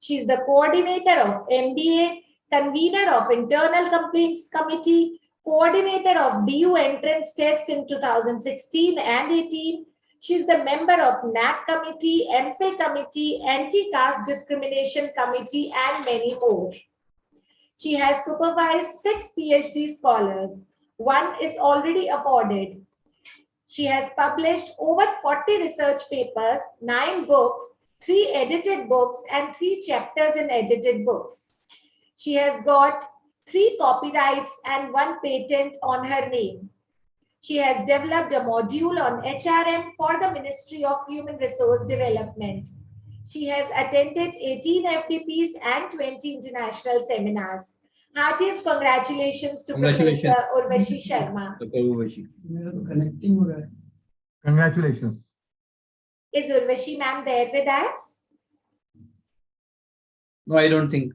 Speaker 3: She is the coordinator of MBA, convener of Internal Complaints Committee, coordinator of DU entrance test in 2016 and 18. She is the member of NAC Committee, MPhil Committee, Anti-Caste Discrimination Committee, and many more. She has supervised 6 PhD scholars. 1 is already awarded. She has published over 40 research papers, 9 books, 3 edited books, and 3 chapters in edited books. She has got 3 copyrights and 1 patent on her name. She has developed a module on HRM for the Ministry of Human Resource Development. She has attended 18 FDPs and 20 international seminars. Heartiest congratulations to
Speaker 1: Congratulations.
Speaker 3: Professor Urvashi Sharma.
Speaker 6: Congratulations.
Speaker 3: Is Urvashi ma'am there with us?
Speaker 1: No, I don't think.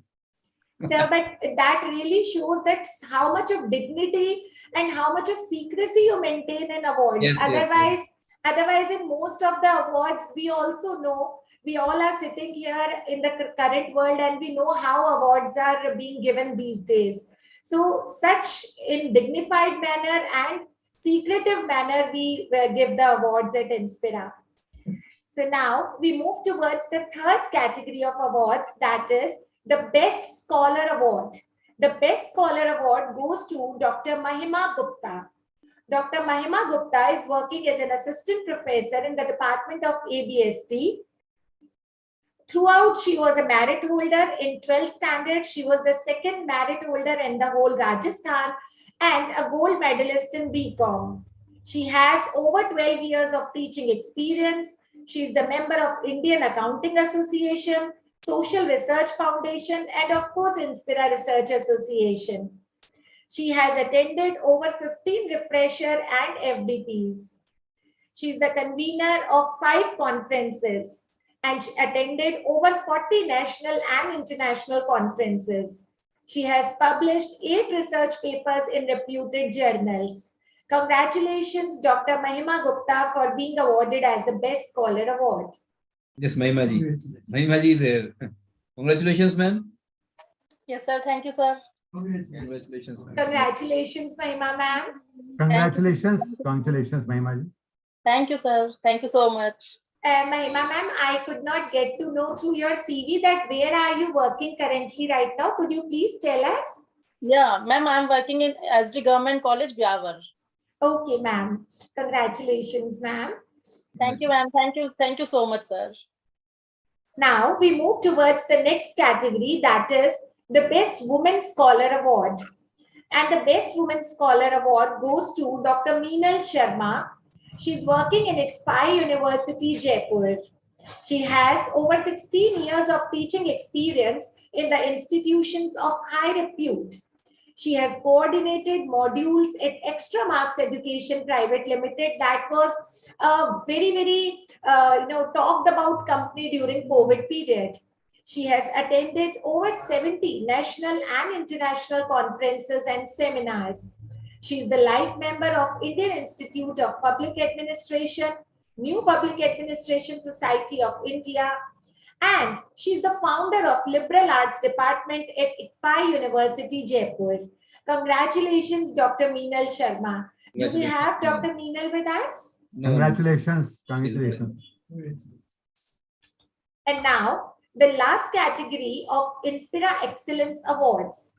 Speaker 3: So, but that really shows that how much of dignity and how much of secrecy you maintain in awards.
Speaker 1: Yes, yes,
Speaker 3: Otherwise, in most of the awards, we also know, we all are sitting here in the current world and we know how awards are being given these days. So, such in dignified manner and secretive manner, we give the awards at Inspira. So now we move towards the third category of awards, that is the Best Scholar Award. The Best Scholar Award goes to Dr. Mahima Gupta. Dr. Mahima Gupta is working as an assistant professor in the Department of ABST. Throughout, she was a merit holder. In 12th standard, she was the second merit holder in the whole Rajasthan and a gold medalist in BCom. She has over 12 years of teaching experience. She is the member of Indian Accounting Association, Social Research Foundation, and of course, Inspira Research Association. She has attended over 15 refresher and FDPs. She is the convener of 5 conferences and she attended over 40 national and international conferences. She has published 8 research papers in reputed journals. Congratulations, Dr. Mahima Gupta, for being awarded as the Best Scholar Award.
Speaker 1: Yes, Mahima ji. Mahima ji is there. Congratulations, ma'am.
Speaker 16: Yes, sir. Thank you, sir.
Speaker 1: Congratulations, ma'am.
Speaker 3: Congratulations, Mahima ma'am.
Speaker 6: Congratulations. Congratulations, Mahima ji.
Speaker 16: Thank you, sir. Thank you so much.
Speaker 3: Mahima ma'am, I could not get to know through your CV that where are you working currently right now? Could you please tell us?
Speaker 16: Yeah, ma'am, I'm working in SD Government College, Byawar.
Speaker 3: Okay, ma'am. Congratulations, ma'am.
Speaker 16: Thank you, ma'am. Thank you. Thank you so much, sir.
Speaker 3: Now we move towards the next category, that is the Best Women Scholar Award. And the Best Women Scholar Award goes to Dr. Meenal Sharma. She's working in ITFI University, Jaipur. She has over 16 years of teaching experience in the institutions of high repute. She has coordinated modules at Extra Marks Education Private Limited. That was a very, talked about company during COVID period. She has attended over 70 national and international conferences and seminars. She is the life member of Indian Institute of Public Administration, New Public Administration Society of India, and she is the founder of Liberal Arts Department at ITFI University, Jaipur. Congratulations, Dr. Meenal Sharma. Do we have Dr. Meenal with us?
Speaker 6: Congratulations. Congratulations.
Speaker 3: And now, the last category of Inspira Excellence Awards.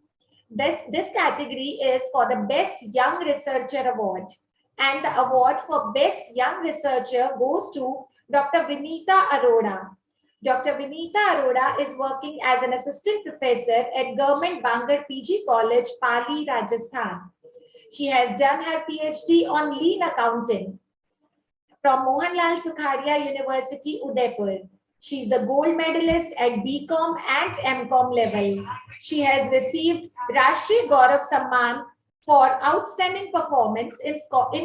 Speaker 3: This category is for the Best Young Researcher Award. And the award for Best Young Researcher goes to Dr. Vinita Arora. Dr. Vinita Arora is working as an assistant professor at Government Bangar PG College, Pali, Rajasthan. She has done her PhD on lean accounting from Mohanlal Sukhadia University, Udaipur. She is the gold medalist at BCom and MCom level. She has received Rashtriya Gaurav Samman for outstanding performance in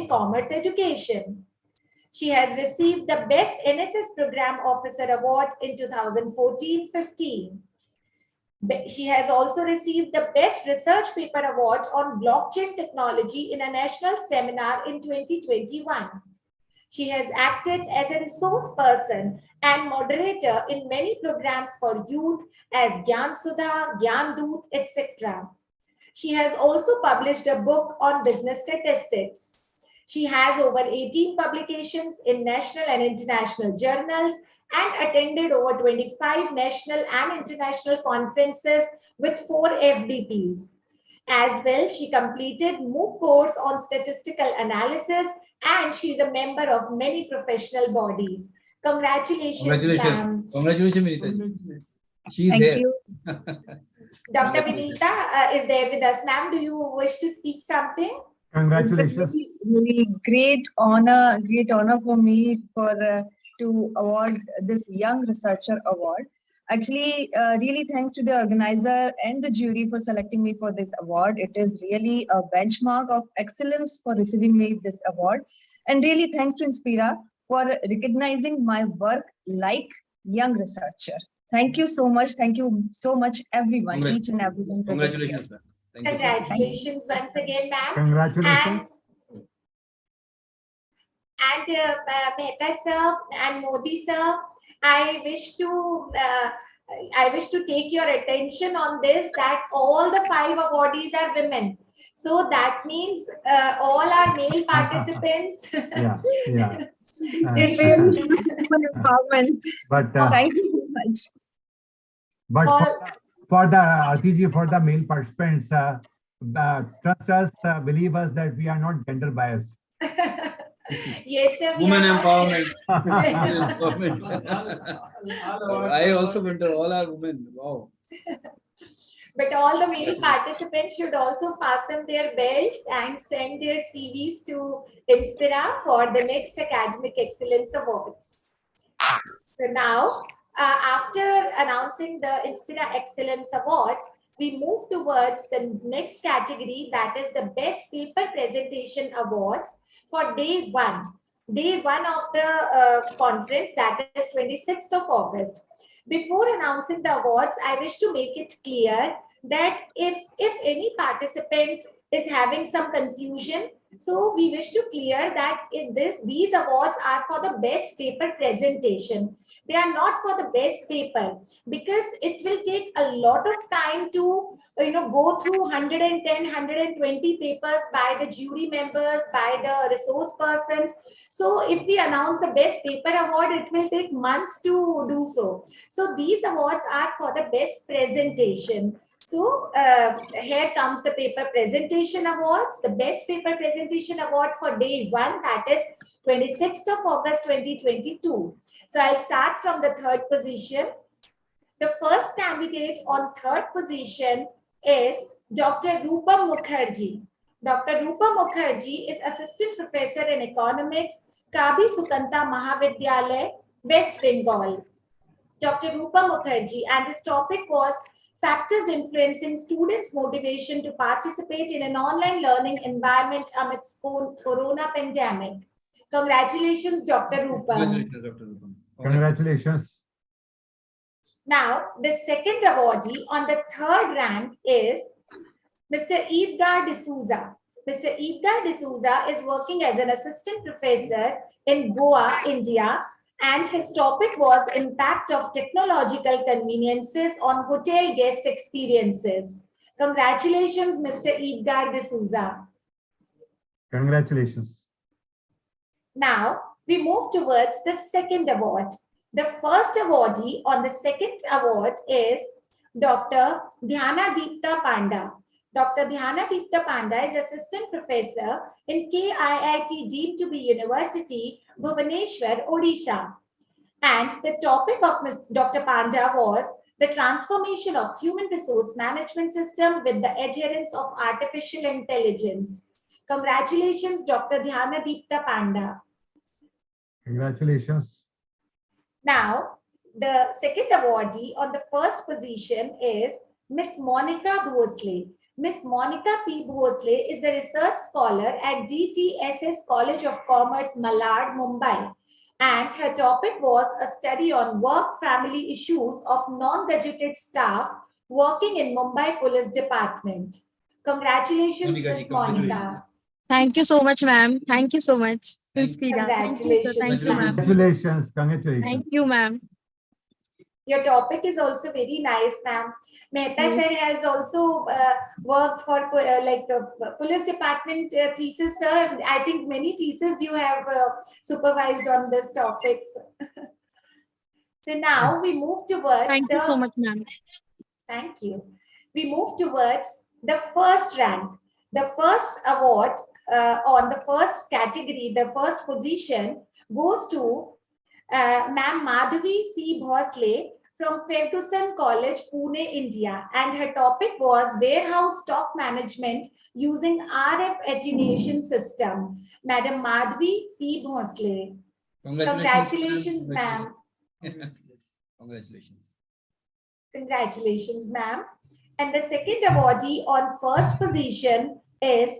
Speaker 3: commerce education. She has received the Best NSS Program Officer Award in 2014-15. She has also received the Best Research Paper Award on Blockchain Technology in a national seminar in 2021. She has acted as a resource person and moderator in many programs for youth as Gyan Sudha, Gyan Doot, etc. She has also published a book on business statistics. She has over 18 publications in national and international journals and attended over 25 national and international conferences with 4 FDPs. As well, she completed MOOC course on statistical analysis and she is a member of many professional bodies. Congratulations, ma'am.
Speaker 1: Congratulations, Vinita. She's
Speaker 3: Thank
Speaker 1: there.
Speaker 3: you. Dr. Vinita is there with us. Ma'am, do you wish to speak something?
Speaker 6: Congratulations.
Speaker 22: It's a really great honor for me for
Speaker 17: to award this Young Researcher Award. Actually, really thanks to the organizer and the jury for selecting me for this award. It is really a benchmark of excellence for receiving me this award. And really thanks to Inspira for recognizing my work like young researcher. Thank you so much. Thank you so much, everyone, each and everyone.
Speaker 1: Congratulations, ma'am. Thank you so much.
Speaker 3: Congratulations once again, ma'am.
Speaker 6: Congratulations.
Speaker 3: And Mehta sir and Modi sir, I wish to take your attention on this, that all the 5 awardees are women. So that means all our male participants.
Speaker 6: Yeah.
Speaker 17: It's really empowerment.
Speaker 6: But
Speaker 17: thank you so much.
Speaker 6: But for the Atiji, for the male participants, trust us, believe us that we are not gender biased.
Speaker 3: Yes, sir.
Speaker 1: Women empowerment. I also went to all our women. Wow.
Speaker 3: But all the male participants should also fasten their belts and send their CVs to Inspira for the next Academic Excellence Awards. So now, after announcing the Inspira Excellence Awards, we move towards the next category, that is the Best Paper Presentation Awards for Day 1. Day 1 of the conference, that is 26th of August. Before announcing the awards, I wish to make it clear that if any participant is having some confusion, so we wish to clear that these awards are for the best paper presentation. They are not for the best paper, because it will take a lot of time to go through 110, 120 papers by the jury members, by the resource persons. So if we announce the best paper award, it will take months to do so. So these awards are for the best presentation. So here comes the paper presentation awards, the best paper presentation award for Day 1, that is 26th of August 2022. So I'll start from the 3rd position. The first candidate on 3rd position is Dr. Rupa Mukherjee. Dr. Rupa Mukherjee is Assistant Professor in Economics, Kabi Sukanta Mahavidyalaya, West Bengal. Dr. Rupa Mukherjee, and his topic was Factors Influencing Students' Motivation to Participate in an Online Learning Environment Amidst Corona Pandemic. Congratulations, Dr. Rupa.
Speaker 1: Congratulations, Dr. Rupa.
Speaker 6: Congratulations.
Speaker 3: Now, the second awardee on the 3rd rank is Mr. Edgar D'Souza. Mr. Edgar D'Souza is working as an assistant professor in Goa, India, and his topic was Impact of Technological Conveniences on Hotel Guest Experiences. Congratulations, Mr. Edgar D'Souza.
Speaker 6: Congratulations.
Speaker 3: Now, we move towards the second award. The first awardee on the second award is Dr. Dhyana Deepta Panda. Dr. Dhyana Deepta Panda is Assistant Professor in KIIT deemed to be University, Bhubaneswar, Odisha. And the topic of Dr. Panda was the transformation of human resource management system with the adherence of artificial intelligence. Congratulations, Dr. Dhyana Deepta Panda.
Speaker 6: Congratulations.
Speaker 3: Now, the second awardee on the first position is Miss Monica Bhosle. Miss Monica P. Bhosle is the research scholar at DTSS College of Commerce, Malad, Mumbai. And her topic was a study on work-family issues of non-gadgeted staff working in Mumbai Police Department. Congratulations, Miss Monica.
Speaker 22: Thank you so much, ma'am. Thank you so much.
Speaker 3: Congratulations.
Speaker 22: Thank you, ma'am.
Speaker 6: Congratulations. Congratulations.
Speaker 22: Thank you, ma'am.
Speaker 3: Your topic is also very nice, ma'am. Mehta sir has also worked for police department thesis, sir. I think many theses you have supervised on this topic. So now we move towards
Speaker 22: Thank you so much, ma'am.
Speaker 3: Thank you. We move towards the first rank. The first award on the first category, the first position goes to Ma'am Madhavi C. Bhosle from Ferguson College, Pune, India. And her topic was warehouse stock management using RF attenuation system. Madam Madhavi C. Bhosle. Congratulations, ma'am.
Speaker 1: Congratulations.
Speaker 3: Congratulations, ma'am. And the second awardee on first position is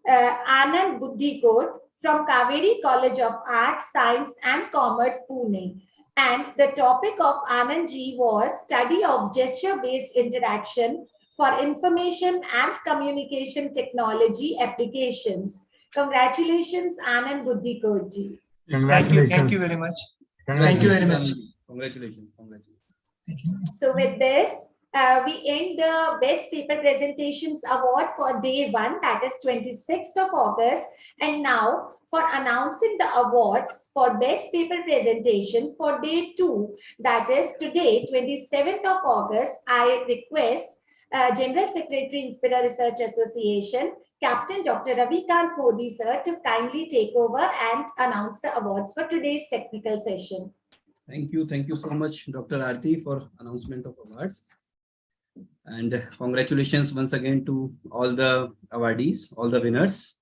Speaker 3: Anand Buddhikot from Kaveri College of Arts, Science and Commerce, Pune. And the topic of Anand ji was study of gesture-based interaction for information and communication technology applications. Congratulations, Anand Buddhikot ji.
Speaker 18: Thank you very much. Thank you very much.
Speaker 1: Congratulations.
Speaker 3: So with this, we end the Best Paper Presentations Award for Day 1, that is 26th of August. And now for announcing the awards for Best Paper Presentations for Day 2, that is today, 27th of August, I request General Secretary, Inspira Research Association, Captain Dr. Ravikant Modi sir, to kindly take over and announce the awards for today's technical session.
Speaker 1: Thank you so much, Dr. Aarti, for announcement of awards. And congratulations once again to all the awardees, all the winners.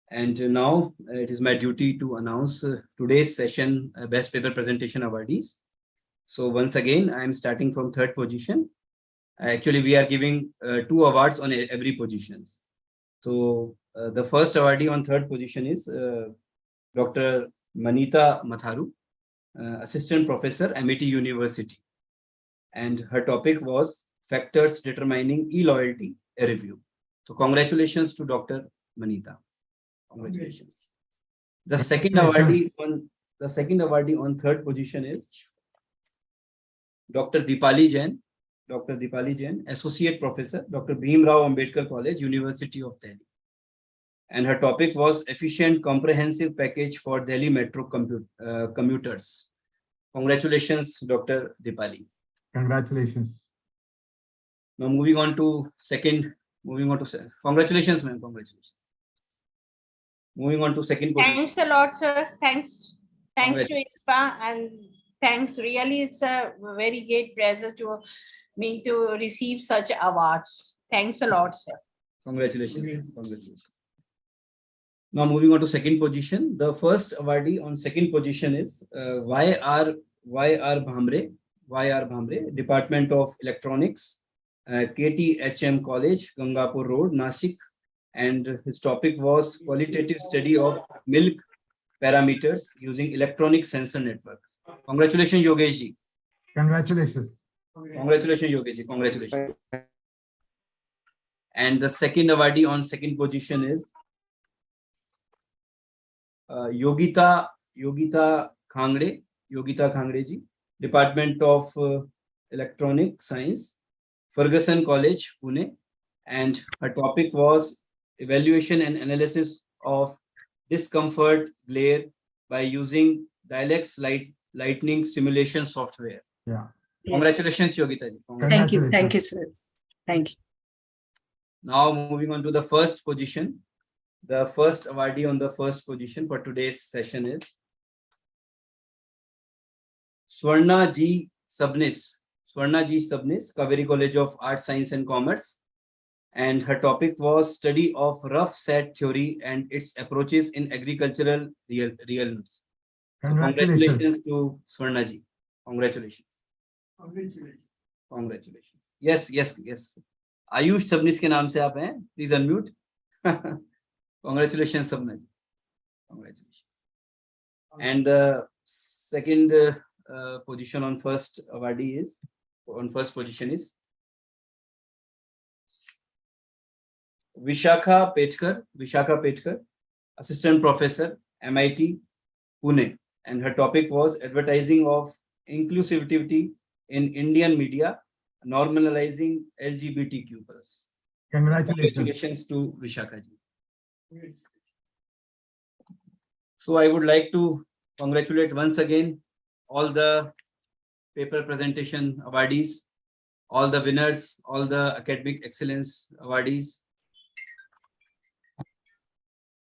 Speaker 1: And now it is my duty to announce today's session Best Paper Presentation awardees. So once again, I am starting from third position. Actually, we are giving 2 awards on every position. So the first awardee on third position is Dr. Manita Matharu, Assistant Professor, MIT University. And her topic was Factors Determining E-Loyalty, a Review. So congratulations to Dr. Manita. Congratulations. The second awardee on third position is Dr. Deepali Jain. Dr. Deepali Jain, Associate Professor, Dr. Bhim Rao Ambedkar College, University of Delhi. And her topic was Efficient Comprehensive Package for Delhi Metro Commuters. Congratulations, Dr. Deepali.
Speaker 6: Congratulations.
Speaker 1: Now moving on to congratulations, ma'am. Congratulations. Moving on to second position.
Speaker 12: Thanks a lot, sir. Thanks to ISPA, and thanks. Really, it's a very great pleasure to me to receive such awards. Thanks a lot, sir.
Speaker 1: Congratulations. Congratulations. Now moving on to second position. The first awardee on second position is Y.R. Bhamre, Department of Electronics, KTHM College, Gangapur Road, Nasik. And his topic was Qualitative Study of Milk Parameters using Electronic Sensor Networks. Congratulations, Yogesh ji.
Speaker 6: Congratulations.
Speaker 1: Congratulations, Yogesh ji. Congratulations. And the second awardee on second position is Yogita Khangde ji, Department of Electronic Science, Ferguson College, Pune. And her topic was Evaluation and Analysis of Discomfort Glare by using Dialex Lightning Simulation Software.
Speaker 6: Yeah.
Speaker 1: Congratulations, Yogita ji.
Speaker 19: Thank you, sir. Thank you.
Speaker 1: Now moving on to the first position. The first awardee on the first position for today's session is Swarna G. Sabnis, Kaveri College of Arts, Science and Commerce. And her topic was Study of Rough Set Theory and its Approaches in Agricultural Realms. Congratulations to Swarna ji. Congratulations. Congratulations. Yes. Ayush Sabnis ke naam se aap hain. Please unmute. Congratulations, Sabna ji. Congratulations. And the second position on first position is Vishakha Petkar, Assistant Professor, MIT, Pune. And her topic was Advertising of Inclusivity in Indian Media, Normalizing LGBTQ+. Congratulations to Vishakha ji. So I would like to congratulate once again all the paper presentation awardees, all the winners, all the academic excellence awardees.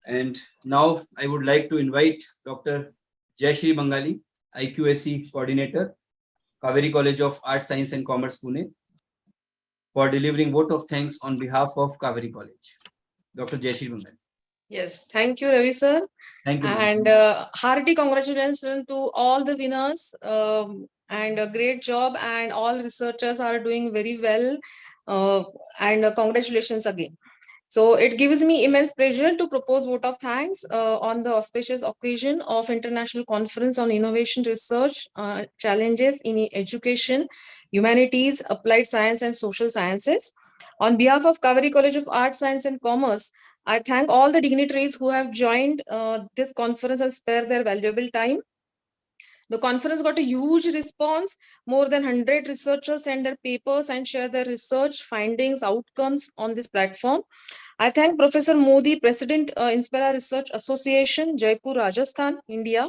Speaker 1: And now I would like to invite Dr. Jayashree Bangali, IQAC Coordinator, Kaveri College of Arts, Science and Commerce, Pune, for delivering vote of thanks on behalf of Kaveri College. Dr. Jayashree Bangali.
Speaker 20: Yes, thank you, Ravi sir.
Speaker 1: Thank you.
Speaker 20: And hearty congratulations to all the winners. And a great job, and all researchers are doing very well. And congratulations again. So it gives me immense pleasure to propose vote of thanks on the auspicious occasion of International Conference on Innovation Research Challenges in Education, Humanities, Applied Science and Social Sciences. On behalf of Kaveri College of Arts, Science and Commerce, I thank all the dignitaries who have joined this conference and spare their valuable time. The conference got a huge response. More than 100 researchers sent their papers and share their research findings, outcomes on this platform. I thank Professor Modi, President, Inspira Research Association, Jaipur, Rajasthan, India,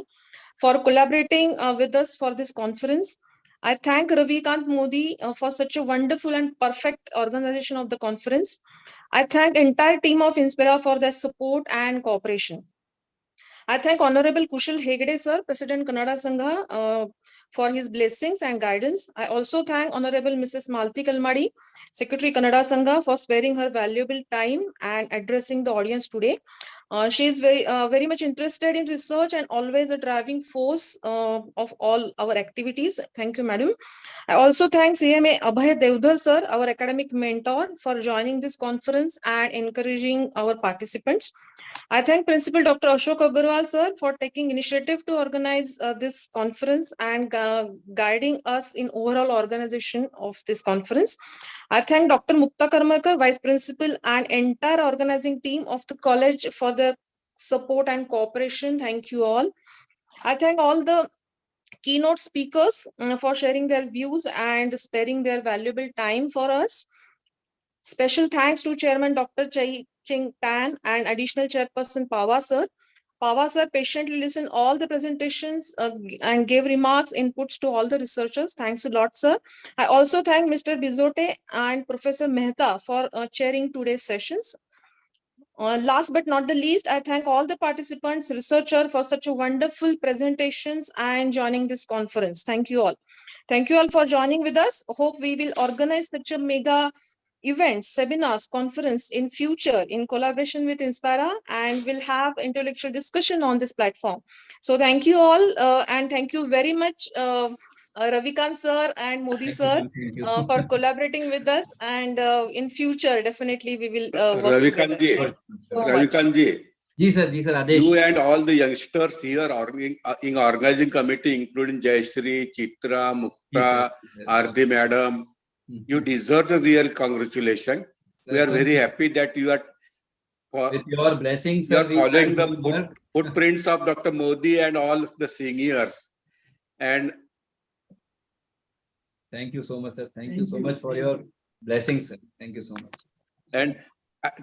Speaker 20: for collaborating with us for this conference. I thank Ravikant Modi for such a wonderful and perfect organization of the conference. I thank entire team of Inspira for their support and cooperation. I thank Honorable Kushal Hegde sir, President Kannada Sangha, for his blessings and guidance. I also thank Honorable Mrs. Malti Kalmadi, Secretary Kannada Sangha, for sparing her valuable time and addressing the audience today. She is very much interested in research and always a driving force of all our activities. Thank you, madam. I also thank CMA Abhay Devdar sir, our academic mentor, for joining this conference and encouraging our participants. I thank Principal Dr. Ashok Agarwal sir for taking initiative to organize this conference and guiding us in overall organization of this conference. I thank Dr. Mukta Karmakar, Vice Principal, and entire organizing team of the college for their support and cooperation. Thank you all. I thank all the keynote speakers for sharing their views and sparing their valuable time for us. Special thanks to Chairman Dr. Chai Ching Tan and Additional Chairperson Pawa sir. Pawa sir patiently listened all the presentations and gave remarks, inputs to all the researchers. Thanks a lot, sir. I also thank Mr. Bizote and Professor Mehta for chairing today's sessions. Last but not the least, I thank all the participants, researchers for such a wonderful presentations and joining this conference. Thank you all. Thank you all for joining with us. Hope we will organize such a mega events, seminars, conference in future in collaboration with Inspira, and we'll have intellectual discussion on this platform. So thank you all and thank you very much Ravikant sir and Modi sir for collaborating with us, and in future definitely we will work
Speaker 21: Ravikant
Speaker 20: together.
Speaker 21: Ravikant ji.
Speaker 1: Ji sir, Adesh.
Speaker 21: You and all the youngsters here in organizing committee, including Jayashree, Chitra, Mukta, Arti madam, you deserve the real congratulations. We are very happy that you are
Speaker 1: with your blessings,
Speaker 21: you are following the footprints of Dr. Modi and all the seniors. And
Speaker 1: thank you so much, sir. Thank you so much for your blessings, sir. Thank you so much.
Speaker 21: And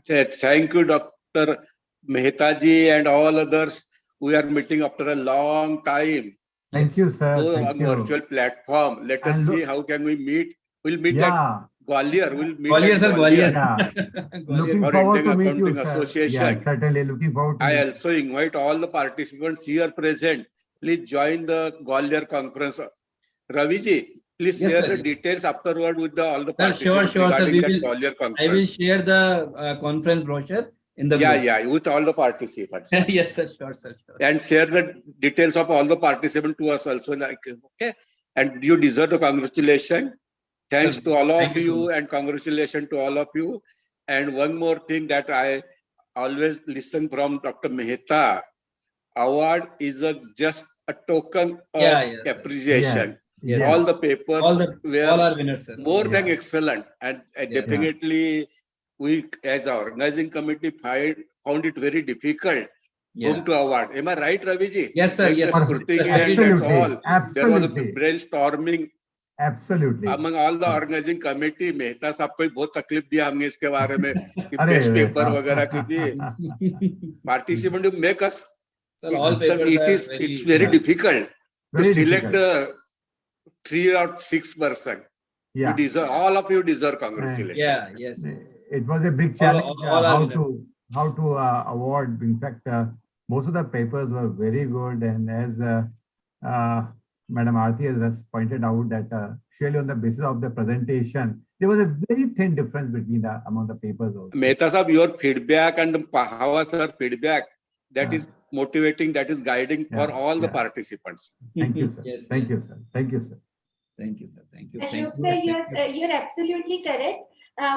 Speaker 21: thank you, Dr. Mehta ji and all others. We are meeting after a long time.
Speaker 6: Thank you, sir.
Speaker 21: So
Speaker 6: Thank
Speaker 21: on
Speaker 6: you.
Speaker 21: virtual platform. Let us see how can we meet. We'll meet at Gwalior. We'll meet
Speaker 1: Gwalior,
Speaker 21: at
Speaker 1: sir,
Speaker 21: Gwalior.
Speaker 6: Yeah. Looking forward to meet you, sir.
Speaker 21: Association.
Speaker 6: Yeah, certainly looking forward to
Speaker 21: I
Speaker 6: meet
Speaker 21: also invite all the participants here present. Please join the Gwalior conference. Ravi ji, please share the details afterward with all the participants regarding that Gwalior conference.
Speaker 1: I will share the conference brochure in the group.
Speaker 21: With all the participants.
Speaker 1: Yes, sir, sure.
Speaker 21: And share the details of all the participants to us also. Okay, and you deserve the congratulations. Thanks to all of you and congratulations to all of you. And one more thing that I always listen from Dr. Mehta, award is just a token of appreciation.
Speaker 1: Yes.
Speaker 21: All the papers were
Speaker 1: all are winners, sir.
Speaker 21: more than excellent, and definitely we as an organizing committee found it very difficult whom to award. Am I right, Ravi ji?
Speaker 1: Yes, sir. Yes,
Speaker 21: and that's all.
Speaker 6: Absolutely.
Speaker 21: There was a brainstorming.
Speaker 6: Absolutely.
Speaker 21: Among all the organizing committee, Mehta साहब को बहुत तकलीफ दिया हमने इसके बारे में कि best paper वगैरह की थी. Participant to make us. It's very difficult to select the 3 or 6%.
Speaker 6: Yeah.
Speaker 21: You deserve, all of you deserve congratulations.
Speaker 1: Yes.
Speaker 6: It was a big challenge how to award. In fact, most of the papers were very good, and as Madam Aarti has pointed out that surely on the basis of the presentation, there was a very thin difference between among the papers also.
Speaker 21: Mehta sahab, your feedback and Pahwa sir feedback, that is motivating, that is guiding for all the participants.
Speaker 6: Thank you, sir.
Speaker 1: Yes,
Speaker 6: Thank you, sir. Thank you, sir.
Speaker 1: Thank you, sir. Thank you.
Speaker 3: Ashok sir, yes, you're absolutely correct.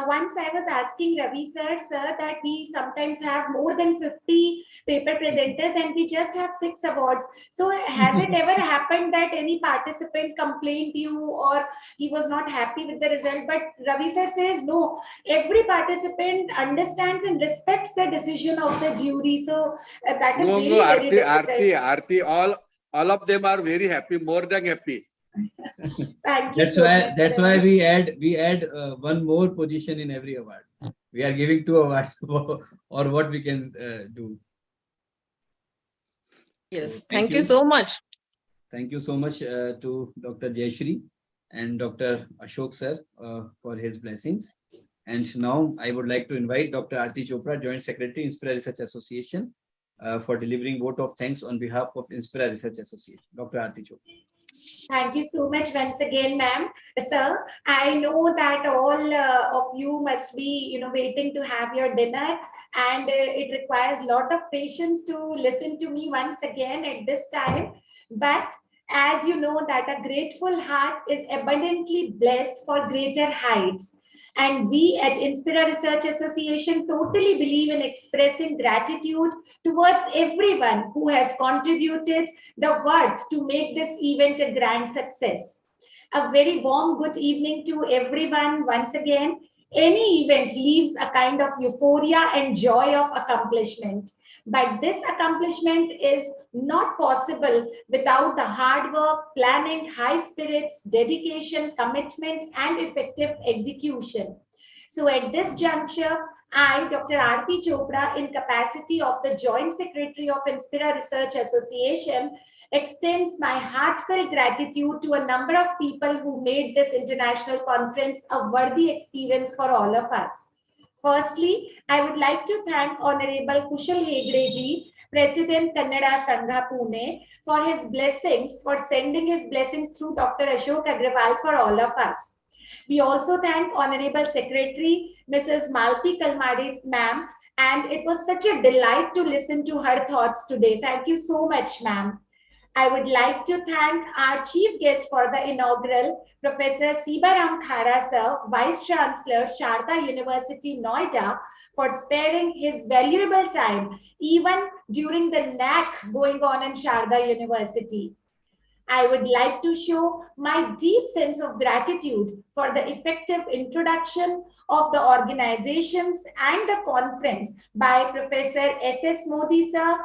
Speaker 3: Once I was asking Ravi sir, that we sometimes have more than 50 paper presenters and we just have 6 awards. So has it ever happened that any participant complained to you or he was not happy with the result? But Ravi sir says, no, every participant understands and respects the decision of the jury. So that is really very difficult.
Speaker 21: Aarti, all of them are very happy, more than happy.
Speaker 3: Thank you.
Speaker 1: That's why we add one more position in every award. We are giving 2 awards or what we can do.
Speaker 20: Yes,
Speaker 1: So,
Speaker 20: thank you so much.
Speaker 1: Thank you so much to Dr. Jayashree and Dr. Ashok sir for his blessings. And now I would like to invite Dr. Aarti Chopra, Joint Secretary, Inspira Research Association, for delivering vote of thanks on behalf of Inspira Research Association. Dr. Aarti Chopra.
Speaker 3: Thank you so much once again, ma'am. Sir, I know that all of you must be, waiting to have your dinner, and it requires a lot of patience to listen to me once again at this time. But as you know that a grateful heart is abundantly blessed for greater heights. And we at Inspira Research Association totally believe in expressing gratitude towards everyone who has contributed the worth to make this event a grand success. A very warm good evening to everyone once again. Any event leaves a kind of euphoria and joy of accomplishment. But this accomplishment is not possible without the hard work, planning, high spirits, dedication, commitment, and effective execution. So at this juncture, I, Dr. Aarti Chopra, in capacity of the Joint Secretary of Inspira Research Association, extends my heartfelt gratitude to a number of people who made this international conference a worthy experience for all of us. Firstly, I would like to thank Honorable Kushal Hegde ji, President Kannada Sangha Pune, for his blessings, for sending his blessings through Dr. Ashok Agrawal for all of us. We also thank Honorable Secretary Mrs. Malti Kalmadi's ma'am, and it was such a delight to listen to her thoughts today. Thank you so much, ma'am. I would like to thank our chief guest for the inaugural, Professor Sibaram Khara sir, Vice Chancellor, Sharda University, Noida, for sparing his valuable time, even during the NAC going on in Sharda University. I would like to show my deep sense of gratitude for the effective introduction of the organizations and the conference by Professor S.S. Modi sir,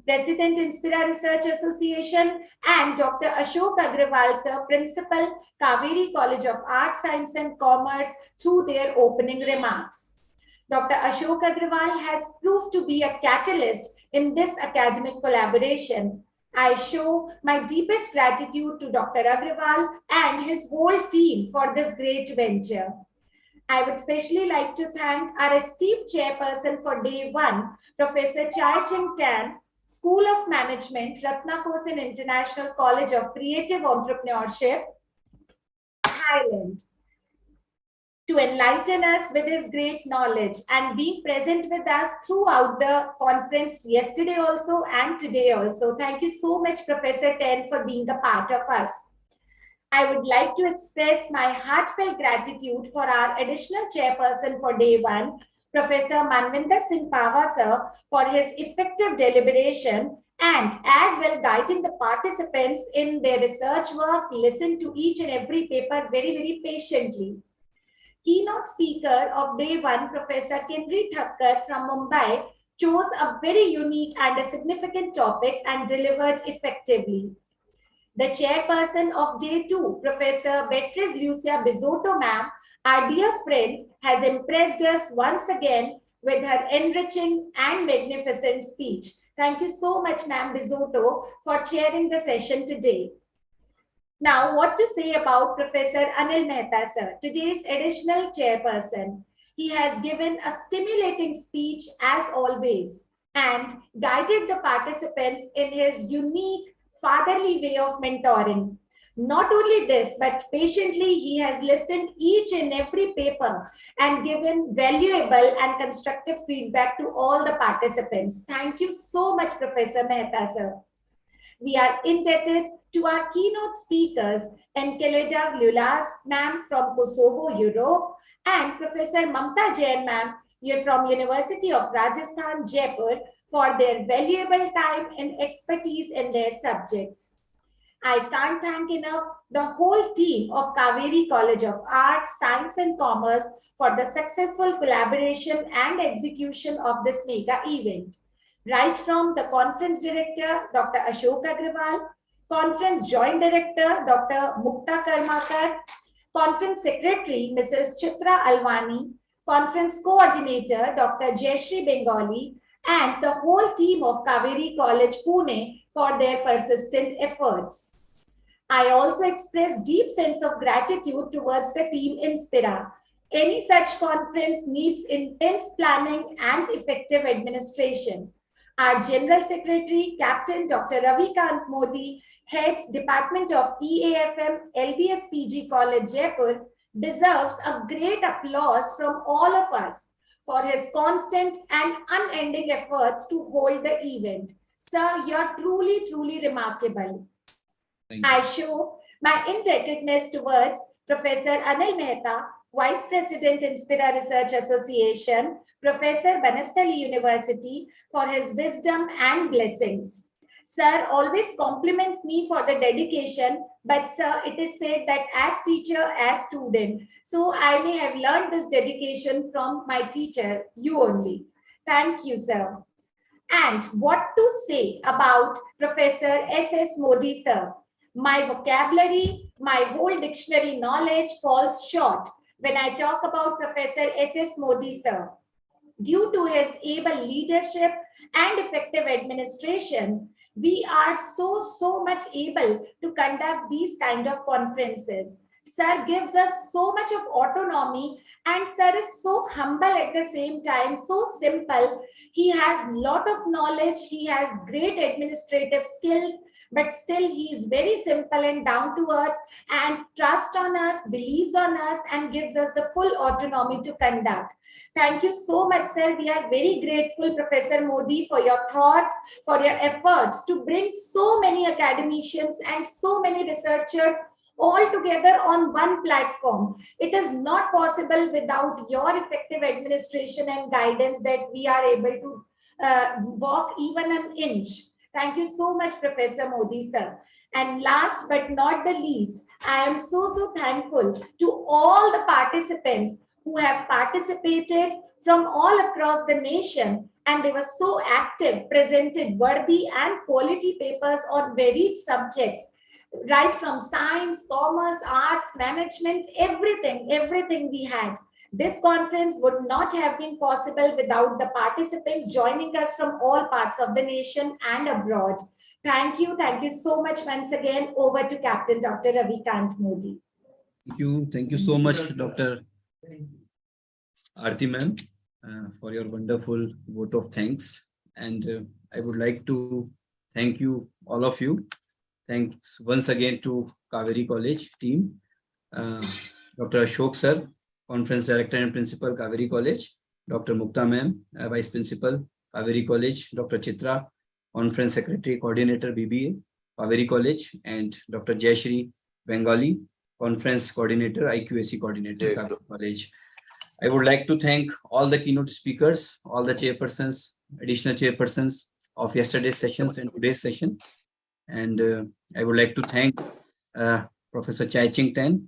Speaker 3: President Inspira Research Association, and Dr. Ashok Agrawal sir, Principal, Kaveri College of Arts, Science and Commerce, through their opening remarks. Dr. Ashok Agrawal has proved to be a catalyst in this academic collaboration. I show my deepest gratitude to Dr. Agrawal and his whole team for this great venture. I would especially like to thank our esteemed chairperson for day 1, Professor Chai Ching Tan, School of Management, Ratnakosin International College of Creative Entrepreneurship, Thailand, to enlighten us with his great knowledge and being present with us throughout the conference yesterday also and today also. Thank you so much, Professor Tan, for being a part of us. I would like to express my heartfelt gratitude for our additional chairperson for day 1, Professor Manvinder Singh Pava sir, for his effective deliberation and as well guiding the participants in their research work, listen to each and every paper very, very patiently. Keynote speaker of day 1, Professor Kindri Thakkar from Mumbai, chose a very unique and a significant topic and delivered effectively. The chairperson of day 2, Professor Beatrice Lucia Bizotto ma'am, our dear friend, has impressed us once again with her enriching and magnificent speech. Thank you so much, ma'am Bizotto, for chairing the session today. Now, what to say about Professor Anil Mehta sir, today's additional chairperson. He has given a stimulating speech as always and guided the participants in his unique fatherly way of mentoring. Not only this, but patiently he has listened each and every paper and given valuable and constructive feedback to all the participants. Thank you so much, Professor Mehta, sir. We are indebted to our keynote speakers, Enkeleda Lulas ma'am from Kosovo, Europe, and Professor Mamta Jain ma'am from University of Rajasthan, Jaipur, for their valuable time and expertise in their subjects. I can't thank enough the whole team of Kaveri College of Arts, Science and Commerce for the successful collaboration and execution of this mega event. Right from the conference director, Dr. Ashok Agrawal, conference joint director, Dr. Mukta Karmakar, conference secretary, Mrs. Chitra Alwani, conference coordinator, Dr. Jayashree Bengali, and the whole team of Kaveri College, Pune for their persistent efforts. I also express deep sense of gratitude towards the team Inspira. Any such conference needs intense planning and effective administration. Our General Secretary, Captain Dr. Ravikant Modi, Head Department of EAFM, LBS PG College, Jaipur, deserves a great applause from all of us for his constant and unending efforts to hold the event. Sir, you're truly, truly remarkable. I show my indebtedness towards Professor Anil Mehta, Vice President, Inspira Research Association, Professor Banastali University, for his wisdom and blessings. Sir always compliments me for the dedication, but sir, it is said that as teacher, as student. So I may have learned this dedication from my teacher, you only. Thank you, sir. And what to say about Professor S.S. Modi, sir? My vocabulary, my whole dictionary knowledge falls short when I talk about Professor S.S. Modi, sir. Due to his able leadership and effective administration, we are so much able to conduct these kind of conferences. Sir gives us so much of autonomy, and sir is so humble at the same time, so simple. He has lot of knowledge, he has great administrative skills, but still he is very simple and down to earth and trusts on us, believes on us, and gives us the full autonomy to conduct. Thank you so much, sir. We are very grateful, Professor Modi, for your thoughts, for your efforts to bring so many academicians and so many researchers all together on one platform. It is not possible without your effective administration and guidance that we are able to walk even an inch. Thank you so much, Professor Modi, sir. And last but not the least, I am so thankful to all the participants who have participated from all across the nation, and they were so active, presented worthy and quality papers on varied subjects, right from science, commerce, arts, management, everything we had. This conference would not have been possible without the participants joining us from all parts of the nation and abroad. Thank you so much once again. Over to Captain Dr. Ravikant Modi.
Speaker 1: Thank you so much, Dr. Aarti ma'am, for your wonderful vote of thanks. And I would like to thank you, all of you. Thanks once again to Kaveri College team, Dr. Ashok sir, Conference Director and Principal, Kaveri College, Dr. Mukta ma'am, Vice Principal, Kaveri College, Dr. Chitra, Conference Secretary, Coordinator, BBA, Kaveri College, and Dr. Jayashree Bengali, Conference Coordinator, IQAC Coordinator, Kaveri College. I would like to thank all the keynote speakers, all the chairpersons, additional chairpersons of yesterday's sessions and today's session. And I would like to thank Professor Chai Ching Ten,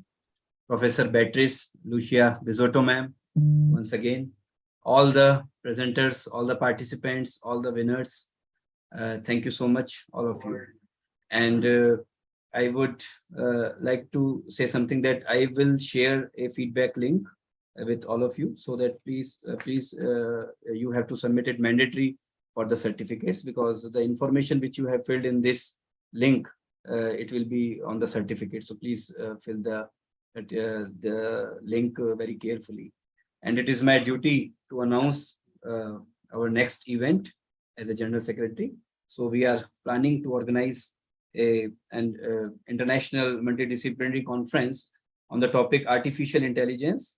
Speaker 1: Professor Beatrice Lucia Bizotto ma'am, once again, all the presenters, all the participants, all the winners. Thank you so much, all of you. And I would like to say something, that I will share a feedback link with all of you, so that please you have to submit it mandatory for the certificates, because the information which you have filled in this link, it will be on the certificate. So please fill the link very carefully. And it is my duty to announce our next event as a General Secretary. So we are planning to organize an international multidisciplinary conference on the topic artificial intelligence,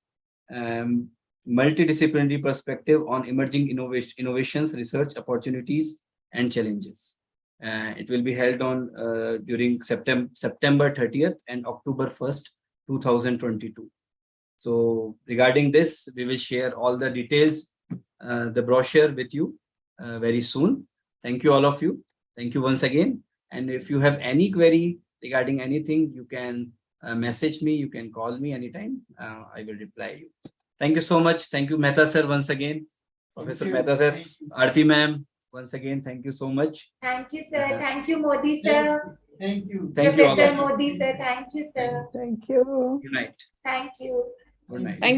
Speaker 1: multidisciplinary perspective on emerging innovations, research opportunities, and challenges. It will be held on during September 30th and October 1st, 2022. So regarding this, we will share all the details, the brochure with you very soon. Thank you all of you. Thank you once again. And if you have any query regarding anything, you can message me, you can call me anytime. I will reply you. Thank you so much. Thank you, Mehta sir, once again. Professor Mehta sir, Aarti ma'am, once again, thank you so much.
Speaker 3: Thank you, sir. Thank you, Modi sir.
Speaker 1: Thank you. Thank you,
Speaker 3: Professor
Speaker 1: all of you.
Speaker 3: Modi sir. Thank you, sir.
Speaker 2: Thank you.
Speaker 3: Thank you.
Speaker 1: Good night.
Speaker 20: Thank